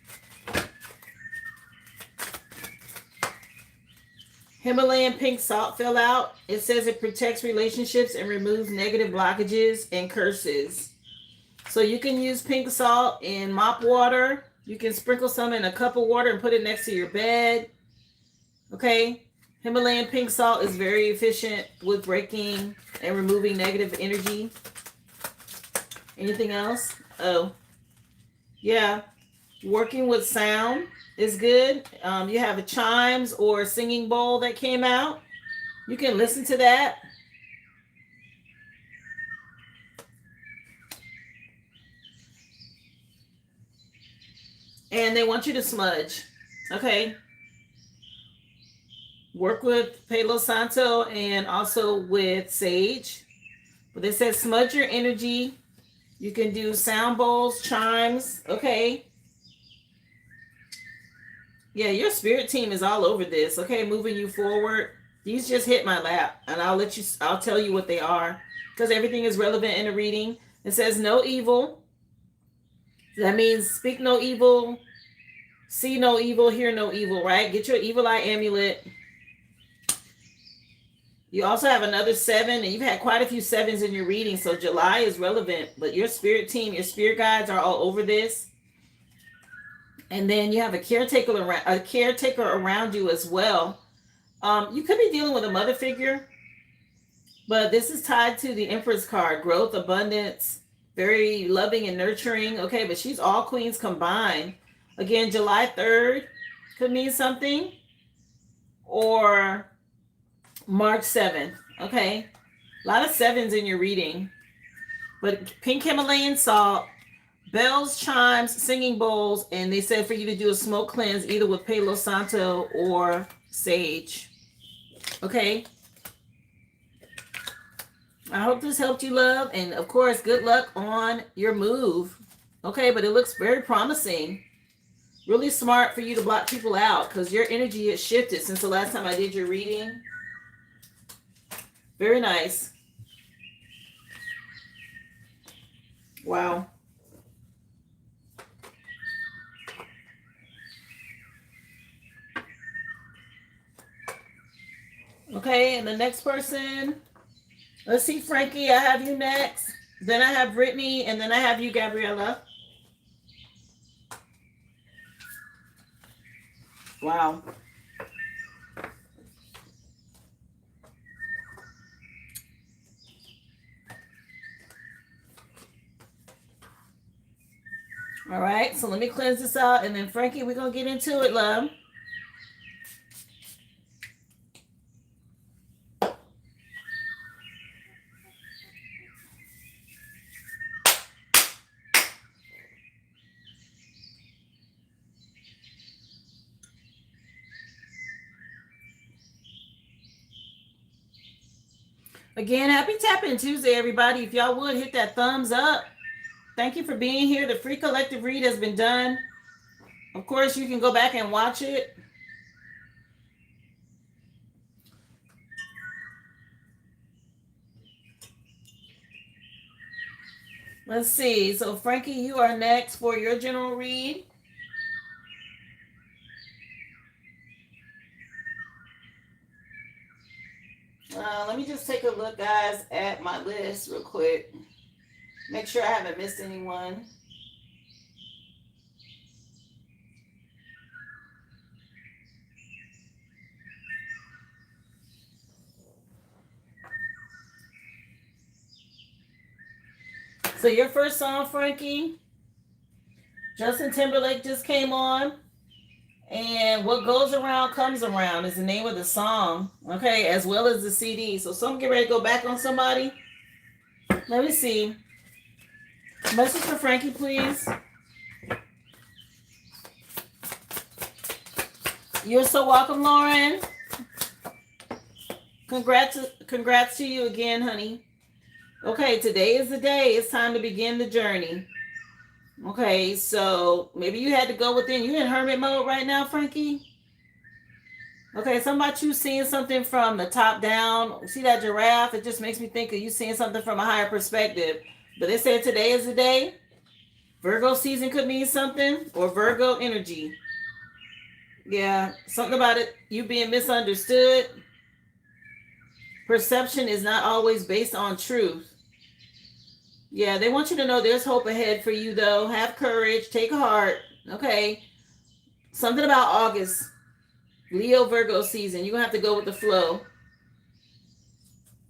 Himalayan pink salt fell out. It says it protects relationships and removes negative blockages and curses. So you can use pink salt in mop water. You can sprinkle some in a cup of water and put it next to your bed. Okay. Himalayan pink salt is very efficient with breaking and removing negative energy. Anything else? Oh, yeah. Working with sound is good. You have a chimes or a singing bowl that came out. You can listen to that. And they want you to smudge. Okay. Work with Palo Santo and also with Sage. But they said smudge your energy. You can do sound bowls, chimes, okay? Yeah, your spirit team is all over this, okay? Moving you forward. These just hit my lap, and I'll tell you what they are, because everything is relevant in a reading. It says no evil. That means speak no evil, see no evil, hear no evil, right? Get your evil eye amulet. You also have another 7, and you've had quite a few 7s in your reading, so July is relevant. But your spirit team, your spirit guides are all over this. And then you have a caretaker around you as well. You could be dealing with a mother figure, but this is tied to the Empress card, growth, abundance, very loving and nurturing. Okay, but she's all queens combined. Again, July 3rd could mean something, or March 7th. Okay, a lot of 7s in your reading. But pink Himalayan salt, bells, chimes, singing bowls, and they said for you to do a smoke cleanse either with Palo Santo or sage. Okay. I hope this helped you, love. And of course, good luck on your move. Okay, but it looks very promising. Really smart for you to block people out, because your energy has shifted since the last time I did your reading. Very nice. Wow. Okay, and the next person, let's see, Frankie, I have you next. Then I have Brittany, and then I have you, Gabriella. Wow. All right, so let me cleanse this out, and then Frankie, we're going to get into it, love. Again, happy Tap-In Tuesday, everybody. If y'all would, hit that thumbs up. Thank you for being here. The free collective read has been done. Of course, you can go back and watch it. Let's see. So, Frankie, you are next for your general read. Let me just take a look, guys, at my list real quick. Make sure I haven't missed anyone. So your first song, Frankie, Justin Timberlake just came on. And What Goes Around Comes Around is the name of the song, okay, as well as the CD. So someone get ready to go back on somebody. Let me see. Message for Frankie, please. You're so welcome, Lauren. Congrats to you again, honey. Okay, today is the day. It's time to begin the journey. Okay, so maybe you had to go within. You in hermit mode right now, Frankie? Okay, something about you seeing something from the top down. See that giraffe? It just makes me think of you seeing something from a higher perspective. But they said today is the day. Virgo season could mean something, or Virgo energy. Yeah, something about it, you being misunderstood. Perception is not always based on truth. Yeah, they want you to know there's hope ahead for you, though. Have courage. Take heart. Okay. Something about August. Leo Virgo season. You're going to have to go with the flow.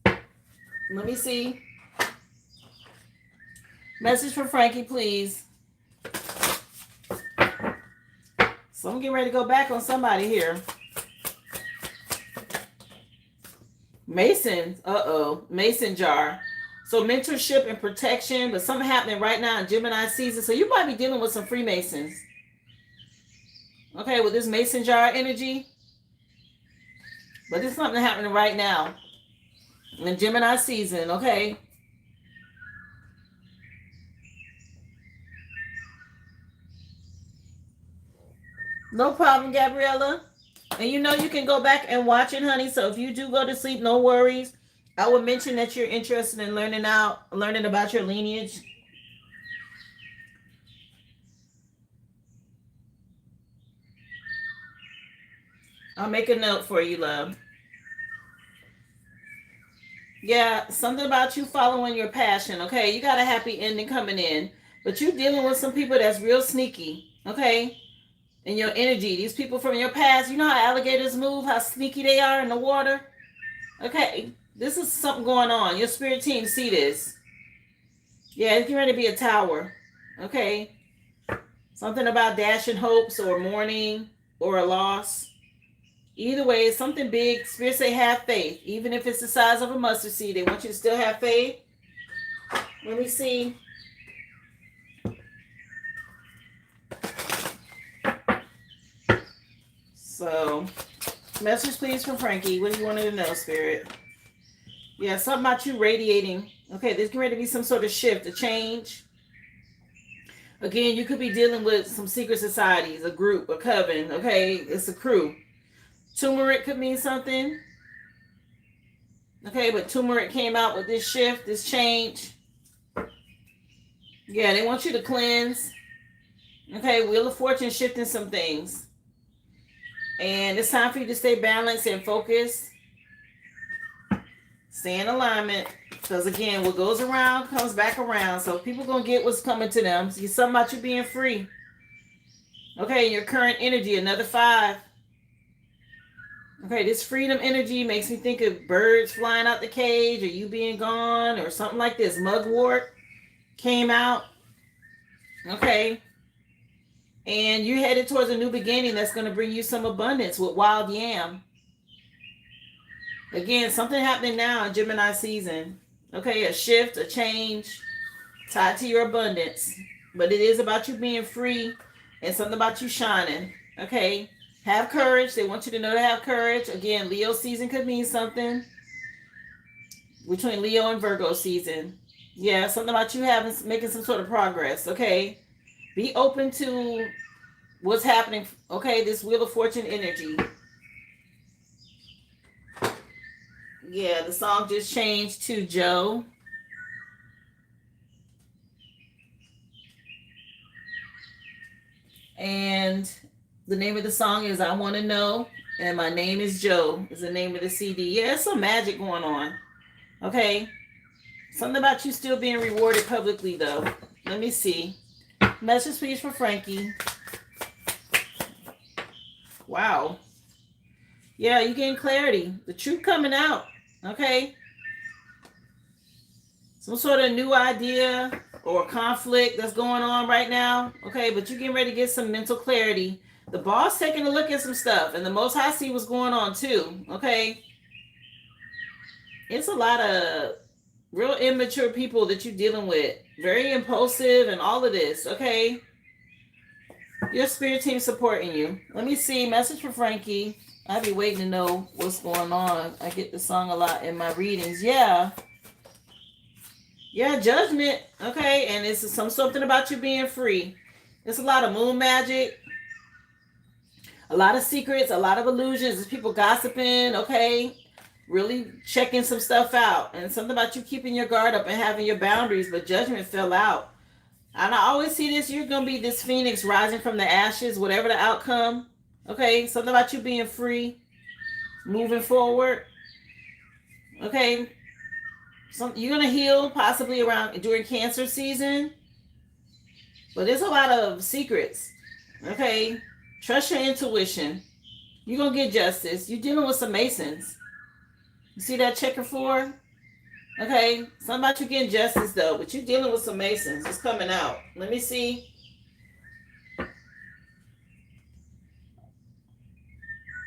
Let me see. Message for Frankie, please. So I'm getting ready to go back on somebody here. Mason. Uh-oh. Mason jar. So mentorship and protection, but something happening right now in Gemini season. So you might be dealing with some Freemasons. Okay, with this Mason jar energy. But it's something happening right now in Gemini season, okay? No problem, Gabriella. And you know you can go back and watch it, honey. So if you do go to sleep, no worries. I would mention that you're interested in learning about your lineage. I'll make a note for you, love. Yeah, something about you following your passion, okay? You got a happy ending coming in. But you're dealing with some people that's real sneaky, okay? In your energy. These people from your past, you know how alligators move, how sneaky they are in the water? Okay, this is something going on. Your spirit team see this. Yeah, it's getting ready to be a tower. Okay. Something about dashing hopes or mourning or a loss. Either way, it's something big. Spirit say have faith. Even if it's the size of a mustard seed, they want you to still have faith. Let me see. So, message please from Frankie. What do you want to know, Spirit? Yeah, something about you radiating. Okay, there's going to be some sort of shift, a change. Again, you could be dealing with some secret societies, a group, a coven. Okay, it's a crew. Turmeric could mean something. Okay, but turmeric came out with this shift, this change. Yeah, they want you to cleanse. Okay, Wheel of Fortune shifting some things. And it's time for you to stay balanced and focused. Stay in alignment. Because again, what goes around comes back around. So people going to get what's coming to them. See something about you being free. Okay, your current energy, another 5. Okay, this freedom energy makes me think of birds flying out the cage or you being gone or something like this. Mugwort came out. Okay. And you're headed towards a new beginning that's going to bring you some abundance with wild yam. Again, something happening now in Gemini season. Okay, a shift, a change tied to your abundance. But it is about you being free and something about you shining. Okay, have courage. They want you to know to have courage. Again, Leo season could mean something between Leo and Virgo season. Yeah, something about you making some sort of progress. Okay, be open to what's happening. Okay, this Wheel of Fortune energy. Yeah, the song just changed to Joe. And the name of the song is I Want to Know. And my name is Joe is the name of the CD. Yeah, it's some magic going on. Okay. Something about you still being rewarded publicly, though. Let me see. Message please for Frankie. Wow. Yeah, you getting clarity. The truth coming out. Okay. Some sort of new idea or conflict that's going on right now. Okay, but you're getting ready to get some mental clarity. The boss taking a look at some stuff, and the Most High see what's going on too. Okay. It's a lot of real immature people that you're dealing with. Very impulsive and all of this. Okay. Your spirit team supporting you. Let me see. Message for Frankie. I be waiting to know what's going on. I get the song a lot in my readings. Yeah. Yeah, judgment. Okay. And it's something about you being free. It's a lot of moon magic. A lot of secrets. A lot of illusions. There's people gossiping. Okay. Really checking some stuff out. And something about you keeping your guard up and having your boundaries. But judgment fell out. And I always see this. You're going to be this phoenix rising from the ashes. Whatever the outcome. Okay, something about you being free, moving forward. Okay, you're gonna heal possibly during Cancer season, but there's a lot of secrets. Okay, trust your intuition. You're gonna get justice. You're dealing with some Masons. You see that checker 4? Okay, something about you getting justice though, but you're dealing with some Masons. It's coming out. Let me see.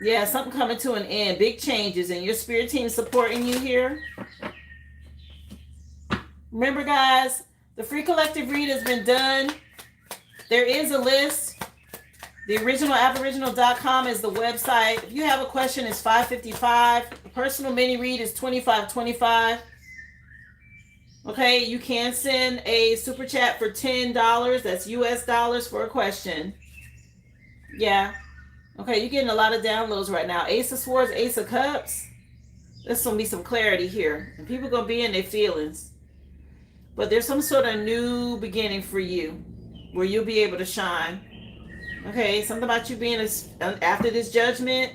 Yeah, something coming to an end. Big changes, and your spirit team supporting you here. Remember, guys, the free collective read has been done. There is a list. The original Aboriginal.com is the website. If you have a question, it's $5.55. A personal mini read is $25.25. Okay, you can send a super chat for $10. That's US dollars for a question. Yeah. Okay, you're getting a lot of downloads right now. Ace of Swords, Ace of Cups. There's going to be some clarity here. And people going to be in their feelings. But there's some sort of new beginning for you where you'll be able to shine. Okay, something about you being after this judgment.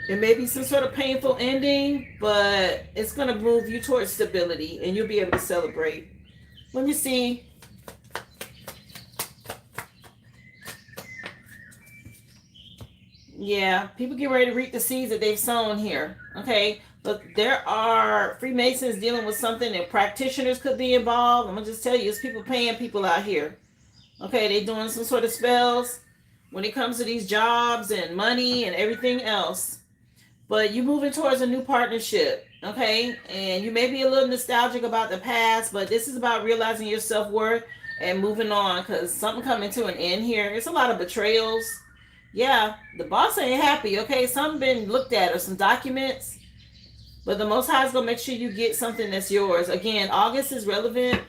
It may be some sort of painful ending, but it's going to move you towards stability and you'll be able to celebrate. Let me see. Yeah, people get ready to reap the seeds that they've sown here. Okay, but there are Freemasons dealing with something, and practitioners could be involved. I'm going to just tell you, it's people paying people out here. Okay, they're doing some sort of spells when it comes to these jobs and money and everything else. But you're moving towards a new partnership, okay? And you may be a little nostalgic about the past, but this is about realizing your self-worth and moving on, because something coming to an end here. It's a lot of betrayals. Yeah, the boss ain't happy, okay? Something been looked at or some documents. But the Most High is going to make sure you get something that's yours. Again, August is relevant.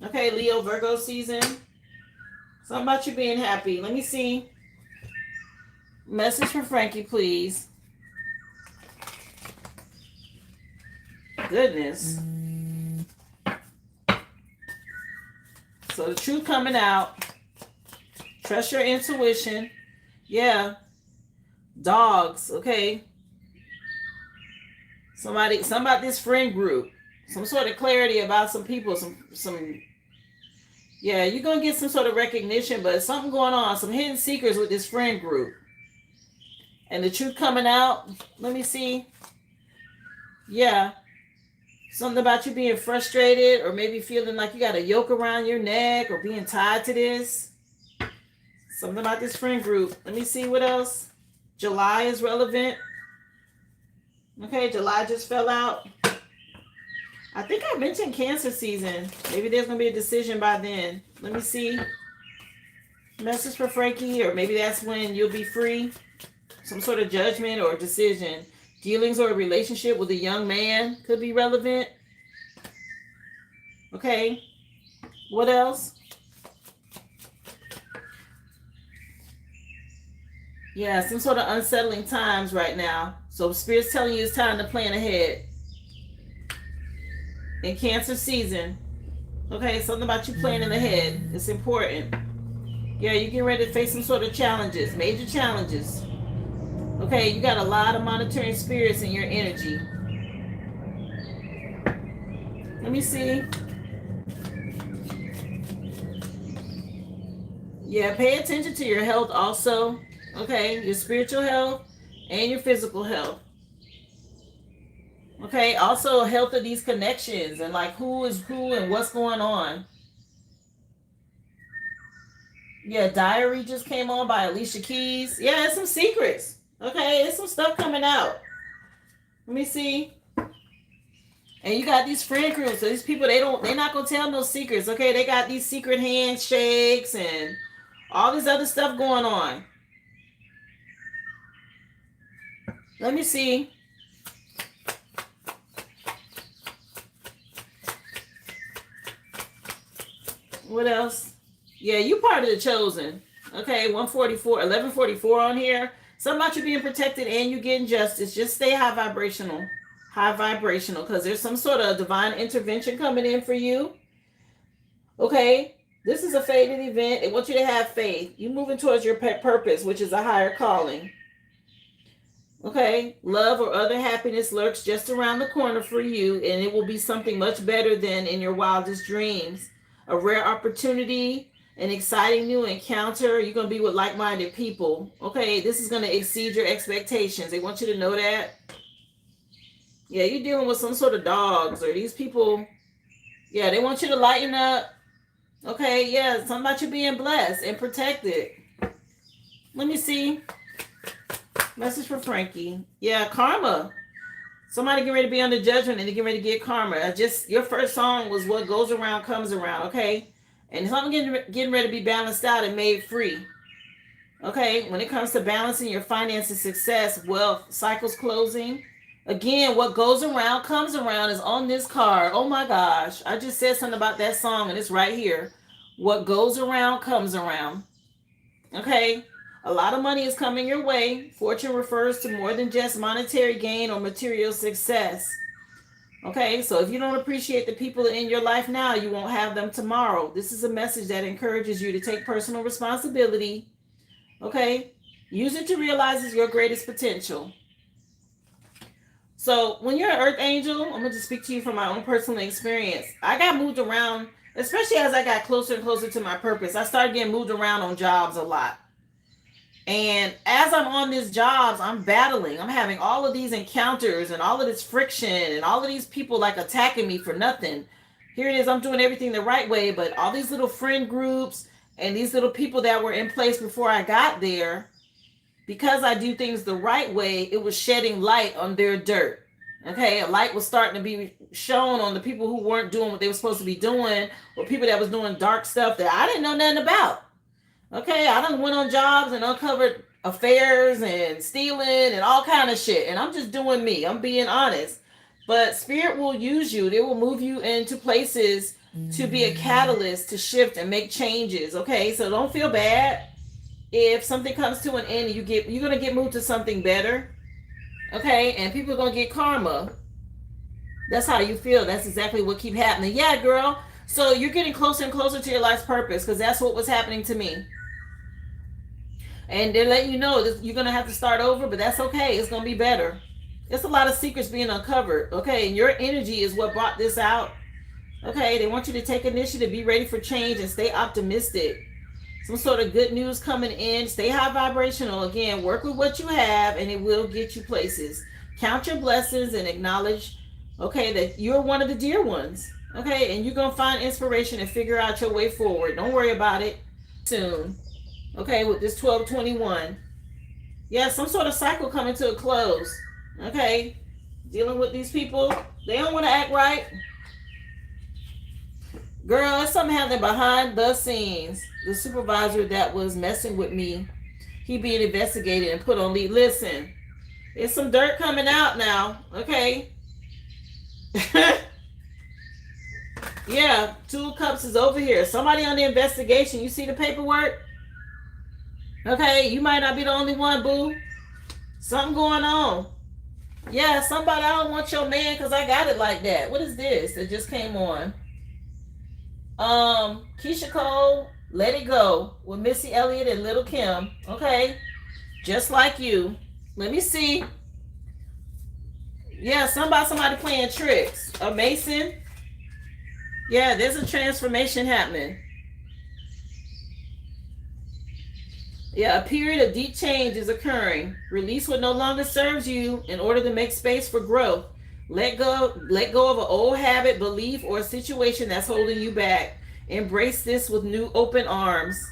Okay, Leo, Virgo season. Something about you being happy. Let me see. Message from Frankie, please. Goodness. So the truth coming out. Trust your intuition. Yeah. Dogs, okay. Somebody about this friend group. Some sort of clarity about some people. Some yeah, you're going to get some sort of recognition, but something going on. Some hidden secrets with this friend group. And the truth coming out. Let me see. Yeah. Something about you being frustrated or maybe feeling like you got a yoke around your neck or being tied to this. Something about this friend group. Let me see what else. July is relevant. Okay, July just fell out. I think I mentioned Cancer season. Maybe there's going to be a decision by then. Let me see. Message for Frankie, or maybe that's when you'll be free. Some sort of judgment or decision. Dealings or a relationship with a young man could be relevant. Okay. What else? Yeah, some sort of unsettling times right now. So Spirit's telling you it's time to plan ahead. In Cancer season. Okay, something about you planning ahead. It's important. Yeah, you're getting ready to face some sort of challenges. Major challenges. Okay, you got a lot of monitoring spirits in your energy. Let me see. Yeah, pay attention to your health also. Okay, your spiritual health and your physical health. Okay, also health of these connections and like who is who and what's going on. Yeah, Diary just came on by Alicia Keys. Yeah, it's some secrets. Okay, there's some stuff coming out. Let me see. And you got these friend groups. So these people, they're not gonna tell no secrets. Okay, they got these secret handshakes and all this other stuff going on. Let me see. What else? Yeah, you part of the chosen. Okay, 1144 on here. Something about you being protected and you getting justice. Just stay high vibrational. High vibrational, because there's some sort of divine intervention coming in for you. Okay, this is a fated event. They want you to have faith. You're moving towards your purpose, which is a higher calling. Okay, love or other happiness lurks just around the corner for you, and it will be something much better than in your wildest dreams. A rare opportunity, an exciting new encounter. You're going to be with like-minded people. Okay, this is going to exceed your expectations. They want you to know that. Yeah, you're dealing with some sort of dogs or these people. Yeah, they want you to lighten up. Okay, yeah, something about you being blessed and protected. Let me see. Message for Frankie. Yeah, karma. Somebody get ready to be under judgment and they get ready to get karma. Your first song was what goes around comes around, okay? And something getting ready to be balanced out and made free. Okay, when it comes to balancing your finances, success, wealth, cycles closing. Again, what goes around comes around is on this card. Oh my gosh. I just said something about that song and it's right here. What goes around comes around. Okay? A lot of money is coming your way. Fortune refers to more than just monetary gain or material success. Okay, so if you don't appreciate the people in your life now, you won't have them tomorrow. This is a message that encourages you to take personal responsibility. Okay, use it to realize your greatest potential. So when you're an earth angel, I'm gonna just speak to you from my own personal experience. I got moved around, especially as I got closer and closer to my purpose. I started getting moved around on jobs a lot. And as I'm on these jobs, I'm battling. I'm having all of these encounters and all of this friction and all of these people like attacking me for nothing. Here it is, I'm doing everything the right way, but all these little friend groups and these little people that were in place before I got there, because I do things the right way, it was shedding light on their dirt. Okay, a light was starting to be shown on the people who weren't doing what they were supposed to be doing, or people that was doing dark stuff that I didn't know nothing about. Okay, I done went on jobs and uncovered affairs and stealing and all kind of shit. And I'm just doing me. I'm being honest. But spirit will use you. They will move you into places to be a catalyst to shift and make changes. Okay, so don't feel bad if something comes to an end and you're gonna get moved to something better. Okay, and people are gonna get karma. That's how you feel. That's exactly what keep happening. Yeah, girl. So you're getting closer and closer to your life's purpose because that's what was happening to me. And they're letting you know that you're going to have to start over, but that's okay. It's going to be better. There's a lot of secrets being uncovered, okay? And your energy is what brought this out, okay? They want you to take initiative, be ready for change, and stay optimistic. Some sort of good news coming in. Stay high vibrational. Again, work with what you have, and it will get you places. Count your blessings and acknowledge, okay, that you're one of the dear ones, okay? And you're going to find inspiration and figure out your way forward. Don't worry about it. Soon. Okay, with this 1221. Yeah, some sort of cycle coming to a close. Okay, dealing with these people. They don't want to act right. Girl, it's something happening behind the scenes. The supervisor that was messing with me, he being investigated and put on leave. Listen, there's some dirt coming out now. Okay. Yeah, 2 of Cups is over here. Somebody on the investigation. You see the paperwork? Okay, you might not be the only one, boo. Something going on. Yeah, somebody, I don't want your man because I got it like that. What is this that just came on? Keisha Cole, Let It Go with Missy Elliott and Little Kim. Okay, just like you. Let me see. Yeah, somebody playing tricks. A Mason. Yeah, there's a transformation happening. Yeah, a period of deep change is occurring. Release what no longer serves you in order to make space for growth. Let go of an old habit, belief, or a situation that's holding you back. Embrace this with new open arms.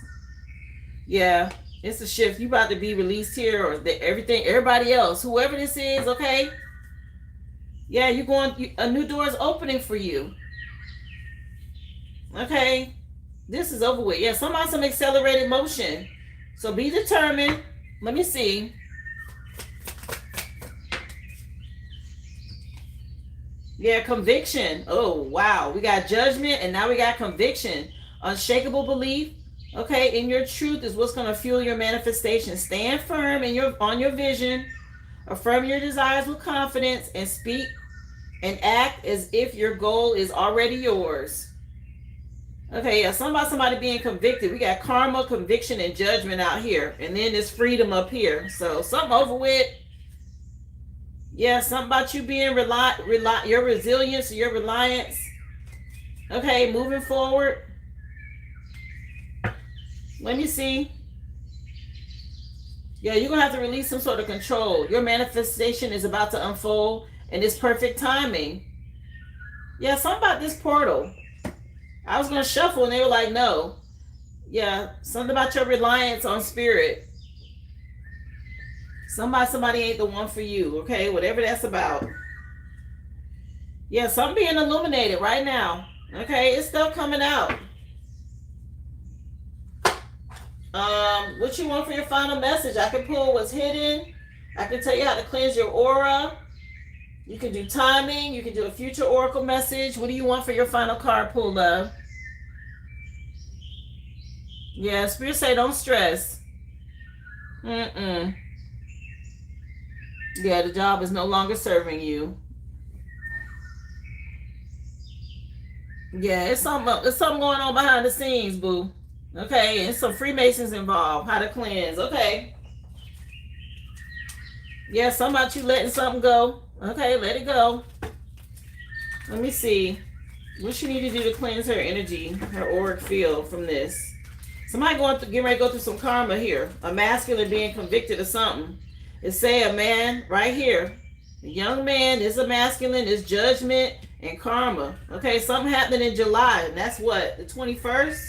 Yeah, it's a shift. You about to be released here, or everybody else, whoever this is, okay? Yeah, a new door is opening for you. Okay, this is over with. Yeah, some accelerated motion. So be determined. Let me see. Yeah, conviction. Oh, wow. We got judgment and now we got conviction. Unshakable belief. Okay, in your truth is what's going to fuel your manifestation. Stand firm on your vision. Affirm your desires with confidence and speak and act as if your goal is already yours. Okay, yeah, somebody being convicted. We got karma, conviction, and judgment out here. And then there's freedom up here. So something over with. Yeah, something about you being your resilience, your reliance. Okay, moving forward. Let me see. Yeah, you're going to have to release some sort of control. Your manifestation is about to unfold and it's perfect timing. Yeah, something about this portal. I was going to shuffle and they were like, no. Yeah, something about your reliance on spirit. Somebody ain't the one for you, okay? Whatever that's about. Yeah, something being illuminated right now. Okay, it's stuff coming out. What you want for your final message? I can pull what's hidden. I can tell you how to cleanse your aura. You can do timing. You can do a future oracle message. What do you want for your final card pull, love? Yeah, Spirit say don't stress. Mm-mm. Yeah, the job is no longer serving you. Yeah, it's something going on behind the scenes, boo. Okay, and some Freemasons involved. How to cleanse. Okay. Yeah, something about you letting something go. Okay, let it go. Let me see. What she need to do to cleanse her energy, her auric field from this? Somebody getting ready to go through some karma here. A masculine being convicted of something. It say a man right here. A young man is a masculine, is judgment and karma. Okay, something happening in July, and that's what, the 21st?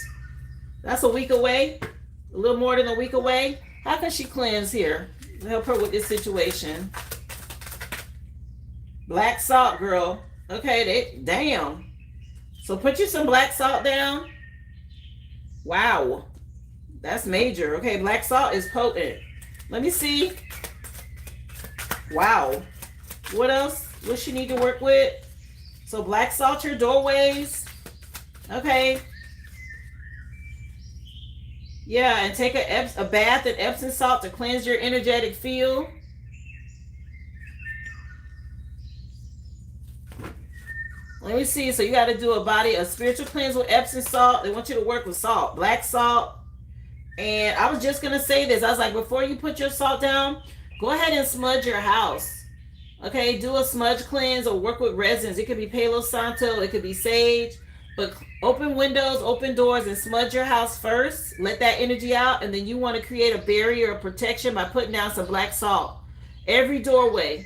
That's a week away. A little more than a week away. How can she cleanse here? Help her with this situation. Black salt, girl. Okay, damn. So put you some black salt down. Wow. That's major. Okay, black salt is potent. Let me see. Wow. What else? What she need to work with? So black salt your doorways. Okay. Yeah, and take a bath in Epsom salt to cleanse your energetic field. Let me see. So you got to do a spiritual cleanse with Epsom salt. They want you to work with salt, black salt. And I was just going to say this. I was like, before you put your salt down, go ahead and smudge your house. Okay, do a smudge cleanse or work with resins. It could be Palo Santo. It could be sage. But open windows, open doors, and smudge your house first. Let that energy out. And then you want to create a barrier of protection by putting down some black salt. Every doorway.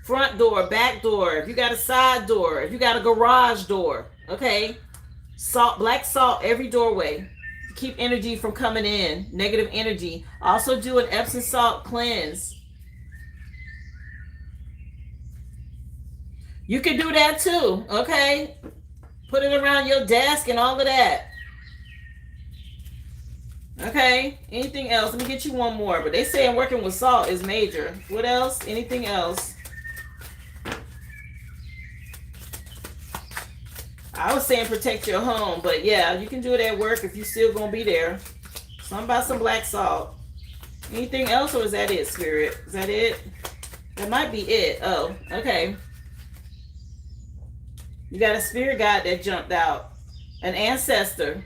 Front door, back door. If you got a side door. If you got a garage door. Okay. Salt, black salt, every doorway. Keep energy from coming in. Negative energy. Also do an Epsom salt cleanse. You can do that too. Okay. Put it around your desk and all of that. Okay. Anything else? Let me get you one more. But they say working with salt is major. What else? Anything else? I was saying protect your home. But yeah, you can do it at work if you're still going to be there. Something about some black salt. Anything else, or is that it, Spirit? Is that it? That might be it. Oh, okay. You got a spirit guide that jumped out. An ancestor.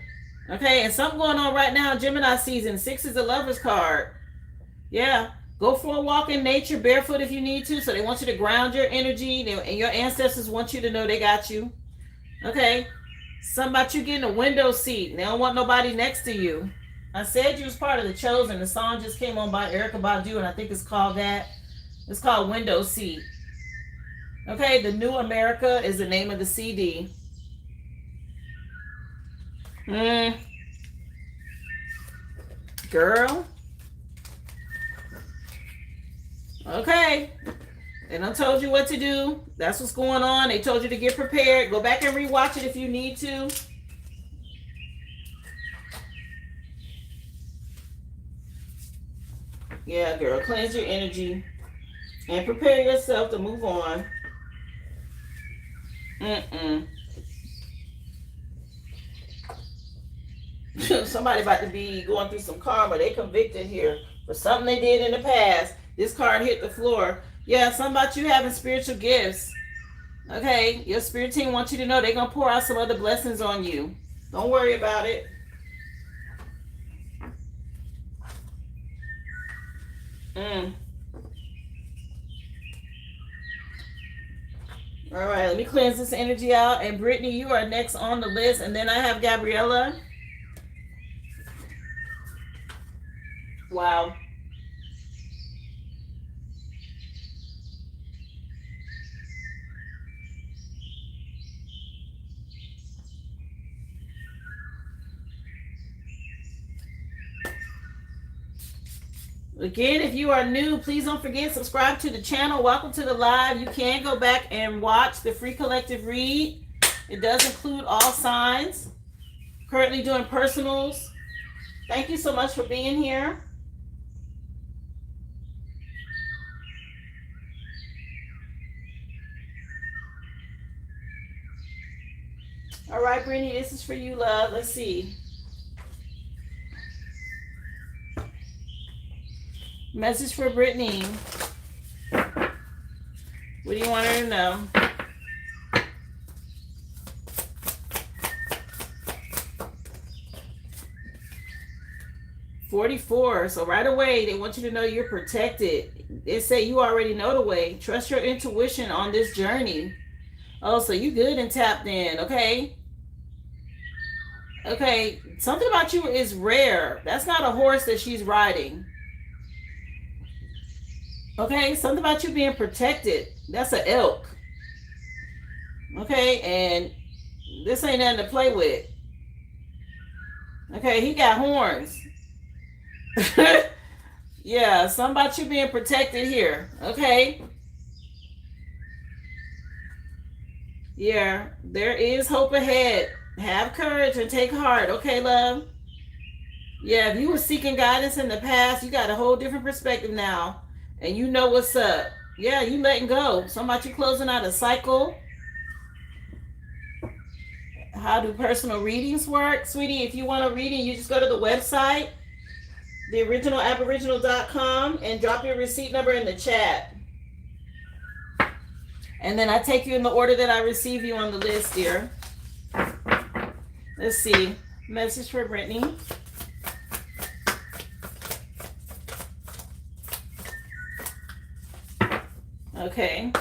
Okay, and something going on right now in Gemini season. 6 is the Lover's card. Yeah. Go for a walk in nature barefoot if you need to. So they want you to ground your energy. And your ancestors want you to know they got you. Okay. Something about you getting a window seat. They don't want nobody next to you. I said you was part of the Chosen. The song just came on by Erykah Badu, and I think it's called that. It's called Window Seat. Okay, The New America is the name of the CD. Girl. Okay. They done told you what to do. That's what's going on. They told you to get prepared. Go back and rewatch it if you need to. Yeah, girl. Cleanse your energy. And prepare yourself to move on. Somebody about to be going through some karma. They convicted here for something they did in the past. This card hit the floor. Yeah, something about you having spiritual gifts. Okay, your spirit team wants you to know they're going to pour out some other blessings on you. Don't worry about it. All right, let me cleanse this energy out. And Brittany, you are next on the list. And then I have Gabriella. Wow. Again, if you are new, please don't forget, subscribe to the channel. Welcome to the live. You can go back and watch the free collective read. It does include all signs. Currently doing personals. Thank you so much for being here. All right, Brittany, this is for you, love. Let's see. Message for Brittany. What do you want her to know? 44. So right away, they want you to know you're protected. They say you already know the way. Trust your intuition on this journey. Oh, so you good and tapped in, okay? Okay, something about you is rare. That's not a horse that she's riding. Okay, something about you being protected. That's an elk. Okay, and this ain't nothing to play with. Okay, he got horns. Yeah, something about you being protected here. Okay. Yeah, there is hope ahead. Have courage and take heart. Okay, love? Yeah, if you were seeking guidance in the past, you got a whole different perspective now. And you know what's up. Yeah, you letting go. Somebody closing out a cycle. How do personal readings work? Sweetie, if you want a reading, you just go to the website, theoriginalaboriginal.com, and drop your receipt number in the chat. And then I take you in the order that I receive you on the list, dear. Let's see. Message for Brittany. Okay.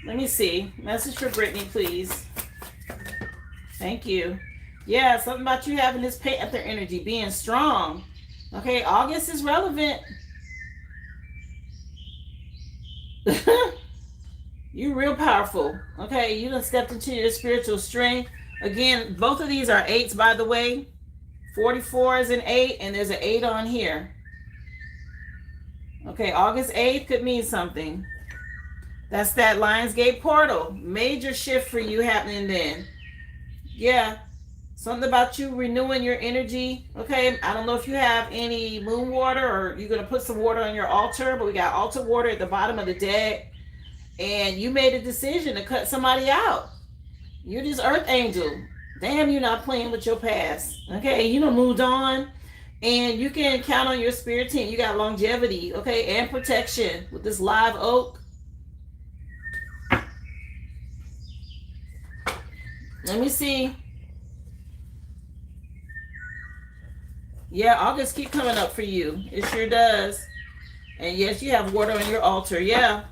Let me see. Message for Brittany, please. Thank you. Yeah, something about you having this Panther energy, being strong. Okay, August is relevant. You're real powerful. Okay, you done stepped into your spiritual strength. Again, both of these are 8s, by the way. 44 is an 8, and there's an 8 on here. Okay, August 8th could mean something. That's that Lionsgate portal. Major shift for you happening then. Yeah. Something about you renewing your energy. Okay, I don't know if you have any moon water or you're going to put some water on your altar, but we got altar water at the bottom of the deck. And you made a decision to cut somebody out. You're this earth angel. Damn, you're not playing with your past. Okay, you done moved on. And you can count on your spirit team. You got longevity, okay, and protection with this live oak. Let me see. Yeah, August keep coming up for you. It sure does. And yes, you have water on your altar. Yeah.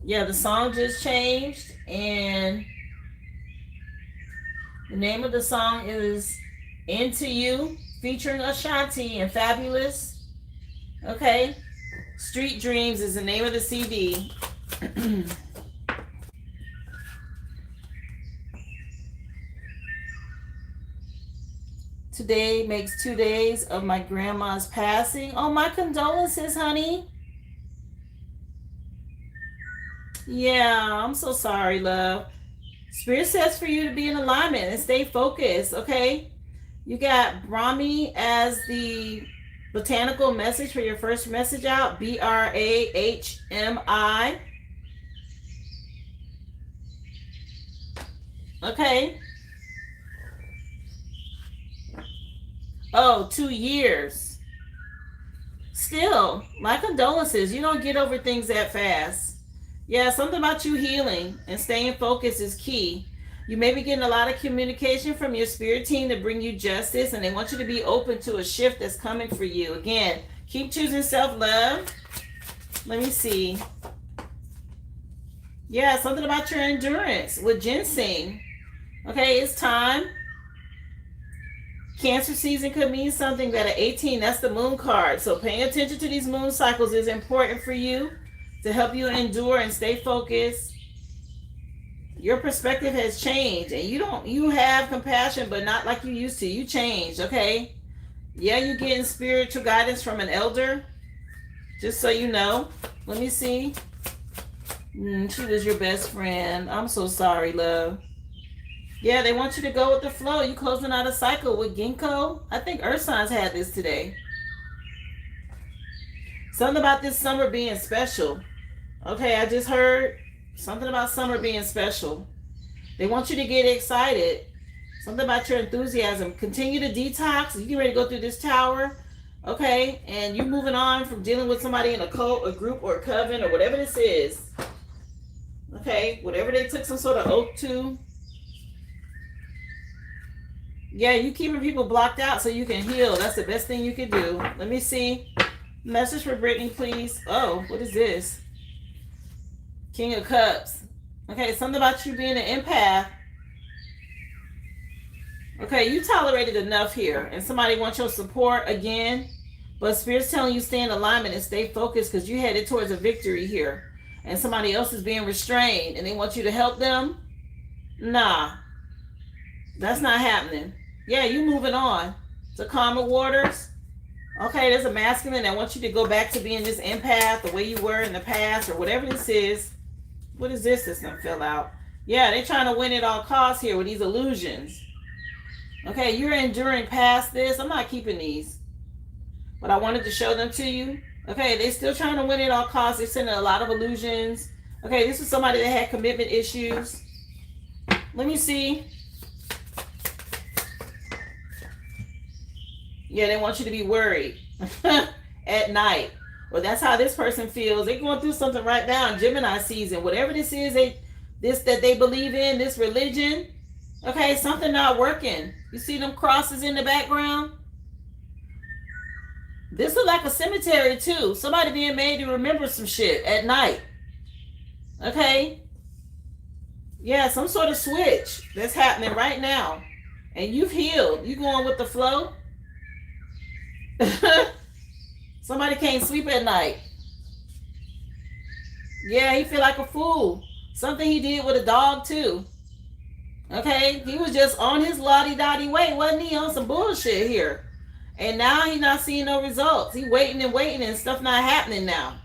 Yeah, the song just changed. And the name of the song is Into You, featuring Ashanti and Fabulous. Okay. Street Dreams is the name of the CD. Today makes 2 days of my grandma's passing. Oh, my condolences, honey. Yeah, I'm so sorry, love. Spirit says for you to be in alignment and stay focused, okay? You got Brahmi as the botanical message for your first message out. BRAHMI. Okay. Oh, 2 years. Still, my condolences. You don't get over things that fast. Yeah, something about you healing and staying focused is key. You may be getting a lot of communication from your spirit team to bring you justice, and they want you to be open to a shift that's coming for you. Again, keep choosing self-love. Let me see. Yeah, something about your endurance with ginseng. Okay, it's time. Cancer season could mean something that at 18, that's the moon card. So paying attention to these moon cycles is important for you to help you endure and stay focused. Your perspective has changed and you have compassion, but not like you used to. You changed, okay? Yeah, you're getting spiritual guidance from an elder, just so you know. Let me see. She was your best friend. I'm so sorry, love. Yeah, they want you to go with the flow. You closing out a cycle with ginkgo. I think Earth signs had this today. Something about this summer being special. Okay, I just heard something about summer being special. They want you to get excited. Something about your enthusiasm. Continue to detox. You get ready to go through this tower. Okay, and you're moving on from dealing with somebody in a cult, a group, or a coven, or whatever this is. Okay, whatever they took some sort of oath to. Yeah, you keeping people blocked out so you can heal. That's the best thing you can do. Let me see. Message for Brittany, please. Oh, what is this? King of Cups. Okay, something about you being an empath. Okay, you tolerated enough here, and somebody wants your support again, but Spirit's telling you stay in alignment and stay focused because you headed towards a victory here, and somebody else is being restrained, and they want you to help them. Nah, that's not happening. Yeah, you moving on to calmer waters. Okay, there's a masculine that wants you to go back to being this empath the way you were in the past, or whatever this is. What is this that's gonna fill out? Yeah, they're trying to win at all costs here with these illusions. Okay, you're enduring past this. I'm not keeping these, but I wanted to show them to you. Okay, they're still trying to win at all costs. They're sending a lot of illusions. Okay, this is somebody that had commitment issues. Let me see. Yeah, they want you to be worried at night. Well, that's how this person feels. They're going through something right now in Gemini season. Whatever this is, that they believe in, this religion. Okay, something not working. You see them crosses in the background? This is like a cemetery too. Somebody being made to remember some shit at night. Okay? Yeah, some sort of switch that's happening right now. And you've healed. You going with the flow? Somebody can't sleep at night. Yeah, he feel like a fool. Something he did with a dog too. Okay, he was just on his lottie-dottie way, wasn't he? On some bullshit here. And now he's not seeing no results. He waiting and stuff not happening now.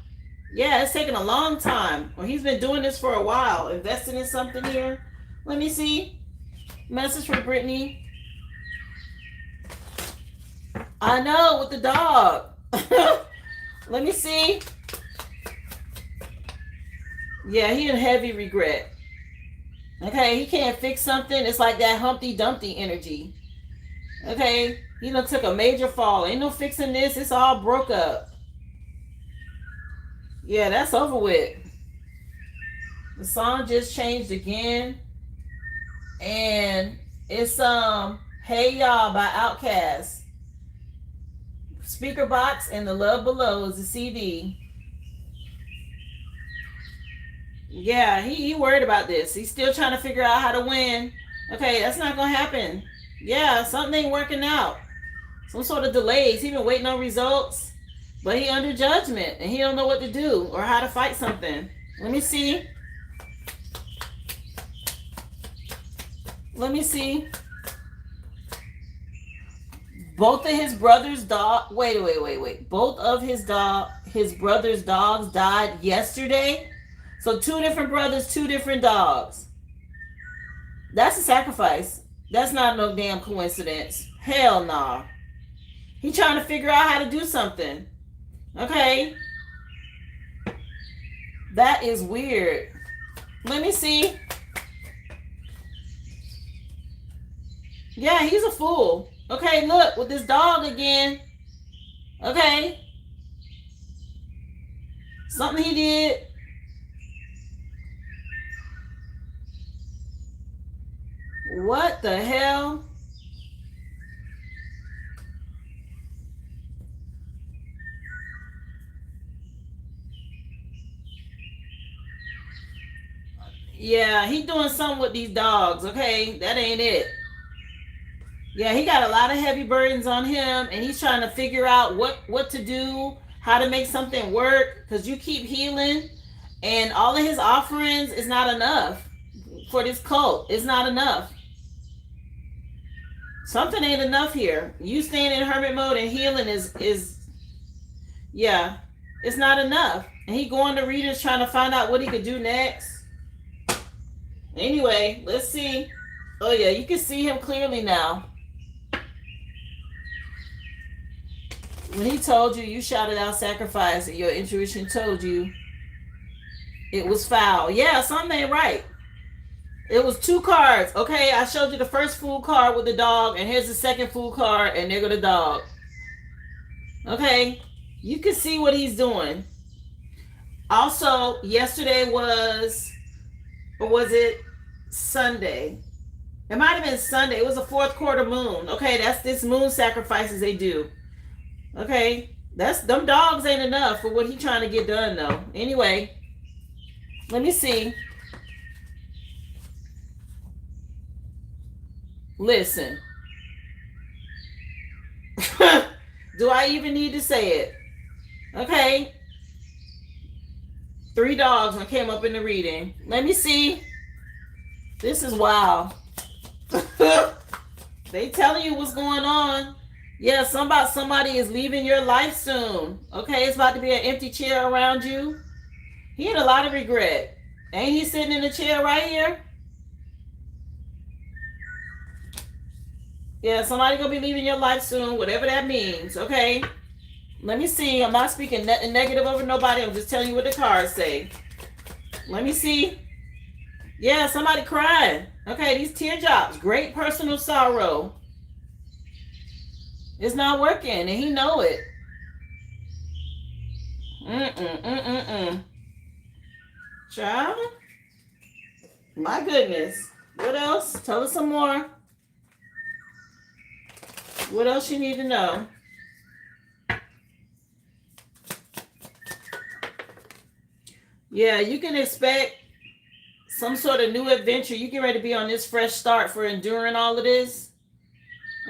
Yeah, it's taking a long time. Well, he's been doing this for a while. Investing in something here. Let me see. Message from Brittany. I know, with the dog. Let me see. Yeah, he in heavy regret. Okay, he can't fix something. It's like that Humpty Dumpty energy. Okay, he done took a major fall. Ain't no fixing this. It's all broke up. Yeah, that's over with. The song just changed again. And it's Hey Y'all by Outkast. Speaker Box and The Love Below is the CD. Yeah, he worried about this. He's still trying to figure out how to win. Okay, that's not going to happen. Yeah, something ain't working out. Some sort of delays. He been waiting on results, but he under judgment, and he don't know what to do or how to fight something. Let me see. Let me see. Both of his brother's dog. Wait. Both of his brother's dogs died yesterday. So 2 different brothers, 2 different dogs. That's a sacrifice. That's not no damn coincidence. Hell nah. He trying to figure out how to do something. Okay. That is weird. Let me see. Yeah, he's a fool. Okay, look, with this dog again. Okay. Something he did. What the hell? Yeah, he doing something with these dogs, okay? That ain't it. Yeah, he got a lot of heavy burdens on him, and he's trying to figure out what to do, how to make something work, because you keep healing, and all of his offerings is not enough for this cult. It's not enough. Something ain't enough here. You staying in hermit mode and healing is yeah, it's not enough. And he going to readers trying to find out what he could do next. Anyway, let's see. Oh yeah, you can see him clearly now. When he told you, you shouted out sacrifice, and your intuition told you it was foul. Yeah, something ain't right. It was 2 cards. Okay, I showed you the first fool card with the dog, and here's the second fool card, and there go the dog. Okay, you can see what he's doing. Also, yesterday was, or was it Sunday? It might have been Sunday. It was a 4th quarter moon. Okay, that's this moon sacrifices they do. Okay, that's them dogs ain't enough for what he trying to get done though. Anyway, let me see. Listen. Do I even need to say it? Okay. 3 dogs when came up in the reading. Let me see. This is wild. They telling you what's going on. Yeah, somebody is leaving your life soon. Okay, it's about to be an empty chair around you. He had a lot of regret. Ain't he sitting in the chair right here? Yeah, somebody gonna be leaving your life soon, whatever that means. Okay, let me see. I'm not speaking negative over nobody. I'm just telling you what the cards say. Let me see. Yeah, somebody crying. Okay, these teardrops, great personal sorrow. It's not working, and he know it. Child, my goodness. What else? Tell us some more. What else you need to know? Yeah, you can expect some sort of new adventure. You get ready to be on this fresh start for enduring all of this.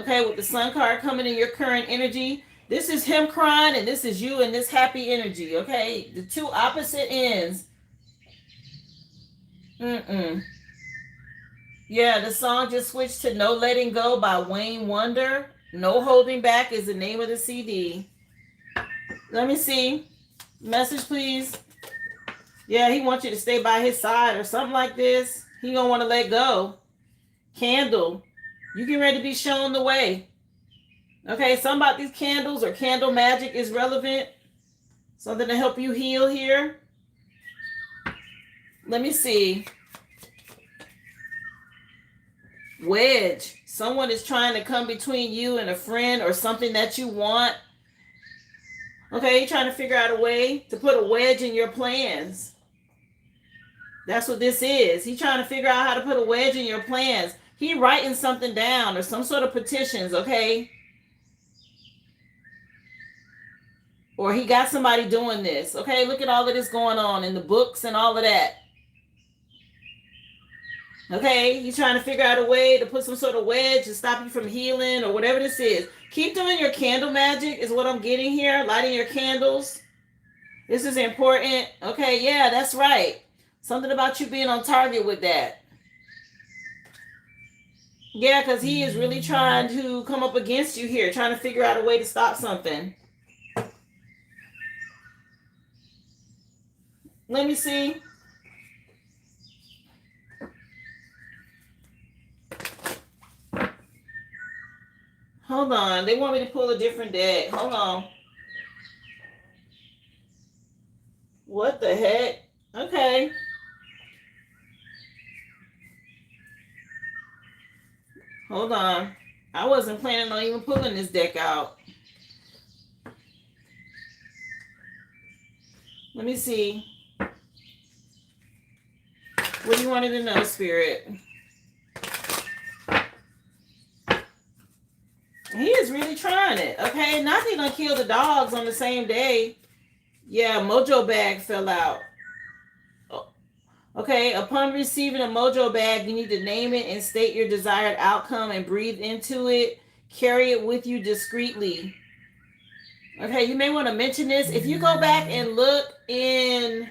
Okay, with the Sun card coming in your current energy. This is him crying, and this is you in this happy energy. Okay, the 2 opposite ends. Yeah, the song just switched to No Letting Go by Wayne Wonder. No Holding Back is the name of the CD. Let me see. Message, please. Yeah, he wants you to stay by his side or something like this. He don't want to let go. Candle. You get ready to be shown the way. Okay, something about these candles or candle magic is relevant. Something to help you heal here. Let me see. Wedge. Someone is trying to come between you and a friend or something that you want. Okay, you're trying to figure out a way to put a wedge in your plans. That's what this is. He's trying to figure out how to put a wedge in your plans. He writing something down or some sort of petitions, okay? Or he got somebody doing this. Okay, look at all of this going on in the books and all of that. Okay, he's trying to figure out a way to put some sort of wedge to stop you from healing or whatever this is. Keep doing your candle magic is what I'm getting here. Lighting your candles. This is important. Okay, yeah, that's right. Something about you being on target with that. Yeah, because he is really trying to come up against you here, trying to figure out a way to stop something. Let me see. Hold on. They want me to pull a different deck. Hold on. What the heck? Okay. Hold on. I wasn't planning on even pulling this deck out. Let me see. What do you want to know, Spirit? He is really trying it. Okay, not he gonna kill the dogs on the same day. Yeah, mojo bag fell out. Okay, upon receiving a mojo bag, you need to name it and state your desired outcome and breathe into it. Carry it with you discreetly. Okay, you may want to mention this. If you go back and look in,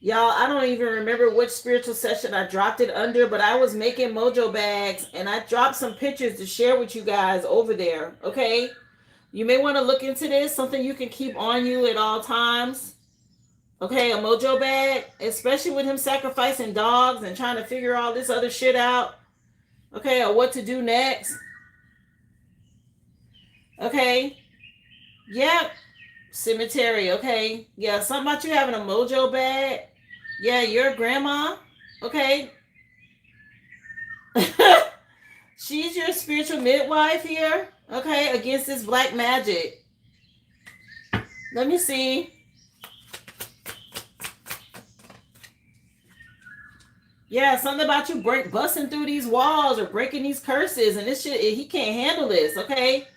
y'all, I don't even remember which spiritual session I dropped it under, but I was making mojo bags and I dropped some pictures to share with you guys over there. Okay, You may want to look into this, something you can keep on you at all times. Okay, a mojo bag, especially with him sacrificing dogs and trying to figure all this other shit out. Okay, or what to do next. Okay, yep, cemetery. Okay, yeah, something about you having a mojo bag. Yeah, your grandma. Okay. She's your spiritual midwife here. Okay, against this black magic. Let me see. Yeah, something about you busting through these walls or breaking these curses, and this shit, he can't handle this. Okay.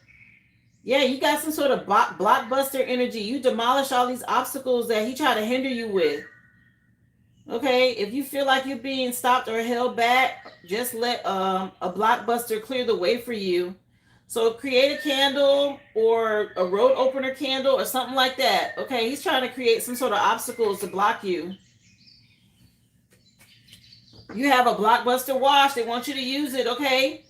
Yeah, you got some sort of blockbuster energy. You demolish all these obstacles that he tried to hinder you with. Okay, if you feel like you're being stopped or held back, just let a blockbuster clear the way for you. So create a candle or a road opener candle or something like that. Okay, he's trying to create some sort of obstacles to block you. You have a blockbuster wash. They want you to use it, okay?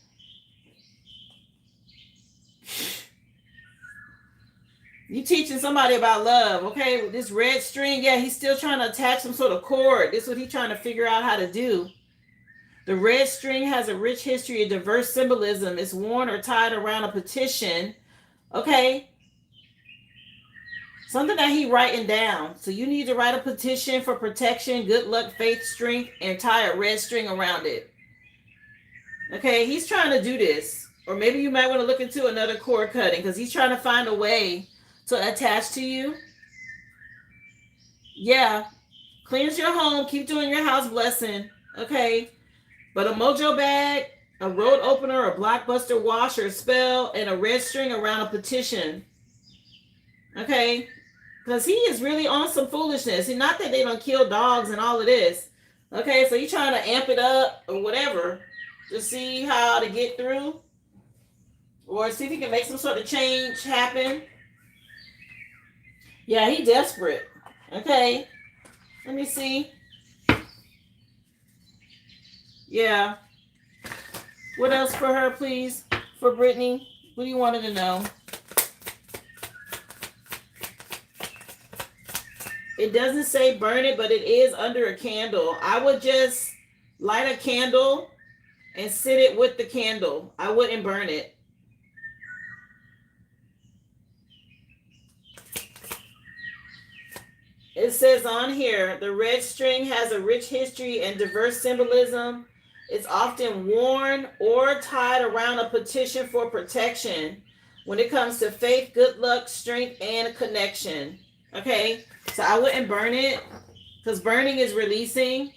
You teaching somebody about love, okay? With this red string, yeah, he's still trying to attach some sort of cord. This is what he's trying to figure out how to do. The red string has a rich history of diverse symbolism. It's worn or tied around a petition, okay? Something that he writing down. So you need to write a petition for protection, good luck, faith, strength, and tie a red string around it. Okay, he's trying to do this. Or maybe you might want to look into another cord cutting because he's trying to find a way to attach to you. Yeah. Cleanse your home. Keep doing your house blessing. Okay. But a mojo bag, a road opener, a blockbuster wash or spell, and a red string around a petition. Okay. Because he is really on some foolishness. And not that they don't kill dogs and all of this. Okay. So you're trying to amp it up or whatever to see how to get through. Or see if he can make some sort of change happen. Yeah, he desperate. Okay. Let me see. Yeah. What else for her, please? For Brittany? What do you wanted to know? It doesn't say burn it, but it is under a candle. I would just light a candle and sit it with the candle. I wouldn't burn it. It says on here, the red string has a rich history and diverse symbolism. It's often worn or tied around a petition for protection when it comes to faith, good luck, strength, and connection. Okay, so I wouldn't burn it because burning is releasing.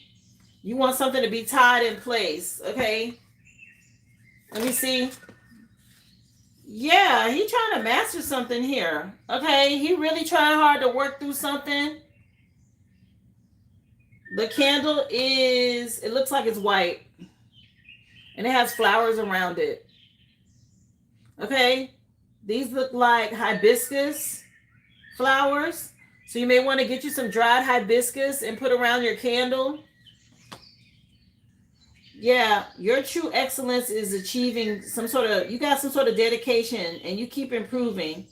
You want something to be tied in place. Okay, let me see. Yeah, he trying to master something here. Okay, he really trying hard to work through something. The candle is, it looks like it's white. And it has flowers around it. Okay. These look like hibiscus flowers. So you may want to get you some dried hibiscus and put around your candle. Yeah, your true excellence is achieving some sort of, you got some sort of dedication and you keep improving.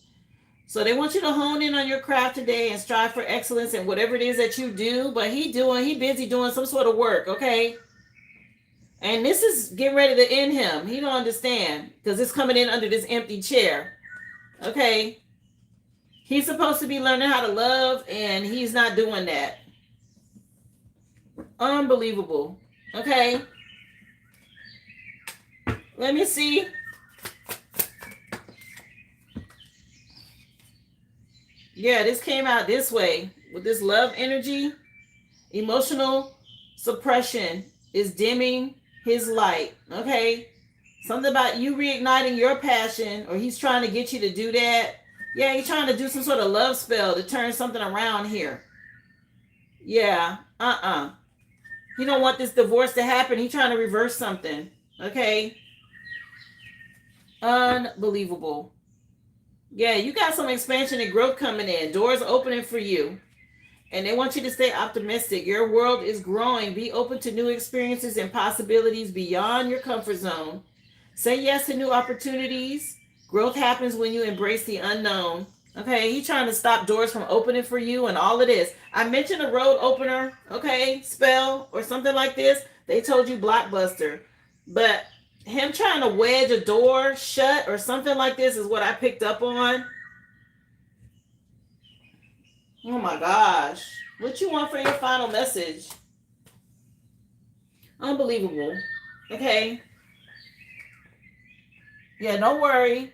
So they want you to hone in on your craft today and strive for excellence in whatever it is that you do. But he busy doing some sort of work, okay? And this is getting ready to end him. He don't understand because it's coming in under this empty chair, okay? He's supposed to be learning how to love and he's not doing that. Unbelievable, okay? Let me see. Yeah, this came out this way with this love energy. Emotional suppression is dimming his light. Okay. Something about you reigniting your passion, or he's trying to get you to do that. Yeah, he's trying to do some sort of love spell to turn something around here. Yeah. He don't want this divorce to happen. He's trying to reverse something. Okay. Unbelievable. Yeah, you got some expansion and growth coming in. Doors opening for you. And they want you to stay optimistic. Your world is growing. Be open to new experiences and possibilities beyond your comfort zone. Say yes to new opportunities. Growth happens when you embrace the unknown. Okay, he's trying to stop doors from opening for you and all of this. I mentioned a road opener, okay, spell or something like this. They told you blockbuster. But him trying to wedge a door shut or something like this is what I picked up on. Oh my gosh. What you want for your final message? Unbelievable. Okay. Yeah, don't worry.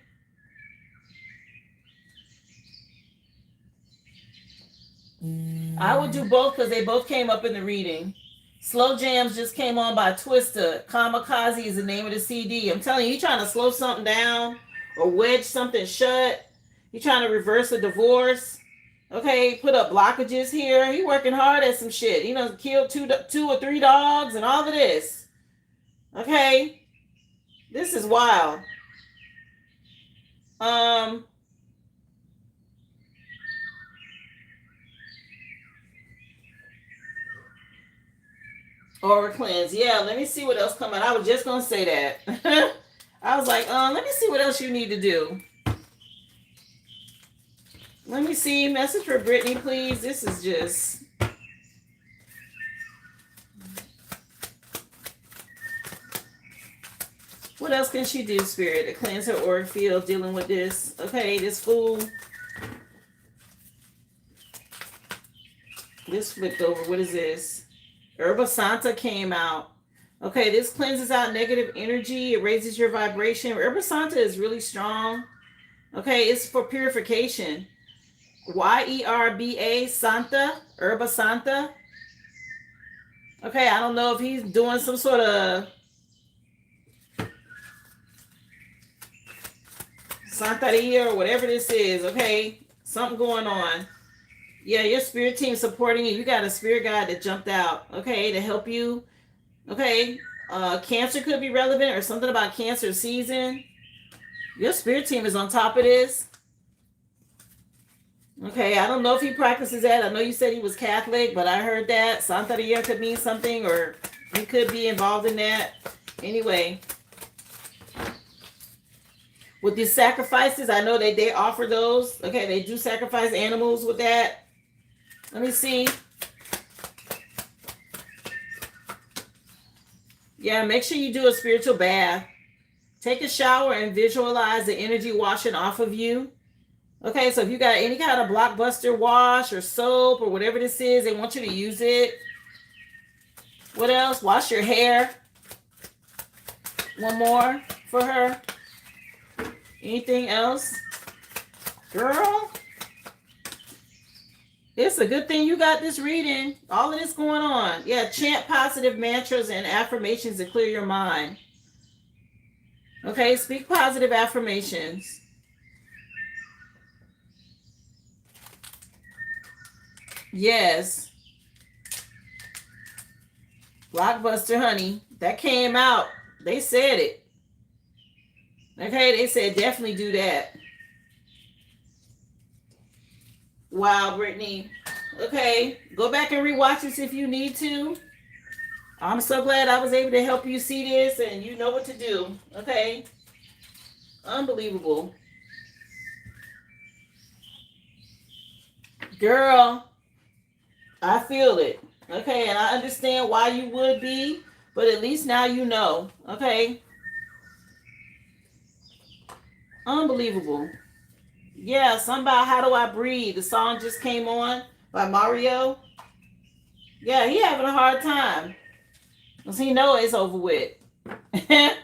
I would do both because they both came up in the reading. Slow Jams just came on by Twista. Kamikaze is the name of the CD. I'm telling you, you trying to slow something down or wedge something shut. You trying to reverse a divorce. Okay, put up blockages here. He working hard at some shit. He done killed two or three dogs and all of this. Okay, this is wild. Aura cleanse. Yeah, let me see what else come out. I was just gonna say that. I was like, let me see what else you need to do. Let me see. Message for Brittany, please. This is just. What else can she do, Spirit, to cleanse her aura field dealing with this? Okay, this fool. This flipped over. What is this? Herba Santa came out. Okay, this cleanses out negative energy. It raises your vibration. Herba Santa is really strong. Okay, it's for purification. YERBA Santa. Herba Santa. Okay, I don't know if he's doing some sort of Santeria or whatever this is. Okay, something going on. Yeah, your spirit team supporting you. You got a spirit guide that jumped out, okay, to help you. Okay, cancer could be relevant or something about cancer season. Your spirit team is on top of this. Okay, I don't know if he practices that. I know you said he was Catholic, but I heard that. Santeria could mean something or he could be involved in that. Anyway. With these sacrifices, I know that they offer those. Okay, they do sacrifice animals with that. Let me see. Yeah, make sure you do a spiritual bath. Take a shower and visualize the energy washing off of you. Okay, so if you got any kind of blockbuster wash or soap or whatever this is, they want you to use it. What else? Wash your hair. One more for her. Anything else? Girl, it's a good thing you got this reading. All of this going on. Yeah, chant positive mantras and affirmations to clear your mind. Okay, speak positive affirmations. Yes. Blockbuster, honey. That came out. They said it. Okay, they said definitely do that. Wow, Brittany. Okay, go back and rewatch this if you need to. I'm so glad I was able to help you see this and you know what to do. Okay. Unbelievable. Girl, I feel it. Okay, and I understand why you would be, but at least now you know. Okay. Unbelievable. Yeah, something about How Do I Breathe. The song just came on by Mario. Yeah, he having a hard time. Because he know it's over with. And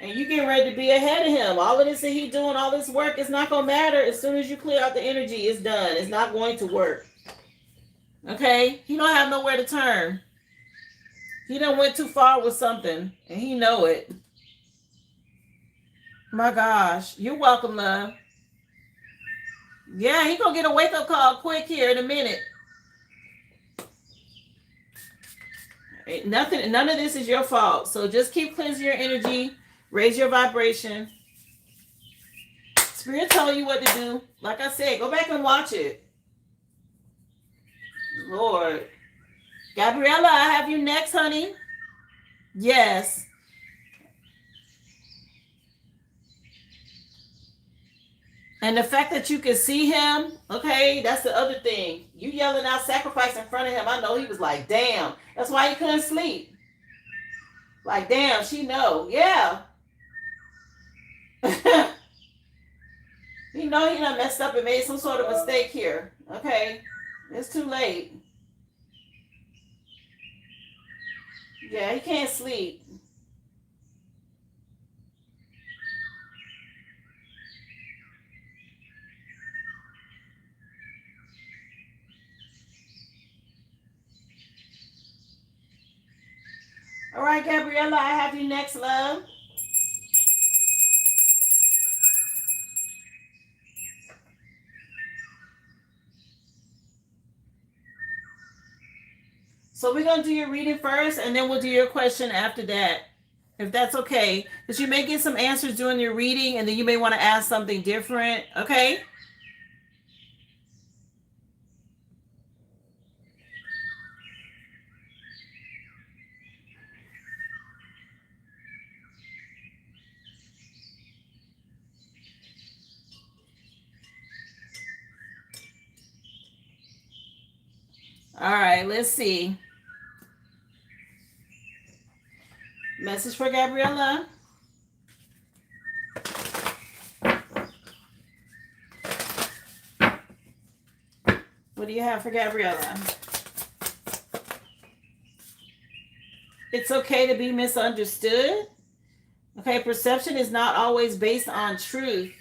you getting ready to be ahead of him. All of this that he doing, all this work, it's not going to matter. As soon as you clear out the energy, it's done. It's not going to work. Okay? He don't have nowhere to turn. He done went too far with something. And he know it. My gosh. You're welcome, love. Yeah, he gonna get a wake-up call quick here in a minute. Nothing, none of this is your fault. So just keep cleansing your energy, raise your vibration. Spirit telling you what to do. Like I said, go back and watch it. Lord. Gabriella, I have you next, honey. Yes. And the fact that you can see him, okay, that's the other thing. You yelling out sacrifice in front of him. I know he was like, damn. That's why he couldn't sleep. Like, damn, she know. Yeah. He know he done messed up and made some sort of mistake here. Okay. It's too late. Yeah, he can't sleep. All right, Gabriella, I have you next, love. So we're going to do your reading first, and then we'll do your question after that, if that's okay. Because you may get some answers during your reading, and then you may want to ask something different, okay? All right, let's see. Message for Gabriella. What do you have for Gabriella? It's okay to be misunderstood. Okay, perception is not always based on truth.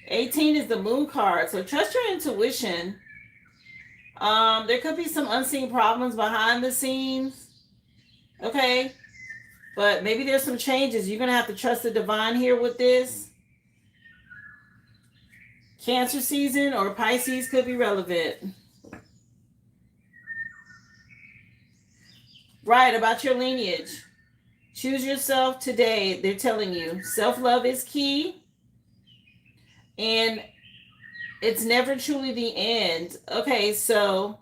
18 is the moon card, so trust your intuition. There could be some unseen problems behind the scenes. Okay, but maybe there's some changes. You're going to have to trust the divine here with this. Cancer season or Pisces could be relevant. Right, about your lineage. Choose yourself today, they're telling you. Self-love is key. And it's never truly the end. Okay, so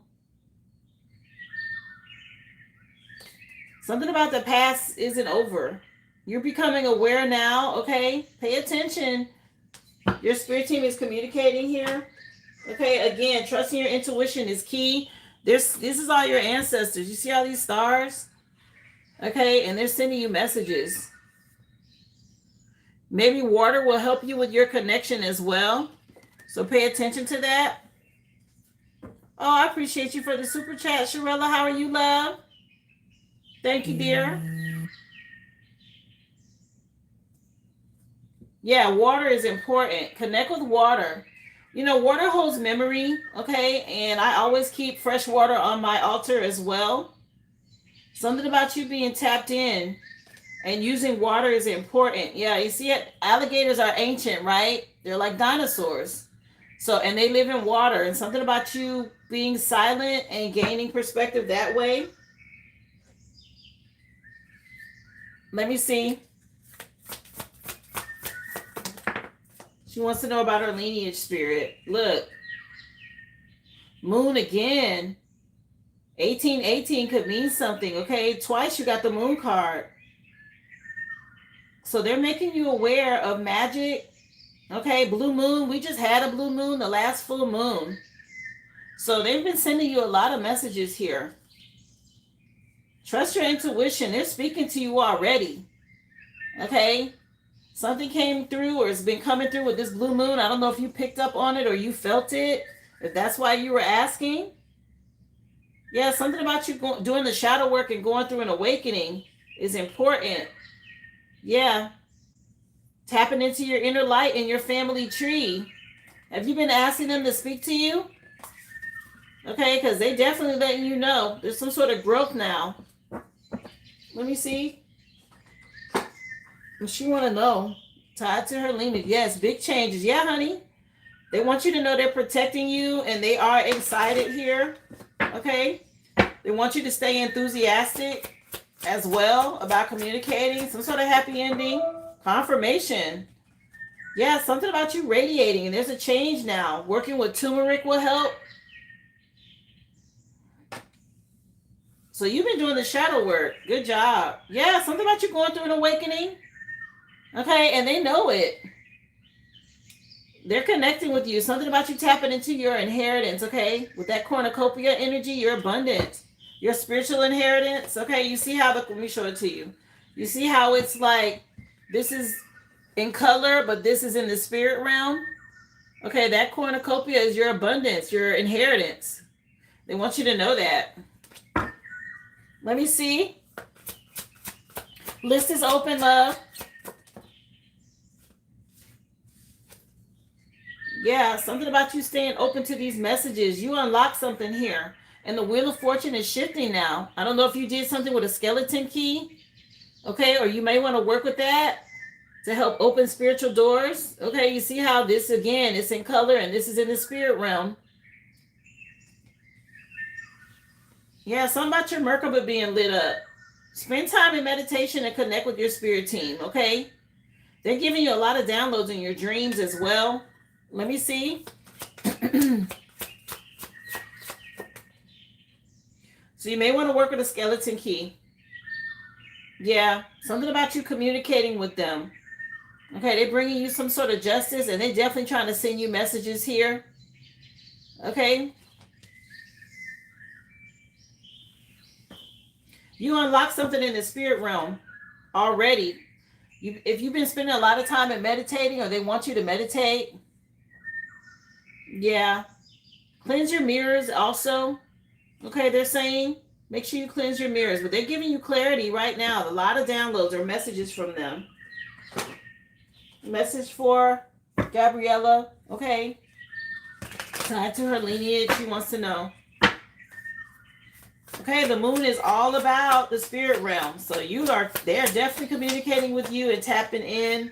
something about the past isn't over. You're becoming aware now, okay? Pay attention. Your spirit team is communicating here. Okay, again, trusting your intuition is key. This is all your ancestors. You see all these stars? Okay, and they're sending you messages. Maybe water will help you with your connection as well. So pay attention to that. Oh, I appreciate you for the super chat. Sharella, how are you, love? Thank you, dear. Yeah, water is important. Connect with water. You know, water holds memory, okay? And I always keep fresh water on my altar as well. Something about you being tapped in and using water is important. Yeah, you see it? Alligators are ancient, right? They're like dinosaurs. So, and they live in water. And something about you being silent and gaining perspective that way. Let me see. She wants to know about her lineage spirit. Look. Moon again. 1818 could mean something, okay? Twice you got the moon card. So they're making you aware of magic. Okay, blue moon. We just had a blue moon, the last full moon. So they've been sending you a lot of messages here. Trust your intuition. They're speaking to you already. Okay? Something came through or has been coming through with this blue moon. I don't know if you picked up on it or you felt it. If that's why you were asking. Yeah, something about you doing the shadow work and going through an awakening is important. Yeah. Tapping into your inner light in your family tree. Have you been asking them to speak to you? Okay, because they definitely letting you know there's some sort of growth now. Let me see. She want to know. Tied to her lineage. Yes, big changes. Yeah, honey. They want you to know they're protecting you and they are excited here. Okay? They want you to stay enthusiastic as well about communicating. Some sort of happy ending. Confirmation. Yeah, something about you radiating. And there's a change now. Working with turmeric will help. So you've been doing the shadow work. Good job. Yeah, something about you going through an awakening. Okay, and they know it. They're connecting with you. Something about you tapping into your inheritance, okay? With that cornucopia energy, your abundance, your spiritual inheritance, okay? You see how let me show it to you. You see how it's like this is in color, but this is in the spirit realm. Okay, that cornucopia is your abundance, your inheritance. They want you to know that. Let me see. List is open, love. Yeah, something about you staying open to these messages. You unlock something here. And the Wheel of Fortune is shifting now. I don't know if you did something with a skeleton key. Okay, or you may want to work with that to help open spiritual doors. Okay, you see how this, again, it's in color and this is in the spirit realm. Yeah, something about your Merkaba being lit up. Spend time in meditation and connect with your spirit team, okay? They're giving you a lot of downloads in your dreams as well. Let me see. So you may want to work with a skeleton key. Yeah, something about you communicating with them. Okay, they're bringing you some sort of justice, and they're definitely trying to send you messages here. Okay. You unlock something in the spirit realm already. If you've been spending a lot of time in meditating, or they want you to meditate, yeah. Cleanse your mirrors also. Okay, they're saying make sure you cleanse your mirrors, but they're giving you clarity right now. A lot of downloads or messages from them. Message for Gabriella, okay? Tied to her lineage, she wants to know. Okay, the moon is all about the spirit realm. So they're definitely communicating with you and tapping in.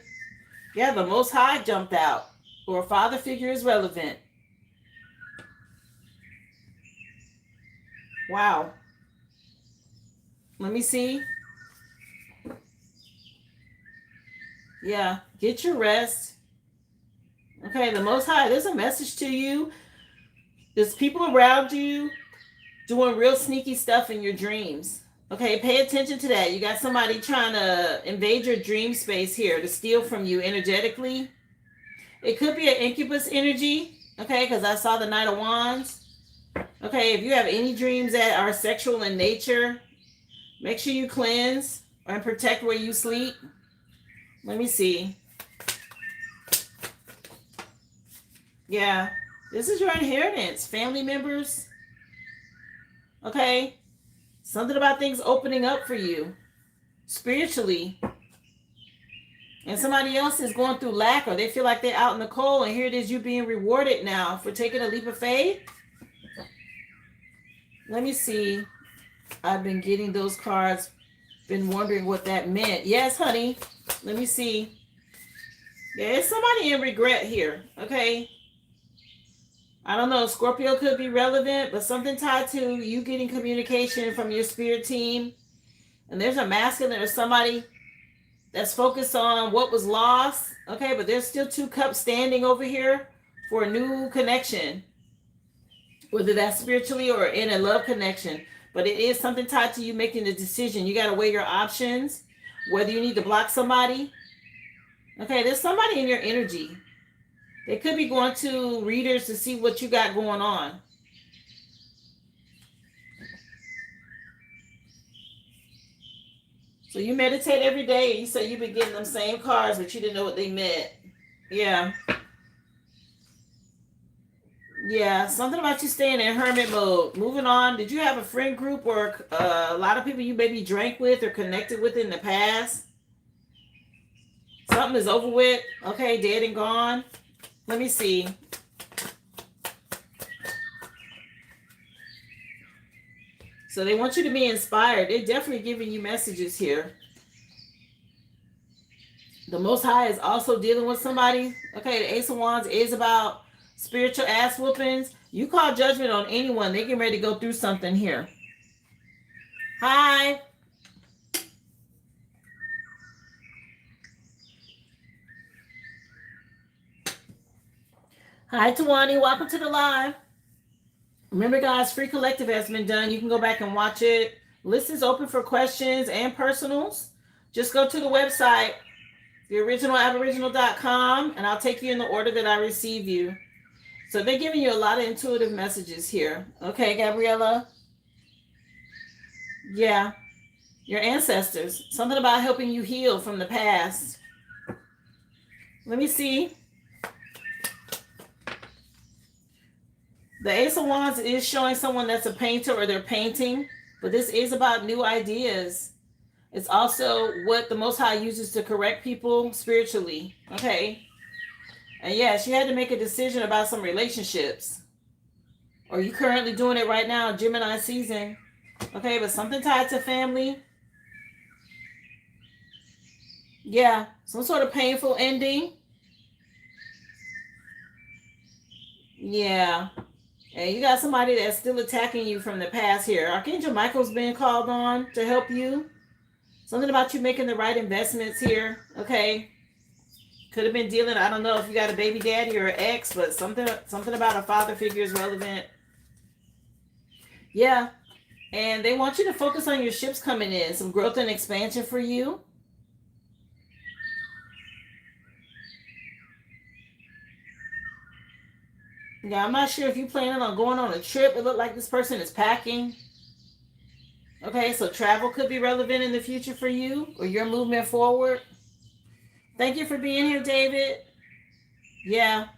Yeah, the Most High jumped out. Or a father figure is relevant. Wow. Let me see. Yeah, get your rest. Okay, the Most High, there's a message to you. There's people around you doing real sneaky stuff in your dreams. Okay, pay attention to that. You got somebody trying to invade your dream space here to steal from you energetically. It could be an incubus energy, okay, because I saw the Knight of Wands. Okay, if you have any dreams that are sexual in nature, make sure you cleanse and protect where you sleep. Let me see. Yeah, this is your inheritance. Family members. Okay, something about things opening up for you spiritually. And somebody else is going through lack, or they feel like they're out in the cold, and here it is, you being rewarded now for taking a leap of faith. Let me see. I've been getting those cards, been wondering what that meant. Yes, honey. Let me see. Yeah, it's somebody in regret here, okay? I don't know, Scorpio could be relevant, but something tied to you getting communication from your spirit team. And there's a masculine or somebody that's focused on what was lost, okay? But there's still 2 cups standing over here for a new connection, whether that's spiritually or in a love connection. But it is something tied to you making the decision. You got to weigh your options, whether you need to block somebody. Okay, there's somebody in your energy. They could be going to readers to see what you got going on. So you meditate every day. You say you've been getting them same cards, but you didn't know what they meant. Yeah. Yeah, something about you staying in hermit mode. Moving on. Did you have a friend group or a lot of people you maybe drank with or connected with in the past? Something is over with. Okay, dead and gone. Let me see. So they want you to be inspired. They're definitely giving you messages here. The Most High is also dealing with somebody. Okay, the Ace of Wands is about spiritual ass whoopings. You call judgment on anyone, they get ready to go through something here. Hi. Hi, Tawani. Welcome to the live. Remember, guys, free collective has been done. You can go back and watch it. List is open for questions and personals. Just go to the website theoriginalaboriginal.com, and I'll take you in the order that I receive you. So they're giving you a lot of intuitive messages here. Okay, Gabriella? Yeah, your ancestors. Something about helping you heal from the past. Let me see. The Ace of Wands is showing someone that's a painter or they're painting, but this is about new ideas. It's also what the Most High uses to correct people spiritually. Okay. And yeah, she had to make a decision about some relationships. Or you currently doing it right now, Gemini season. Okay, but something tied to family. Yeah, some sort of painful ending. Yeah. And you got somebody that's still attacking you from the past here. Archangel Michael's being called on to help you. Something about you making the right investments here. Okay. Could have been dealing, I don't know if you got a baby daddy or an ex, but something about a father figure is relevant. Yeah. And they want you to focus on your ships coming in. Some growth and expansion for you. Yeah, I'm not sure if you're planning on going on a trip. It looked like this person is packing. Okay, so travel could be relevant in the future for you or your movement forward. Thank you for being here, David. Yeah.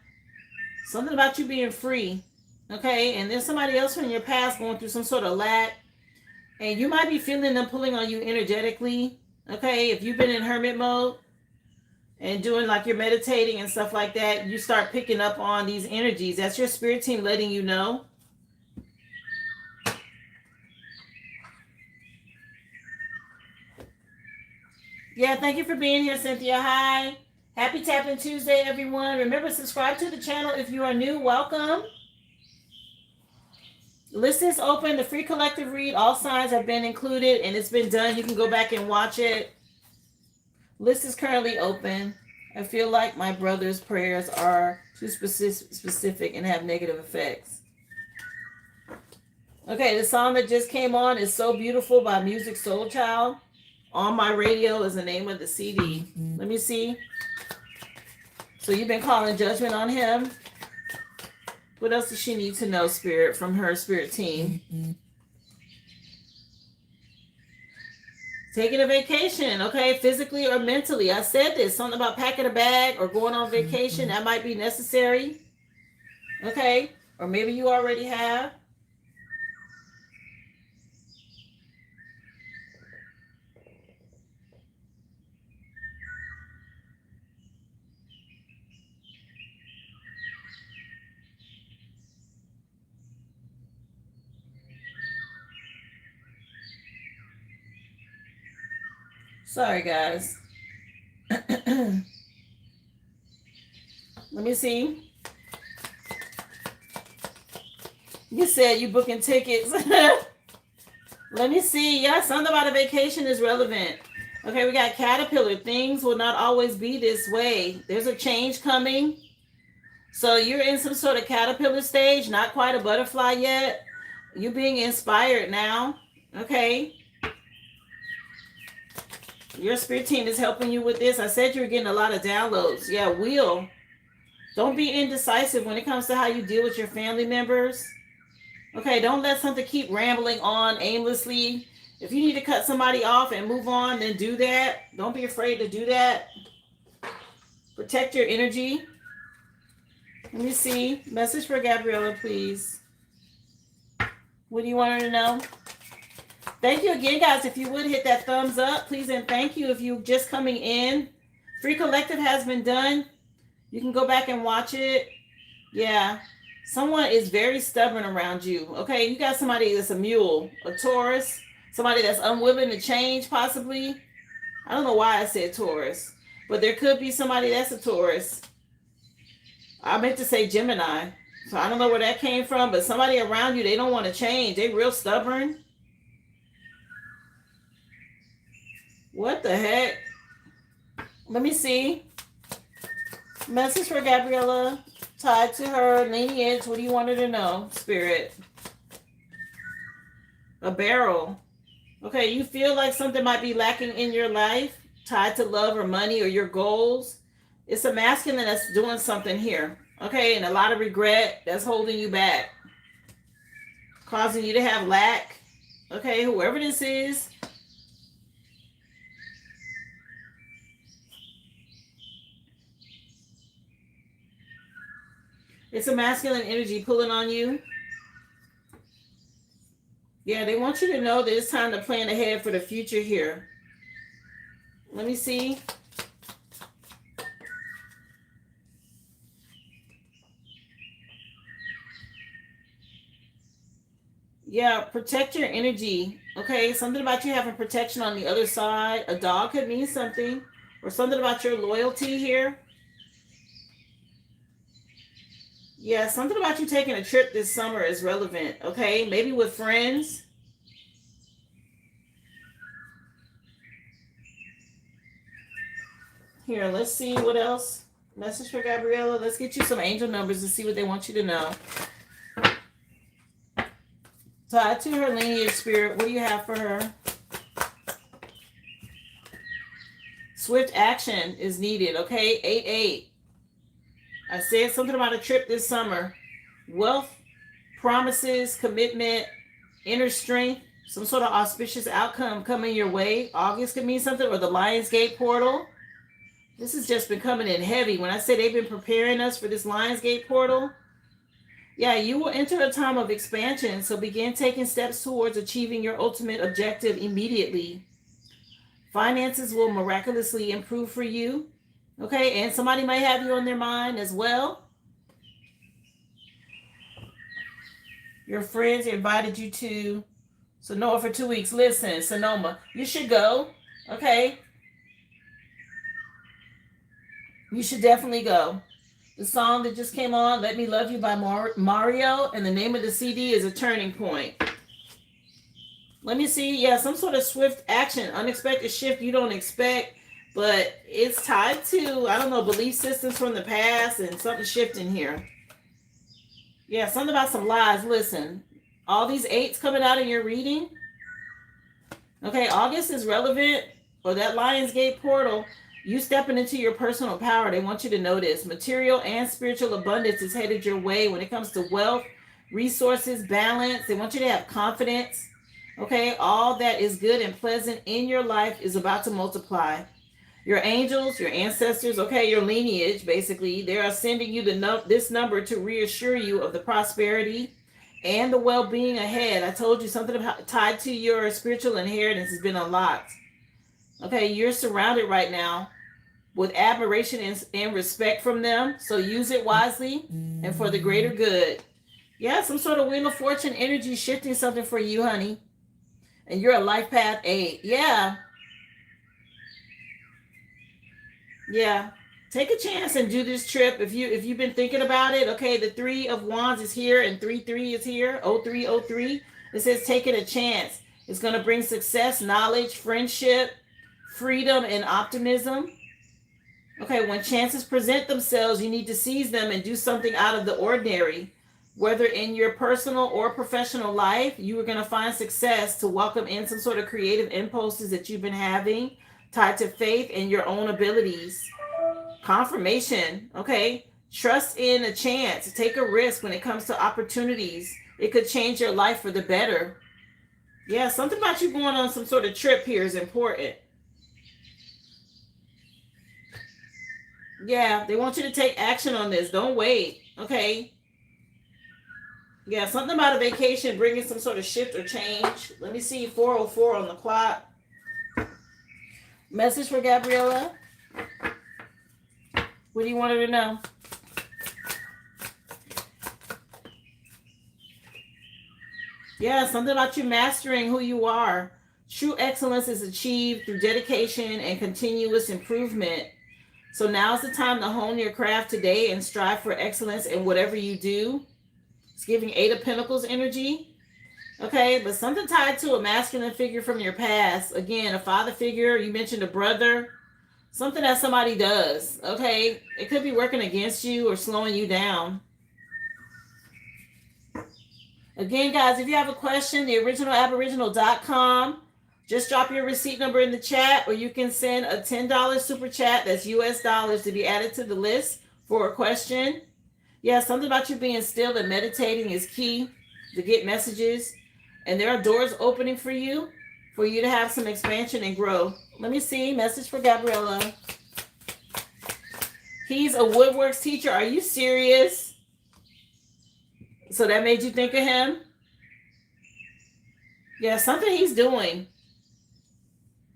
Something about you being free. Okay, and there's somebody else from your past going through some sort of lack. And you might be feeling them pulling on you energetically. Okay, if you've been in hermit mode and doing like you're meditating and stuff like that, you start picking up on these energies. That's your spirit team letting you know. Yeah, thank you for being here, Cynthia. Hi. Happy Tapping Tuesday, everyone. Remember, subscribe to the channel if you are new. Welcome. List is open. The free collective read. All signs have been included, and it's been done. You can go back and watch it. List is currently open. I feel like my brother's prayers are too specific and have negative effects. Okay, the song that just came on is So Beautiful by Music Soul Child. On My Radio is the name of the CD. Let me see. So you've been calling judgment on him. What else does she need to know, Spirit, from her spirit team? Taking a vacation, okay, physically or mentally. I said this, something about packing a bag or going on vacation. That might be necessary, okay? Or maybe you already have. Sorry, guys. Let me see. You said you booking tickets. Let me see. Yeah, something about a vacation is relevant. Okay, we got Caterpillar. Things will not always be this way. There's a change coming. So you're in some sort of caterpillar stage, not quite a butterfly yet. You're being inspired now. Okay. Your spirit team is helping you with this. I said you're getting a lot of downloads. Yeah, wheel. Don't be indecisive when it comes to how you deal with your family members. Okay, don't let something keep rambling on aimlessly. If you need to cut somebody off and move on, then do that. Don't be afraid to do that. Protect your energy. Let me see. Message for Gabriella, please. What do you want her to know? Thank you again, guys. If you would hit that thumbs up, please, and thank you if you're just coming in. Free Collective has been done. You can go back and watch it. Yeah. Someone is very stubborn around you. Okay, you got somebody that's a mule, a Taurus, somebody that's unwilling to change, possibly. I don't know why I said Taurus, but there could be somebody that's a Taurus. I meant to say Gemini. So I don't know where that came from, but somebody around you, they don't want to change. They real stubborn. What the heck? Let me see. Message for Gabriella. Tied to her lineage. What do you want her to know, Spirit? A barrel. Okay, you feel like something might be lacking in your life. tied to love or money or your goals. It's a masculine that's doing something here. Okay, and a lot of regret that's holding you back, causing you to have lack. Okay, whoever this is. It's a masculine energy pulling on you. Yeah, they want you to know that it's time to plan ahead for the future here. Let me see. Yeah, protect your energy. Okay, something about you having protection on the other side. A dog could mean something, or something about your loyalty here. Yeah, something about you taking a trip this summer is relevant. Okay, maybe with friends. Here, let's see what else. Message for Gabriella. Let's get you some angel numbers to see what they want you to know. Tied to her lineage spirit, what do you have for her? Swift action is needed, okay? 8-8. I said something about a trip this summer. Wealth, promises, commitment, inner strength, some sort of auspicious outcome coming your way. August could mean something, or the Lionsgate portal. This has just been coming in heavy. When I say they've been preparing us for this Lionsgate portal, yeah, you will enter a time of expansion, so begin taking steps towards achieving your ultimate objective immediately. Finances will miraculously improve for you, okay? And somebody might have you on their mind as well. Your friends invited you to Sonoma for 2 weeks. Listen, Sonoma, you should go, okay? You should definitely go. The song that just came on, Let Me Love You by Mario, and the name of the CD is A Turning Point. Let me see. Yeah, some sort of swift action, unexpected shift you don't expect, but it's tied to, I don't know, belief systems from the past and something shifting here. Yeah, something about some lies. Listen, all these 8s coming out in your reading. Okay, August is relevant, or that Lionsgate portal. You stepping into your personal power. They want you to know this. Material and spiritual abundance is headed your way when it comes to wealth, resources, balance. They want you to have confidence. Okay, all that is good and pleasant in your life is about to multiply. Your angels, your ancestors, okay, your lineage, basically, they are sending you this number to reassure you of the prosperity and the well-being ahead. I told you something about, tied to your spiritual inheritance has been unlocked. Okay, you're surrounded right now with admiration and respect from them. So use it wisely and for the greater good. Yeah, some sort of Wheel of Fortune energy shifting something for you, honey. And you're a life path 8. Yeah. Yeah. Take a chance and do this trip. If you've been thinking about it, okay, the 3 of Wands is here and 3-3 is here. 0303. It says taking a chance. It's going to bring success, knowledge, friendship, freedom, and optimism. Okay, when chances present themselves, you need to seize them and do something out of the ordinary. Whether in your personal or professional life, you are going to find success to welcome in some sort of creative impulses that you've been having, tied to faith and your own abilities. Confirmation, okay? Trust in a chance. Take a risk when it comes to opportunities. It could change your life for the better. Yeah, something about you going on some sort of trip here is important. Yeah, they want you to take action on this. Don't wait, okay? Yeah, something about a vacation bringing some sort of shift or change. Let me see, 4:04 on the clock. Message for Gabriella. What do you want her to know? Yeah, something about you mastering who you are. True excellence is achieved through dedication and continuous improvement. So now is the time to hone your craft today and strive for excellence in whatever you do. It's giving 8 of Pentacles energy. Okay, but something tied to a masculine figure from your past. Again, a father figure. You mentioned a brother. Something that somebody does. Okay, it could be working against you or slowing you down. Again, guys, if you have a question, theoriginalaboriginal.com. Just drop your receipt number in the chat, or you can send a $10 super chat, that's US dollars, to be added to the list for a question. Yeah, something about you being still and meditating is key to get messages. And there are doors opening for you to have some expansion and grow. Let me see. Message for Gabriella. He's a woodworks teacher. Are you serious? So that made you think of him? Yeah, something he's doing.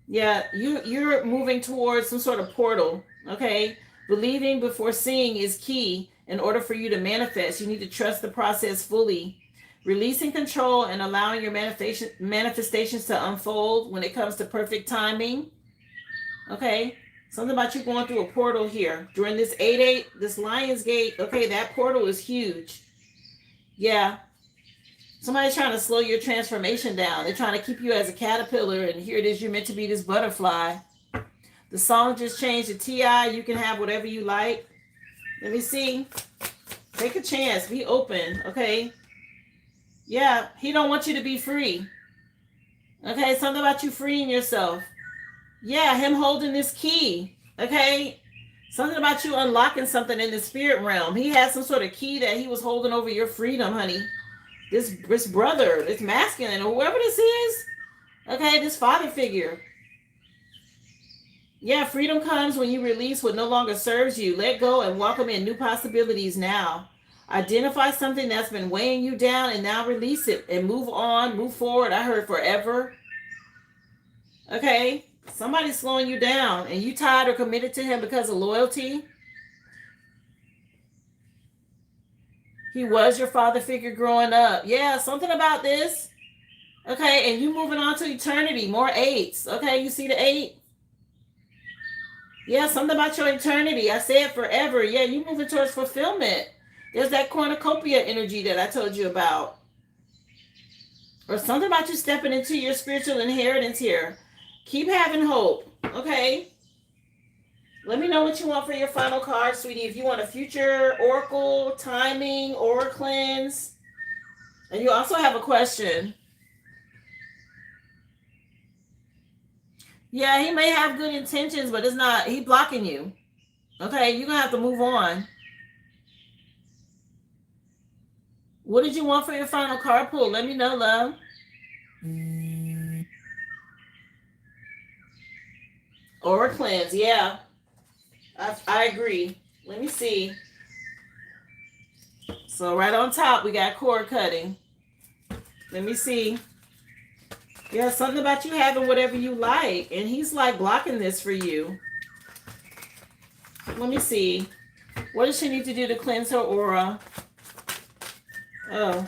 Yeah, you're moving towards some sort of portal, okay? Believing before seeing is key. In order for you to manifest, you need to trust the process fully. Releasing control and allowing your manifestations to unfold when it comes to perfect timing. Okay? Something about you going through a portal here. During this 8-8, this Lion's Gate, okay, that portal is huge. Yeah. Somebody's trying to slow your transformation down. They're trying to keep you as a caterpillar, and here it is, you're meant to be this butterfly. The song just changed to T.I. You can have whatever you like. Let me see. Take a chance. Be open, okay? Yeah, he don't want you to be free. Okay, something about you freeing yourself. Yeah, him holding this key, okay? Something about you unlocking something in the spirit realm. He had some sort of key that he was holding over your freedom, honey. This brother, this masculine, or whoever this is, okay, this father figure. Yeah, freedom comes when you release what no longer serves you. Let go and welcome in new possibilities now. Identify something that's been weighing you down and now release it and move on, move forward. I heard forever. Okay, somebody's slowing you down and you tied or committed to him because of loyalty. He was your father figure growing up. Yeah, something about this. Okay, and you moving on to eternity. More 8s. Okay, you see the 8? Yeah, something about your eternity. I said forever. Yeah, you moving towards fulfillment. There's that cornucopia energy that I told you about. Or something about you stepping into your spiritual inheritance here. Keep having hope. Okay. Let me know what you want for your final card, sweetie. If you want a future oracle, timing, aura cleanse. And you also have a question. Yeah, he may have good intentions, but it's not, he's blocking you. Okay, you're going to have to move on. What did you want for your final card pull? Let me know, love. Aura cleanse, yeah. I agree. Let me see. So right on top, we got cord cutting. Let me see. Yeah, something about you having whatever you like. And he's like blocking this for you. Let me see. What does she need to do to cleanse her aura? Oh.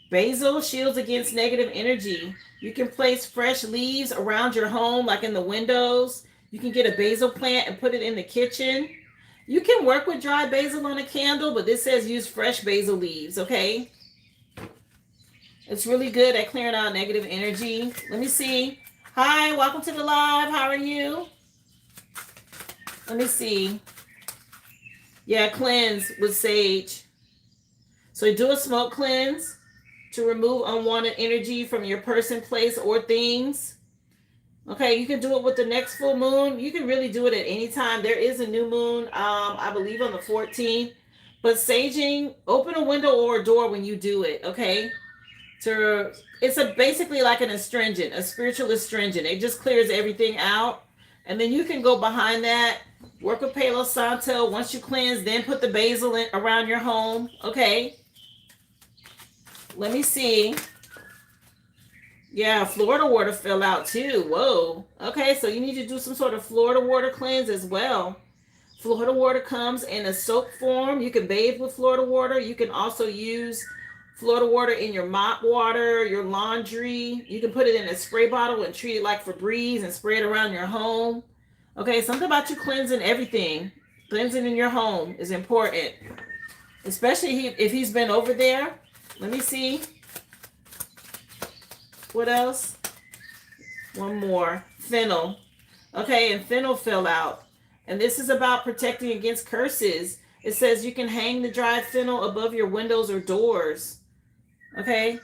Basil shields against negative energy. You can place fresh leaves around your home, like in the windows. You can get a basil plant and put it in the kitchen. You can work with dry basil on a candle, but this says use fresh basil leaves, okay? It's really good at clearing out negative energy. Let me see. Hi, welcome to the live. How are you? Let me see. Yeah, cleanse with sage. So do a smoke cleanse to remove unwanted energy from your person, place, or things. Okay, you can do it with the next full moon. You can really do it at any time. There is a new moon, I believe on the 14th. But saging, open a window or a door when you do it, okay? It's basically like an astringent, a spiritual astringent. It just clears everything out. And then you can go behind that, work with Palo Santo. Once you cleanse, then put the basil in around your home, okay? Let me see. Yeah, Florida water fell out too. Whoa. Okay, so you need to do some sort of Florida water cleanse as well. Florida water comes in a soap form. You can bathe with Florida water. You can also use Florida water in your mop water, your laundry. You can put it in a spray bottle and treat it like Febreze and spray it around your home. Okay, something about you cleansing everything. Cleansing in your home is important. Especially if he's been over there. Let me see. What else? One more. Fennel. Okay, and fennel fell out. And this is about protecting against curses. It says you can hang the dried fennel above your windows or doors. Okay?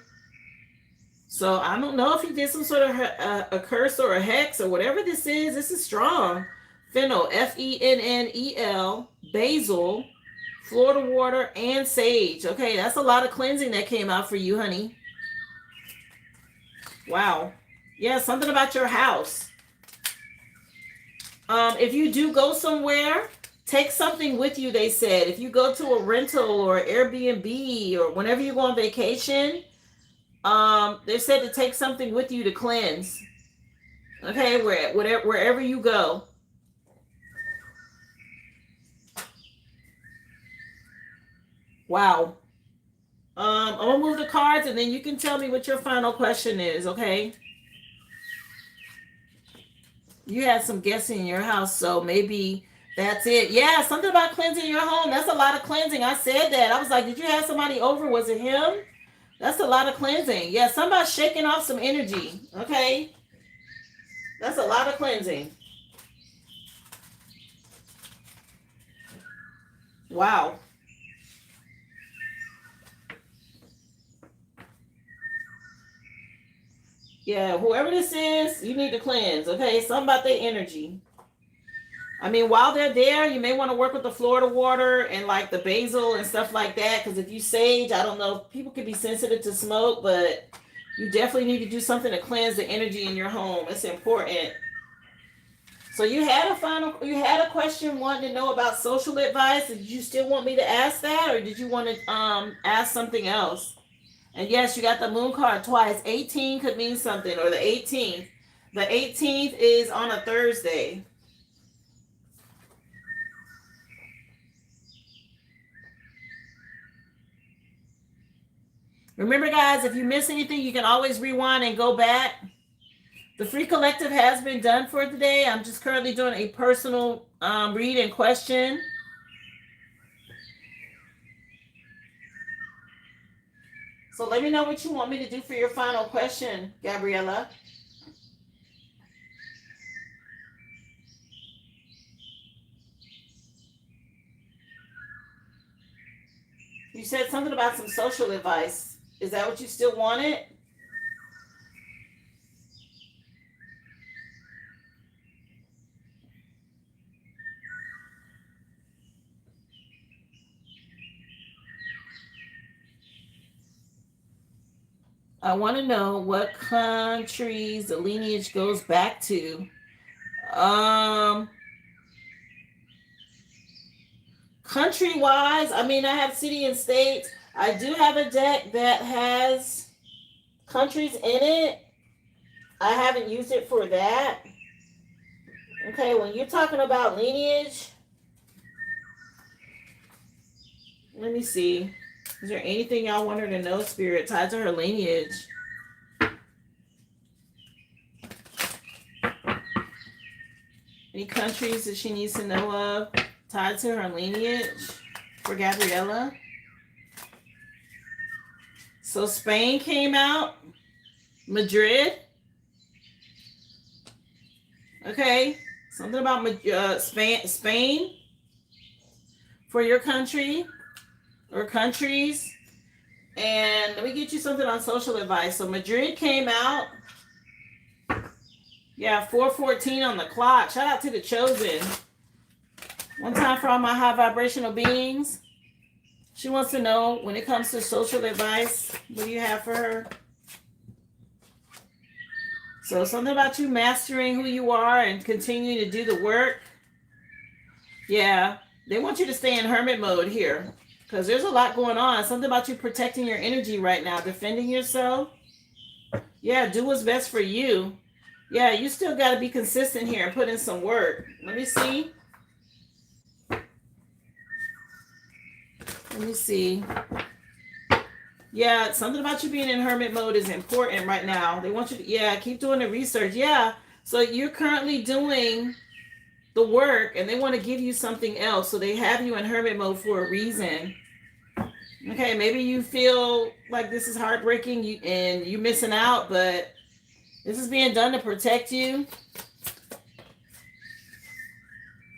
So I don't know if he did some sort of a curse or a hex or whatever this is. This is strong. Fennel, Fennel, basil, Florida water, and sage. Okay, that's a lot of cleansing that came out for you, honey. Wow. Yeah, something about your house. If you do go somewhere, take something with you, they said. If you go to a rental or Airbnb or whenever you go on vacation, they said to take something with you to cleanse. Okay, wherever you go. Wow. I'm gonna move the cards and then you can tell me what your final question is, okay? You had some guests in your house, so maybe that's it. Yeah, something about cleansing your home. That's a lot of cleansing. I said that. I was like, did you have somebody over? Was it him? That's a lot of cleansing. Yeah, somebody shaking off some energy, okay? That's a lot of cleansing. Wow. Yeah, whoever this is, you need to cleanse, okay? Something about their energy. I mean, while they're there, you may want to work with the Florida water and like the basil and stuff like that. Because if you sage, I don't know, people can be sensitive to smoke, but you definitely need to do something to cleanse the energy in your home. It's important. So you had a question wanting to know about social advice. Did you still want me to ask that, or did you want to ask something else? And yes, you got the moon card twice. 18 could mean something, or the 18th. The 18th is on a Thursday. Remember, guys, if you miss anything, you can always rewind and go back. The free collective has been done for today. I'm just currently doing a personal read and question. So let me know what you want me to do for your final question, Gabriella. You said something about some social advice. Is that what you still wanted? I want to know what countries the lineage goes back to. Country wise, I mean, I have city and states. I do have a deck that has countries in it. I haven't used it for that. Okay, when you're talking about lineage, let me see. Is there anything y'all want her to know, Spirit, tied to her lineage? Any countries that she needs to know of tied to her lineage for Gabriella? So Spain came out. Madrid. Okay. Something about Spain for your country or countries. And let me get you something on social advice. So Madrid came out. Yeah, 4:14 on the clock. Shout out to the chosen. One time for all my high vibrational beings. She wants to know, when it comes to social advice, what do you have for her? So something about you mastering who you are and continuing to do the work. Yeah, they want you to stay in hermit mode here because there's a lot going on. Something about you protecting your energy right now, defending yourself. Yeah, do what's best for you. Yeah, you still got to be consistent here and put in some work. Let me see. Let me see. Yeah, something about you being in hermit mode is important right now. They want you to, yeah, keep doing the research. Yeah, so you're currently doing the work and they want to give you something else. So they have you in hermit mode for a reason. Okay, maybe you feel like this is heartbreaking and you're missing out, but this is being done to protect you.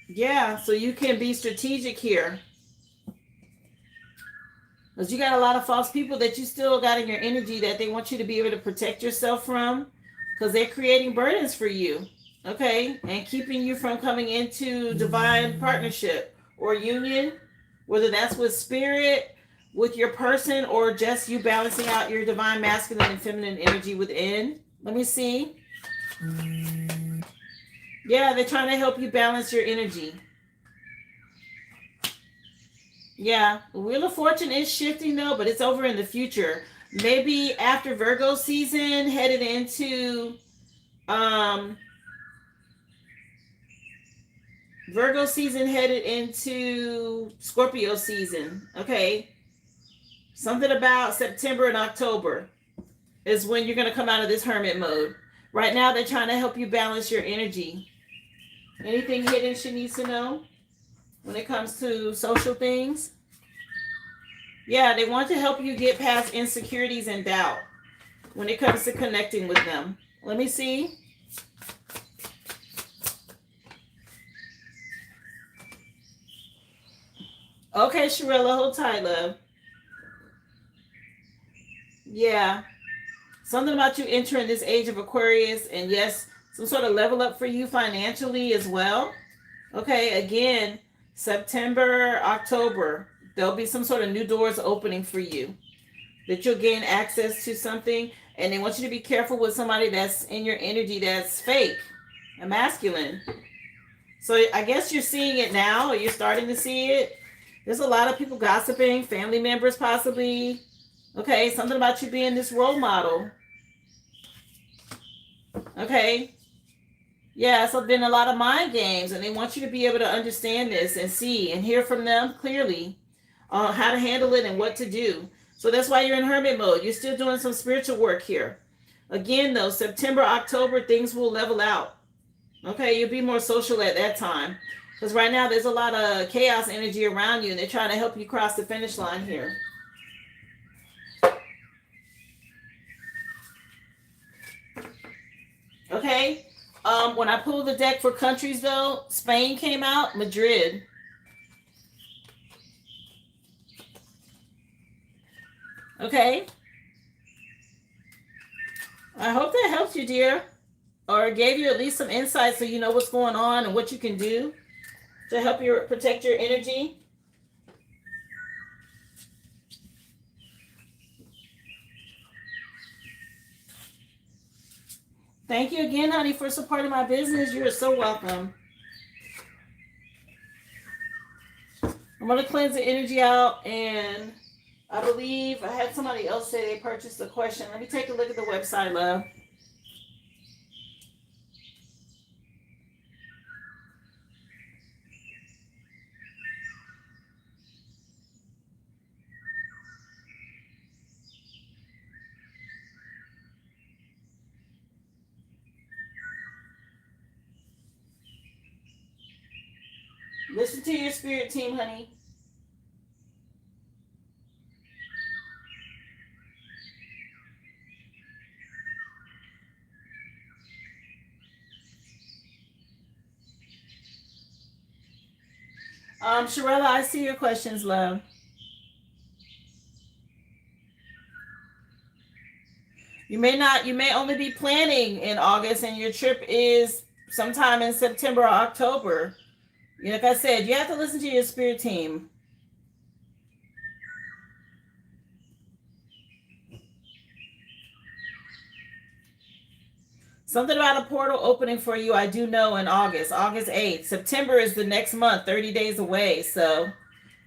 Yeah, so you can be strategic here. Because you got a lot of false people that you still got in your energy that they want you to be able to protect yourself from, because they're creating burdens for you, okay, and keeping you from coming into divine partnership or union, whether that's with spirit, with your person, or just you balancing out your divine masculine and feminine energy within. Let me see. Yeah, they're trying to help you balance your energy. Yeah, the Wheel of Fortune is shifting though, but it's over in the future. Maybe after Virgo season, headed into um Virgo season, headed into Scorpio season. Okay. Something about September and October is when you're going to come out of this hermit mode. Right now, they're trying to help you balance your energy. Anything hidden she needs to know when it comes to social things? Yeah, they want to help you get past insecurities and doubt when it comes to connecting with them. Let me see. Okay, Sharilla, hold tight, love. Yeah. Something about you entering this age of Aquarius, and yes, some sort of level up for you financially as well. Okay, again, September, October, there'll be some sort of new doors opening for you that you'll gain access to something. And they want you to be careful with somebody that's in your energy that's fake, a masculine. So I guess you're seeing it now, or you're starting to see it. There's a lot of people gossiping, family members possibly. Okay, something about you being this role model. Okay. Yeah, so been a lot of mind games, and they want you to be able to understand this and see and hear from them clearly how to handle it and what to do. So that's why you're in hermit mode. You're still doing some spiritual work here. Again, though, September, October, things will level out. Okay, you'll be more social at that time. Because right now there's a lot of chaos energy around you, and they're trying to help you cross the finish line here. Okay. When I pulled the deck for countries, though, Spain came out, Madrid. Okay. I hope that helped you, dear, or gave you at least some insight so you know what's going on and what you can do to help you protect your energy. Thank you again, honey, for supporting my business. You are so welcome. I'm going to cleanse the energy out, and I believe I had somebody else say they purchased a question. Let me take a look at the website, love. Listen to your spirit team, honey. Sharella, I see your questions, love. You may only be planning in August, and your trip is sometime in September or October. Like I said, you have to listen to your spirit team. Something about a portal opening for you, I do know, in August 8th. September is the next month, 30 days away. So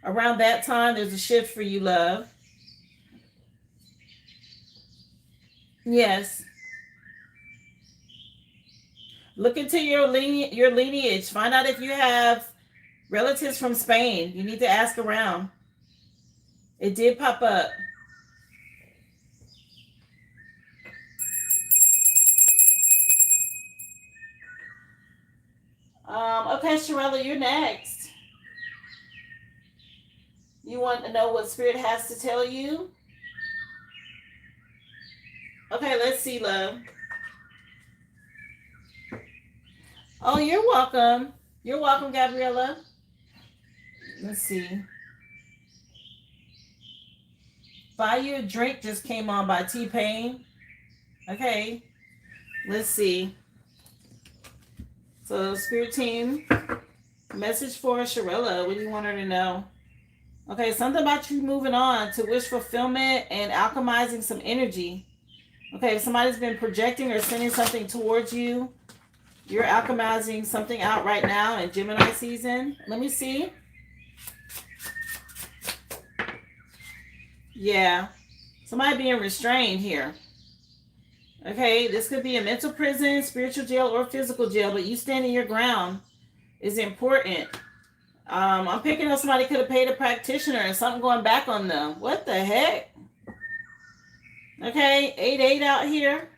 around that time, there's a shift for you, love. Yes. Look into your lineage. Find out if you have relatives from Spain. You need to ask around. It did pop up. Okay, Sharella, you're next. You want to know what Spirit has to tell you? Okay, let's see, love. Oh, you're welcome. You're welcome, Gabriella. Let's see. Buy You a Drink just came on by T-Pain. Okay. Let's see. So, Spirit Team, message for Sharella. What do you want her to know? Okay, something about you moving on to wish fulfillment and alchemizing some energy. Okay, if somebody's been projecting or sending something towards you, you're alchemizing something out right now in Gemini season. Let me see. Yeah, somebody being restrained here. Okay, this could be a mental prison, spiritual jail, or physical jail, but you standing your ground is important. I'm picking up somebody could have paid a practitioner and something going back on them. What the heck? Okay, 8-8 out here.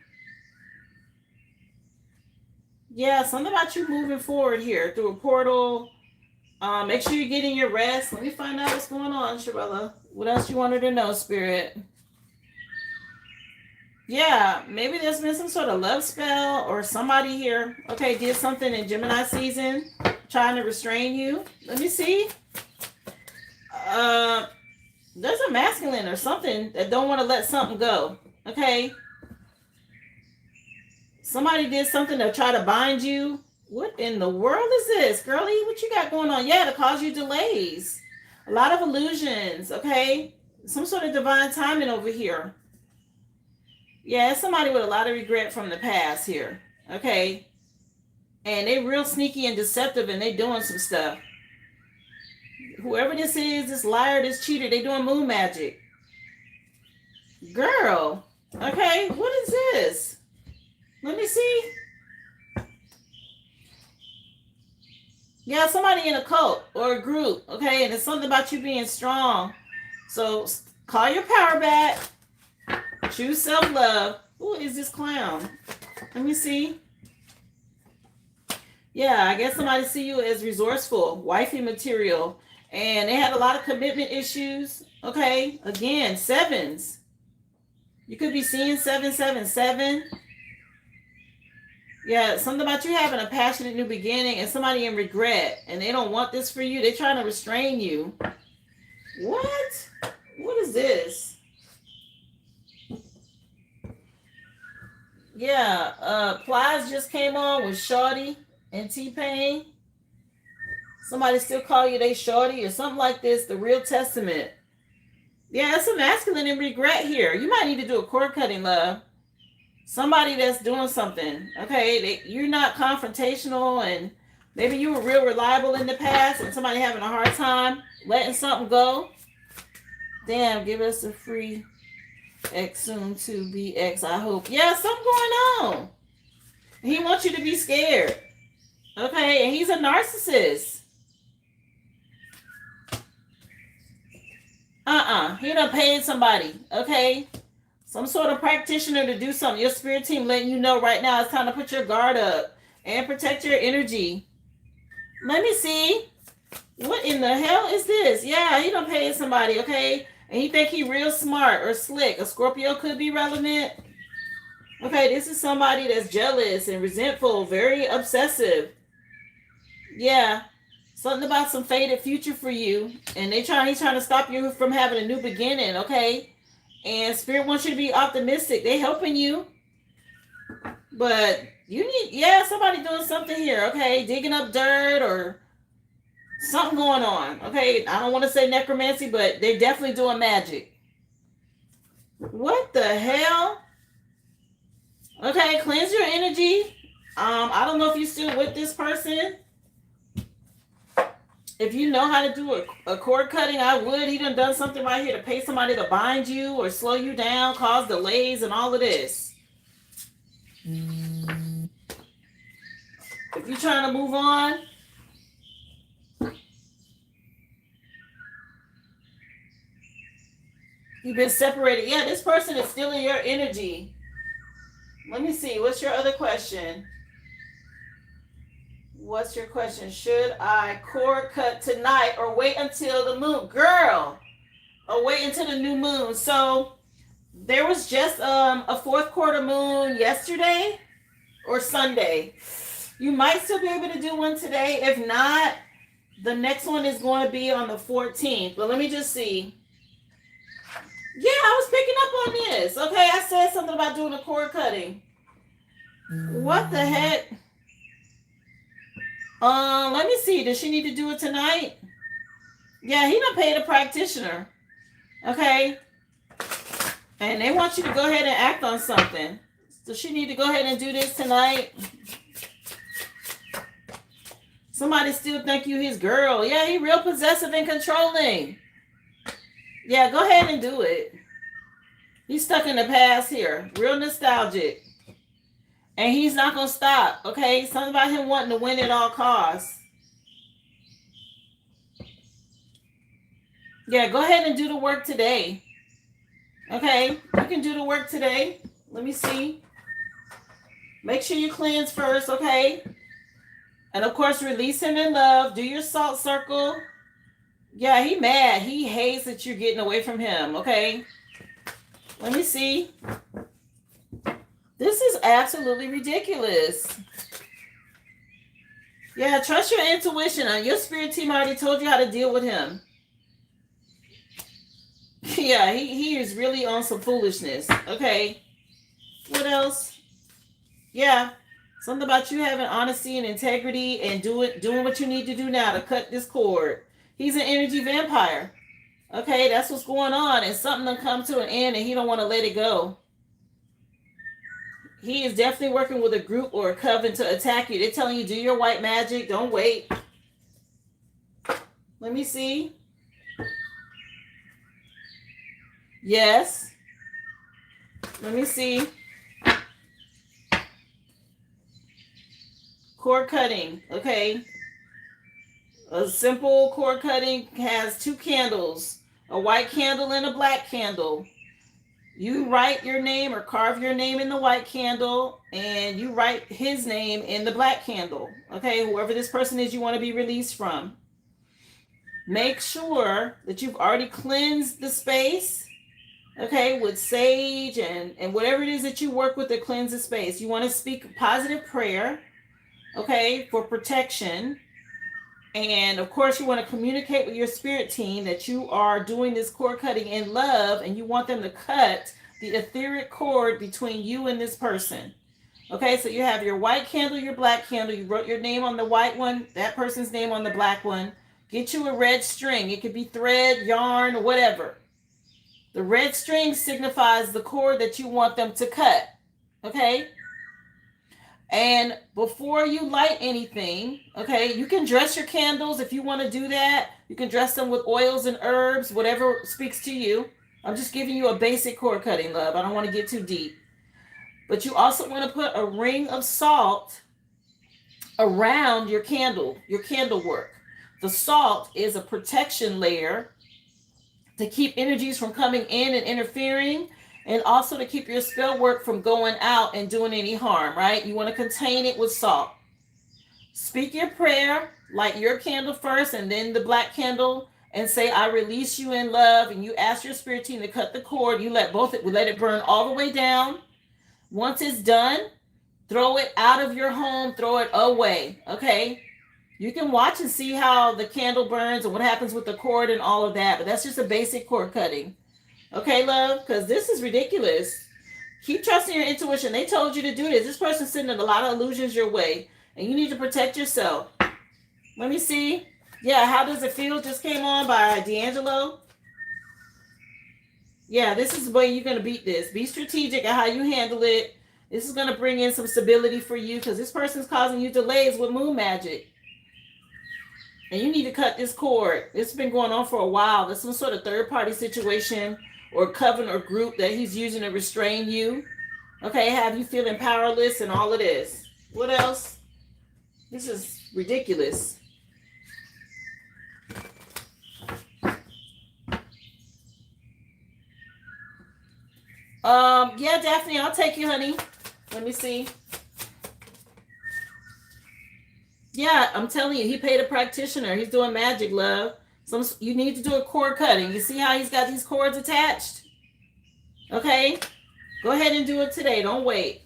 Yeah, something about you moving forward here through a portal. Make sure you're getting your rest. Let me find out what's going on, Sharella. What else you wanted to know, Spirit? Yeah, maybe there's been some sort of love spell or somebody here, okay, did something in Gemini season trying to restrain you. Let me see. There's a masculine or something that don't want to let something go, okay? Somebody did something to try to bind you. What in the world is this, girlie? What you got going on? Yeah, to cause you delays. A lot of illusions, okay? Some sort of divine timing over here. Yeah, it's somebody with a lot of regret from the past here, okay? And they real sneaky and deceptive, and they doing some stuff. Whoever this is, this liar, this cheater, they doing moon magic. Girl, okay, what is this? Let me see. Yeah, somebody in a cult or a group, okay? And it's something about you being strong. So call your power back. Choose self-love. Who is this clown? Let me see. Yeah, I guess somebody see you as resourceful, wifey material. And they had a lot of commitment issues. Okay, again, sevens. You could be seeing 777. Yeah, something about you having a passionate new beginning and somebody in regret. And they don't want this for you. They're trying to restrain you. What? What is this? Yeah, Plies just came on with Shorty and T-Pain. Somebody still call you they Shorty or something like this. The Real Testament. Yeah, it's a masculine and regret here. You might need to do a cord cutting, love. Somebody that's doing something. Okay, you're not confrontational, and maybe you were real reliable in the past, and somebody having a hard time letting something go. Damn, give us a free X soon to be X, I hope. Yeah, something going on. He wants you to be scared. Okay, and he's a narcissist. He done paid somebody, okay? Some sort of practitioner to do something. Your spirit team letting you know right now it's time to put your guard up and protect your energy. Let me see. What in the hell is this? Yeah, he done paid somebody, okay? And he think he real smart or slick. A Scorpio could be relevant. Okay, this is somebody that's jealous and resentful, very obsessive. Yeah. Something about some faded future for you. And he's trying to stop you from having a new beginning, okay? And Spirit wants you to be optimistic. They helping you. But you need, somebody doing something here, okay? Digging up dirt or something going on, okay? I don't want to say necromancy, but they're definitely doing magic. What the hell? Okay, cleanse your energy. I don't know if you're still with this person. If you know how to do a cord cutting, I would. He done something right here to pay somebody to bind you or slow you down, cause delays and all of this. If you're trying to move on, you've been separated. Yeah, this person is stealing your energy. Let me see. What's your other question? What's your question? Should I cord cut tonight or wait until the moon? Girl, or wait until the new moon. So there was just a fourth quarter moon yesterday or Sunday. You might still be able to do one today. If not, the next one is going to be on the 14th. But let me just see. Yeah, I was picking up on this. Okay, I said something about doing a cord cutting. What the heck? Let me see. Does she need to do it tonight? Yeah, he done paid a practitioner. Okay. And they want you to go ahead and act on something. So she need to go ahead and do this tonight. Somebody still think you his girl. Yeah, he real possessive and controlling. Yeah, go ahead and do it. He's stuck in the past here. Real nostalgic. And he's not going to stop. Okay? Something about him wanting to win at all costs. Yeah, go ahead and do the work today. Okay? You can do the work today. Let me see. Make sure you cleanse first, okay? And of course, release him in love. Do your salt circle. Yeah, he mad. He hates that you're getting away from him, okay? Let me see. This is absolutely ridiculous. Yeah, trust your intuition. Your spirit team already told you how to deal with him. Yeah, he is really on some foolishness. Okay. What else? Yeah. Something about you having honesty and integrity and doing what you need to do now to cut this cord. He's an energy vampire. Okay, that's what's going on. And something will come to an end and he don't want to let it go. He is definitely working with a group or a coven to attack you. They're telling you, do your white magic. Don't wait. Let me see. Yes. Let me see. Cord cutting. Okay. A simple cord cutting has 2 candles. A white candle and a black candle. You write your name or carve your name in the white candle and you write his name in the black candle. Okay, whoever this person is you want to be released from. Make sure that you've already cleansed the space, okay, with sage and whatever it is that you work with to cleanse the space. You want to speak positive prayer, okay, for protection. And of course, you want to communicate with your spirit team that you are doing this cord cutting in love and you want them to cut the etheric cord between you and this person. Okay, so you have your white candle, your black candle. You wrote your name on the white one, that person's name on the black one. Get you a red string. It could be thread, yarn, or whatever. The red string signifies the cord that you want them to cut. Okay? And before you light anything, okay, you can dress your candles if you want to do that. You can dress them with oils and herbs, whatever speaks to you. I'm just giving you a basic cord cutting, love. I don't want to get too deep. But you also want to put a ring of salt around your candle work. The salt is a protection layer to keep energies from coming in and interfering, and also to keep your spell work from going out and doing any harm, right? You want to contain it with salt. Speak your prayer, light your candle first and then the black candle, and say, I release you in love, and you ask your spirit team to cut the cord. You let it burn all the way down. Once it's done, throw it out of your home, throw it away, okay? You can watch and see how the candle burns and what happens with the cord and all of that, but that's just a basic cord cutting. Okay, love? Because this is ridiculous. Keep trusting your intuition. They told you to do this. This person's sending a lot of illusions your way, and you need to protect yourself. Let me see. Yeah, How Does It Feel just came on by D'Angelo. Yeah, this is the way you're going to beat this. Be strategic at how you handle it. This is going to bring in some stability for you because this person's causing you delays with moon magic. And you need to cut this cord. It's been going on for a while. There's some sort of third-party situation or coven or group that he's using to restrain you. Okay, have you feeling powerless and all of this. What else? This is ridiculous. Yeah, Daphne, I'll take you, honey. Let me see. Yeah, I'm telling you, he paid a practitioner. He's doing magic, love. You need to do a cord cutting. You see how he's got these cords attached? Okay? Go ahead and do it today. Don't wait.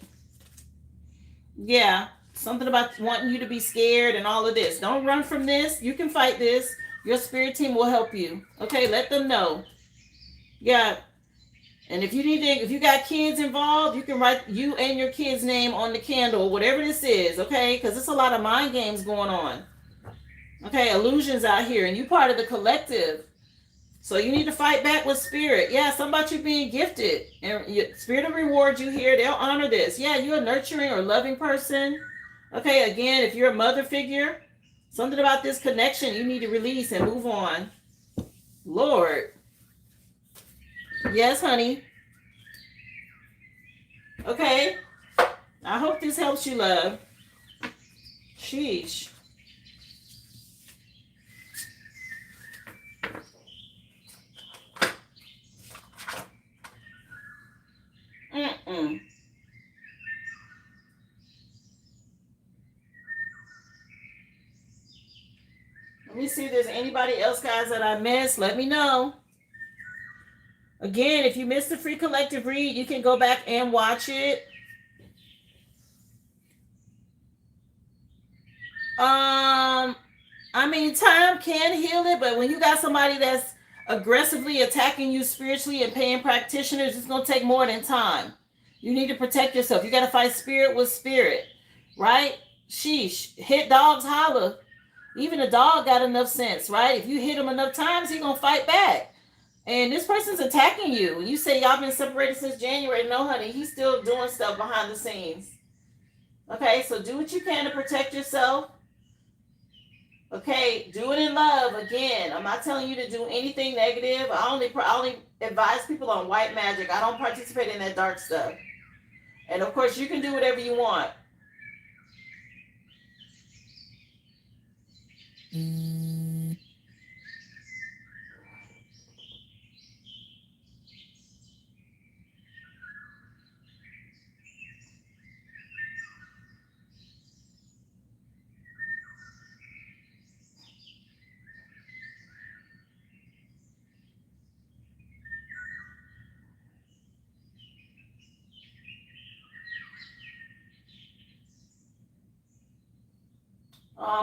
Yeah, something about wanting you to be scared and all of this. Don't run from this. You can fight this. Your spirit team will help you. Okay, let them know. Yeah, And if you got kids involved, you can write you and your kid's name on the candle, whatever this is, okay? Because there's a lot of mind games going on. Okay, illusions out here, and you part of the collective. So you need to fight back with spirit. Yeah, something about you being gifted. And spirit will reward you here. They'll honor this. Yeah, you're a nurturing or loving person. Okay, again, if you're a mother figure, something about this connection you need to release and move on. Lord. Yes, honey. Okay. I hope this helps you, love. Sheesh. Mm-mm. Let me see if there's anybody else, guys, that I missed. Let me know. Again, if you missed the free collective read, you can go back and watch it. I mean, time can heal it, but when you got somebody that's aggressively attacking you spiritually and paying practitioners, it's going to take more than time. You need to protect yourself. You got to fight spirit with spirit, right? Sheesh. Hit dogs holler. Even a dog got enough sense, right? If you hit him enough times, he's going to fight back. And this person's attacking you. You say y'all been separated since January. No, honey, he's still doing stuff behind the scenes. Okay, so do what you can to protect yourself. Okay, do it in love. Again, I'm not telling you to do anything negative. I only advise people on white magic. I don't participate in that dark stuff. And of course, you can do whatever you want.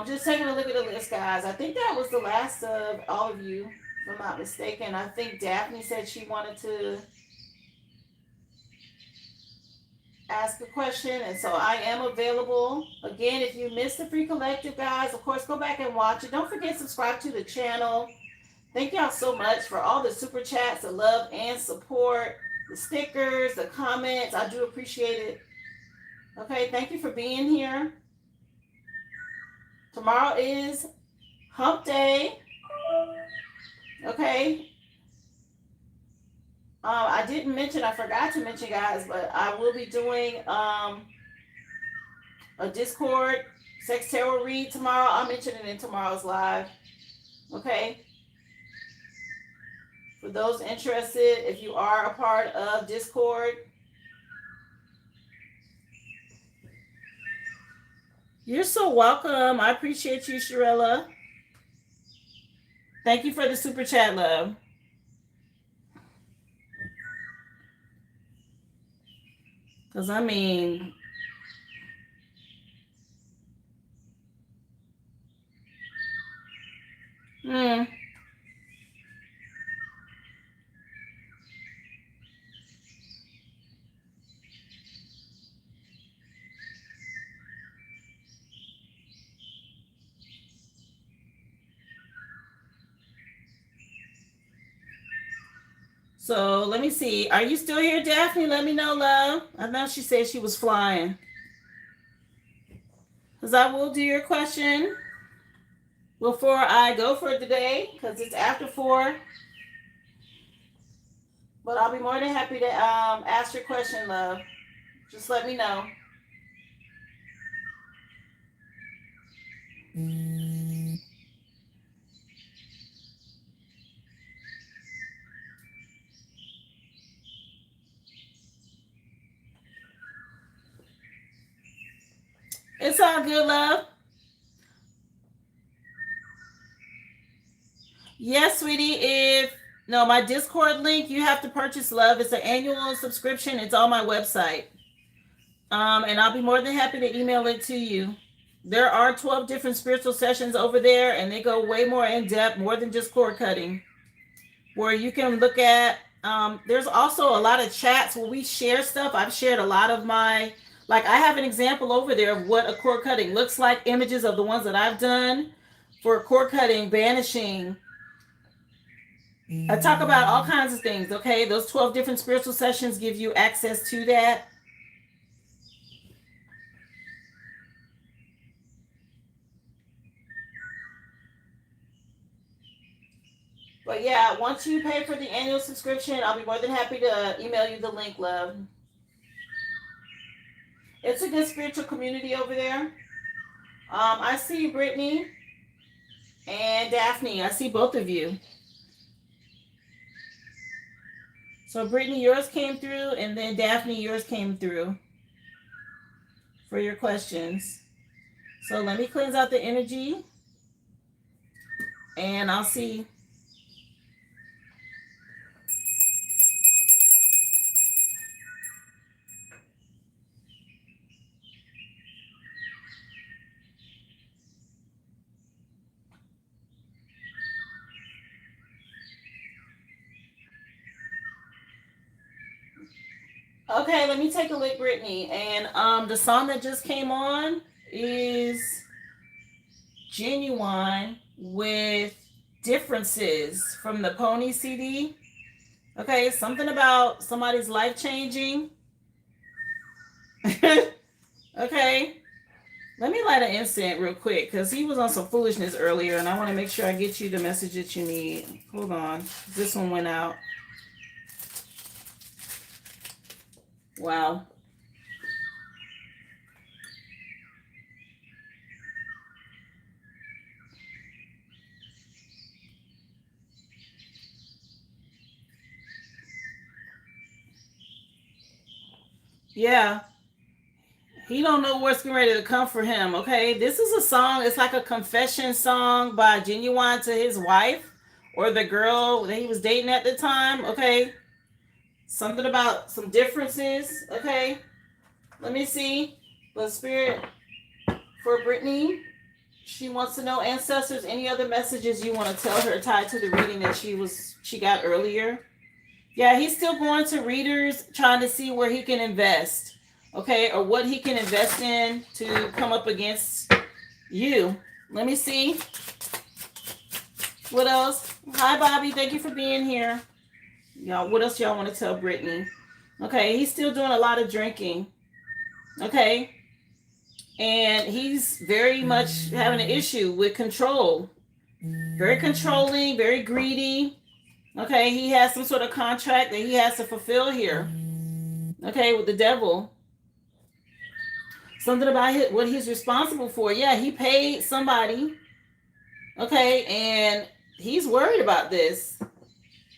Just taking a look at the list, guys. I think that was the last of all of you, if I'm not mistaken. I think Daphne said she wanted to ask a question, and so I am available. Again, if you missed the free collective, guys, of course, go back and watch it. Don't forget to subscribe to the channel. Thank y'all so much for all the super chats, the love and support, the stickers, the comments. I do appreciate it. Okay, thank you for being here. Tomorrow is hump day. Okay. I didn't mention, I forgot to mention, guys, but I will be doing a Discord sex tarot read tomorrow. I'll mention it in tomorrow's live. Okay. For those interested, if you are a part of Discord, you're so welcome. I appreciate you, Sharella. Thank you for the super chat, love. Because, I mean, So let me see. Are you still here, Daphne? Let me know, love. I know she said she was flying. Because I will do your question before I go for today, because it's after 4. But I'll be more than happy to ask your question, love. Just let me know. It's all good, love. Yes, sweetie. My Discord link, you have to purchase, love. It's an annual subscription. It's on my website. And I'll be more than happy to email it to you. There are 12 different spiritual sessions over there, and they go way more in depth, more than just cord cutting, where you can look at There's also a lot of chats where we share stuff. I've shared a lot of my, like I have an example over there of what a cord cutting looks like, images of the ones that I've done for cord cutting, banishing. I talk about all kinds of things, okay? Those 12 different spiritual sessions give you access to that. But yeah, once you pay for the annual subscription, I'll be more than happy to email you the link, love. It's a good spiritual community over there. I see Brittany and Daphne. I see both of you. So Brittany, yours came through, and then Daphne, yours came through for your questions. So let me cleanse out the energy, and I'll see. Okay, let me take a look, Brittany. And the song that just came on is Genuine with Differences from the Pony CD. Okay, something about somebody's life changing. Okay, let me light an incense real quick because he was on some foolishness earlier, and I want to make sure I get you the message that you need. Hold on, this one went out. Wow. Yeah. He don't know what's getting ready to come for him, okay? This is a song, it's like a confession song by Genuine to his wife or the girl that he was dating at the time, okay? Something about some differences, okay? Let me see. The spirit for Brittany. She wants to know, ancestors, any other messages you want to tell her tied to the reading that she got earlier? Yeah, he's still going to readers trying to see where he can invest, okay? Or what he can invest in to come up against you. Let me see. What else? Hi, Bobby. Thank you for being here. Y'all, what else y'all want to tell Brittany? Okay, he's still doing a lot of drinking. Okay. And he's very much having an issue with control. Very controlling, very greedy. Okay, he has some sort of contract that he has to fulfill here. Okay, with the devil. Something about what he's responsible for. Yeah, he paid somebody. Okay, and he's worried about this.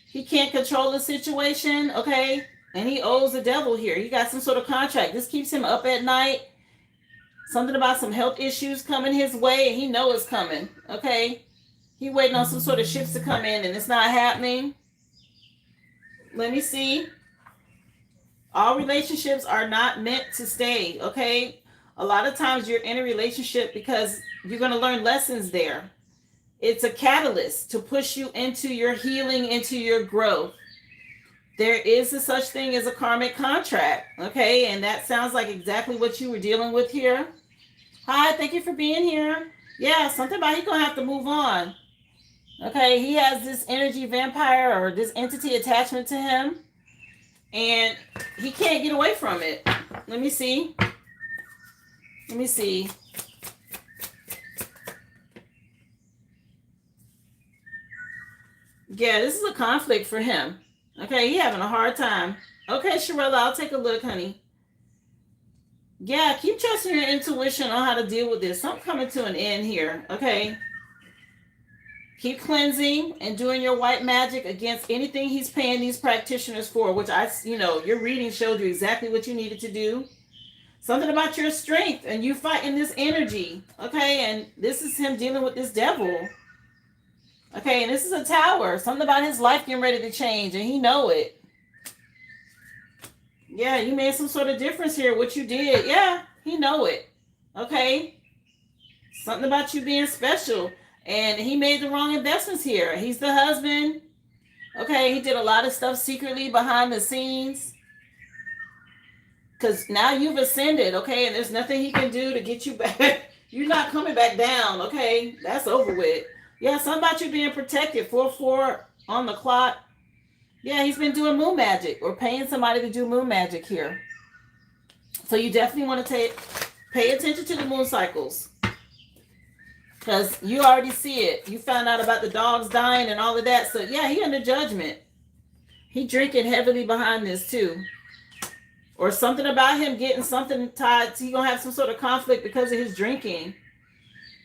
He can't control the situation, okay? And he owes the devil here. He got some sort of contract. This keeps him up at night. Something about some health issues coming his way, and he knows it's coming, okay? He waiting on some sort of ships to come in, and it's not happening. Let me see. All relationships are not meant to stay, okay? A lot of times you're in a relationship because you're going to learn lessons there. It's a catalyst to push you into your healing, into your growth. There is a such thing as a karmic contract, okay? And that sounds like exactly what you were dealing with here. Hi, thank you for being here. Yeah, something about he's going to have to move on. Okay, he has this energy vampire or this entity attachment to him, and he can't get away from it. Let me see. Let me see. Yeah, this is a conflict for him. Okay, he having a hard time. Okay, Sharella, I'll take a look, honey. Yeah, keep trusting your intuition on how to deal with this. Something coming to an end here, okay? Keep cleansing and doing your white magic against anything he's paying these practitioners for, which your reading showed you exactly what you needed to do. Something about your strength and you fighting this energy, okay? And this is him dealing with this devil. Okay, and this is a tower. Something about his life getting ready to change, and he know it. Yeah, you made some sort of difference here. What you did, yeah, he know it. Okay, something about you being special, and he made the wrong investments here. He's the husband, Okay, he did a lot of stuff secretly behind the scenes. Because now you've ascended, okay? And there's nothing he can do to get you back. You're not coming back down, okay? That's over with. Yeah, something about you being protected. 4-4 on the clock. Yeah, he's been doing moon magic or paying somebody to do moon magic here. So you definitely want to pay attention to the moon cycles. Because you already see it. You found out about the dogs dying and all of that. So yeah, he under judgment. He drinking heavily behind this too. Or something about him getting something tied. He gonna have some sort of conflict because of his drinking.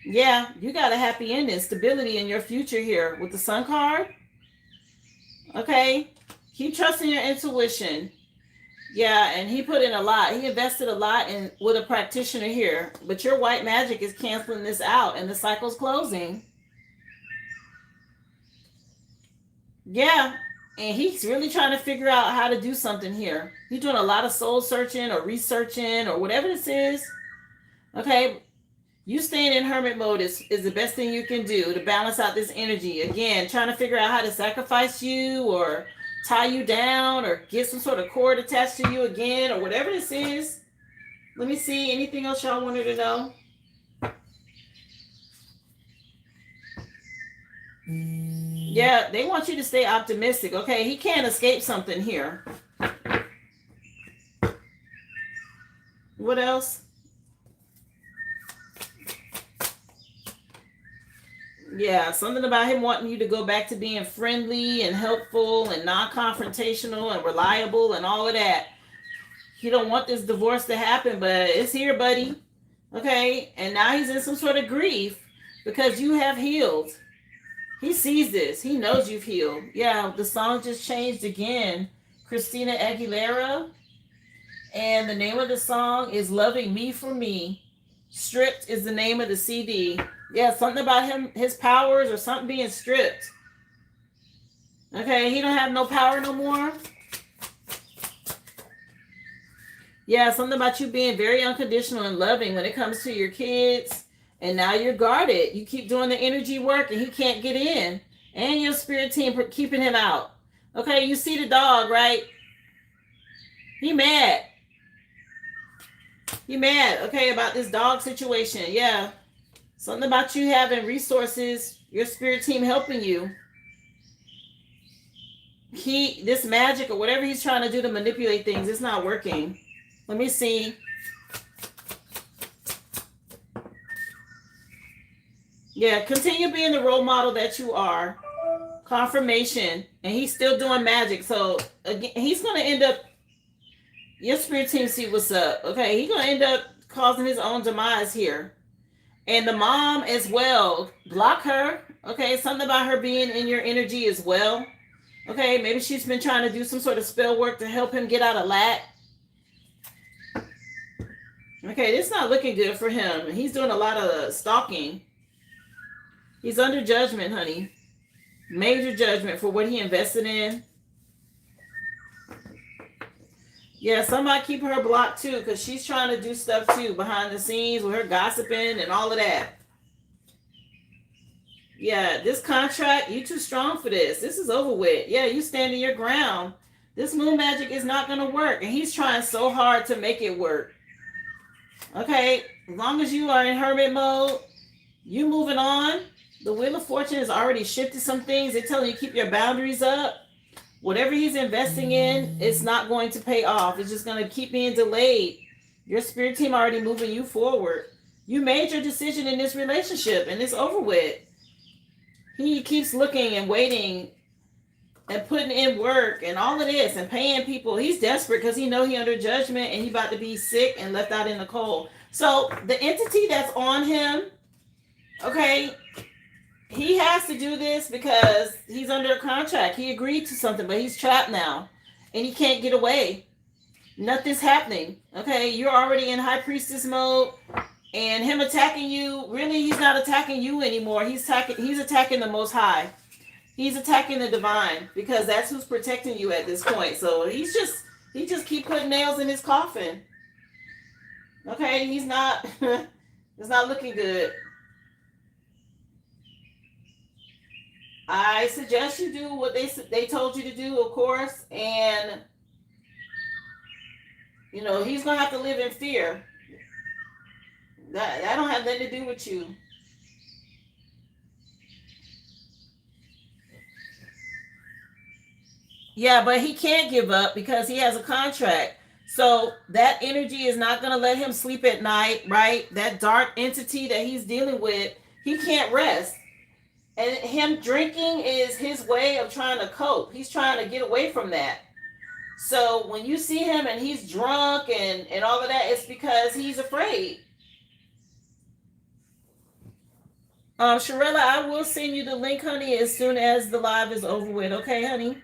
Yeah, you got a happy ending, stability in your future here with the Sun card. Okay, keep trusting your intuition. Yeah, and he put in a lot. He invested a lot in with a practitioner here. But your white magic is canceling this out, and the cycle's closing. Yeah, and he's really trying to figure out how to do something here. He's doing a lot of soul searching or researching or whatever this is. Okay, you staying in hermit mode is the best thing you can do to balance out this energy. Again, trying to figure out how to sacrifice you or tie you down or get some sort of cord attached to you again or whatever this is. Let me see. Anything else y'all wanted to know? Yeah, they want you to stay optimistic. Okay, he can't escape something here. What else? Yeah, something about him wanting you to go back to being friendly and helpful and non-confrontational and reliable and all of that. He don't want this divorce to happen, but it's here, buddy. Okay, and now he's in some sort of grief because you have healed. He sees this. He knows you've healed. Yeah, the song just changed again. Christina Aguilera. And the name of the song is Loving Me for Me. Stripped is the name of the CD. Yeah, something about him, his powers or something being stripped. Okay, he don't have no power no more. Yeah, something about you being very unconditional and loving when it comes to your kids. And now you're guarded. You keep doing the energy work and he can't get in. And your spirit team keeping him out. Okay, you see the dog, right? He mad. He mad, okay, about this dog situation. Yeah. Something about you having resources, your spirit team helping you. This magic or whatever he's trying to do to manipulate things, it's not working. Let me see. Yeah, continue being the role model that you are. Confirmation. And he's still doing magic. So, again, he's going to end up, your spirit team see what's up. Okay, he's going to end up causing his own demise here. And the mom as well. Block her. Okay, something about her being in your energy as well. Okay, maybe she's been trying to do some sort of spell work to help him get out of lack. Okay, it's not looking good for him. He's doing a lot of stalking. He's under judgment, honey. Major judgment for what he invested in. Yeah, somebody keep her blocked too, because she's trying to do stuff too behind the scenes with her gossiping and all of that. Yeah, this contract, you too strong for this. This is over with. Yeah, you standing your ground. This moon magic is not going to work. And he's trying so hard to make it work. Okay, as long as you are in hermit mode, you moving on. The Wheel of Fortune has already shifted some things. They're telling you keep your boundaries up. Whatever he's investing in, it's not going to pay off. It's just going to keep being delayed. Your spirit team already moving you forward. You made your decision in this relationship and it's over with. He keeps looking and waiting and putting in work and all of this and paying people. He's desperate because he know he under judgment and he about to be sick and left out in the cold. So the entity that's on him, okay, he has to do this because he's under a contract. He agreed to something, but he's trapped now and he can't get away. Nothing's happening. Okay, you're already in high priestess mode and him attacking you, really he's not attacking you anymore. He's attacking the Most High. He's attacking the divine because that's who's protecting you at this point. So he just keep putting nails in his coffin. Okay, he's not it's not looking good. I suggest you do what they told you to do, of course, and he's gonna have to live in fear. That don't have nothing to do with you. Yeah, but he can't give up because he has a contract. So that energy is not going to let him sleep at night, right? That dark entity that he's dealing with, he can't rest. And him drinking is his way of trying to cope. He's trying to get away from that. So when you see him and he's drunk and all of that, it's because he's afraid. Sharella, I will send you the link, honey, as soon as the live is over with. Okay, honey?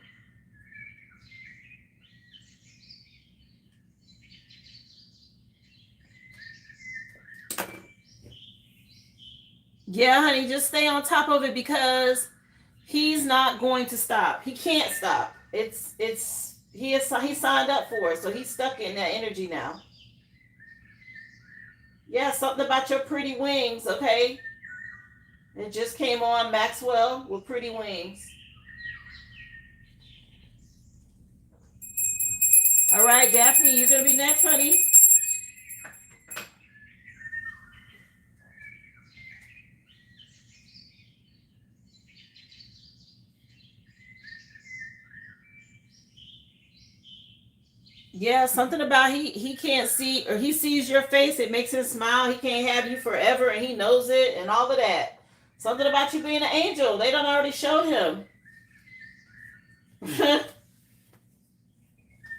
Yeah, honey, just stay on top of it because he's not going to stop. He can't stop. He signed up for it, so he's stuck in that energy now. Yeah, something about your pretty wings, okay? It just came on Maxwell with pretty wings. All right, Daphne, you're gonna be next, honey. Yeah, something about he can't see, or he sees your face, it makes him smile. He can't have you forever, and he knows it, and all of that. Something about you being an angel. They done already showed him.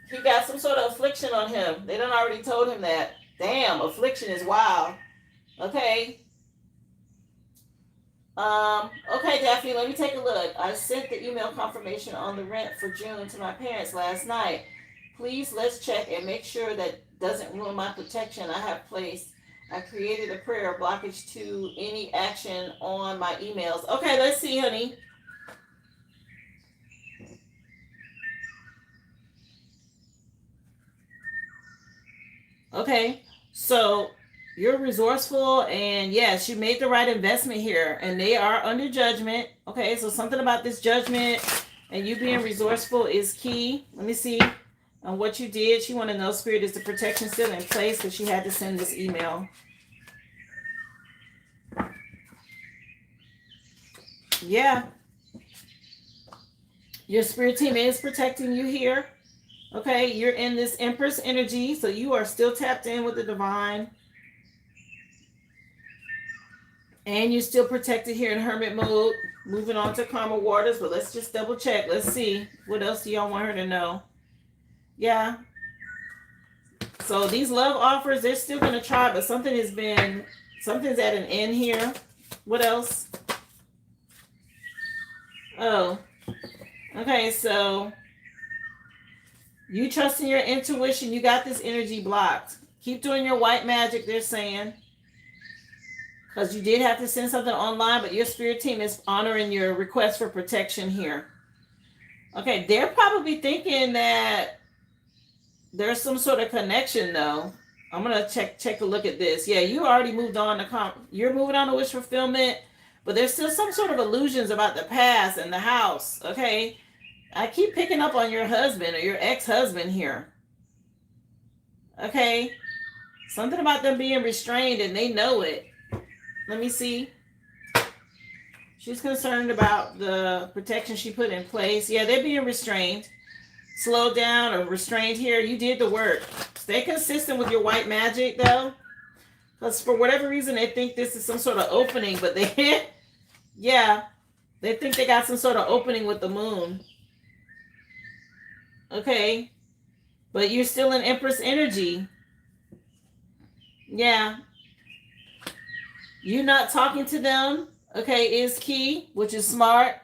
He got some sort of affliction on him. They done already told him that. Damn, affliction is wild. Okay. Okay, Daphne, let me take a look. I sent the email confirmation on the rent for June to my parents last night. Please, let's check and make sure that doesn't ruin my protection I have placed. I created a prayer blockage to any action on my emails. Okay, let's see, honey. Okay, so you're resourceful, and yes, you made the right investment here, and they are under judgment. Okay, so something about this judgment and you being resourceful is key. Let me see on what you did. She want to know, Spirit, is the protection still in place? Because she had to send this email. Yeah. Your spirit team is protecting you here. Okay, you're in this Empress energy, so you are still tapped in with the divine. And you're still protected here in Hermit mode. Moving on to Karma Waters, but let's just double check. Let's see. What else do y'all want her to know? Yeah. So these love offers, they're still going to try, but something's at an end here. What else? Oh. Okay, so you trust in your intuition. You got this energy blocked. Keep doing your white magic, they're saying. Because you did have to send something online, but your spirit team is honoring your request for protection here. Okay, they're probably thinking that there's some sort of connection, though. I'm gonna check a look at this. Yeah, you already moved on to you're moving on to wish fulfillment, but there's still some sort of illusions about the past and the house. Okay, I keep picking up on your husband or your ex-husband here. Okay, something about them being restrained and they know it. Let me see. She's concerned about the protection she put in place. Yeah, they're being restrained. Slowed down or restrained here. You did the work. Stay consistent with your white magic, though. Because for whatever reason, they think this is some sort of opening, but they, yeah, they think they got some sort of opening with the moon. Okay. But you're still in Empress energy. Yeah. You not talking to them, okay, is key, which is smart.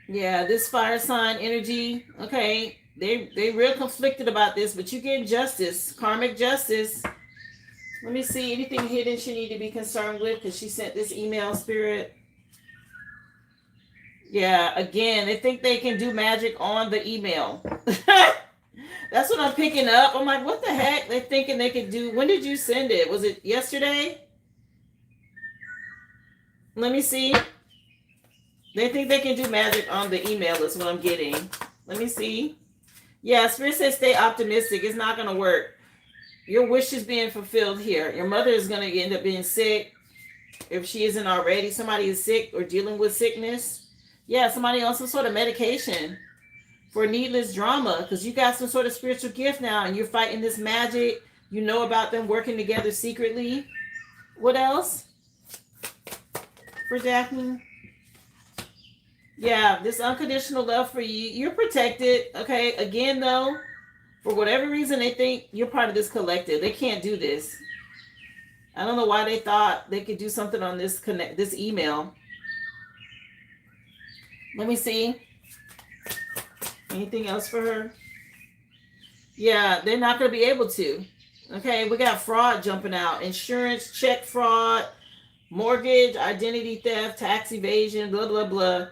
Yeah, this fire sign energy, okay, they real conflicted about this, but you get justice, karmic justice. Let me see, anything hidden she need to be concerned with because she sent this email, Spirit. Yeah, again, they think they can do magic on the email. That's what I'm picking up. I'm like, what the heck? They're thinking they could do. When did you send it? Was it yesterday? Let me see. They think they can do magic on the email is what I'm getting. Let me see. Yeah, Spirit says stay optimistic. It's not going to work. Your wish is being fulfilled here. Your mother is going to end up being sick. If she isn't already, somebody is sick or dealing with sickness. Yeah, somebody on some sort of medication for needless drama, because you got some sort of spiritual gift now and you're fighting this magic. You know about them working together secretly. What else for Daphne? Yeah, this unconditional love for you. You're protected. Okay, again, though, for whatever reason, they think you're part of this collective. They can't do this. I don't know why they thought they could do something on this email. Let me see. Anything else for her? Yeah, they're not going to be able to. Okay, we got fraud jumping out. Insurance, check fraud, mortgage, identity theft, tax evasion, blah, blah, blah.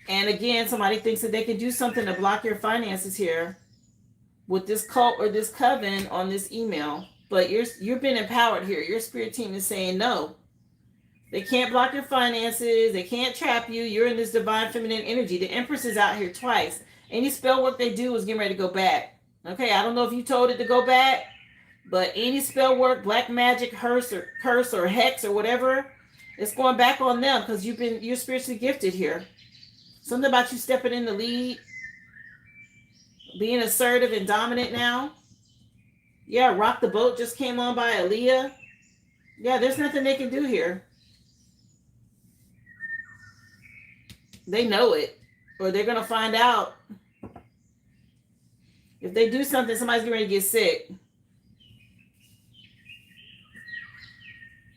And again, somebody thinks that they can do something to block your finances here with this cult or this coven on this email. But you've been empowered here. Your spirit team is saying no. They can't block your finances. They can't trap you. You're in this divine feminine energy. The Empress is out here twice. Any spell work they do is getting ready to go back. Okay, I don't know if you told it to go back, but any spell work, black magic, curse or hex or whatever, it's going back on them because you're spiritually gifted here. Something about you stepping in the lead, being assertive and dominant now. Yeah, Rock the Boat just came on by Aaliyah. Yeah, there's nothing they can do here. They know it, or they're going to find out. If they do something, somebody's getting ready to get sick.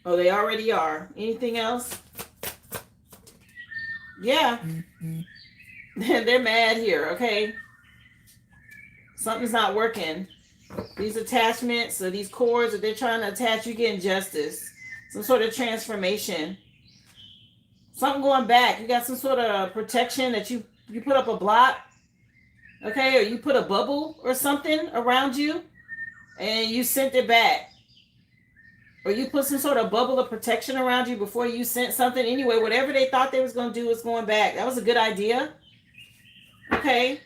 Oh, they already are. Anything else? Yeah. They're mad here, okay? Something's not working. These attachments or these cords that they're trying to attach, you getting justice. Some sort of transformation. Something going back. You got some sort of protection that you put up a block, okay? Or you put a bubble or something around you and you sent it back. Or you put some sort of bubble of protection around you before you sent something. Anyway, whatever they thought they was going to do is going back. That was a good idea. Okay.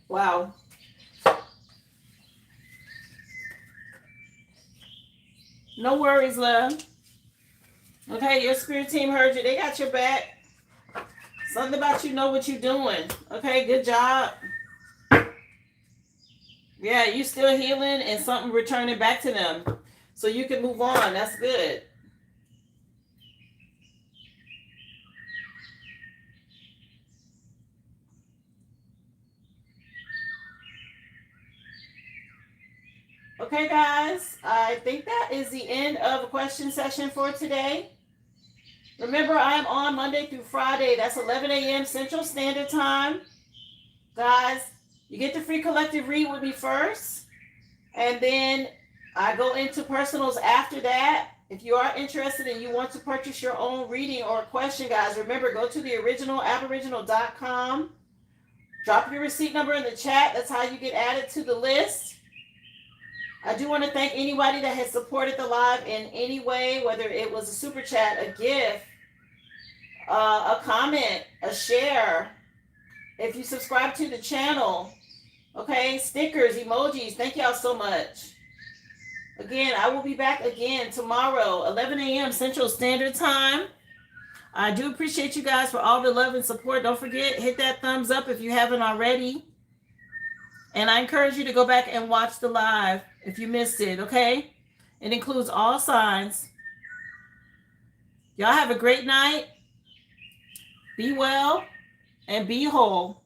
Wow. No worries, love. Okay, your spirit team heard you. They got your back. Something about you know what you're doing. Okay, good job. Yeah, you still healing and something returning back to them. So you can move on. That's good. Okay, guys, I think that is the end of the question session for today. Remember, I'm on Monday through Friday. That's 11 a.m. Central Standard Time. Guys, you get the free collective read with me first. And then I go into personals after that. If you are interested and you want to purchase your own reading or question, guys, remember, go to the original aboriginal.com. Drop your receipt number in the chat. That's how you get added to the list. I do want to thank anybody that has supported the live in any way, whether it was a super chat, a gift, a comment, a share. If you subscribe to the channel, okay, stickers, emojis, thank y'all so much. Again, I will be back again tomorrow, 11 a.m. Central Standard Time. I do appreciate you guys for all the love and support. Don't forget, hit that thumbs up if you haven't already. And I encourage you to go back and watch the live if you missed it, okay? It includes all signs. Y'all have a great night. Be well and be whole.